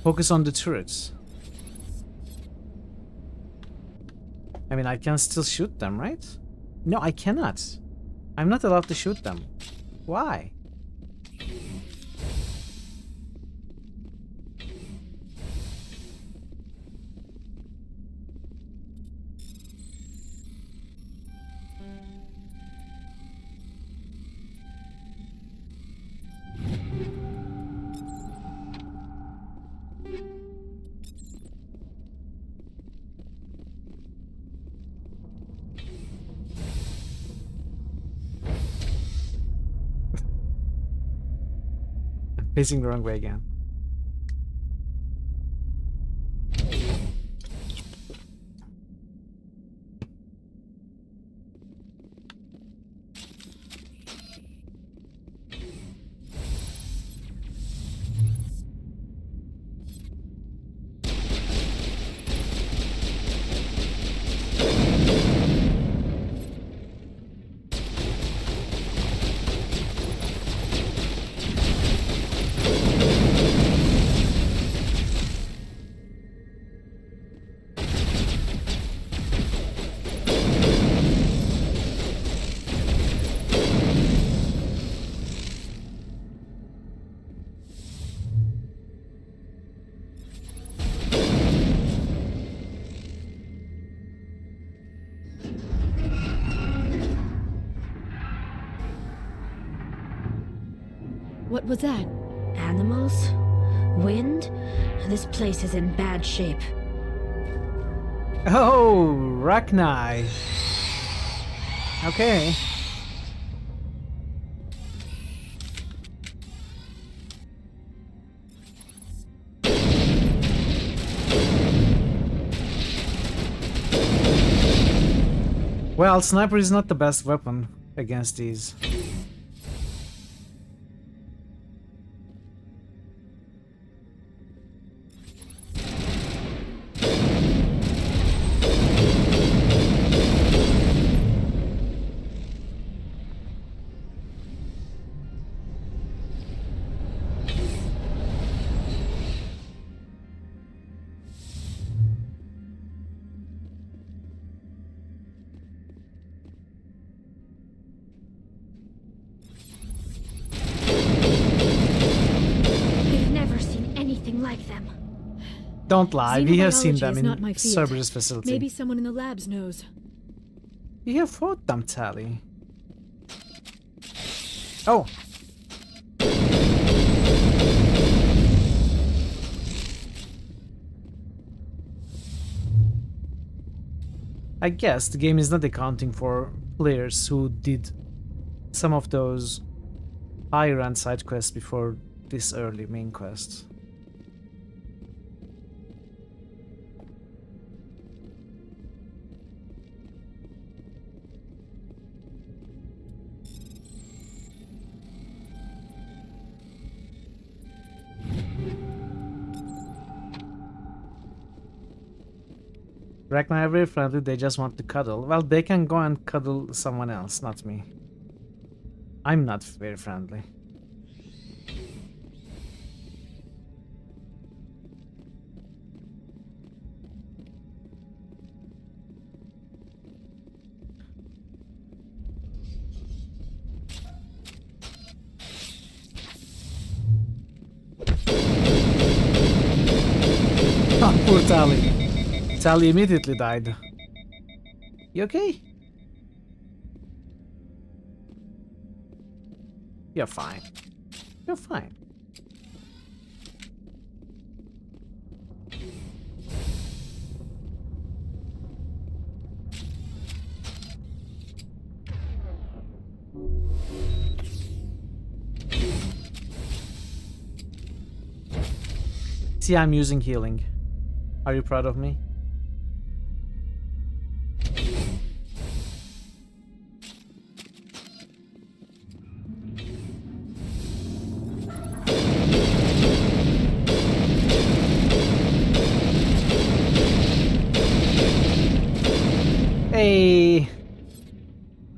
focus on the turrets. I mean, I can still shoot them, right? No, I cannot. I'm not allowed to shoot them. Why? Facing the wrong way again. What was that? Animals? Wind? This place is in bad shape. Oh, Rachni. Okay. Well, sniper is not the best weapon against these. Like them. Don't lie, we have seen Xenobiology them is in not my field. Cerberus facility. Maybe someone in the labs knows. You have fought them, Tally. Oh. I guess the game is not accounting for players who did some of those higher end side quests before this early main quest. Rachni are very friendly, they just want to cuddle. Well, they can go and cuddle someone else, not me. I'm not very friendly. Oh, poor Tally. Tally immediately died. You okay? You're fine. You're fine. See, I'm using healing. Are you proud of me? Hey,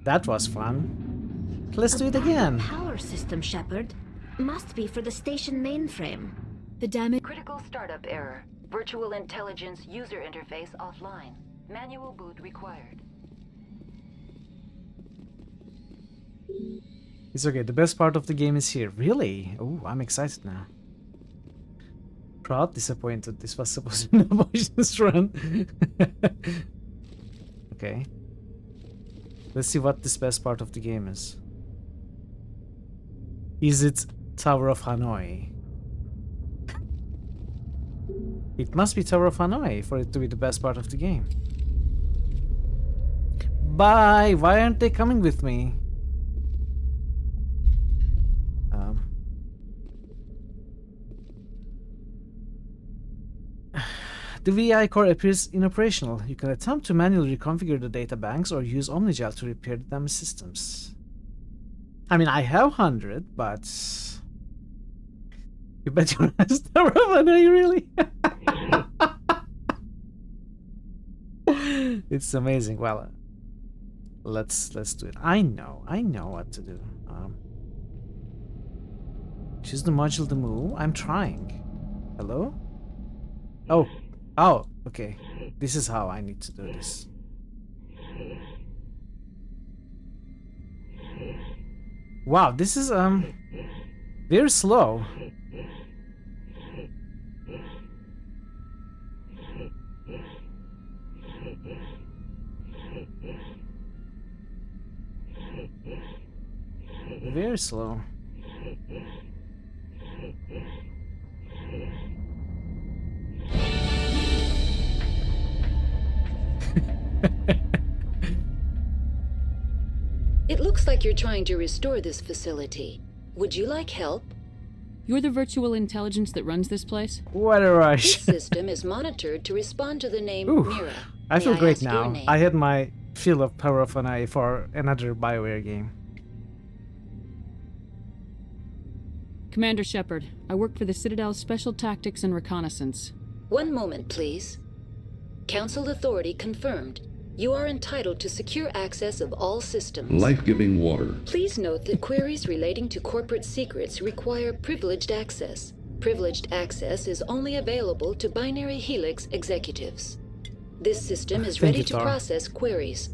that was fun. Let's do it again. Power system, Shepard. Must be for the station mainframe. The damage. Critical startup error. Virtual intelligence user interface offline. Manual boot required. It's okay, the best part of the game is here. Really? Oh, I'm excited now. Proud, disappointed. This was supposed to be a poisonous run. Okay. Let's see what this best part of the game is. Is it Tower of Hanoi? It must be Tower of Hanoi for it to be the best part of the game. Bye! Why aren't they coming with me? The VI core appears inoperational. You can attempt to manually reconfigure the data banks or use Omnigel to repair the damaged systems. I mean, I have 100, but... You bet your ass Tower of Hanoi, really? It's amazing. Well, let's do it. I know what to do. Choose the module to move. I'm trying. Hello? Oh, okay. This is how I need to do this. Wow, this is very slow. Very slow. It looks like you're trying to restore this facility. Would you like help? You're the virtual intelligence that runs this place? What a rush. This system is monitored to respond to the name Ooh, Mira. I feel May great ask your now. name? I had my fill of Power of an Eye for another BioWare game. Commander Shepard, I work for the Citadel's Special Tactics and Reconnaissance. One moment, please. Council authority confirmed. You are entitled to secure access of all systems. Life-giving water. Please note that queries relating to corporate secrets require privileged access. Privileged access is only available to Binary Helix executives. This system is ready to process queries.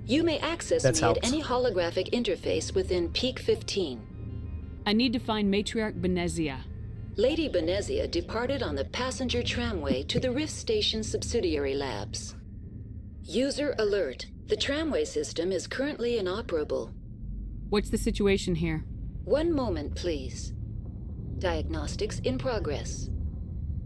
You may access me at any holographic interface within Peak 15. I need to find Matriarch Benezia. Lady Benezia departed on the passenger tramway to the Rift Station subsidiary labs. User alert. The tramway system is currently inoperable. What's the situation here? One moment, please. Diagnostics in progress.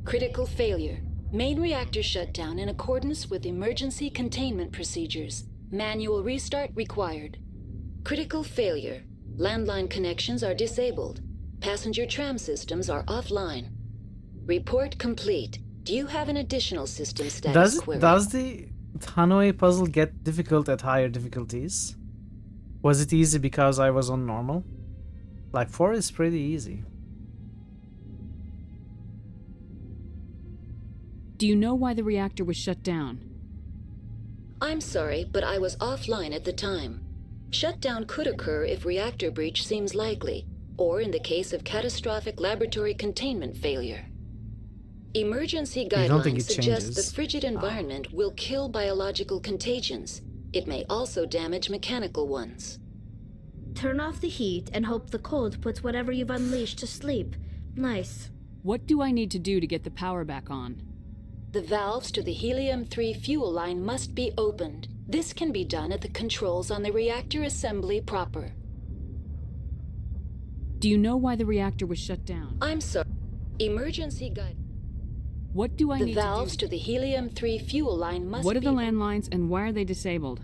Critical failure. Main reactor shut down in accordance with emergency containment procedures. Manual restart required. Critical failure. Landline connections are disabled. Passenger tram systems are offline. Report complete. Do you have an additional system status query? Does the Hanoi puzzle get difficult at higher difficulties? Was it easy because I was on normal? Like 4 is pretty easy. Do you know why the reactor was shut down? I'm sorry, but I was offline at the time. Shutdown could occur if reactor breach seems likely, or in the case of catastrophic laboratory containment failure. Emergency guidelines suggest the frigid environment will kill biological contagions. It may also damage mechanical ones. Turn off the heat and hope the cold puts whatever you've unleashed to sleep. Nice. What do I need to do to get the power back on? The valves to the helium-3 fuel line must be opened. This can be done at the controls on the reactor assembly proper. Do you know why the reactor was shut down? I'm sorry. Emergency guide. What do I need to do? The valves to the helium-3 fuel line must be... What are the landlines and why are they disabled?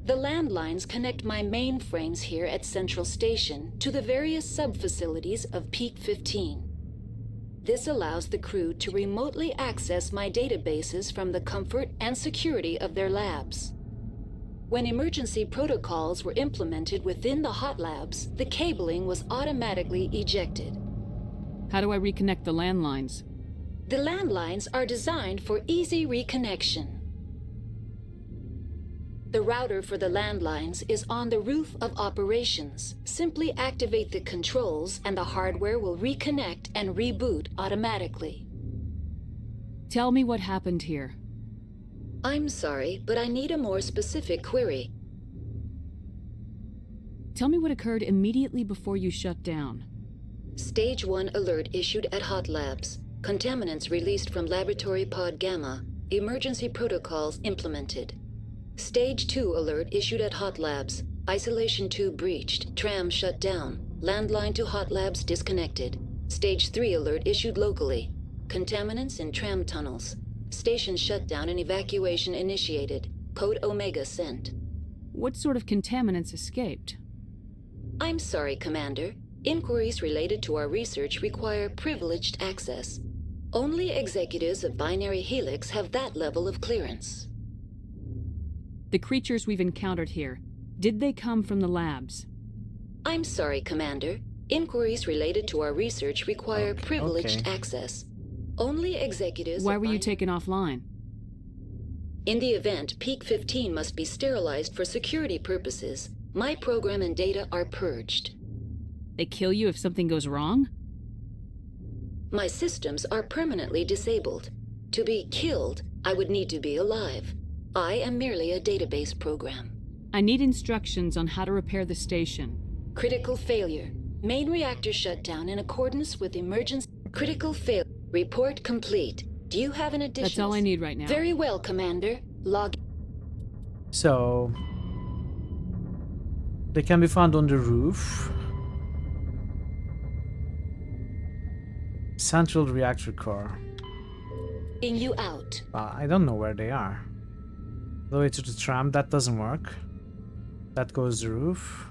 The landlines connect my mainframes here at Central Station to the various sub-facilities of Peak 15. This allows the crew to remotely access my databases from the comfort and security of their labs. When emergency protocols were implemented within the hot labs, the cabling was automatically ejected. How do I reconnect the landlines? The landlines are designed for easy reconnection. The router for the landlines is on the roof of operations. Simply activate the controls and the hardware will reconnect and reboot automatically. Tell me what happened here. I'm sorry, but I need a more specific query. Tell me what occurred immediately before you shut down. Stage 1 alert issued at Hot Labs. Contaminants released from Laboratory Pod Gamma. Emergency protocols implemented. Stage 2 alert issued at Hot Labs. Isolation tube breached. Tram shut down. Landline to Hot Labs disconnected. Stage 3 alert issued locally. Contaminants in tram tunnels. Station shutdown and evacuation initiated. Code Omega sent. What sort of contaminants escaped? I'm sorry, Commander. Inquiries related to our research require privileged access. Only executives of Binary Helix have that level of clearance. The creatures we've encountered here, did they come from the labs? I'm sorry, Commander. Inquiries related to our research require privileged access. Only executives... Why were you taken offline? In the event, Peak 15 must be sterilized for security purposes. My program and data are purged. They kill you if something goes wrong? My systems are permanently disabled. To be killed, I would need to be alive. I am merely a database program. I need instructions on how to repair the station. Critical failure. Main reactor shut down in accordance with emergency... Critical failure. Report complete. Do you have an additional... That's all I need right now. Very well, Commander. Log... So... they can be found on the roof. Central reactor core. You out. I don't know where they are. The way to the tram, that doesn't work. That goes the roof.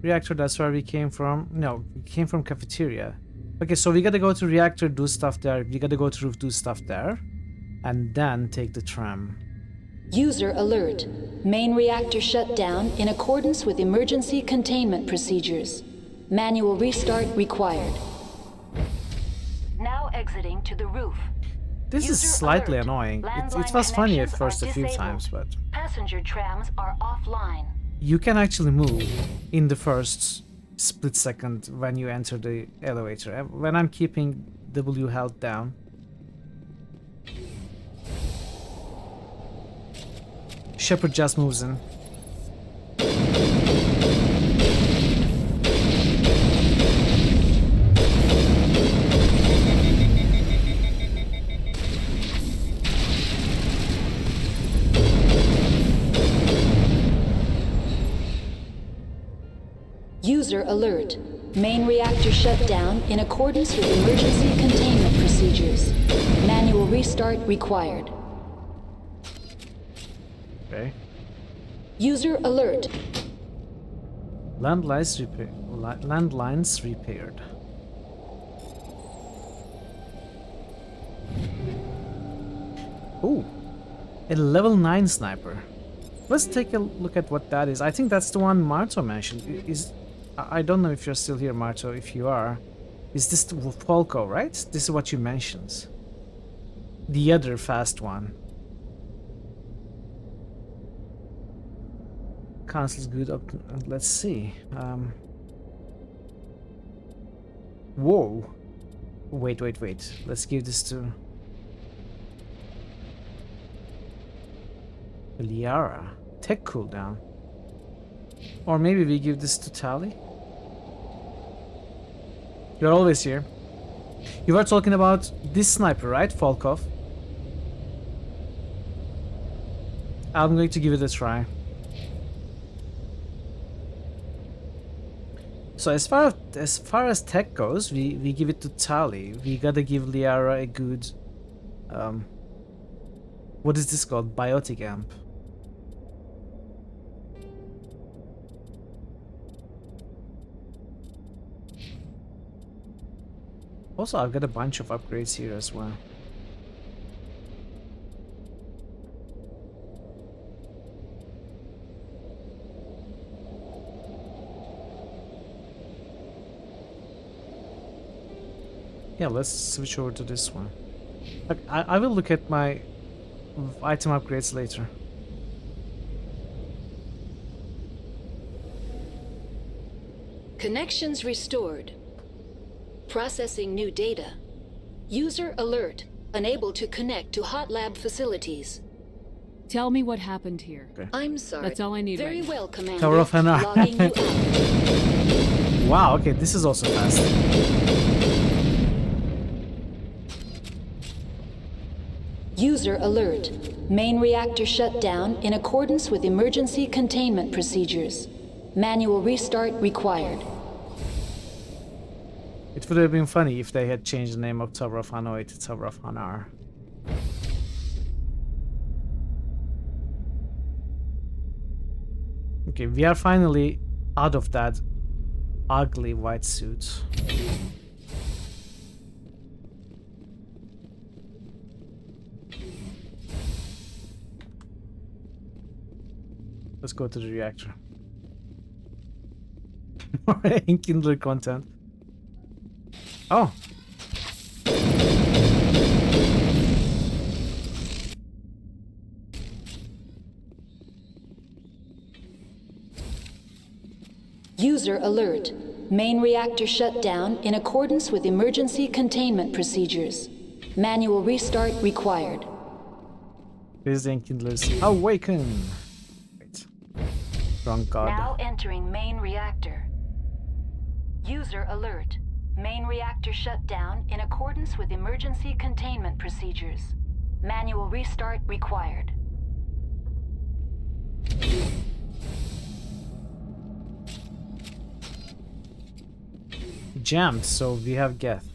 Reactor, that's where we came from. No, we came from cafeteria. Okay, so we gotta go to reactor, do stuff there. We gotta go to roof, do stuff there. And then take the tram. User alert. Main reactor shut down in accordance with emergency containment procedures. Manual restart required. Now exiting to the roof. This is slightly annoying. It was funny at first a few times, but... Passenger trams are offline. You can actually move in the first split second when you enter the elevator. When I'm keeping W held down. Shepard just moves in. User alert. Main reactor shut down in accordance with emergency containment procedures. Manual restart required. Okay. User alert. Landlines repaired. Oh, a level 9 sniper. Let's take a look at what that is. I think that's the one Marto mentioned. I don't know if you're still here, Marto. If you are, is this the Falco, right? This is what you mentioned. The other fast one. Council's good up. Let's see. Whoa. Wait. Let's give this to Liara. Tech cooldown. Or maybe we give this to Tali. You're always here. You were talking about this sniper, right, Volkov? I'm going to give it a try. So as far as tech goes, we give it to Tali. We gotta give Liara a good what is this called? Biotic amp. Also, I've got a bunch of upgrades here as well. Yeah, let's switch over to this one. I will look at my item upgrades later. Connections restored. Processing new data. User alert. Unable to connect to hot lab facilities. Tell me what happened here. Okay. I'm sorry. That's all I need Very right now. well, Commander. Tower of Hanar. Logging you out. Wow, okay, this is also fast. User alert. Main reactor shut down in accordance with emergency containment procedures. Manual restart required. It would have been funny if they had changed the name of Tower of Hanoi to Tower of Hanar. Okay, we are finally out of that ugly white suit. Let's go to the reactor. More Kindler content. Oh. User alert. Main reactor shut down in accordance with emergency containment procedures. Manual restart required. Here's the Kindlers. Awaken! Wait. Wrong card. Now entering main reactor. User alert. Main reactor shut down in accordance with emergency containment procedures. Manual restart required. Jammed, so we have Geth.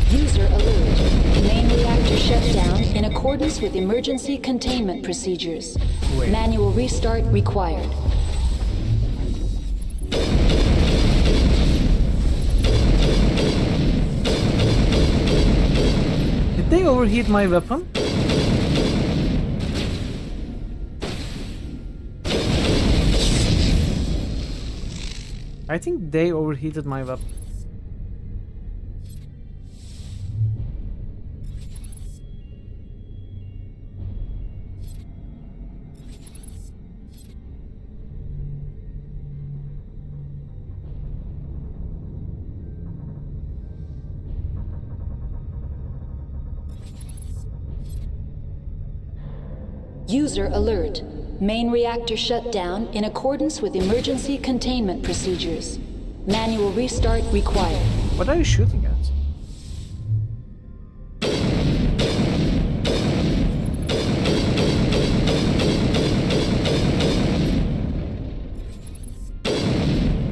User alert. Main reactor shut down in accordance with emergency containment procedures. Wait. Manual restart required. Did they overheat my weapon? I think they overheated my weapon. User alert. Main reactor shut down in accordance with emergency containment procedures. Manual restart required. What are you shooting at?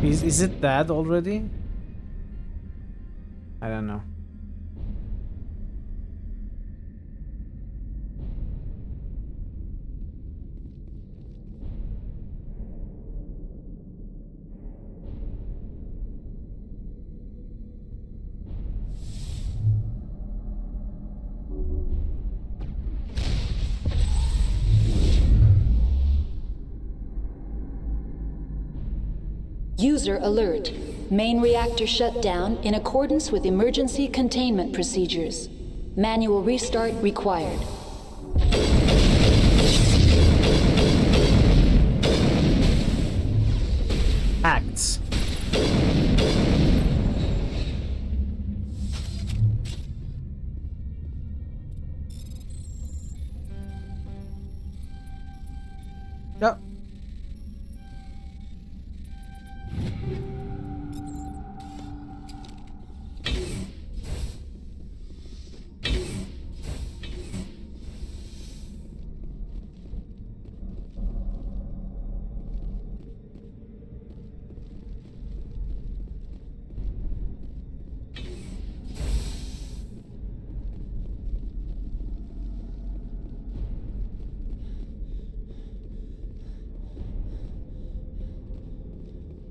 Is it that already? I don't know. User alert. Main reactor shut down in accordance with emergency containment procedures. Manual restart required. Acts. Yep.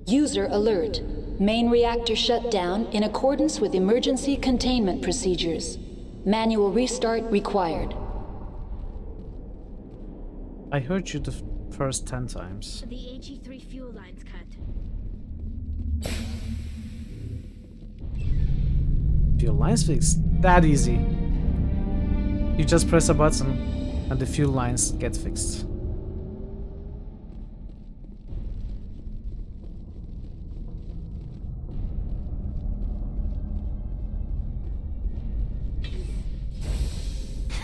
User alert. Main reactor shut down in accordance with emergency containment procedures. Manual restart required. I heard you the first 10 times. The HE3 fuel line's cut. Your line's fixed. That easy. You just press a button and the fuel lines get fixed.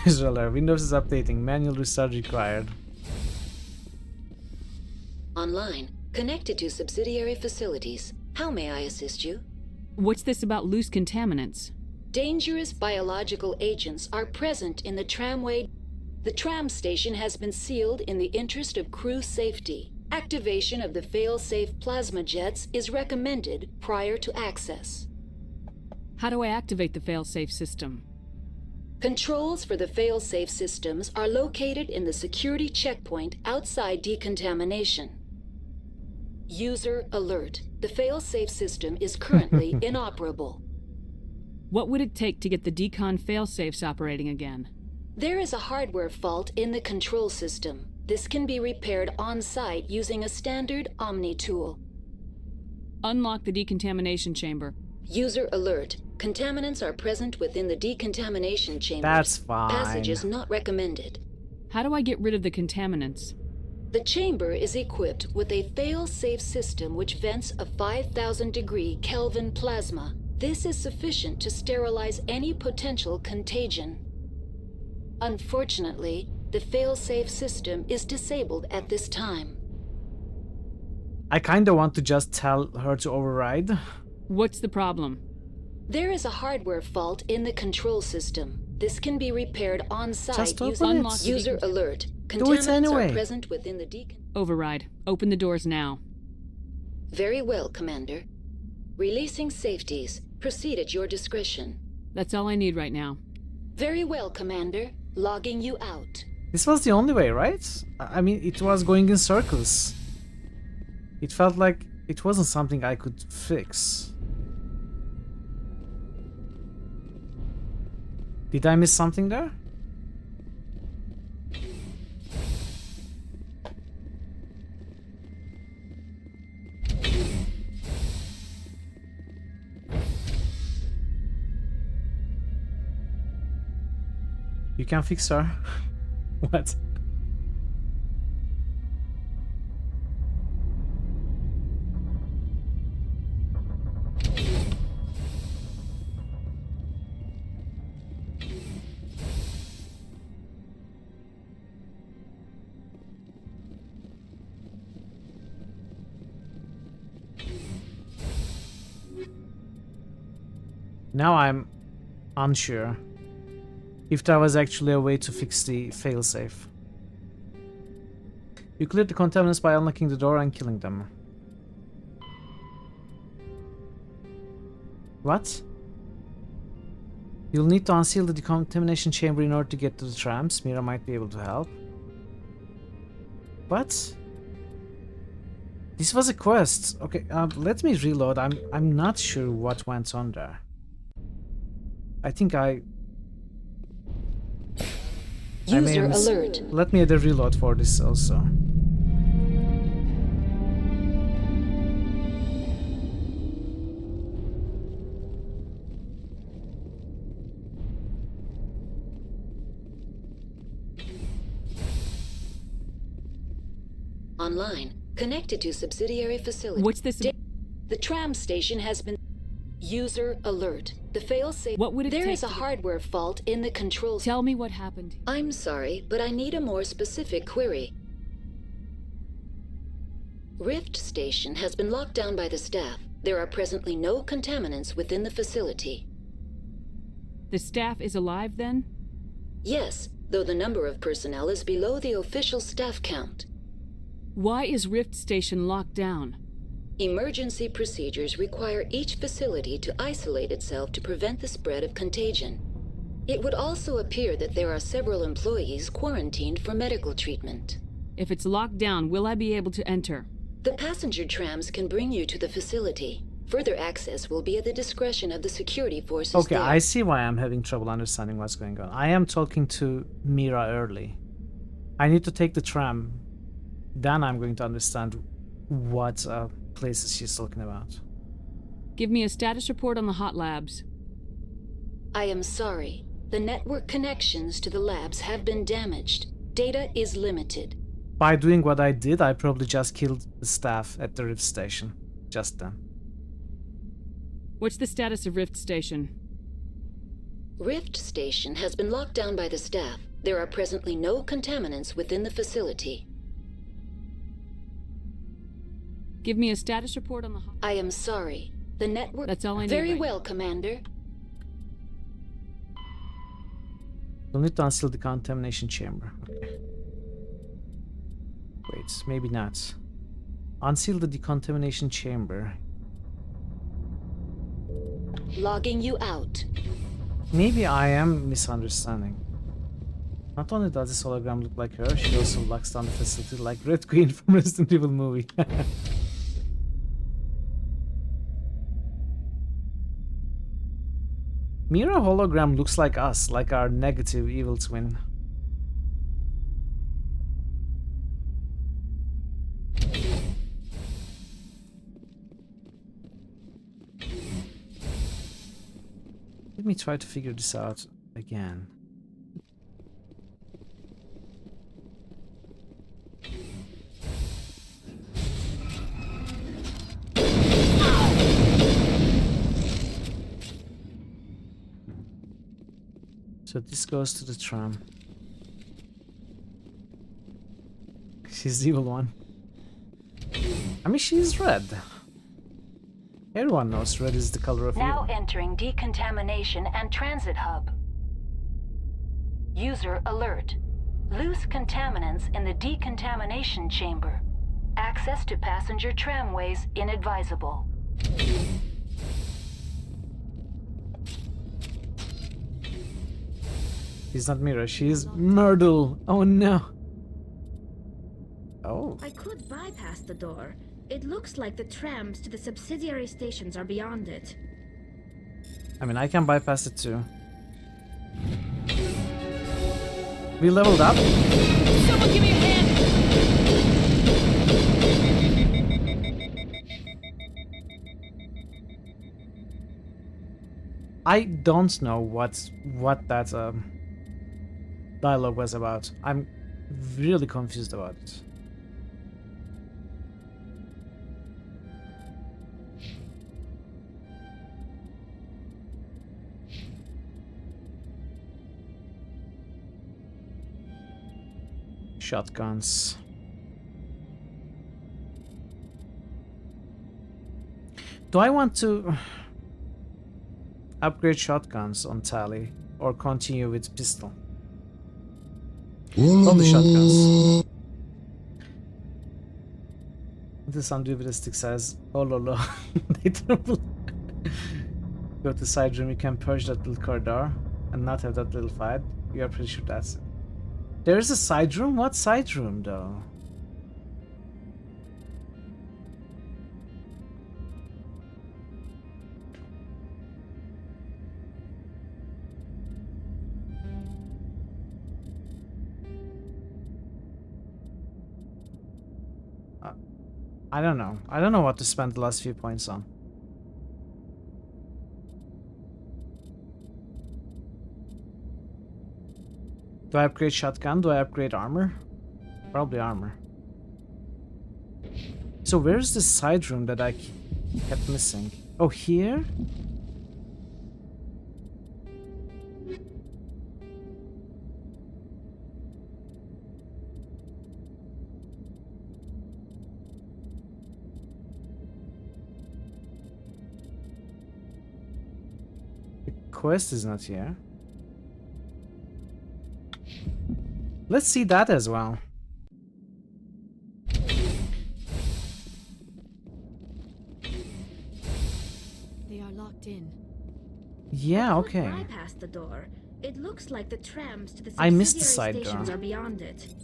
Israel, Windows is updating. Manual restart required. Online. Connected to subsidiary facilities. How may I assist you? What's this about loose contaminants? Dangerous biological agents are present in the tramway. The tram station has been sealed in the interest of crew safety. Activation of the fail-safe plasma jets is recommended prior to access. How do I activate the fail-safe system? Controls for the fail-safe systems are located in the security checkpoint outside decontamination. User alert. The fail-safe system is currently inoperable. What would it take to get the decon fail-safes operating again? There is a hardware fault in the control system. This can be repaired on-site using a standard Omni tool. Unlock the decontamination chamber. User alert. Contaminants are present within the decontamination chamber. That's fine. Passage is not recommended. How do I get rid of the contaminants? The chamber is equipped with a fail-safe system which vents a 5,000 degree Kelvin plasma. This is sufficient to sterilize any potential contagion. Unfortunately, the fail-safe system is disabled at this time. I kinda want to just tell her to override. What's the problem? There is a hardware fault in the control system. This can be repaired on-site Just using open it. user alert. Do it Contaminants anyway. are present within the Override. Open the doors now. Very well, Commander. Releasing safeties. Proceed at your discretion. That's all I need right now. Very well, Commander. Logging you out. This was the only way, right? I mean, it was going in circles. It felt like it wasn't something I could fix. Did I miss something there? You can fix her. What? Now I'm unsure if there was actually a way to fix the failsafe. You cleared the contaminants by unlocking the door and killing them. What? You'll need to unseal the decontamination chamber in order to get to the trams. Mira might be able to help. What? This was a quest. Okay, let me reload. I'm not sure what went on there. I think I User alert. Let me add a reload for this also. Online. Connected to subsidiary facility. What's this? The tram station has been... User alert. The failsafe... What would it There take is a hardware fault in the control... Tell me what happened. I'm sorry, but I need a more specific query. Rift Station has been locked down by the staff. There are presently no contaminants within the facility. The staff is alive then? Yes, though the number of personnel is below the official staff count. Why is Rift Station locked down? Emergency procedures require each facility to isolate itself to prevent the spread of contagion. It would also appear that there are several employees quarantined for medical treatment. If it's locked down, will I be able to enter? The passenger trams can bring you to the facility. Further access will be at the discretion of the security forces. Okay, there. I see why I'm having trouble understanding what's going on. I am talking to Mira early. I need to take the tram. Then I'm going to understand what places she's talking about. Give me a status report on the hot labs. I am sorry. The network connections to the labs have been damaged. Data is limited. By doing what I did, I probably just killed the staff at the Rift Station. Just then. What's the status of Rift Station? Rift Station has been locked down by the staff. There are presently no contaminants within the facility. Give me a status report on the... I am sorry. The network... That's all I need. Very well, Commander. You'll need to unseal the contamination chamber. Okay. Wait, maybe not. Unseal the decontamination chamber. Logging you out. Maybe I am misunderstanding. Not only does this hologram look like her, she also locks down the facility like Red Queen from Resident Evil movie. Mira hologram looks like us, like our negative evil twin. Let me try to figure this out again. So this goes to the tram. She's the evil one. I mean, she's red. Everyone knows red is the color of Now evil. entering decontamination and transit hub. User alert. Loose contaminants in the decontamination chamber. Access to passenger tramways inadvisable. She's not Mira, she's Myrtle. Oh no. Oh. I could bypass the door. It looks like the trams to the subsidiary stations are beyond it. I mean, I can bypass it too. We leveled up. Someone give me a hand! I don't know what that dialogue was about. I'm really confused about it. Shotguns. Do I want to upgrade shotguns on Tally or continue with pistol? All the shotguns. This undubialistic says, oh lolo. They tremble. Go to side room, you can purge that little corridor and not have that little fight. You are pretty sure that's it. There is a side room? What side room though? I don't know. I don't know what to spend the last few points on. Do I upgrade shotgun? Do I upgrade armor? Probably armor. So where's the side room that I kept missing? Oh, here? The quest is not here. Let's see that as well. They are locked in. Yeah, okay. Bypass the door. It looks like the trams to the I missed the subsidiary side stations door. are beyond it.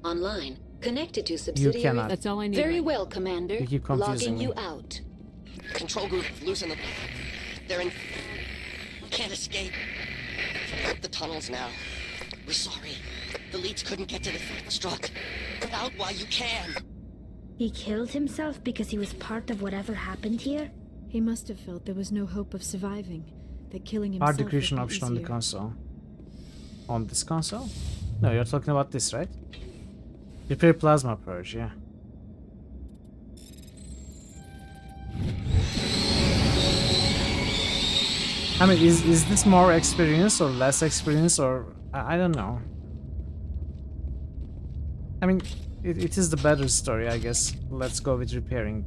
Online. Connected to subsidiary... cannot. That's all I need. Very right well, Commander. You keep confusing Logging me. you out. Control group, loosen the... They're in... Can't escape. The tunnels now. We're sorry. The leads couldn't get to the struck. Get out while you can. He killed himself because he was part of whatever happened here? He must have felt there was no hope of surviving. that killing Hard himself decrease would be option on the easier. console. On this console? No, you're talking about this, right? Repair plasma purge, yeah. I mean, is this more experience or less experience, or I don't know. I mean, it is the better story, I guess. Let's go with repairing.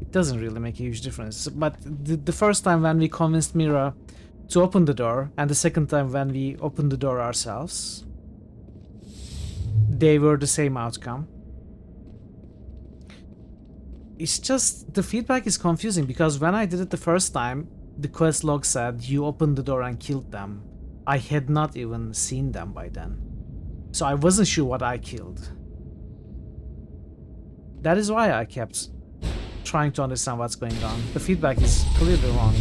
It doesn't really make a huge difference. But the first time when we convinced Mira to open the door, and the second time when we opened the door ourselves, they were the same outcome. It's just the feedback is confusing because when I did it the first time, the quest log said you opened the door and killed them. I had not even seen them by then. So I wasn't sure what I killed. That is why I kept trying to understand what's going on. The feedback is clearly wrong.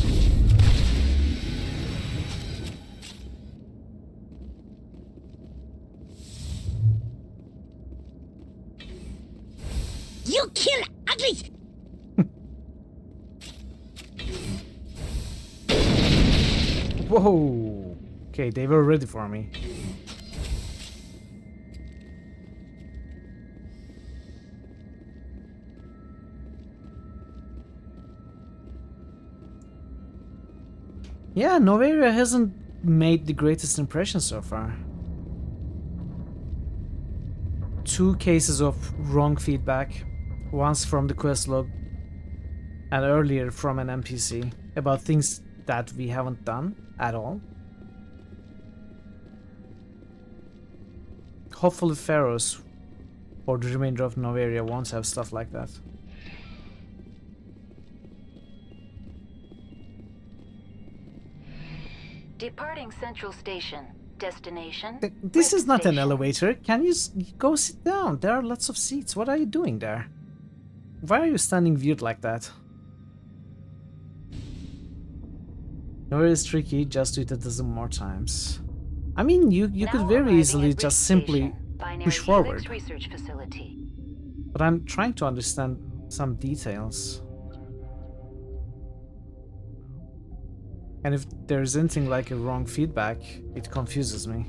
You kill uglies! Whoa! Okay, they were ready for me. Yeah, Novaria hasn't made the greatest impression so far. 2 cases of wrong feedback, once from the quest log and earlier from an NPC about things that we haven't done at all. Hopefully Pharaohs or the remainder of Novaria won't have stuff like that. Departing Central Station. Destination? This is not an elevator. Can you go sit down? There are lots of seats. What are you doing there? Why are you standing weird like that? Nowhere is tricky, just do it a dozen more times. I mean, you could very easily just simply push forward. Research facility. But I'm trying to understand some details. And if there's anything like a wrong feedback, it confuses me.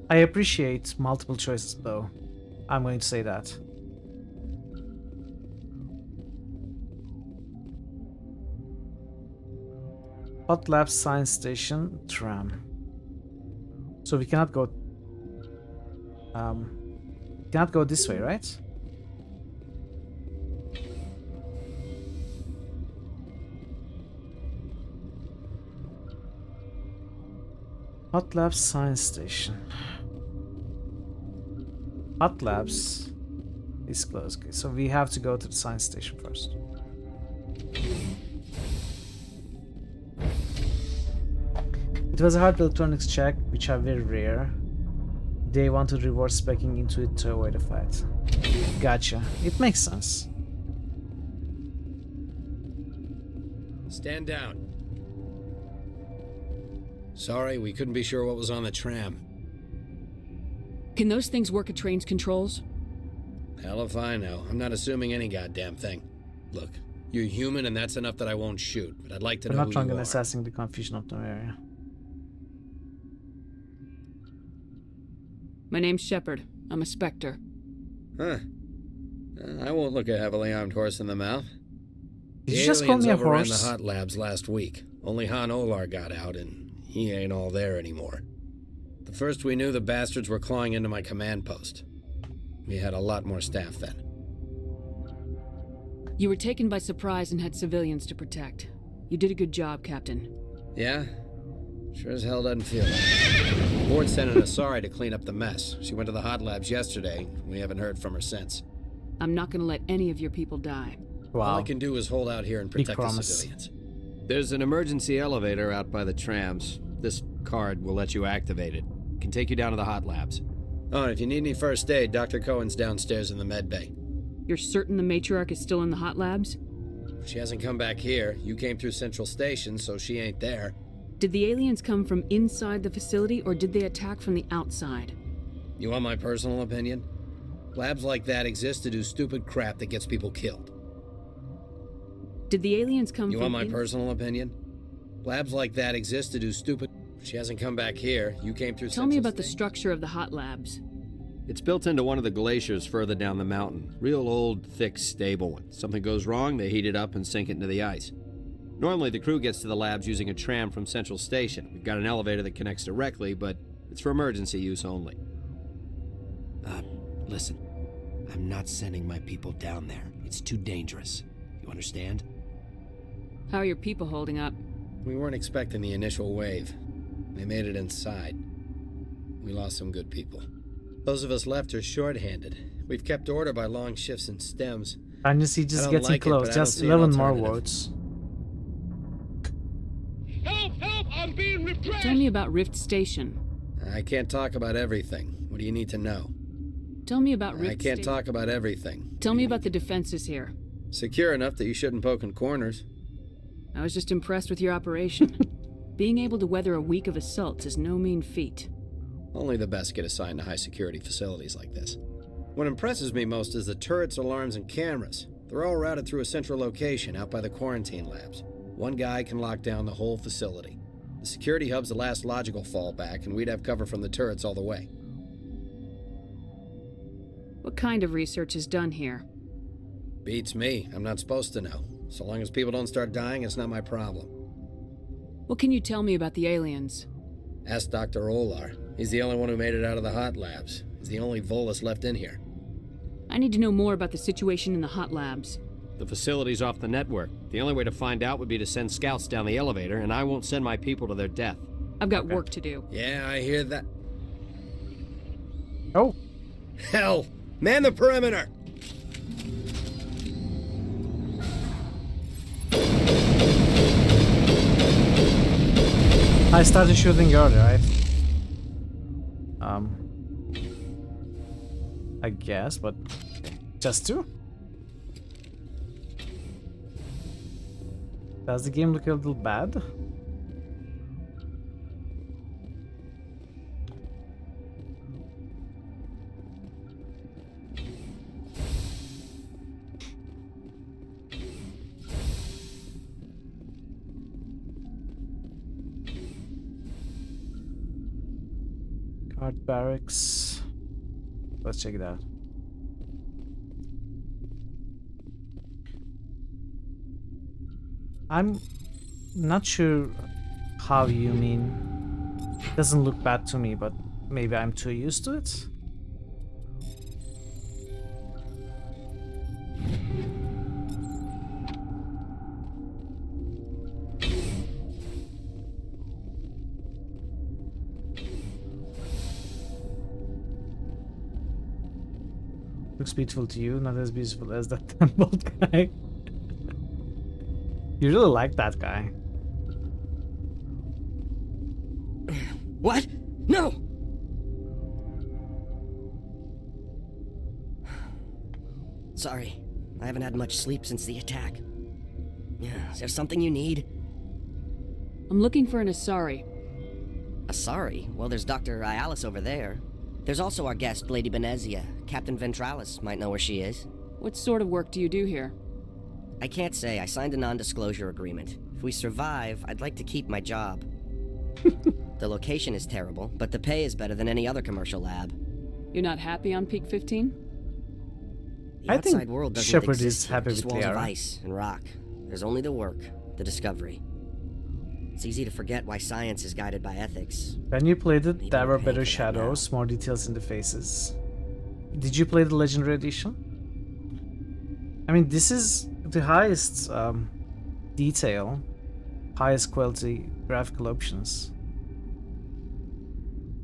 I appreciate multiple choices though. I'm going to say that. Hot Lab Science Station tram. So we cannot go this way, right? Hot Labs Science Station. Hot Labs is closed. Okay, so we have to go to the science station first. It was a hard electronics check, which are very rare. They wanted reward specking into it to avoid a fight. Gotcha. It makes sense. Stand down. Sorry, we couldn't be sure what was on the tram. Can those things work at train's controls? Hell if I know. I'm not assuming any goddamn thing. Look, you're human and that's enough that I won't shoot, but I'd like to We're know not who wrong you in are. assessing the confusion of the area. My name's Shepard. I'm a Spectre. Huh. I won't look a heavily armed horse in the mouth. Did The you just call aliens me a overran horse? the hot labs last week. Only Han Olar got out, and he ain't all there anymore. The first we knew, the bastards were clawing into my command post. We had a lot more staff then. You were taken by surprise and had civilians to protect. You did a good job, Captain. Yeah? Sure as hell doesn't feel like it. The board sent an Asari to clean up the mess. She went to the hot labs yesterday. We haven't heard from her since. I'm not gonna let any of your people die. All I can do is hold out here and protect the promise. civilians. There's an emergency elevator out by the trams. This card will let you activate it. Can take you down to the hot labs. Oh, and if you need any first aid, Dr. Cohen's downstairs in the med bay. You're certain the matriarch is still in the hot labs? She hasn't come back here. You came through Central Station, so she ain't there. Did the aliens come from inside the facility, or did they attack from the outside? You want my personal opinion? Labs like that exist to do stupid crap that gets people killed. Did the aliens come You from want my personal opinion? Labs like that exist to do stupid... She hasn't come back here. You came through Tell me about the structure of the hot labs. It's built into one of the glaciers further down the mountain. Real old, thick, stable one. Something goes wrong, they heat it up and sink it into the ice. Normally, the crew gets to the labs using a tram from Central Station. We've got an elevator that connects directly, but it's for emergency use only. Listen. I'm not sending my people down there. It's too dangerous. You understand? How are your people holding up? We weren't expecting the initial wave. They made it inside. We lost some good people. Those of us left are short-handed. We've kept order by long shifts and stems. And you see, just getting close. Just 11 more words. Help! Help! I'm being repressed! Tell me about Rift Station. I can't talk about everything. What do you need to know? Tell me about Rift I can't talk about everything. Tell me about the defenses here. Secure enough that you shouldn't poke in corners. I was just impressed with your operation. Being able to weather a week of assaults is no mean feat. Only the best get assigned to high-security facilities like this. What impresses me most is the turrets, alarms, and cameras. They're all routed through a central location out by the quarantine labs. One guy can lock down the whole facility. The security hub's the last logical fallback, and we'd have cover from the turrets all the way. What kind of research is done here? Beats me. I'm not supposed to know. So long as people don't start dying, it's not my problem. What can you tell me about the aliens? Ask Dr. Olar. He's the only one who made it out of the hot labs. He's the only Volus left in here. I need to know more about the situation in the hot labs. The facility's off the network. The only way to find out would be to send scouts down the elevator, and I won't send my people to their death. I've got work to do. Yeah, I hear that. Oh. Hell! Man the perimeter! I started shooting earlier, right? I guess, but just two? Does the game look a little bad? Guard barracks. Let's check it out. I'm not sure how you mean. It doesn't look bad to me, but maybe I'm too used to it. Looks beautiful to you, not as beautiful as that temple guy. You really like that guy. What? No! Sorry, I haven't had much sleep since the attack. Is there something you need? I'm looking for an Asari. Asari? Well, there's Dr. Ialis over there. There's also our guest, Lady Benezia. Captain Ventralis might know where she is. What sort of work do you do here? I can't say. I signed a non-disclosure agreement. If we survive, I'd like to keep my job. The location is terrible, but the pay is better than any other commercial lab. You're not happy on Peak 15? The I outside think world doesn't Shepard exist is here, happy just with walls of Liara. ice and rock. There's only the work, the discovery. It's easy to forget why science is guided by ethics. When you played it, Maybe there we're were paying better for that shadows, more details in the faces. Did you play the Legendary Edition? I mean, this is the highest detail, highest quality graphical options.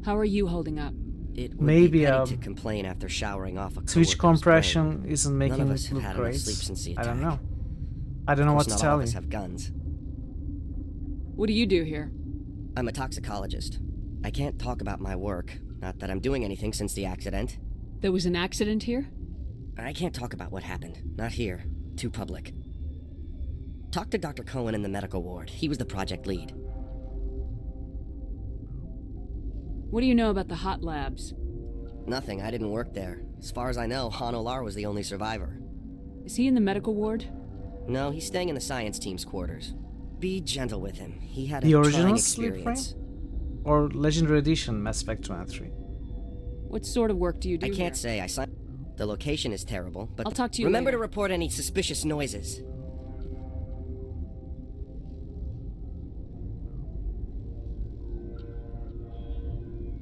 How are you holding up? It would Maybe be petty to complain after showering off a Switch coworker's compression brain. isn't None making of it us have look had great. enough sleep since the I don't attack. know. I don't know Of what course, to not all tell of us you. have guns. What do you do here? I'm a toxicologist. I can't talk about my work. Not that I'm doing anything since the accident. There was an accident here? I can't talk about what happened. Not here. Too public. Talk to Dr. Cohen in the medical ward. He was the project lead. What do you know about the hot labs? Nothing, I didn't work there. As far as I know, Han Olar was the only survivor. Is he in the medical ward? No, he's staying in the science team's quarters. Be gentle with him. He had The a original trying Sleep experience. Or Legendary Edition Mass Effect 2 and 3? What sort of work do you do I can't here? say. I signed. The location is terrible, but I'll talk to you remember later. to report any suspicious noises.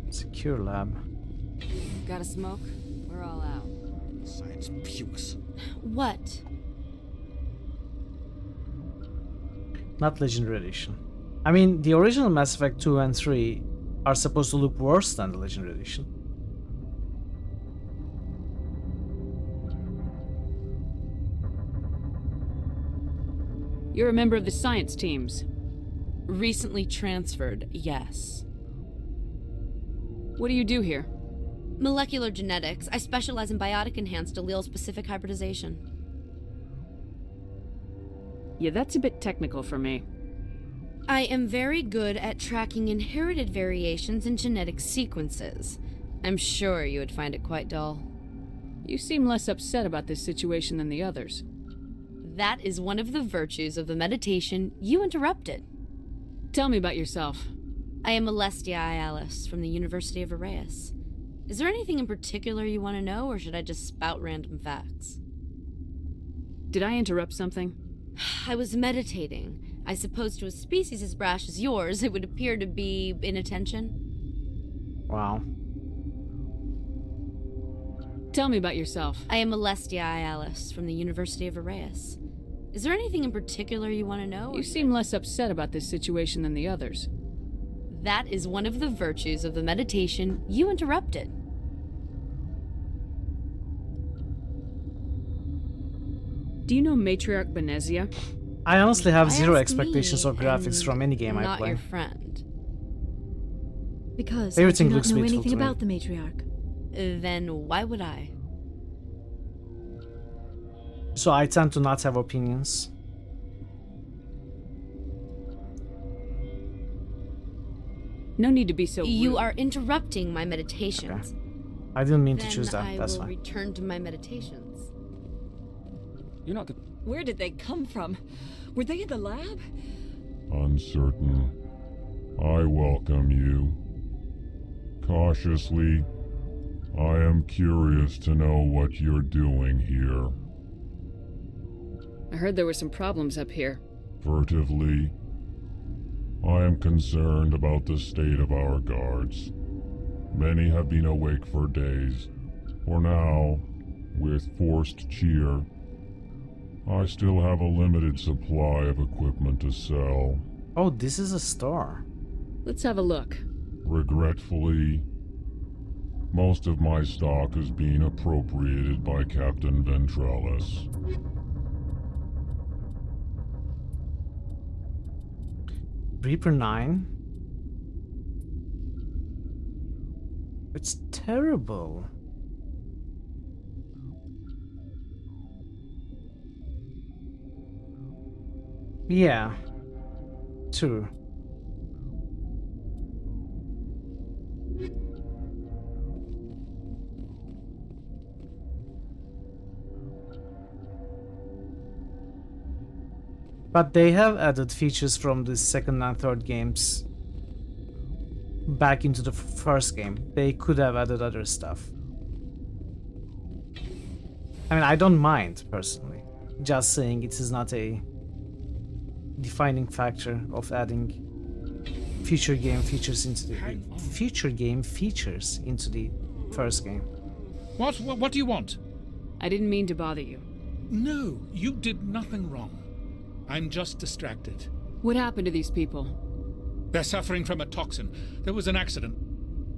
Secure lab. Got a smoke? We're all out. Science puce. What? Not Legendary Edition. I mean, the original Mass Effect 2 and 3 are supposed to look worse than the Legendary Edition. You're a member of the science teams. Recently transferred, yes. What do you do here? Molecular genetics. I specialize in biotic-enhanced allele-specific hybridization. Yeah, that's a bit technical for me. I am very good at tracking inherited variations in genetic sequences. I'm sure you would find it quite dull. You seem less upset about this situation than the others. That is one of the virtues of the meditation you interrupted. Tell me about yourself. I am Alestia Ialis from the University of Arraeus. Is there anything in particular you want to know, or should I just spout random facts? Did I interrupt something? I was meditating. I suppose to a species as brash as yours, it would appear to be inattention. Wow. Tell me about yourself. I am Alestia Ialis from the University of Arraeus. Is there anything in particular you want to know? You seem less upset about this situation than the others. That is one of the virtues of the meditation you interrupted. Do you know Matriarch Benezia? I honestly have zero Ask expectations me, of graphics and from any game I not play. your friend. Because Everything I do looks not know beautiful anything to me. about the matriarch. Then why would I? So I tend to not have opinions. No need to be so You rude. are interrupting my meditations. I didn't mean to Then choose that, I that's will fine. return to my meditations. You're not good. Where did they come from? Were they in the lab? Uncertain. I welcome you. Cautiously, I am curious to know what you're doing here. I heard there were some problems up here. Furtively, I am concerned about the state of our guards. Many have been awake for days. For now, with forced cheer, I still have a limited supply of equipment to sell. Oh, this is a store. Let's have a look. Regretfully, most of my stock is being appropriated by Captain Ventrellis. Reaper 9? It's terrible. Yeah. True. But they have added features from the second and third games back into the first game. They could have added other stuff. I mean, I don't mind, personally. Just saying it is not a defining factor of adding future game features into the first game. What do you want? I didn't mean to bother you. No, you did nothing wrong. I'm just distracted. What happened to these people? They're suffering from a toxin. There was an accident.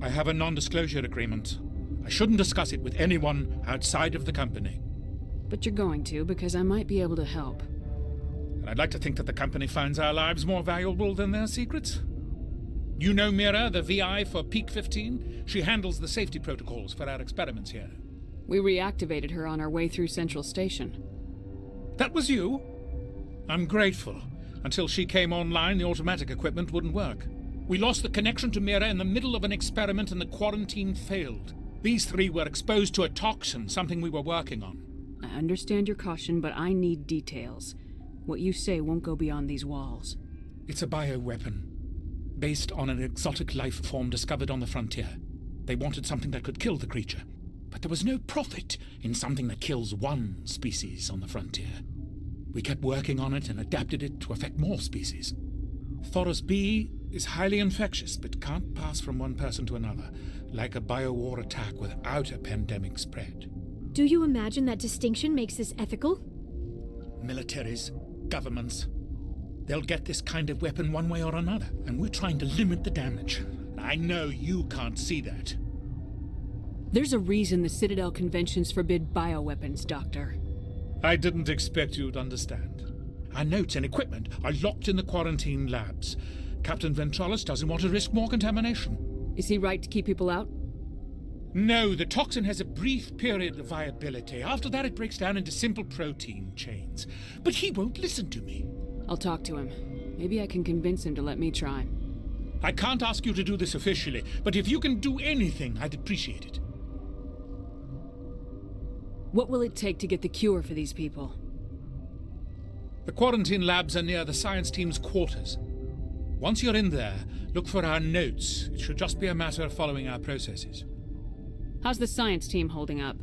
I have a non-disclosure agreement. I shouldn't discuss it with anyone outside of the company. But you're going to, because I might be able to help. And I'd like to think that the company finds our lives more valuable than their secrets. You know Mira, the VI for Peak 15? She handles the safety protocols for our experiments here. We reactivated her on our way through Central Station. That was you? I'm grateful. Until she came online, the automatic equipment wouldn't work. We lost the connection to Mira in the middle of an experiment and the quarantine failed. These 3 were exposed to a toxin, something we were working on. I understand your caution, but I need details. What you say won't go beyond these walls. It's a bioweapon, based on an exotic life form discovered on the frontier. They wanted something that could kill the creature, but there was no profit in something that kills one species on the frontier. We kept working on it and adapted it to affect more species. Thoros B is highly infectious, but can't pass from one person to another, like a biowar attack without a pandemic spread. Do you imagine that distinction makes this ethical? Militaries, governments, they'll get this kind of weapon one way or another, and we're trying to limit the damage. I know you can't see that. There's a reason the Citadel conventions forbid bioweapons, Doctor. I didn't expect you'd understand. Our notes and equipment are locked in the quarantine labs. Captain Ventralis doesn't want to risk more contamination. Is he right to keep people out? No, the toxin has a brief period of viability. After that, it breaks down into simple protein chains. But he won't listen to me. I'll talk to him. Maybe I can convince him to let me try. I can't ask you to do this officially, but if you can do anything, I'd appreciate it. What will it take to get the cure for these people? The quarantine labs are near the science team's quarters. Once you're in there, look for our notes. It should just be a matter of following our processes. How's the science team holding up?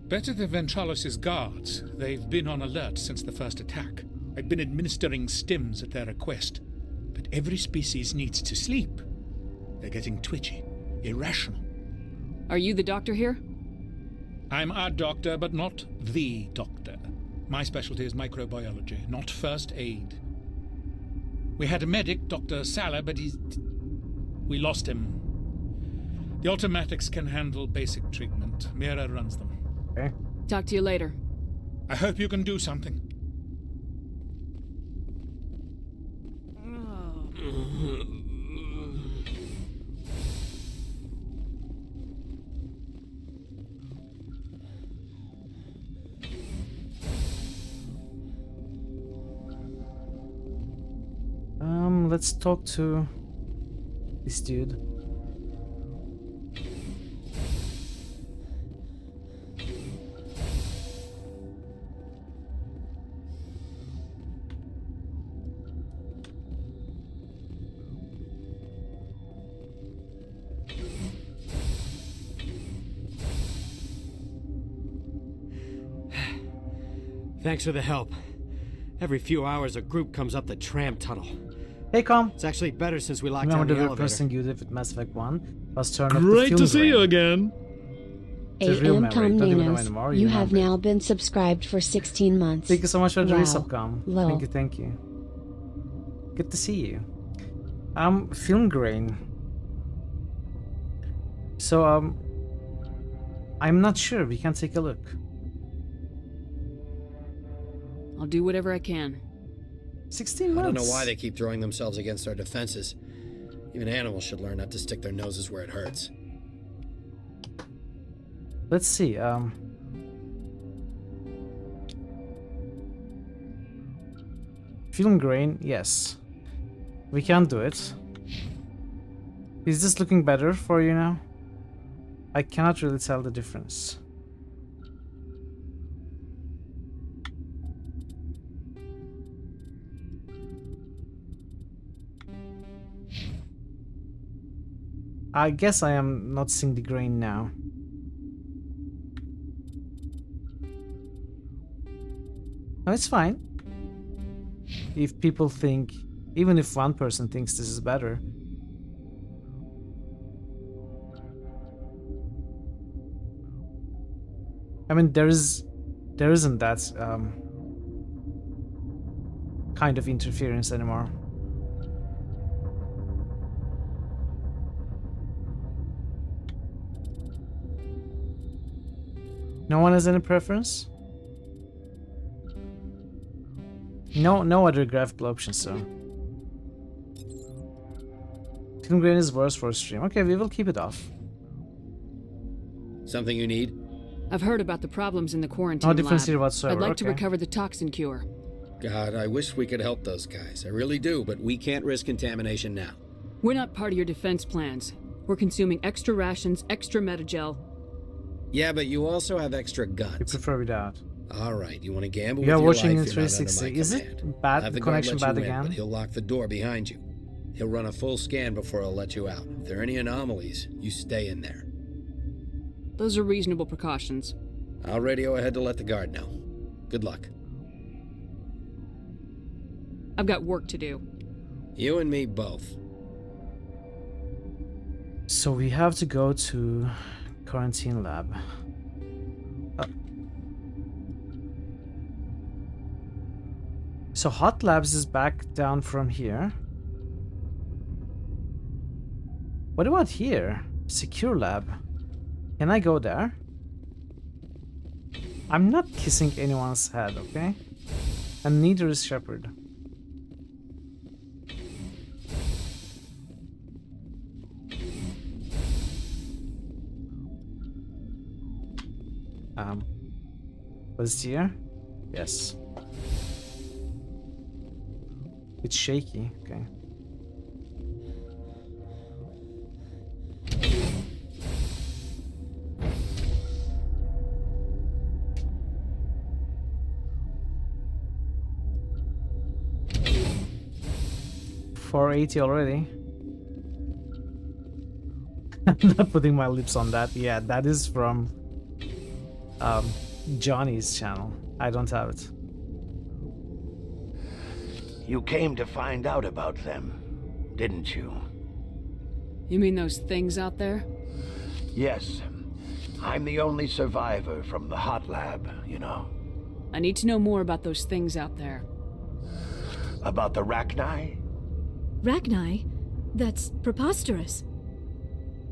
Better than Ventralis' guards. They've been on alert since the first attack. I've been administering stims at their request. But every species needs to sleep. They're getting twitchy, irrational. Are you the doctor here? I'm our doctor, but not the doctor. My specialty is microbiology, not first aid. We had a medic, Dr. Salah, but we lost him. The automatics can handle basic treatment. Mira runs them. Okay. Talk to you later. I hope you can do something. Let's talk to this dude. Thanks for the help. Every few hours a group comes up the tram tunnel. Hey, Com. It's actually better since we locked down Remember the the elevator. requesting you did with Mass Effect 1 was turn off the Great film to see grain. you again. It's a real AM memory. Com Don't even know Nanas, anymore. you have remember now it. been subscribed for 16 months. Thank you so much for the Wow. resub, Com. Lol. Thank you, thank you. Good to see you. Film grain. So, I'm not sure. We can take a look. I'll do whatever I can. 16 months. I don't know why they keep throwing themselves against our defenses. Even animals should learn not to stick their noses where it hurts. Let's see. Film grain, yes. We can do it. Is this looking better for you now? I cannot really tell the difference. I guess I am not seeing the grain now. No, it's fine. If people think, even if one person thinks this is better. I mean, there isn't that kind of interference anymore. No one has any preference? No other graphical options, so. Film grain is worse for a stream. Okay, we will keep it off. Something you need? I've heard about the problems in the quarantine No difference lab. here whatsoever. I'd like to okay. recover the toxin cure. God, I wish we could help those guys. I really do, but we can't risk contamination now. We're not part of your defense plans. We're consuming extra rations, extra metagel. Yeah, but you also have extra guns. You prefer without. Alright, you want to gamble You with are your watching life, in you're not under 360. my Is command. it I'll bad? have The the guard connection let bad you in, again? but he'll lock the door behind you. He'll run a full scan before he'll let you out. If there are any anomalies, you stay in there. Those are reasonable precautions. I'll radio ahead to let the guard know. Good luck. I've got work to do. You and me both. So we have to go to quarantine lab. So hot labs is back down from here. What about here? Secure lab. Can I go there? I'm not kissing anyone's head, okay? And neither is Shepard. Was it here? Yes. It's shaky, okay. $480 already. I'm not putting my lips on that. Yeah, that is from Johnny's channel. I don't have it. You came to find out about them, didn't you? You mean those things out there? Yes. I'm the only survivor from the hot lab, you know. I need to know more about those things out there. About the Rachni? Rachni? That's preposterous.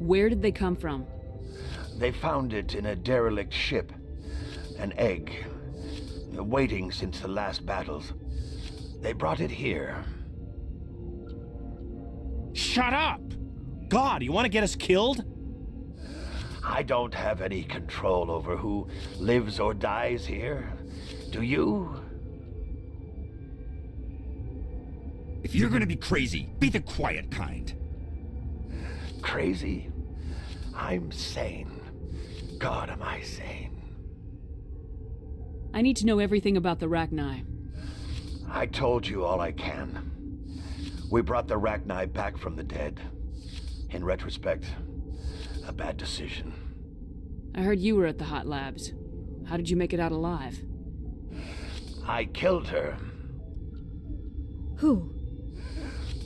Where did they come from? They found it in a derelict ship. An egg. Waiting since the last battles. They brought it here. Shut up! God, you want to get us killed? I don't have any control over who lives or dies here. Do you? If you're gonna be crazy, be the quiet kind. Crazy? I'm sane. God, am I sane. I need to know everything about the Rachni. I told you all I can. We brought the Rachni back from the dead. In retrospect, a bad decision. I heard you were at the hot labs. How did you make it out alive? I killed her. Who?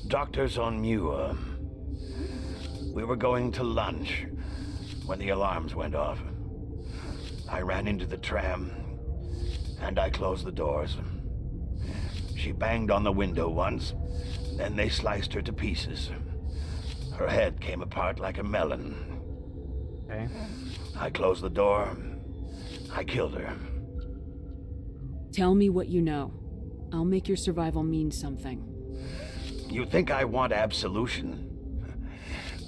Doctors on Muir. We were going to lunch when the alarms went off. I ran into the tram, and I closed the doors. She banged on the window once, then they sliced her to pieces. Her head came apart like a melon. Okay. I closed the door. I killed her. Tell me what you know. I'll make your survival mean something. You think I want absolution?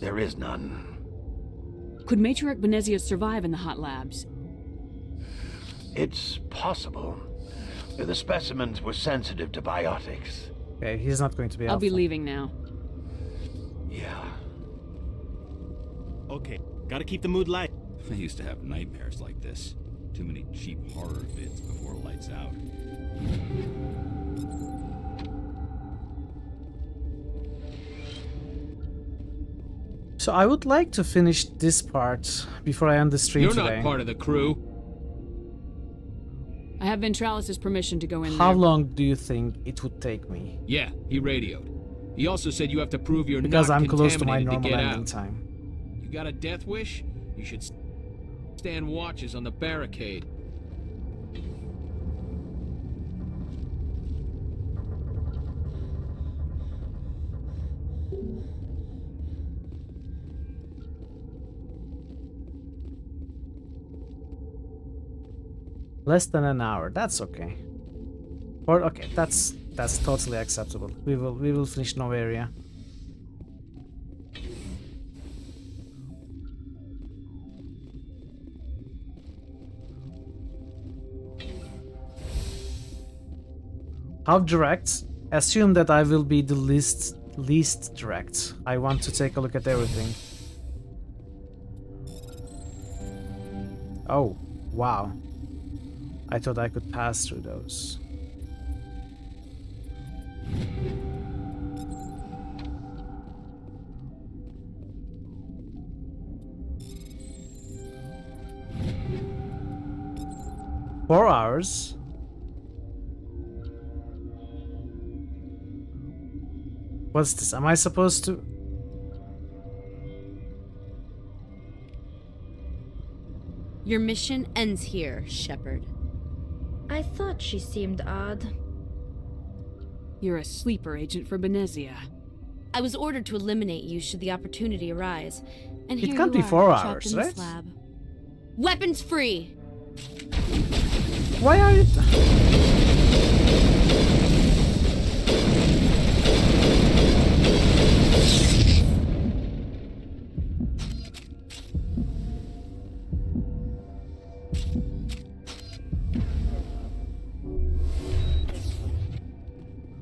There is none. Could Matriarch Benezia survive in the hot labs? It's possible. The specimens were sensitive to biotics. Okay, he's not going to be I'll be alpha. leaving now. Yeah. Okay, gotta keep the mood light. I used to have nightmares like this. Too many cheap horror vids before lights out. So I would like to finish this part before I end the stream You're today. not part of the crew. I have Ventralis's permission to go in How there. long do you think it would take me? Yeah, he radioed. He also said you have to prove you're Because not I'm close to my contaminated normal get landing out. time. You got a death wish? You should stand watches on the barricade. Less than an hour. That's okay. Or okay, that's totally acceptable. We will finish Novaria. How direct? Assume that I will be the least direct. I want to take a look at everything. Oh, wow. I thought I could pass through those. Four hours? What's this? Am I supposed to... Your mission ends here, Shepard. I thought she seemed odd. You're a sleeper agent for Benezia. I was ordered to eliminate you should the opportunity arise. And It here can't you be are, 4 trapped hours, in right? this lab. Weapons free! Why are you...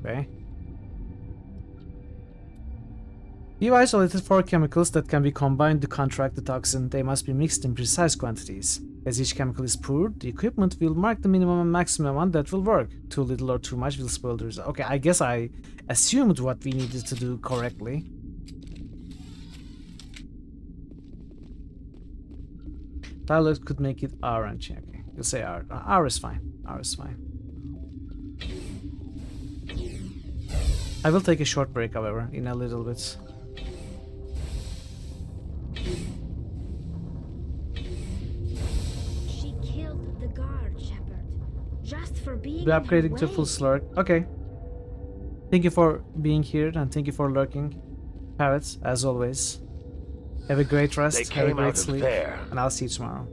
Okay. You've isolated 4 chemicals that can be combined to counteract the toxin. They must be mixed in precise quantities. As each chemical is poured, the equipment will mark the minimum and maximum amount that will work. Too little or too much will spoil the result. Okay, I guess I assumed what we needed to do correctly. Dialogue could make it orange. Okay, you'll say R. R is fine. R is fine. I will take a short break, however, in a little bit. She killed the guard, Shepard. Just for being Be in her upgrading to way. full slurk. Okay. Thank you for being here and thank you for lurking. Parrots, as always. Have a great rest, They have a came great out of sleep, there. and I'll see you tomorrow.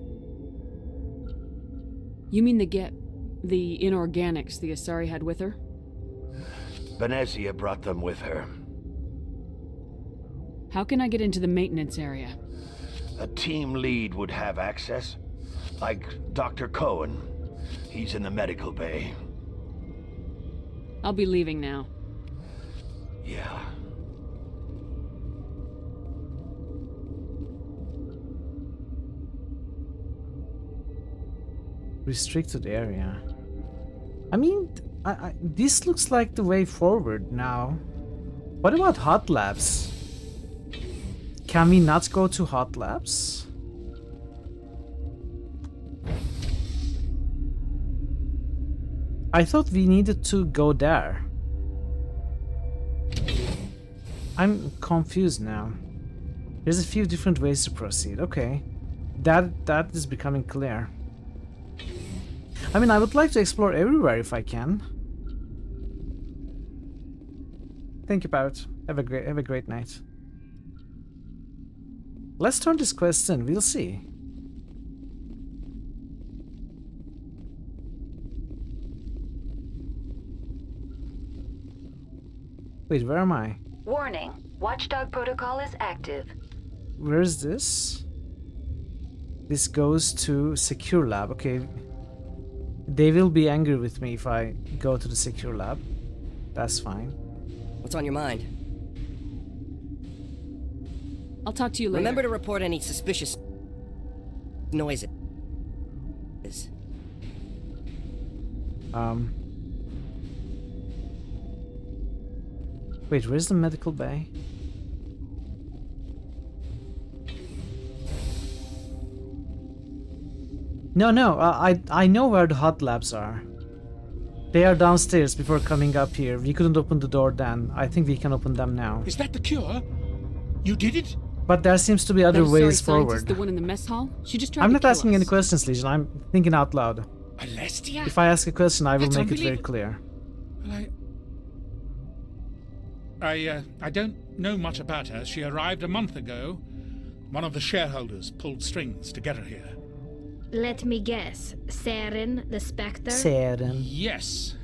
You mean the inorganics the Asari had with her? Benezia brought them with her. How can I get into the maintenance area? A team lead would have access. Like Dr. Cohen. He's in the medical bay. I'll be leaving now. Yeah. Restricted area. I mean, this looks like the way forward now. What about hot labs? Can we not go to hot labs? I thought we needed to go there. I'm confused now. There's a few different ways to proceed. Okay. That is becoming clear. I mean, I would like to explore everywhere if I can. Thank you, Parrot. Have a great night. Let's turn this quest in. We'll see. Wait, where am I? Warning. Watchdog protocol is active. Where is this? This goes to secure lab. Okay. They will be angry with me if I go to the secure lab. That's fine. What's on your mind? I'll talk to you later. Remember to report any suspicious noises. Wait, where's the medical bay? No, I know where the hot labs are. They are downstairs before coming up here. We couldn't open the door then. I think we can open them now. Is that the cure? You did it? But there seems to be other That ways Asari forward. scientist, the one in the mess hall? She just tried I'm to not kill asking us. any questions, Legion. I'm thinking out loud. Alestia? If I ask a question, I will That's make it very unbelievable. clear. Well, I don't know much about her. She arrived a month ago. One of the shareholders pulled strings to get her here. Let me guess. Saren, the Spectre? Saren. Yes.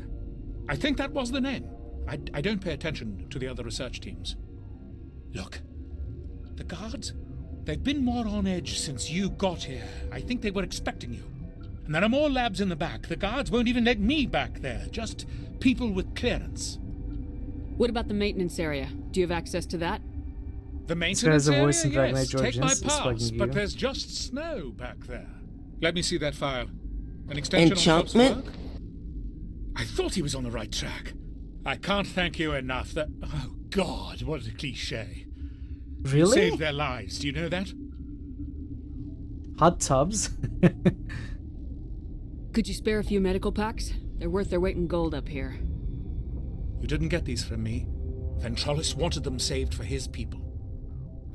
I think that was the name. I don't pay attention to the other research teams. Look. The guards? They've been more on edge since you got here. I think they were expecting you. And there are more labs in the back. The guards won't even let me back there. Just people with clearance. What about the maintenance area? Do you have access to that? The maintenance a area, voice in Dragon Age yes. Take my Origins is pass, bugging but you. there's just snow back there. Let me see that file. An extension on Cobb's Enchantment? work? I thought he was on the right track. I can't thank you enough that... Oh, God, what a cliche. Really? You saved their lives, do you know that? Hot tubs? Could you spare a few medical packs? They're worth their weight in gold up here. You didn't get these from me. Ventrolis wanted them saved for his people.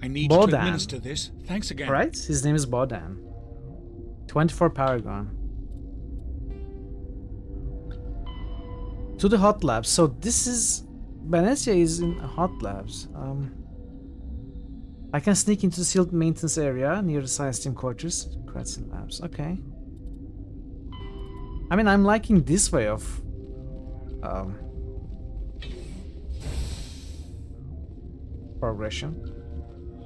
I need Bodan. to administer this. Thanks again. Right? His name is Bodan. 24 Paragon. To the hot labs. So this is... Venezia is in hot labs. I can sneak into the sealed maintenance area near the science team quarters. Cretson labs. Okay. I mean, I'm liking this way of... progression.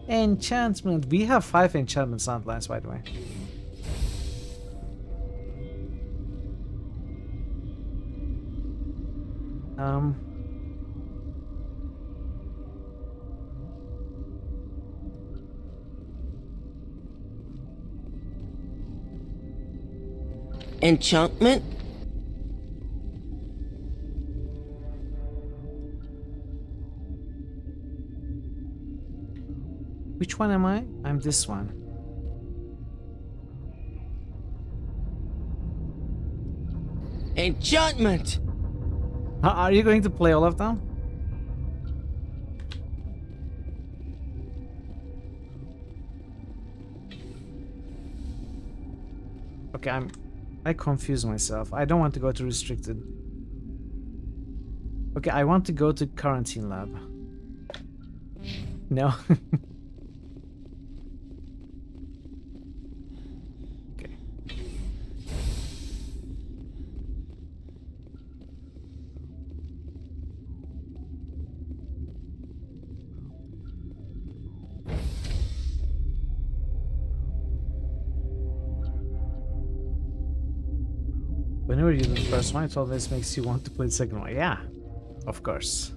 Enchantment. We have 5 enchantment sound lines, by the way. Enchantment? Which one am I? I'm this one. Enchantment! Are you going to play all of them? Okay, I confuse myself. I don't want to go to restricted. Okay, I want to go to quarantine lab. No. Okay. Whenever you do the first one, it always makes you want to play the second one. Yeah, of course.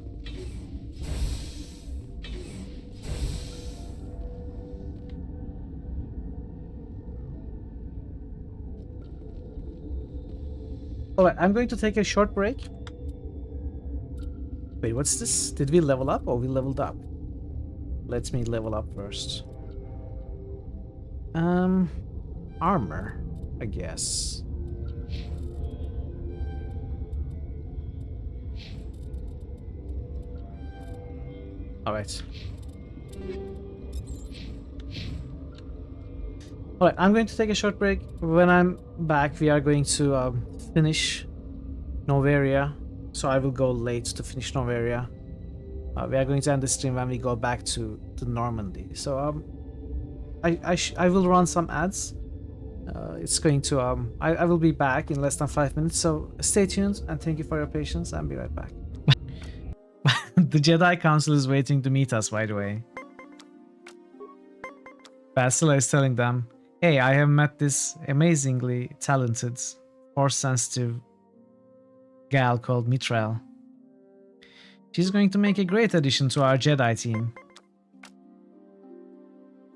Alright, I'm going to take a short break. Wait, what's this? Did we level up or we leveled up? Let me level up first. Armor, I guess. Alright. Alright, I'm going to take a short break. When I'm back, we are going to finish Noveria. So I will go late to finish Noveria. We are going to end the stream when we go back to Normandy. So I will run some ads. It's going to I will be back in less than 5 minutes. So stay tuned and thank you for your patience. I'll be right back. The Jedi Council is waiting to meet us, by the way. Bastila is telling them, hey, I have met this amazingly talented, force-sensitive gal called Mithril. She's going to make a great addition to our Jedi team.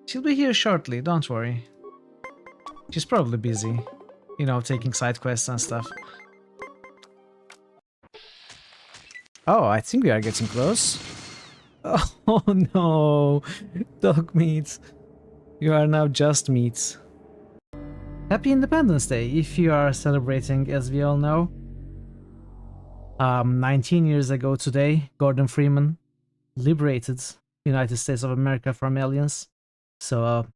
She'll be here shortly, don't worry. She's probably busy, you know, taking side quests and stuff. Oh, I think we are getting close. Oh no, dog meat. You are now just meat. Happy Independence Day, if you are celebrating, as we all know. 19 years ago today, Gordon Freeman liberated the United States of America from aliens. So,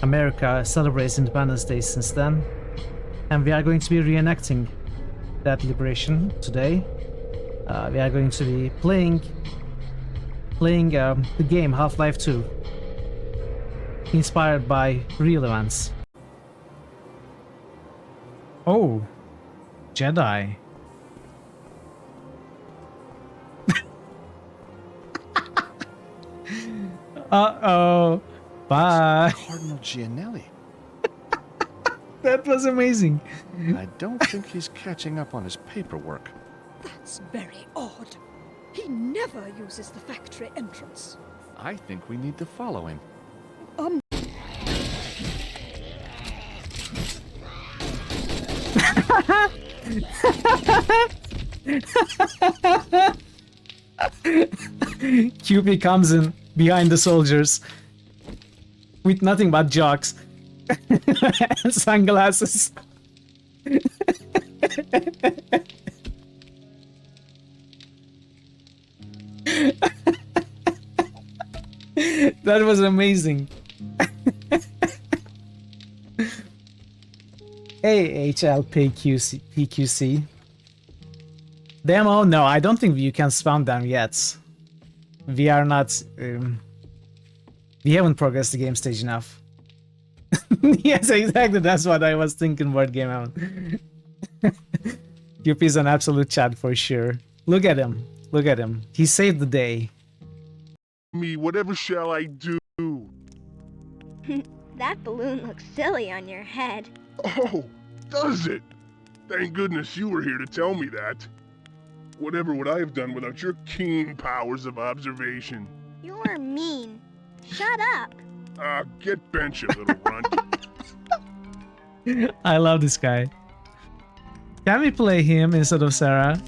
America celebrates Independence Day since then. And we are going to be reenacting that liberation today. We are going to be playing the game Half-Life 2, inspired by real events. Oh, Jedi. Uh-oh. Bye. Cardinal Gianelli. That was amazing. I don't think he's catching up on his paperwork. That's very odd. He never uses the factory entrance. I think we need to follow him. QP comes in behind the soldiers with nothing but jocks and sunglasses. That was amazing. Hey, PQC. Demo? No, I don't think you can spam them yet. We are not... we haven't progressed the game stage enough. Yes, exactly, that's what I was thinking about Game On. QP is an absolute chat for sure. Look at him. Look at him. He saved the day. Me, whatever shall I do? That balloon looks silly on your head. Oh, does it? Thank goodness you were here to tell me that. Whatever would I have done without your keen powers of observation? You're mean. Shut up. Get bent, you little runt. I love this guy. Can we play him instead of Sarah?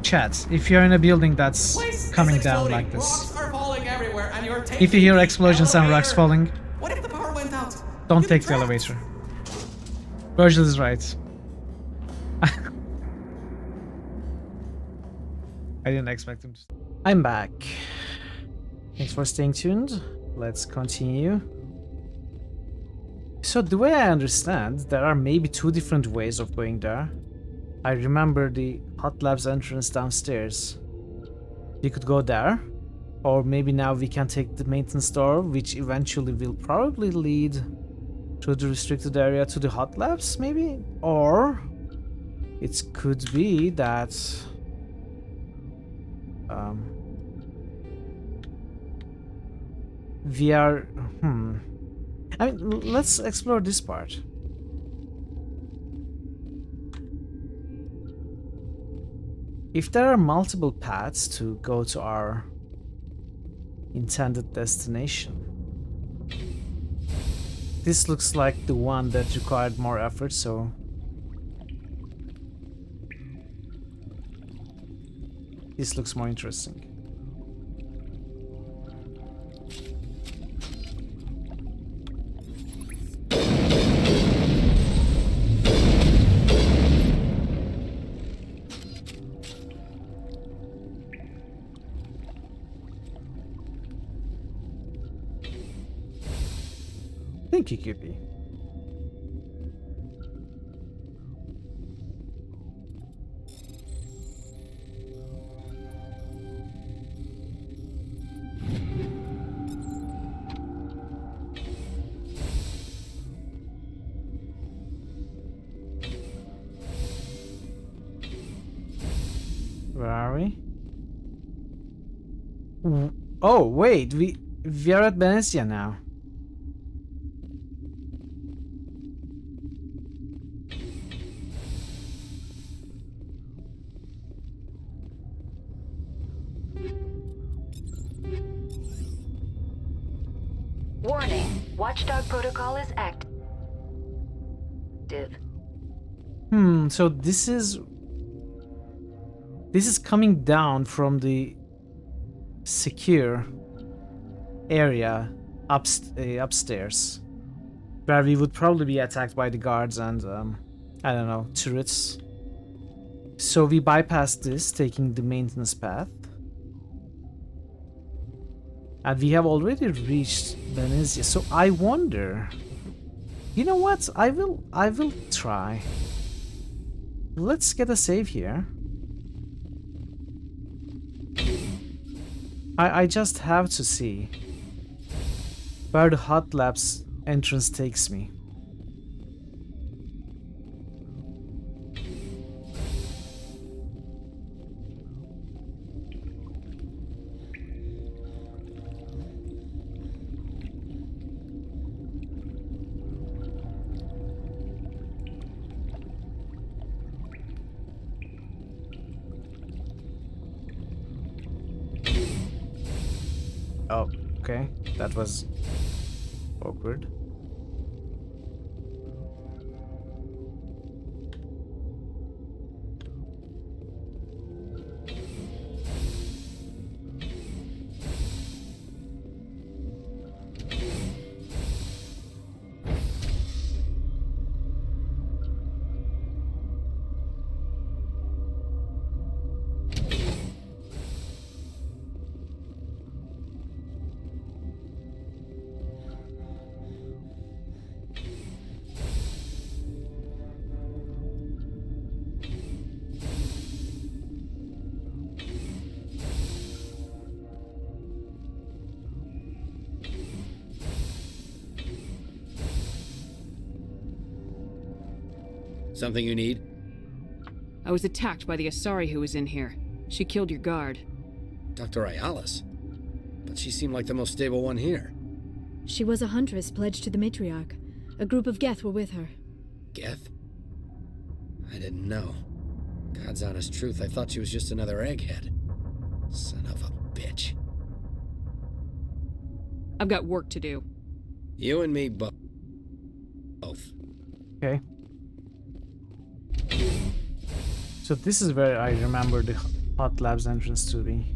Chat, if you're in a building that's coming down like this, if you hear explosions and rocks falling, What if the power went out? don't take the elevator. Virgil is right. I didn't expect him to. I'm back. Thanks for staying tuned. Let's continue. So the way I understand, there are maybe two different ways of going there. I remember the Hot Labs entrance downstairs. We could go there, or maybe now we can take the maintenance door, which eventually will probably lead through the restricted area to the Hot Labs, maybe? Or it could be that we are... I mean, let's explore this part. If there are multiple paths to go to our intended destination, this looks like the one that required more effort, so this looks more interesting. Thank you, QP. Where are we? Oh, wait, we are at Venezia now. Warning, Watchdog protocol is active. So this is coming down from the secure area upstairs, where we would probably be attacked by the guards and I don't know, turrets. So we bypassed this, taking the maintenance path. And we have already reached Venezia, so I wonder... You know what? I will try. Let's get a save here. I just have to see where the Hot Labs entrance takes me. That was awkward. Something you need? I was attacked by the Asari who was in here. She killed your guard. Dr. Ayalis? But she seemed like the most stable one here. She was a huntress pledged to the matriarch. A group of Geth were with her. Geth? I didn't know. God's honest truth, I thought she was just another egghead. Son of a bitch. I've got work to do. You and me both. Okay. So this is where I remember the hot labs entrance to be.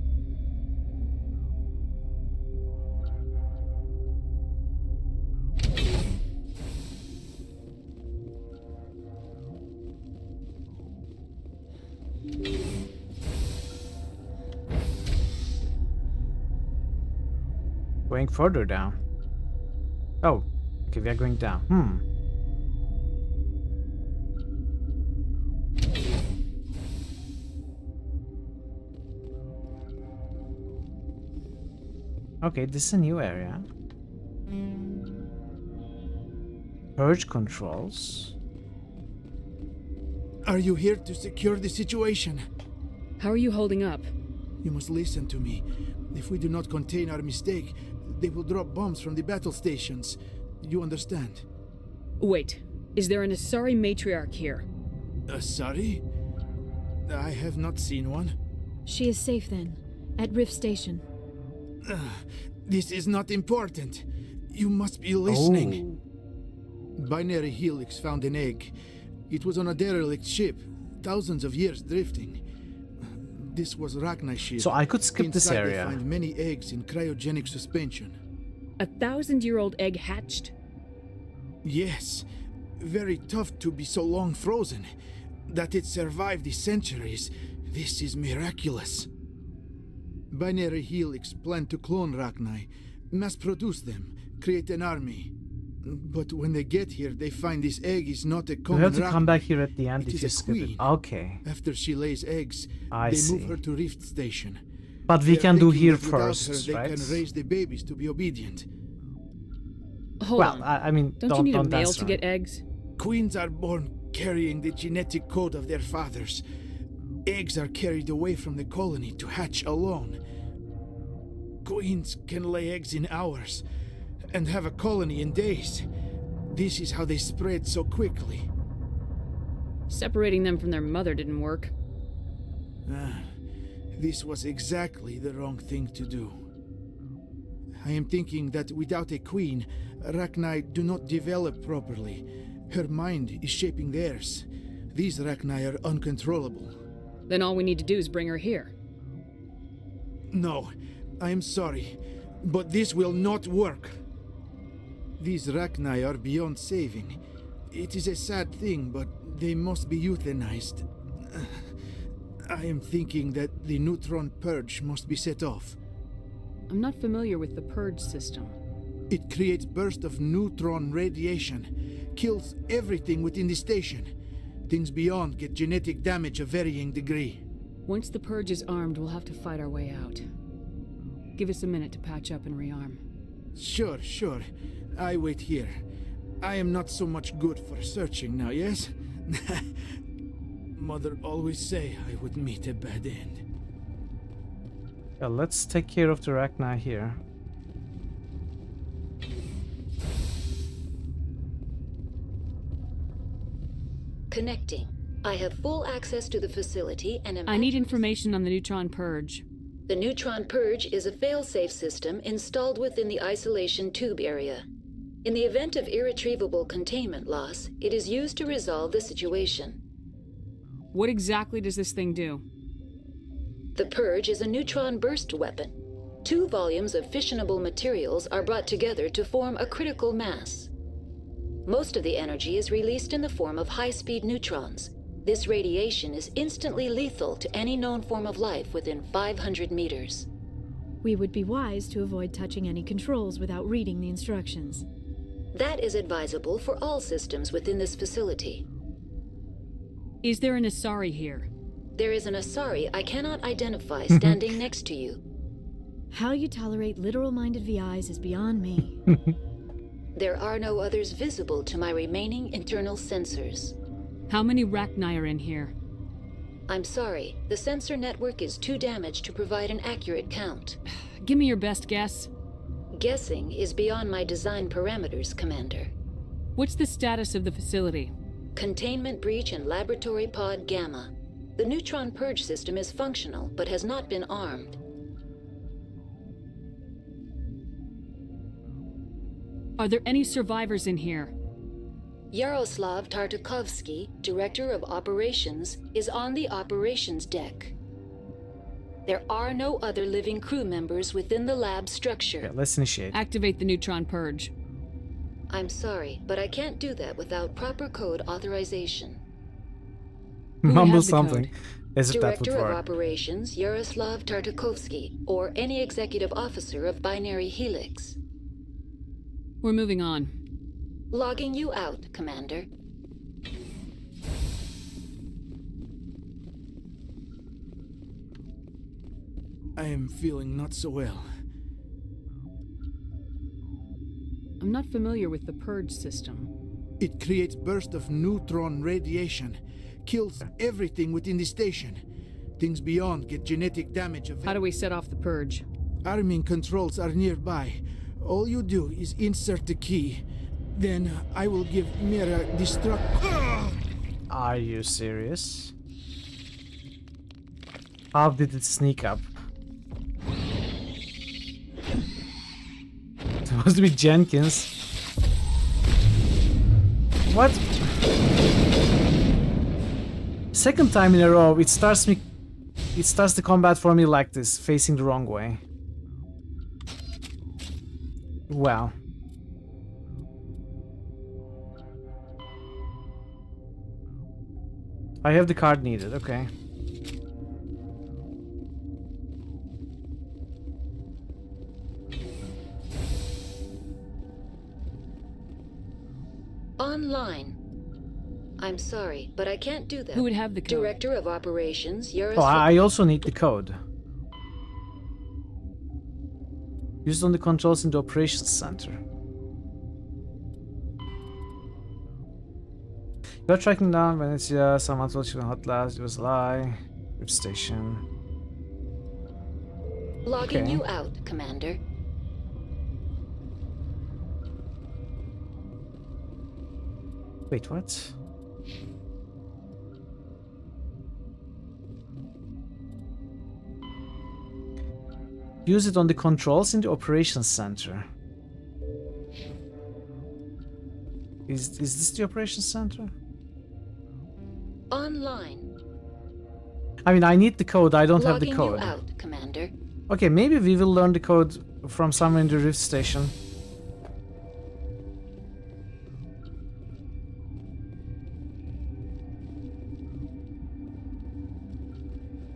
Going further down. Oh, okay, we are going down. Okay, this is a new area. Purge controls. Are you here to secure the situation? How are you holding up? You must listen to me. If we do not contain our mistake, they will drop bombs from the battle stations. You understand? Wait, is there an Asari matriarch here? Asari? I have not seen one. She is safe then, at Rift Station. This is not important. You must be listening. Binary Helix found an egg. It was on a derelict ship, thousands of years drifting. This was Rachni's ship. So I could skip this Inside area. They find many eggs in cryogenic suspension. A 1,000-year-old egg hatched? Yes. Very tough to be so long frozen. That it survived the centuries. This is miraculous. Binary Helix planned to clone Rachni, mass-produce them, create an army. But when they get here, they find this egg is not a You common have to Rachni. come back here at the end It if is you a skip it. queen. Okay. After she lays eggs, I they see. move her to Rift Station. But we They are can do thinking here that without first, her, right? They can raise the babies to be obedient. Hold on. I mean, don't you need a male answer to me. get eggs? Queens are born carrying the genetic code of their fathers. Eggs are carried away from the colony to hatch alone. Queens can lay eggs in hours and have a colony in days. This is how they spread so quickly. Separating them from their mother didn't work. This was exactly the wrong thing to do. I am thinking that without a queen, Rachni do not develop properly. Her mind is shaping theirs. These Rachni are uncontrollable. Then all we need to do is bring her here. No, I am sorry, but this will not work. These Rachni are beyond saving. It is a sad thing, but they must be euthanized. I am thinking that the neutron purge must be set off. I'm not familiar with the purge system. It creates bursts of neutron radiation, kills everything within the station. Things beyond get genetic damage of varying degree. Once the purge is armed, we'll have to fight our way out. Give us a minute to patch up and rearm. Sure. I wait here. I am not so much good for searching now, yes? Mother always say I would meet a bad end. Yeah, let's take care of the Rachni here. Connecting. I have full access to the facility and am... I need information on the neutron purge. The neutron purge is a fail-safe system installed within the isolation tube area. In the event of irretrievable containment loss, it is used to resolve the situation. What exactly does this thing do? The purge is a neutron burst weapon. 2 volumes of fissionable materials are brought together to form a critical mass. Most of the energy is released in the form of high-speed neutrons. This radiation is instantly lethal to any known form of life within 500 meters. We would be wise to avoid touching any controls without reading the instructions. That is advisable for all systems within this facility. Is there an Asari here? There is an Asari I cannot identify standing next to you. How you tolerate literal-minded VIs is beyond me. There are no others visible to my remaining internal sensors. How many Rachni are in here? I'm sorry, the sensor network is too damaged to provide an accurate count. Give me your best guess. Guessing is beyond my design parameters, Commander. What's the status of the facility? Containment breach in Laboratory Pod Gamma. The neutron purge system is functional, but has not been armed. Are there any survivors in here? Yaroslav Tartakovsky, Director of Operations, is on the operations deck. There are no other living crew members within the lab structure. Okay, let's initiate. Activate the neutron purge. I'm sorry, but I can't do that without proper code authorization. Mumble something. As if that would Director of work. Operations, Yaroslav Tartakovsky, or any executive officer of Binary Helix. We're moving on. Logging you out, Commander. I am feeling not so well. I'm not familiar with the purge system. It creates bursts of neutron radiation, kills everything within the station. Things beyond get genetic damage of it. How do we set off the purge? Arming controls are nearby. All you do is insert the key. Then I will give Mira destruct. Are you serious? How did it sneak up? Supposed to be Jenkins. What? Second time in a row, it starts the combat for me like this, facing the wrong way. Well. I have the card needed, okay. Online. I'm sorry, but I can't do that. Who would have the code? Director of Operations, Oh, Yaroslav. I also need the code. Used on the controls in the operations center. You're tracking down Venezia, someone told you hot last, it was a lie. Which station? Logging Okay. you out, Commander. Wait, what? Use it on the controls in the operations center. Is this the operations center? Online. I mean, I need the code, I don't have the Logging code. you out, Commander. Okay, maybe we will learn the code from somewhere in the Rift station.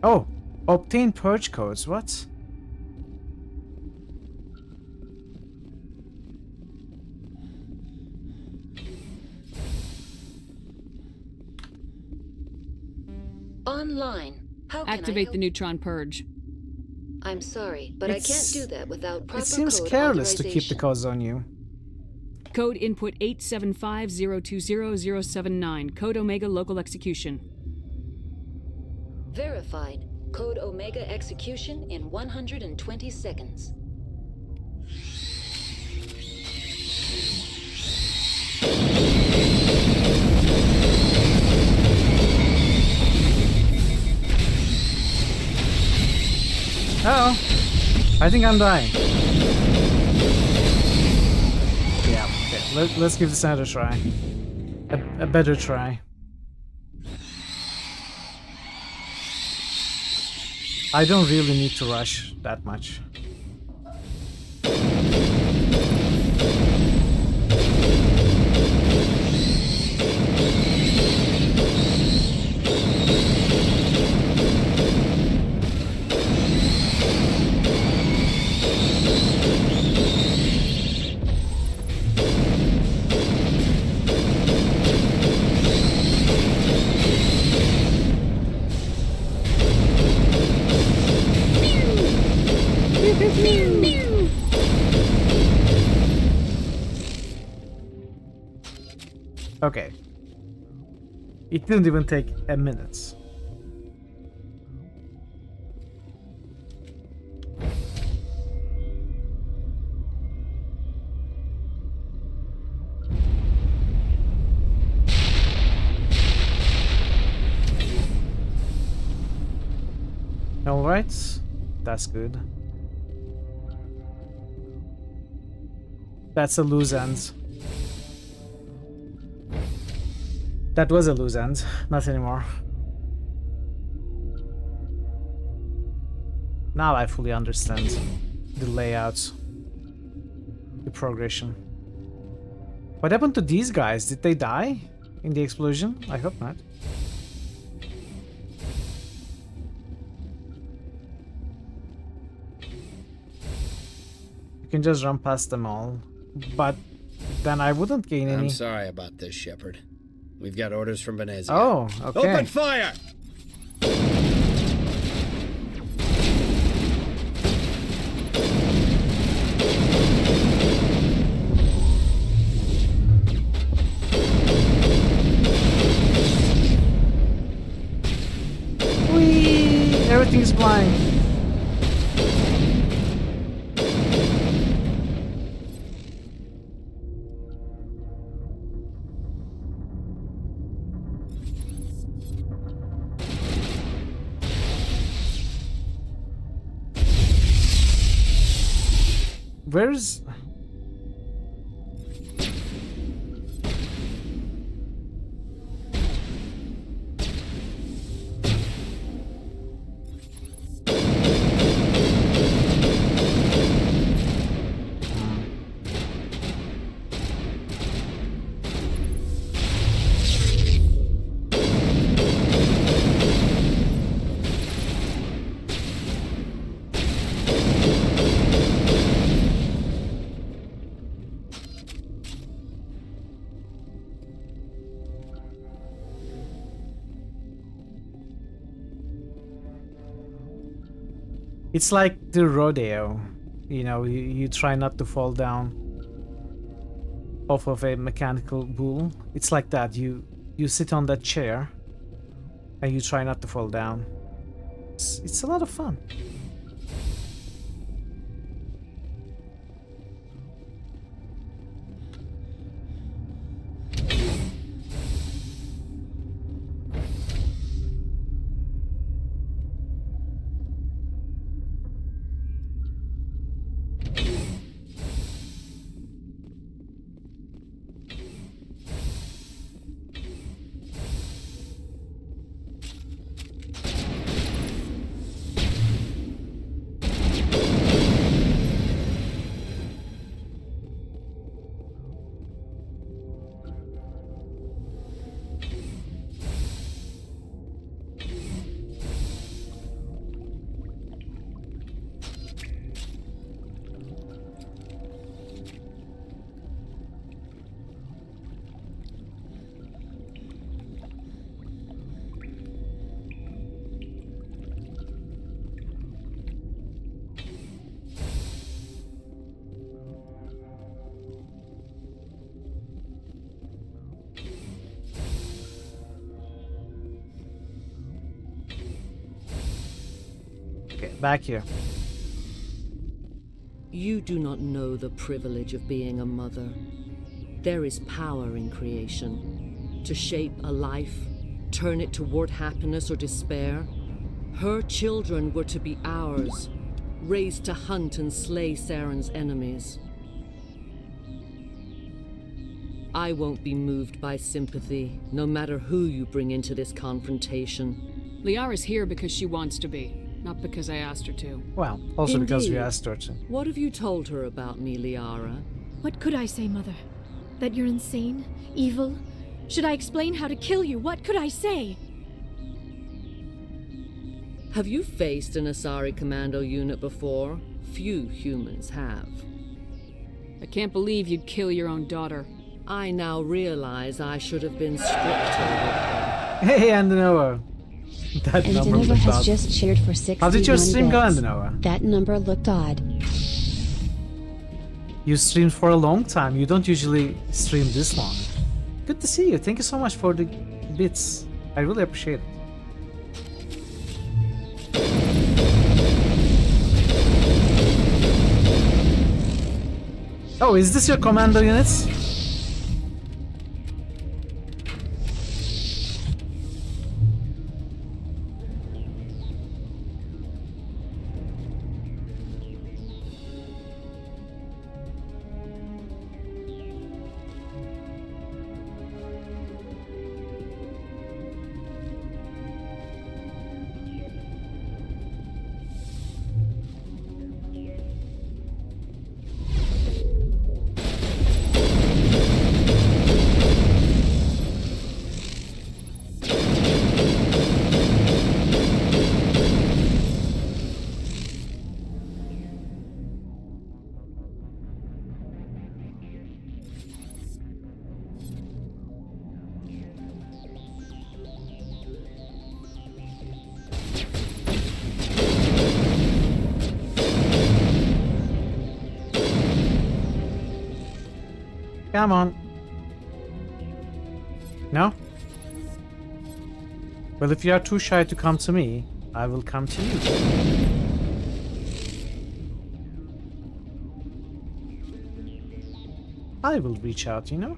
Oh, obtain purge codes, what? Online. How can I Activate help? the neutron purge. I'm sorry, but I can't do that without proper It seems code careless to keep the authorization. codes on you. Code input 875020079. Code Omega local execution. Verified. Code Omega execution in 120 seconds. Oh. I think I'm dying. Yeah, okay. Let's give this another try. A better try. I don't really need to rush that much. Okay. It didn't even take a minute. All right, that's good. That's a loose end. That was a loose end, not anymore. Now I fully understand the layout, the progression. What happened to these guys? Did they die in the explosion? I hope not. You can just run past them all, but then I wouldn't gain any. I'm sorry about this, Shepard. We've got orders from Venezia. Oh, okay. Open fire! Whee! Everything's flying. Where's... It's like the rodeo, you know, you try not to fall down off of a mechanical bull. It's like that, you sit on that chair and you try not to fall down. It's a lot of fun. Back here. You do not know the privilege of being a mother. There is power in creation. To shape a life, turn it toward happiness or despair. Her children were to be ours, raised to hunt and slay Saren's enemies. I won't be moved by sympathy, no matter who you bring into this confrontation. Liara's here because she wants to be, not because I asked her to. Well, also because we Indeed. asked her to. What have you told her about me, Liara? What could I say, Mother? That you're insane? Evil? Should I explain how to kill you? What could I say? Have you faced an Asari commando unit before? Few humans have. I can't believe you'd kill your own daughter. I now realize I should have been stricter. Hey, Andinova. That And number Andinova looked has odd. just cheered for 61 How did your stream go, bits. Andinova? That number looked odd. You streamed for a long time. You don't usually stream this long. Good to see you. Thank you so much for the bits. I really appreciate it. Oh, is this your commando units? Come on. No? Well, if you are too shy to come to me, I will come to you. I will reach out, you know?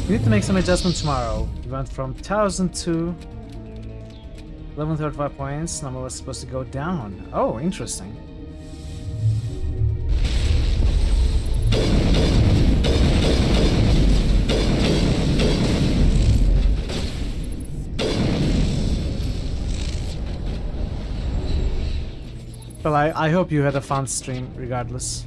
We need to make some adjustments tomorrow. We went from 1,000 to 1135 points. Number was supposed to go down. Oh, interesting. Well, I hope you had a fun stream regardless.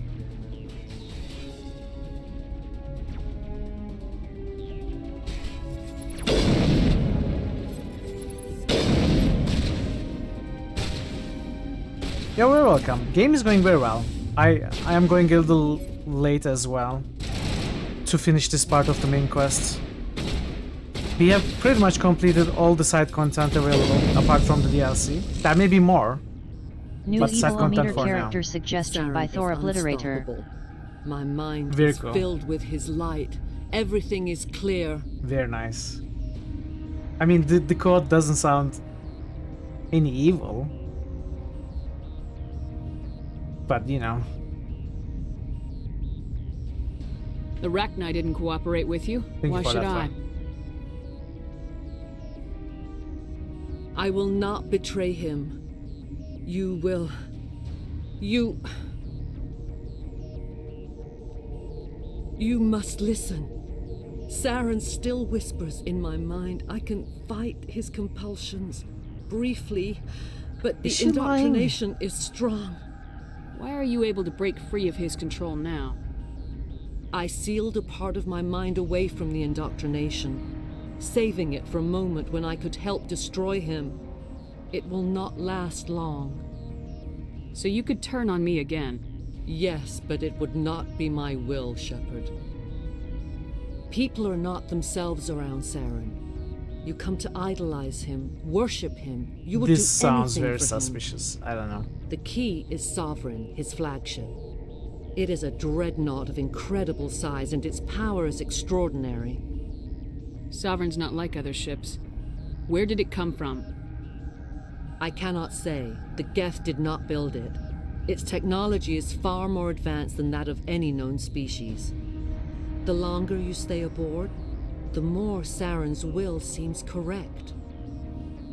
You're very welcome. Game is going very well. I am going a little late as well to finish this part of the main quest. We have pretty much completed all the side content available, apart from the DLC. There may be more, New but side evil content meter for character now. suggestion by Thor Obliterator. Unstoppable. My mind Very is cool. filled with his light. Everything is clear. Very nice. I mean, the code doesn't sound any evil. But, you know. The Rachni didn't cooperate with you. Thank Why you for should that, I? Fran. I will not betray him. You will. You must listen. Saren still whispers in my mind. I can fight his compulsions briefly, but the Is she lying? indoctrination is strong. Why are you able to break free of his control now? I sealed a part of my mind away from the indoctrination, saving it for a moment when I could help destroy him. It will not last long. So you could turn on me again? Yes, but it would not be my will, Shepard. People are not themselves around Saren. You come to idolize him, worship him. You would This do sounds anything very for him. suspicious. I don't know. The key is Sovereign, his flagship. It is a dreadnought of incredible size, and its power is extraordinary. Sovereign's not like other ships. Where did it come from? I cannot say. The Geth did not build it. Its technology is far more advanced than that of any known species. The longer you stay aboard, the more Saren's will seems correct.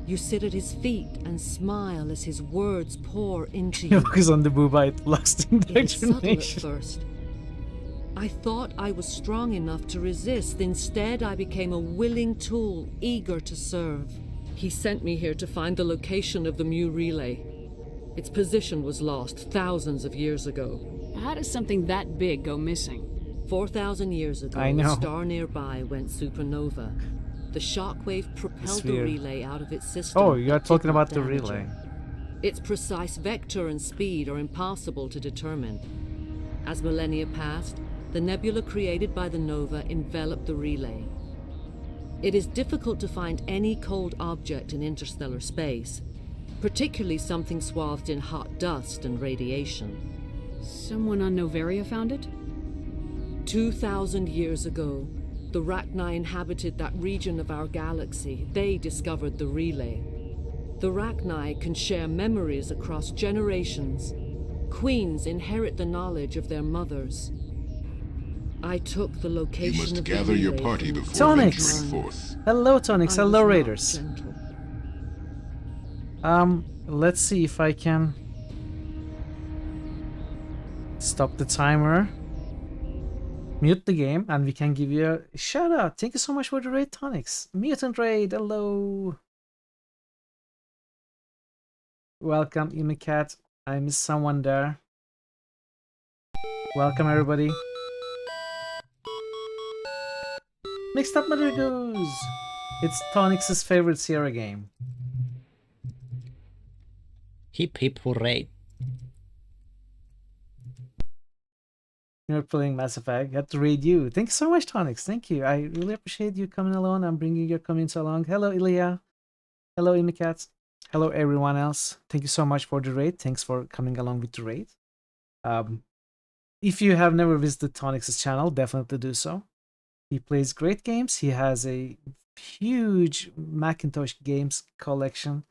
You sit at his feet and smile as his words pour into you. Focus on the boobite lost It is subtle at indoctrination. first. I thought I was strong enough to resist. Instead, I became a willing tool, eager to serve. He sent me here to find the location of the Mu relay. Its position was lost thousands of years ago. How does something that big go missing? 4,000 years ago, I know. a star nearby went supernova. The shockwave propelled the weird. relay out of its system. Oh, you are but did talking not about the damage relay. it. Its precise vector and speed are impossible to determine. As millennia passed, the nebula created by the nova enveloped the relay. It is difficult to find any cold object in interstellar space, particularly something swathed in hot dust and radiation. Someone on Novaria found it? 2,000 years ago, the Rachni inhabited that region of our galaxy. They discovered the relay. The Rachni can share memories across generations. Queens inherit the knowledge of their mothers. I took the location You must of gather the your relay party from before Tonics. venturing forth. Hello, Tonics. I was Hello, not Raiders. gentle. Let's see if I can stop the timer, mute the game, and we can give you a shout out. Thank you so much for the raid, Tonics. Mutant Raid, hello. Welcome, Imicat. I miss someone there. Welcome, everybody. Mixed Up Mother Goose. It's Tonics' favorite Sierra game. Hip hip hooray. You're playing Mass Effect. Got to raid you. Thank you so much, Tonics. Thank you. I really appreciate you coming along and bringing your comments along. Hello, Ilya. Hello, Imicat. Hello, everyone else. Thank you so much for the raid. Thanks for coming along with the raid. If you have never visited Tonics' channel, definitely do so. He plays great games. He has a huge Macintosh games collection.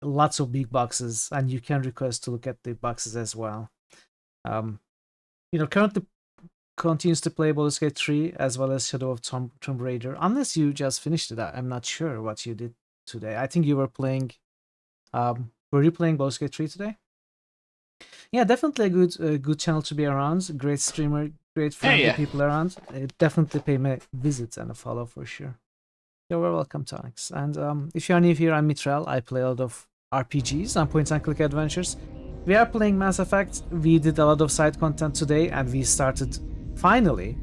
Lots of big boxes, and you can request to look at the boxes as well. Currently continues to play Baldur's Gate 3 as well as Shadow of Tomb Raider. Unless you just finished it, I'm not sure what you did today. I think you were playing. Were you playing Baldur's Gate 3 today? Yeah, definitely a good channel to be around. Great streamer, great friendly people around. Definitely pay me visits and a follow for sure. You're very welcome, Tonics. And if you're new here, I'm Mitral. I play a lot of RPGs and point-and-click adventures. We are playing Mass Effect. We did a lot of side content today, and we started finally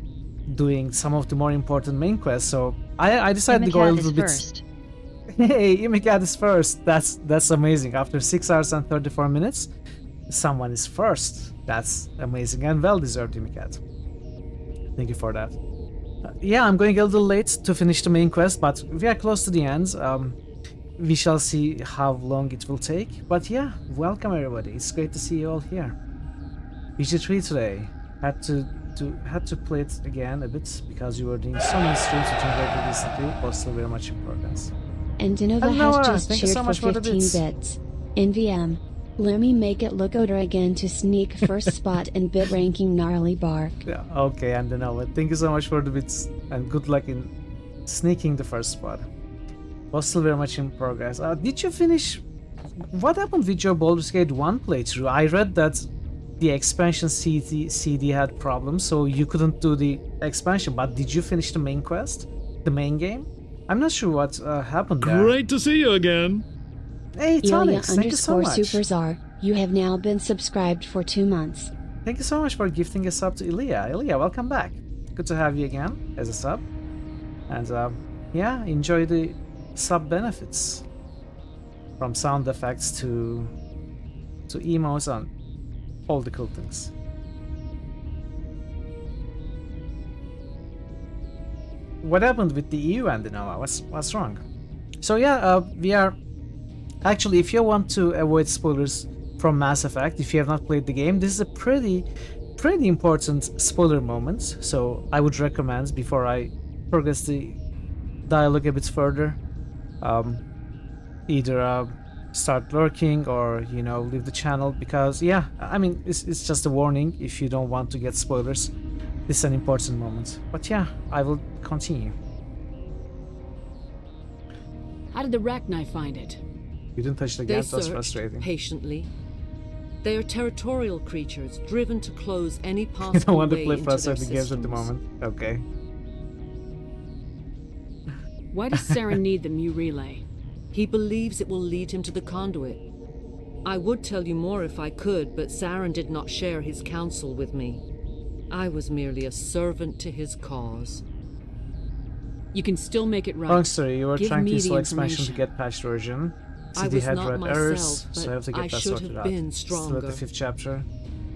doing some of the more important main quests. So I decided to go a little bit. First. Hey, Imicat is first. That's amazing. After 6 hours and 34 minutes, someone is first. That's amazing and well deserved, Imicat. Thank you for that. Yeah, I'm going a little late to finish the main quest, but we are close to the end. We shall see how long it will take. But yeah, welcome everybody. It's great to see you all here. BG3 today. Had to play it again a bit because you were doing so many streams with Tomb recently. Was still very much in progress. And Dinova Noah, has just thank you cheered so much for for the 15 bits. bits. NVM. Let me make it look older again to sneak first spot in bit ranking gnarly bark. Yeah, okay, and Noah, thank you so much for the bits and good luck in sneaking the first spot. Was still very much in progress. Did you finish? What happened with your Baldur's Gate 1 playthrough? I read that the expansion CD had problems, so you couldn't do the expansion. But did you finish the main quest, the main game? I'm not sure what happened there. Great to see you again. Hey, Tonics, thank you so much. _SuperZar. You have now been subscribed for 2 months. Thank you so much for gifting a sub to Ilya. Ilya, welcome back. Good to have you again as a sub. And yeah, enjoy the sub benefits. From sound effects to emotes and all the cool things. What happened with the EU and the Nova? What's wrong? So yeah, we are actually, if you want to avoid spoilers from Mass Effect, if you have not played the game, this is a pretty important spoiler moment. So I would recommend, before I progress the dialogue a bit further, either start lurking or leave the channel, because yeah, I mean it's just a warning if you don't want to get spoilers. This is an important moment. But yeah, I will continue. How did the Rachni find it? You didn't touch the They gas, that's searched frustrating. patiently. They are territorial creatures, driven to close any You possible don't want to way play into their frustrating games at the systems. moment. Okay. Why does Saren need the Mu relay? He believes it will lead him to the conduit. I would tell you more if I could, but Saren did not share his counsel with me. I was merely a servant to his cause. You can still make it right. Long story, you were Give trying to me the install expansion to information. get patched version. I CD was had not red myself, errors, so I but have to get I that should sorted have out. been Still at stronger. the 5th chapter.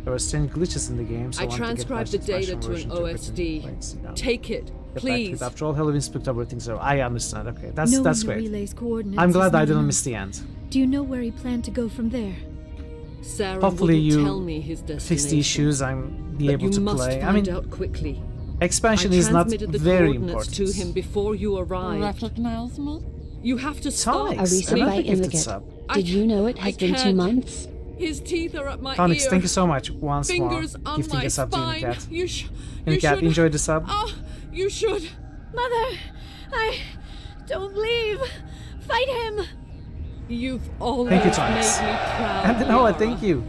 There were still glitches in the game, so I I want to get transcribed patched the data expansion to an version to everything. OSD. Thanks, yeah. Take it, Get back to please. it. After all, Halloween spooked everything, so I understand. Okay, that's Knowing that's the great. relay's coordinates I'm is glad I not didn't enough. miss the end. Do you know where he planned to go from there? Saren Hopefully wouldn't tell me you his fix destination. the issues I'm be But able you to must play. I find mean, out quickly. expansion I is not transmitted the very coordinates important. to him before you arrived. Recognize me? You have to stop. Tonics, Arisa another by gifted Immigrant. sub. Did you know it has I been 2 can't. months? His teeth are at my Tonics, ear. thank you so much once Fingers more. on Gifting my a sub to spine. Unicat. You should. Unicat, enjoy the sub. Oh, you should. Mother! Don't leave! Fight him! You've always Thank you, made Tonics. me proud. And Noah, Laura. thank you.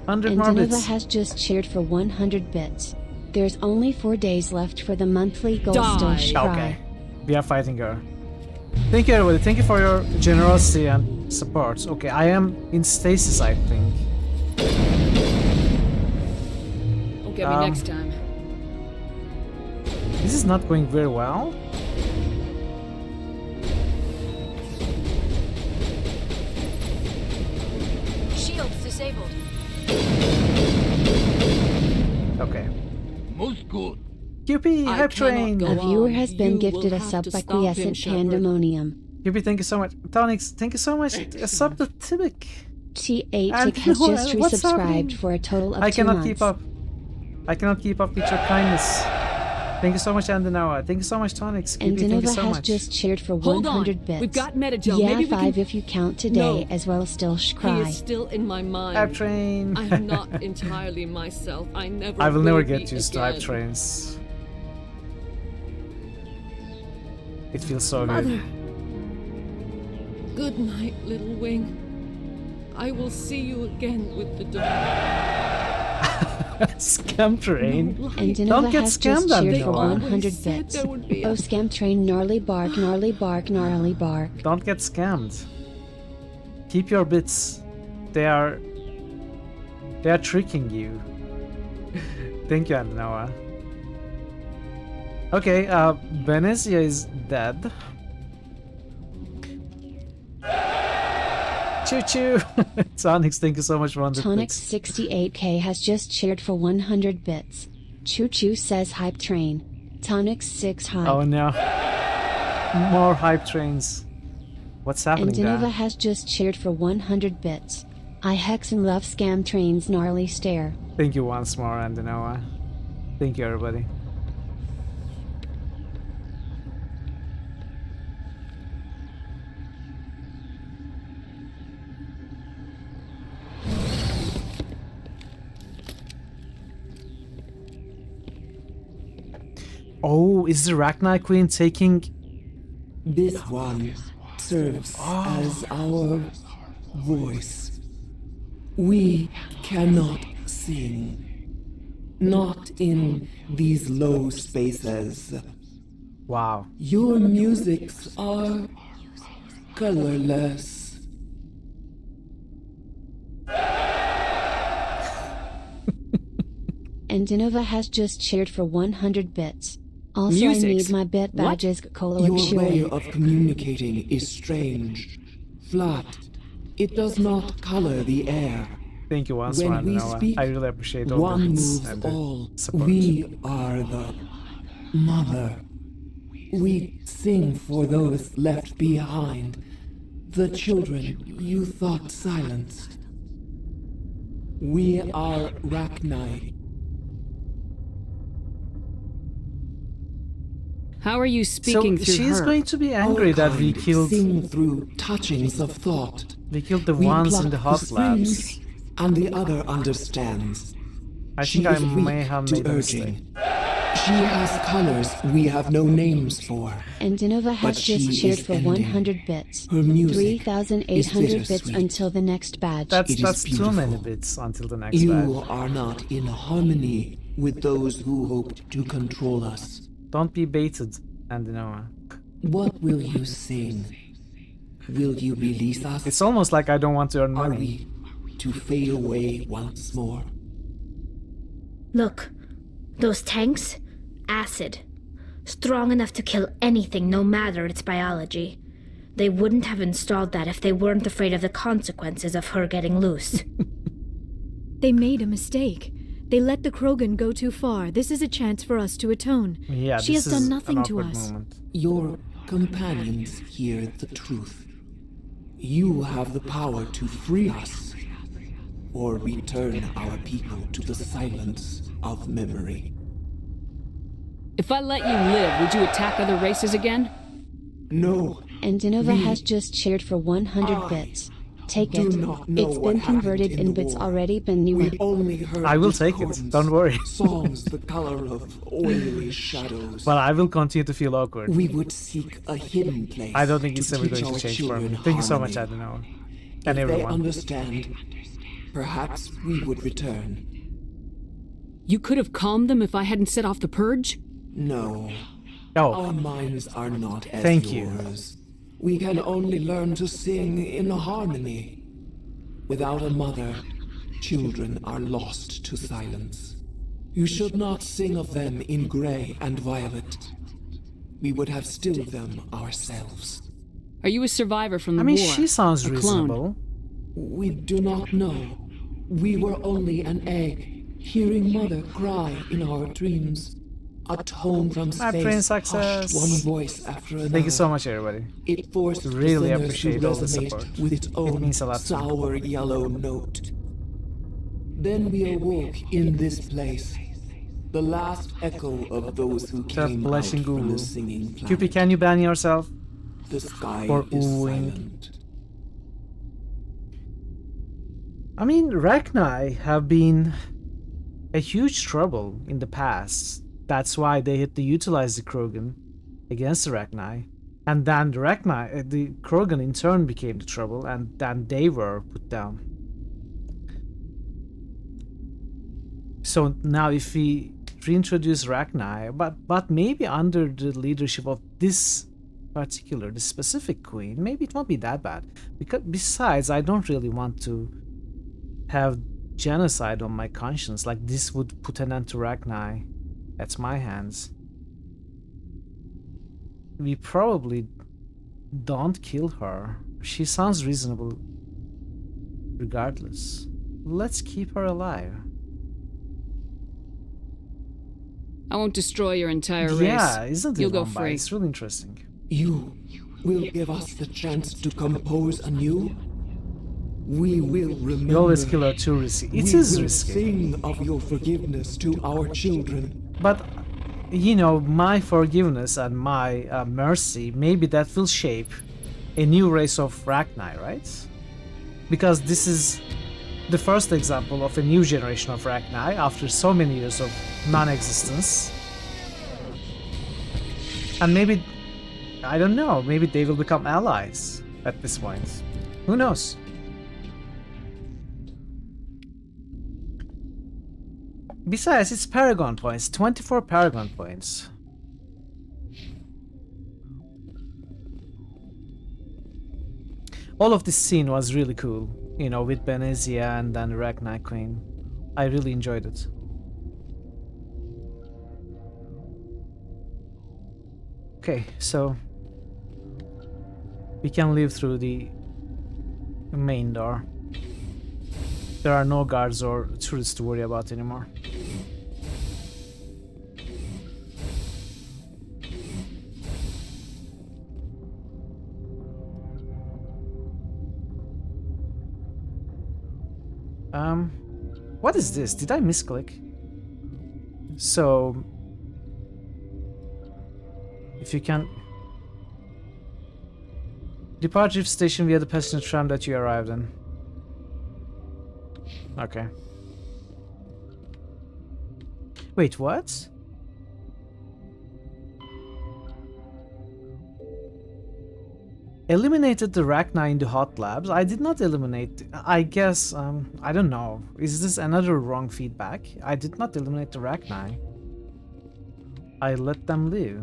100 And more Denova bits. has just cheered for 100 bits. There's only 4 days left for the monthly goal Die. stash cry. Okay, we are fighting her. Thank you, everybody. Thank you for your generosity and support. Okay, I am in stasis, I think. Don't get me next time. This is not going very well. Shields disabled. Okay. Most good. QP, I Hype cannot Train. go A viewer on. has been You gifted will a have sub to by stop him, Quiescent Shepard. Pandemonium. QP, thank you so much. Tonics, thank you so much. A sub to Tibik. T8 And has just what's happening? resubscribed for a total of I 2 cannot months. keep up. I cannot keep up with your kindness. Thank you so much, Andanawa. Thank you so much, Tonics. And QP, thank you Denova so has much. just cheered for Hold on. 100 bits. We've got Metagel. Yeah, Maybe we 5 can... if you count today, No. as well as still He cry. is still in my mind. Hype Train. I'm not entirely myself. I never I will never be get used to Hype again. Trains. It feels so Mother! Good night, little wing. I will see you again with the dawn. good. Scam Train. And Don't Denova get has just scammed, cheered for Andanawa. 100 said bits. there would be a- Oh, Scam Train, gnarly bark, gnarly bark, gnarly bark. Don't get scammed. Keep your bits. They are tricking you. Thank you, Andanawa. Okay, Venezia is dead. Choo choo! Tonix, thank you so much for 100 Tonics bits. 68K has just cheered for 100 bits. Choo Choo says Hype Train. Tonics 6 Hype. Oh no. More Hype Trains. What's And happening Denova there? has just cheered for 100 bits. I hex and love Scam Train's gnarly stare. Thank you once more, Andanawa. Thank you, everybody. Oh, is the Rachni Queen taking... This one serves as our voice. We cannot sing. Not in these low spaces. Wow. Your musics are colorless. And Denova has just cheered for 100 bits. Also, I Musics? need my bit What? badges Cola Your way Chewy. of communicating is strange, flat. It does not color the air. Thank you once When more, we Andanawa. speak, I really appreciate all one the bits moves and the all. support. We are the mother. We sing for those left behind, the children you thought silenced. We are Rachni. How are you speaking so through she's her? going to be angry Our that we kind killed... sing through touchings of thought. We killed the We ones pluck in the who hot labs. screams, and the other understands. I She think I is may weak have to made a urging. mistake. She has colors we have no names for. And Dinova has But just she cheered is for ending. 100 bits. Her music 3,800 is bits bittersweet. until the next badge. That's too many bits until the next You badge. are not in harmony with those who hoped to control us. Don't be baited, Andinova. What will you sing? Will you release us? It's almost like I don't want to earn Are money. we to fade away once more? Look, those tanks? Acid. Strong enough to kill anything, no matter its biology. They wouldn't have installed that if they weren't afraid of the consequences of her getting loose. They made a mistake. They let the Krogan go too far. This is a chance for us to atone. Yeah, she has done nothing to us. Moment. Your companions hear the truth. You have the power to free us, or return our people to the silence of memory. If I let you live, would you attack other races again? No. And Dinova has just cheered for 100 bits. Take it. It's been converted and it's already been new. I will take it, don't worry. Songs the color of oily shadows. But I will continue to feel awkward. We would seek a hidden place. I don't think it's ever teach going our to change for me. children Thank you so much, harmony. Adenauer. If And they everyone. understand, perhaps we would return. You could have calmed them if I hadn't set off the purge? No. Oh. Our minds are not as Thank you. yours. We can only learn to sing in harmony. Without a mother, children are lost to silence. You should not sing of them in gray and violet. We would have stilled them ourselves. Are you a survivor from the I mean, war? she sounds A reasonable. clone? We do not know. We were only an egg, hearing mother cry in our dreams. A tone from My space brain hushed success. one voice after another. Thank you so much, everybody. It forced Really the singer appreciate to all the resonate support. with its It own means a lot to me. sour yellow note. Then we awoke in this place, the last echo of those who Stop came out blushing, from Gulu. the singing planet. Cupid, can you ban yourself? The sky For is oohing. silent. I mean, Rachni have been a huge trouble in the past. That's why they had to utilize the Krogan against the Rachni. And then the Rachni, the Krogan in turn became the trouble, and then they were put down. So now if we reintroduce Rachni, but maybe under the leadership of this particular, the specific queen, maybe it won't be that bad. Because besides, I don't really want to have genocide on my conscience. Like, this would put an end to Rachni at my hands. We probably don't kill her. She sounds reasonable regardless. Let's keep her alive. I won't destroy your entire race. Yeah, isn't it? You'll go Wamba? free. It's really interesting. You will give us the chance to compose anew. We will remember. You always kill her too risky. It we is will risky. sing of your forgiveness to our children. But, you know, my forgiveness and my mercy, maybe that will shape a new race of Rachni, right? Because this is the first example of a new generation of Rachni after so many years of non-existence. And maybe, I don't know, maybe they will become allies at this point. Who knows? Besides, it's Paragon points, 24 Paragon points. All of this scene was really cool, you know, with Benezia and then Rachni Queen. I really enjoyed it. Okay, so we can leave through the main door. There are no guards or tourists to worry about anymore. What is this? Did I misclick? So, if you can depart Rift Station via the passenger tram that you arrived in. Okay. Wait, what? Eliminated the Rachni in the hot labs. I did not eliminate. I guess, I don't know. Is this another wrong feedback? I did not eliminate the Rachni. I let them live.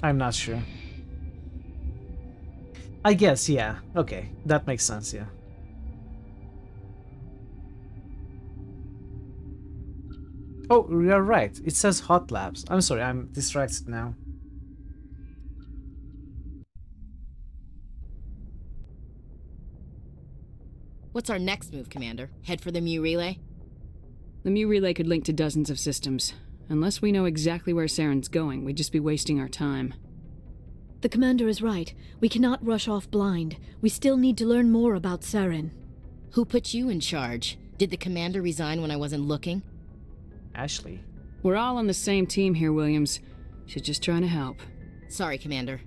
I'm not sure. I guess, yeah. Okay, that makes sense, yeah. Oh, you're right. It says hot labs. I'm sorry, I'm distracted now. What's our next move, Commander? Head for the Mu relay? The Mu relay could link to dozens of systems. Unless we know exactly where Saren's going, we'd just be wasting our time. The commander is right. We cannot rush off blind. We still need to learn more about Saren. Who put you in charge? Did the commander resign when I wasn't looking? Ashley. We're all on the same team here, Williams. She's just trying to help. Sorry, Commander.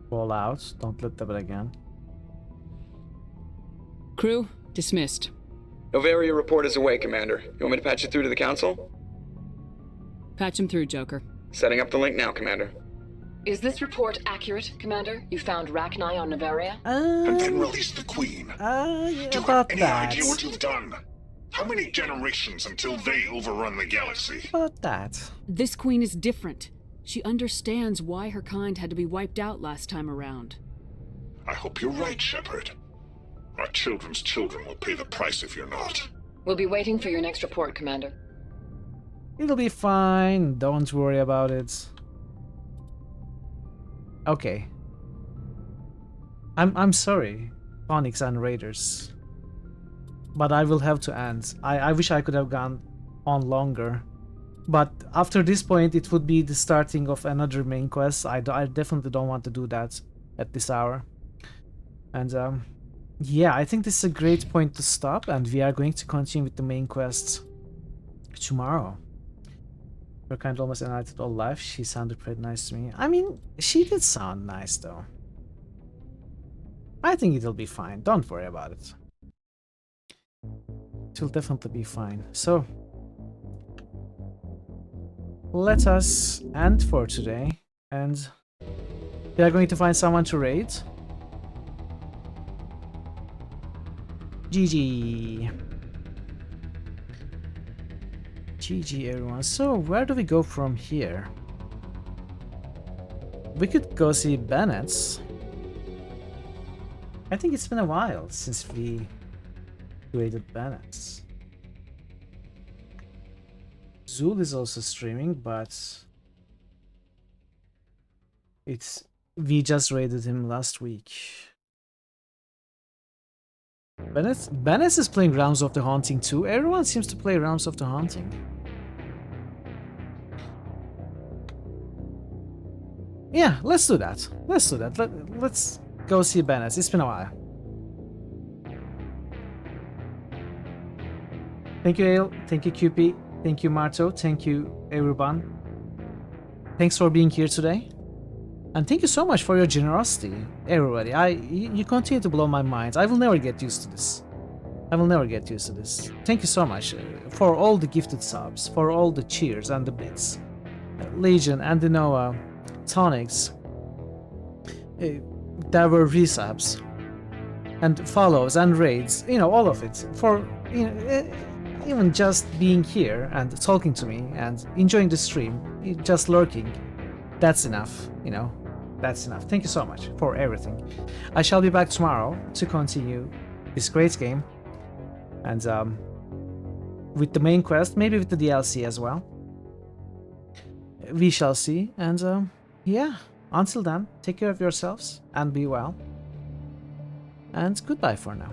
Fall out. Don't let that again. Crew, dismissed. Novaria report is away, Commander. You want me to patch you through to the Council? Patch him through, Joker. Setting up the link now, Commander. Is this report accurate, Commander? You found Rachni on Novaria? And then release the Queen. Yeah, Do you about have any that. idea what you've done? How many generations until they overrun the galaxy? About that. This Queen is different. She understands why her kind had to be wiped out last time around. I hope you're right, Shepard. Our children's children will pay the price if you're not. We'll be waiting for your next report, Commander. It'll be fine. Don't worry about it. Okay. I'm sorry, Onyx and Raiders. But I will have to end. I wish I could have gone on longer. But after this point, it would be the starting of another main quest. I definitely don't want to do that at this hour. And yeah, I think this is a great point to stop, and we are going to continue with the main quest tomorrow. Her kind almost enlightened all life. She sounded pretty nice to me. I mean, she did sound nice though. I think it'll be fine. Don't worry about it. It will definitely be fine. So, let us end for today, and we are going to find someone to raid. GG. GG everyone. So where do we go from here? We could go see Bennett's. I think it's been a while since we raided Bennett's. Zul is also streaming, but we just raided him last week. Bennett is playing Realms of the Haunting too. Everyone seems to play Realms of the Haunting. Yeah, let's do that. Let's do that. Let's go see Bennett. It's been a while. Thank you, Ale. Thank you, QP. Thank you, Marto. Thank you, everyone. Thanks for being here today. And thank you so much for your generosity, everybody. You continue to blow my mind. I will never get used to this. I will never get used to this. Thank you so much for all the gifted subs, for all the cheers and the bits. Legion, Andinoa, Tonics. There were resubs and follows and raids. You know, all of it. For even just being here and talking to me and enjoying the stream, just lurking. That's enough, you know. That's enough. Thank you so much for everything. I shall be back tomorrow to continue this great game. And with the main quest, maybe with the DLC as well. We shall see. And yeah, until then, take care of yourselves and be well. And goodbye for now.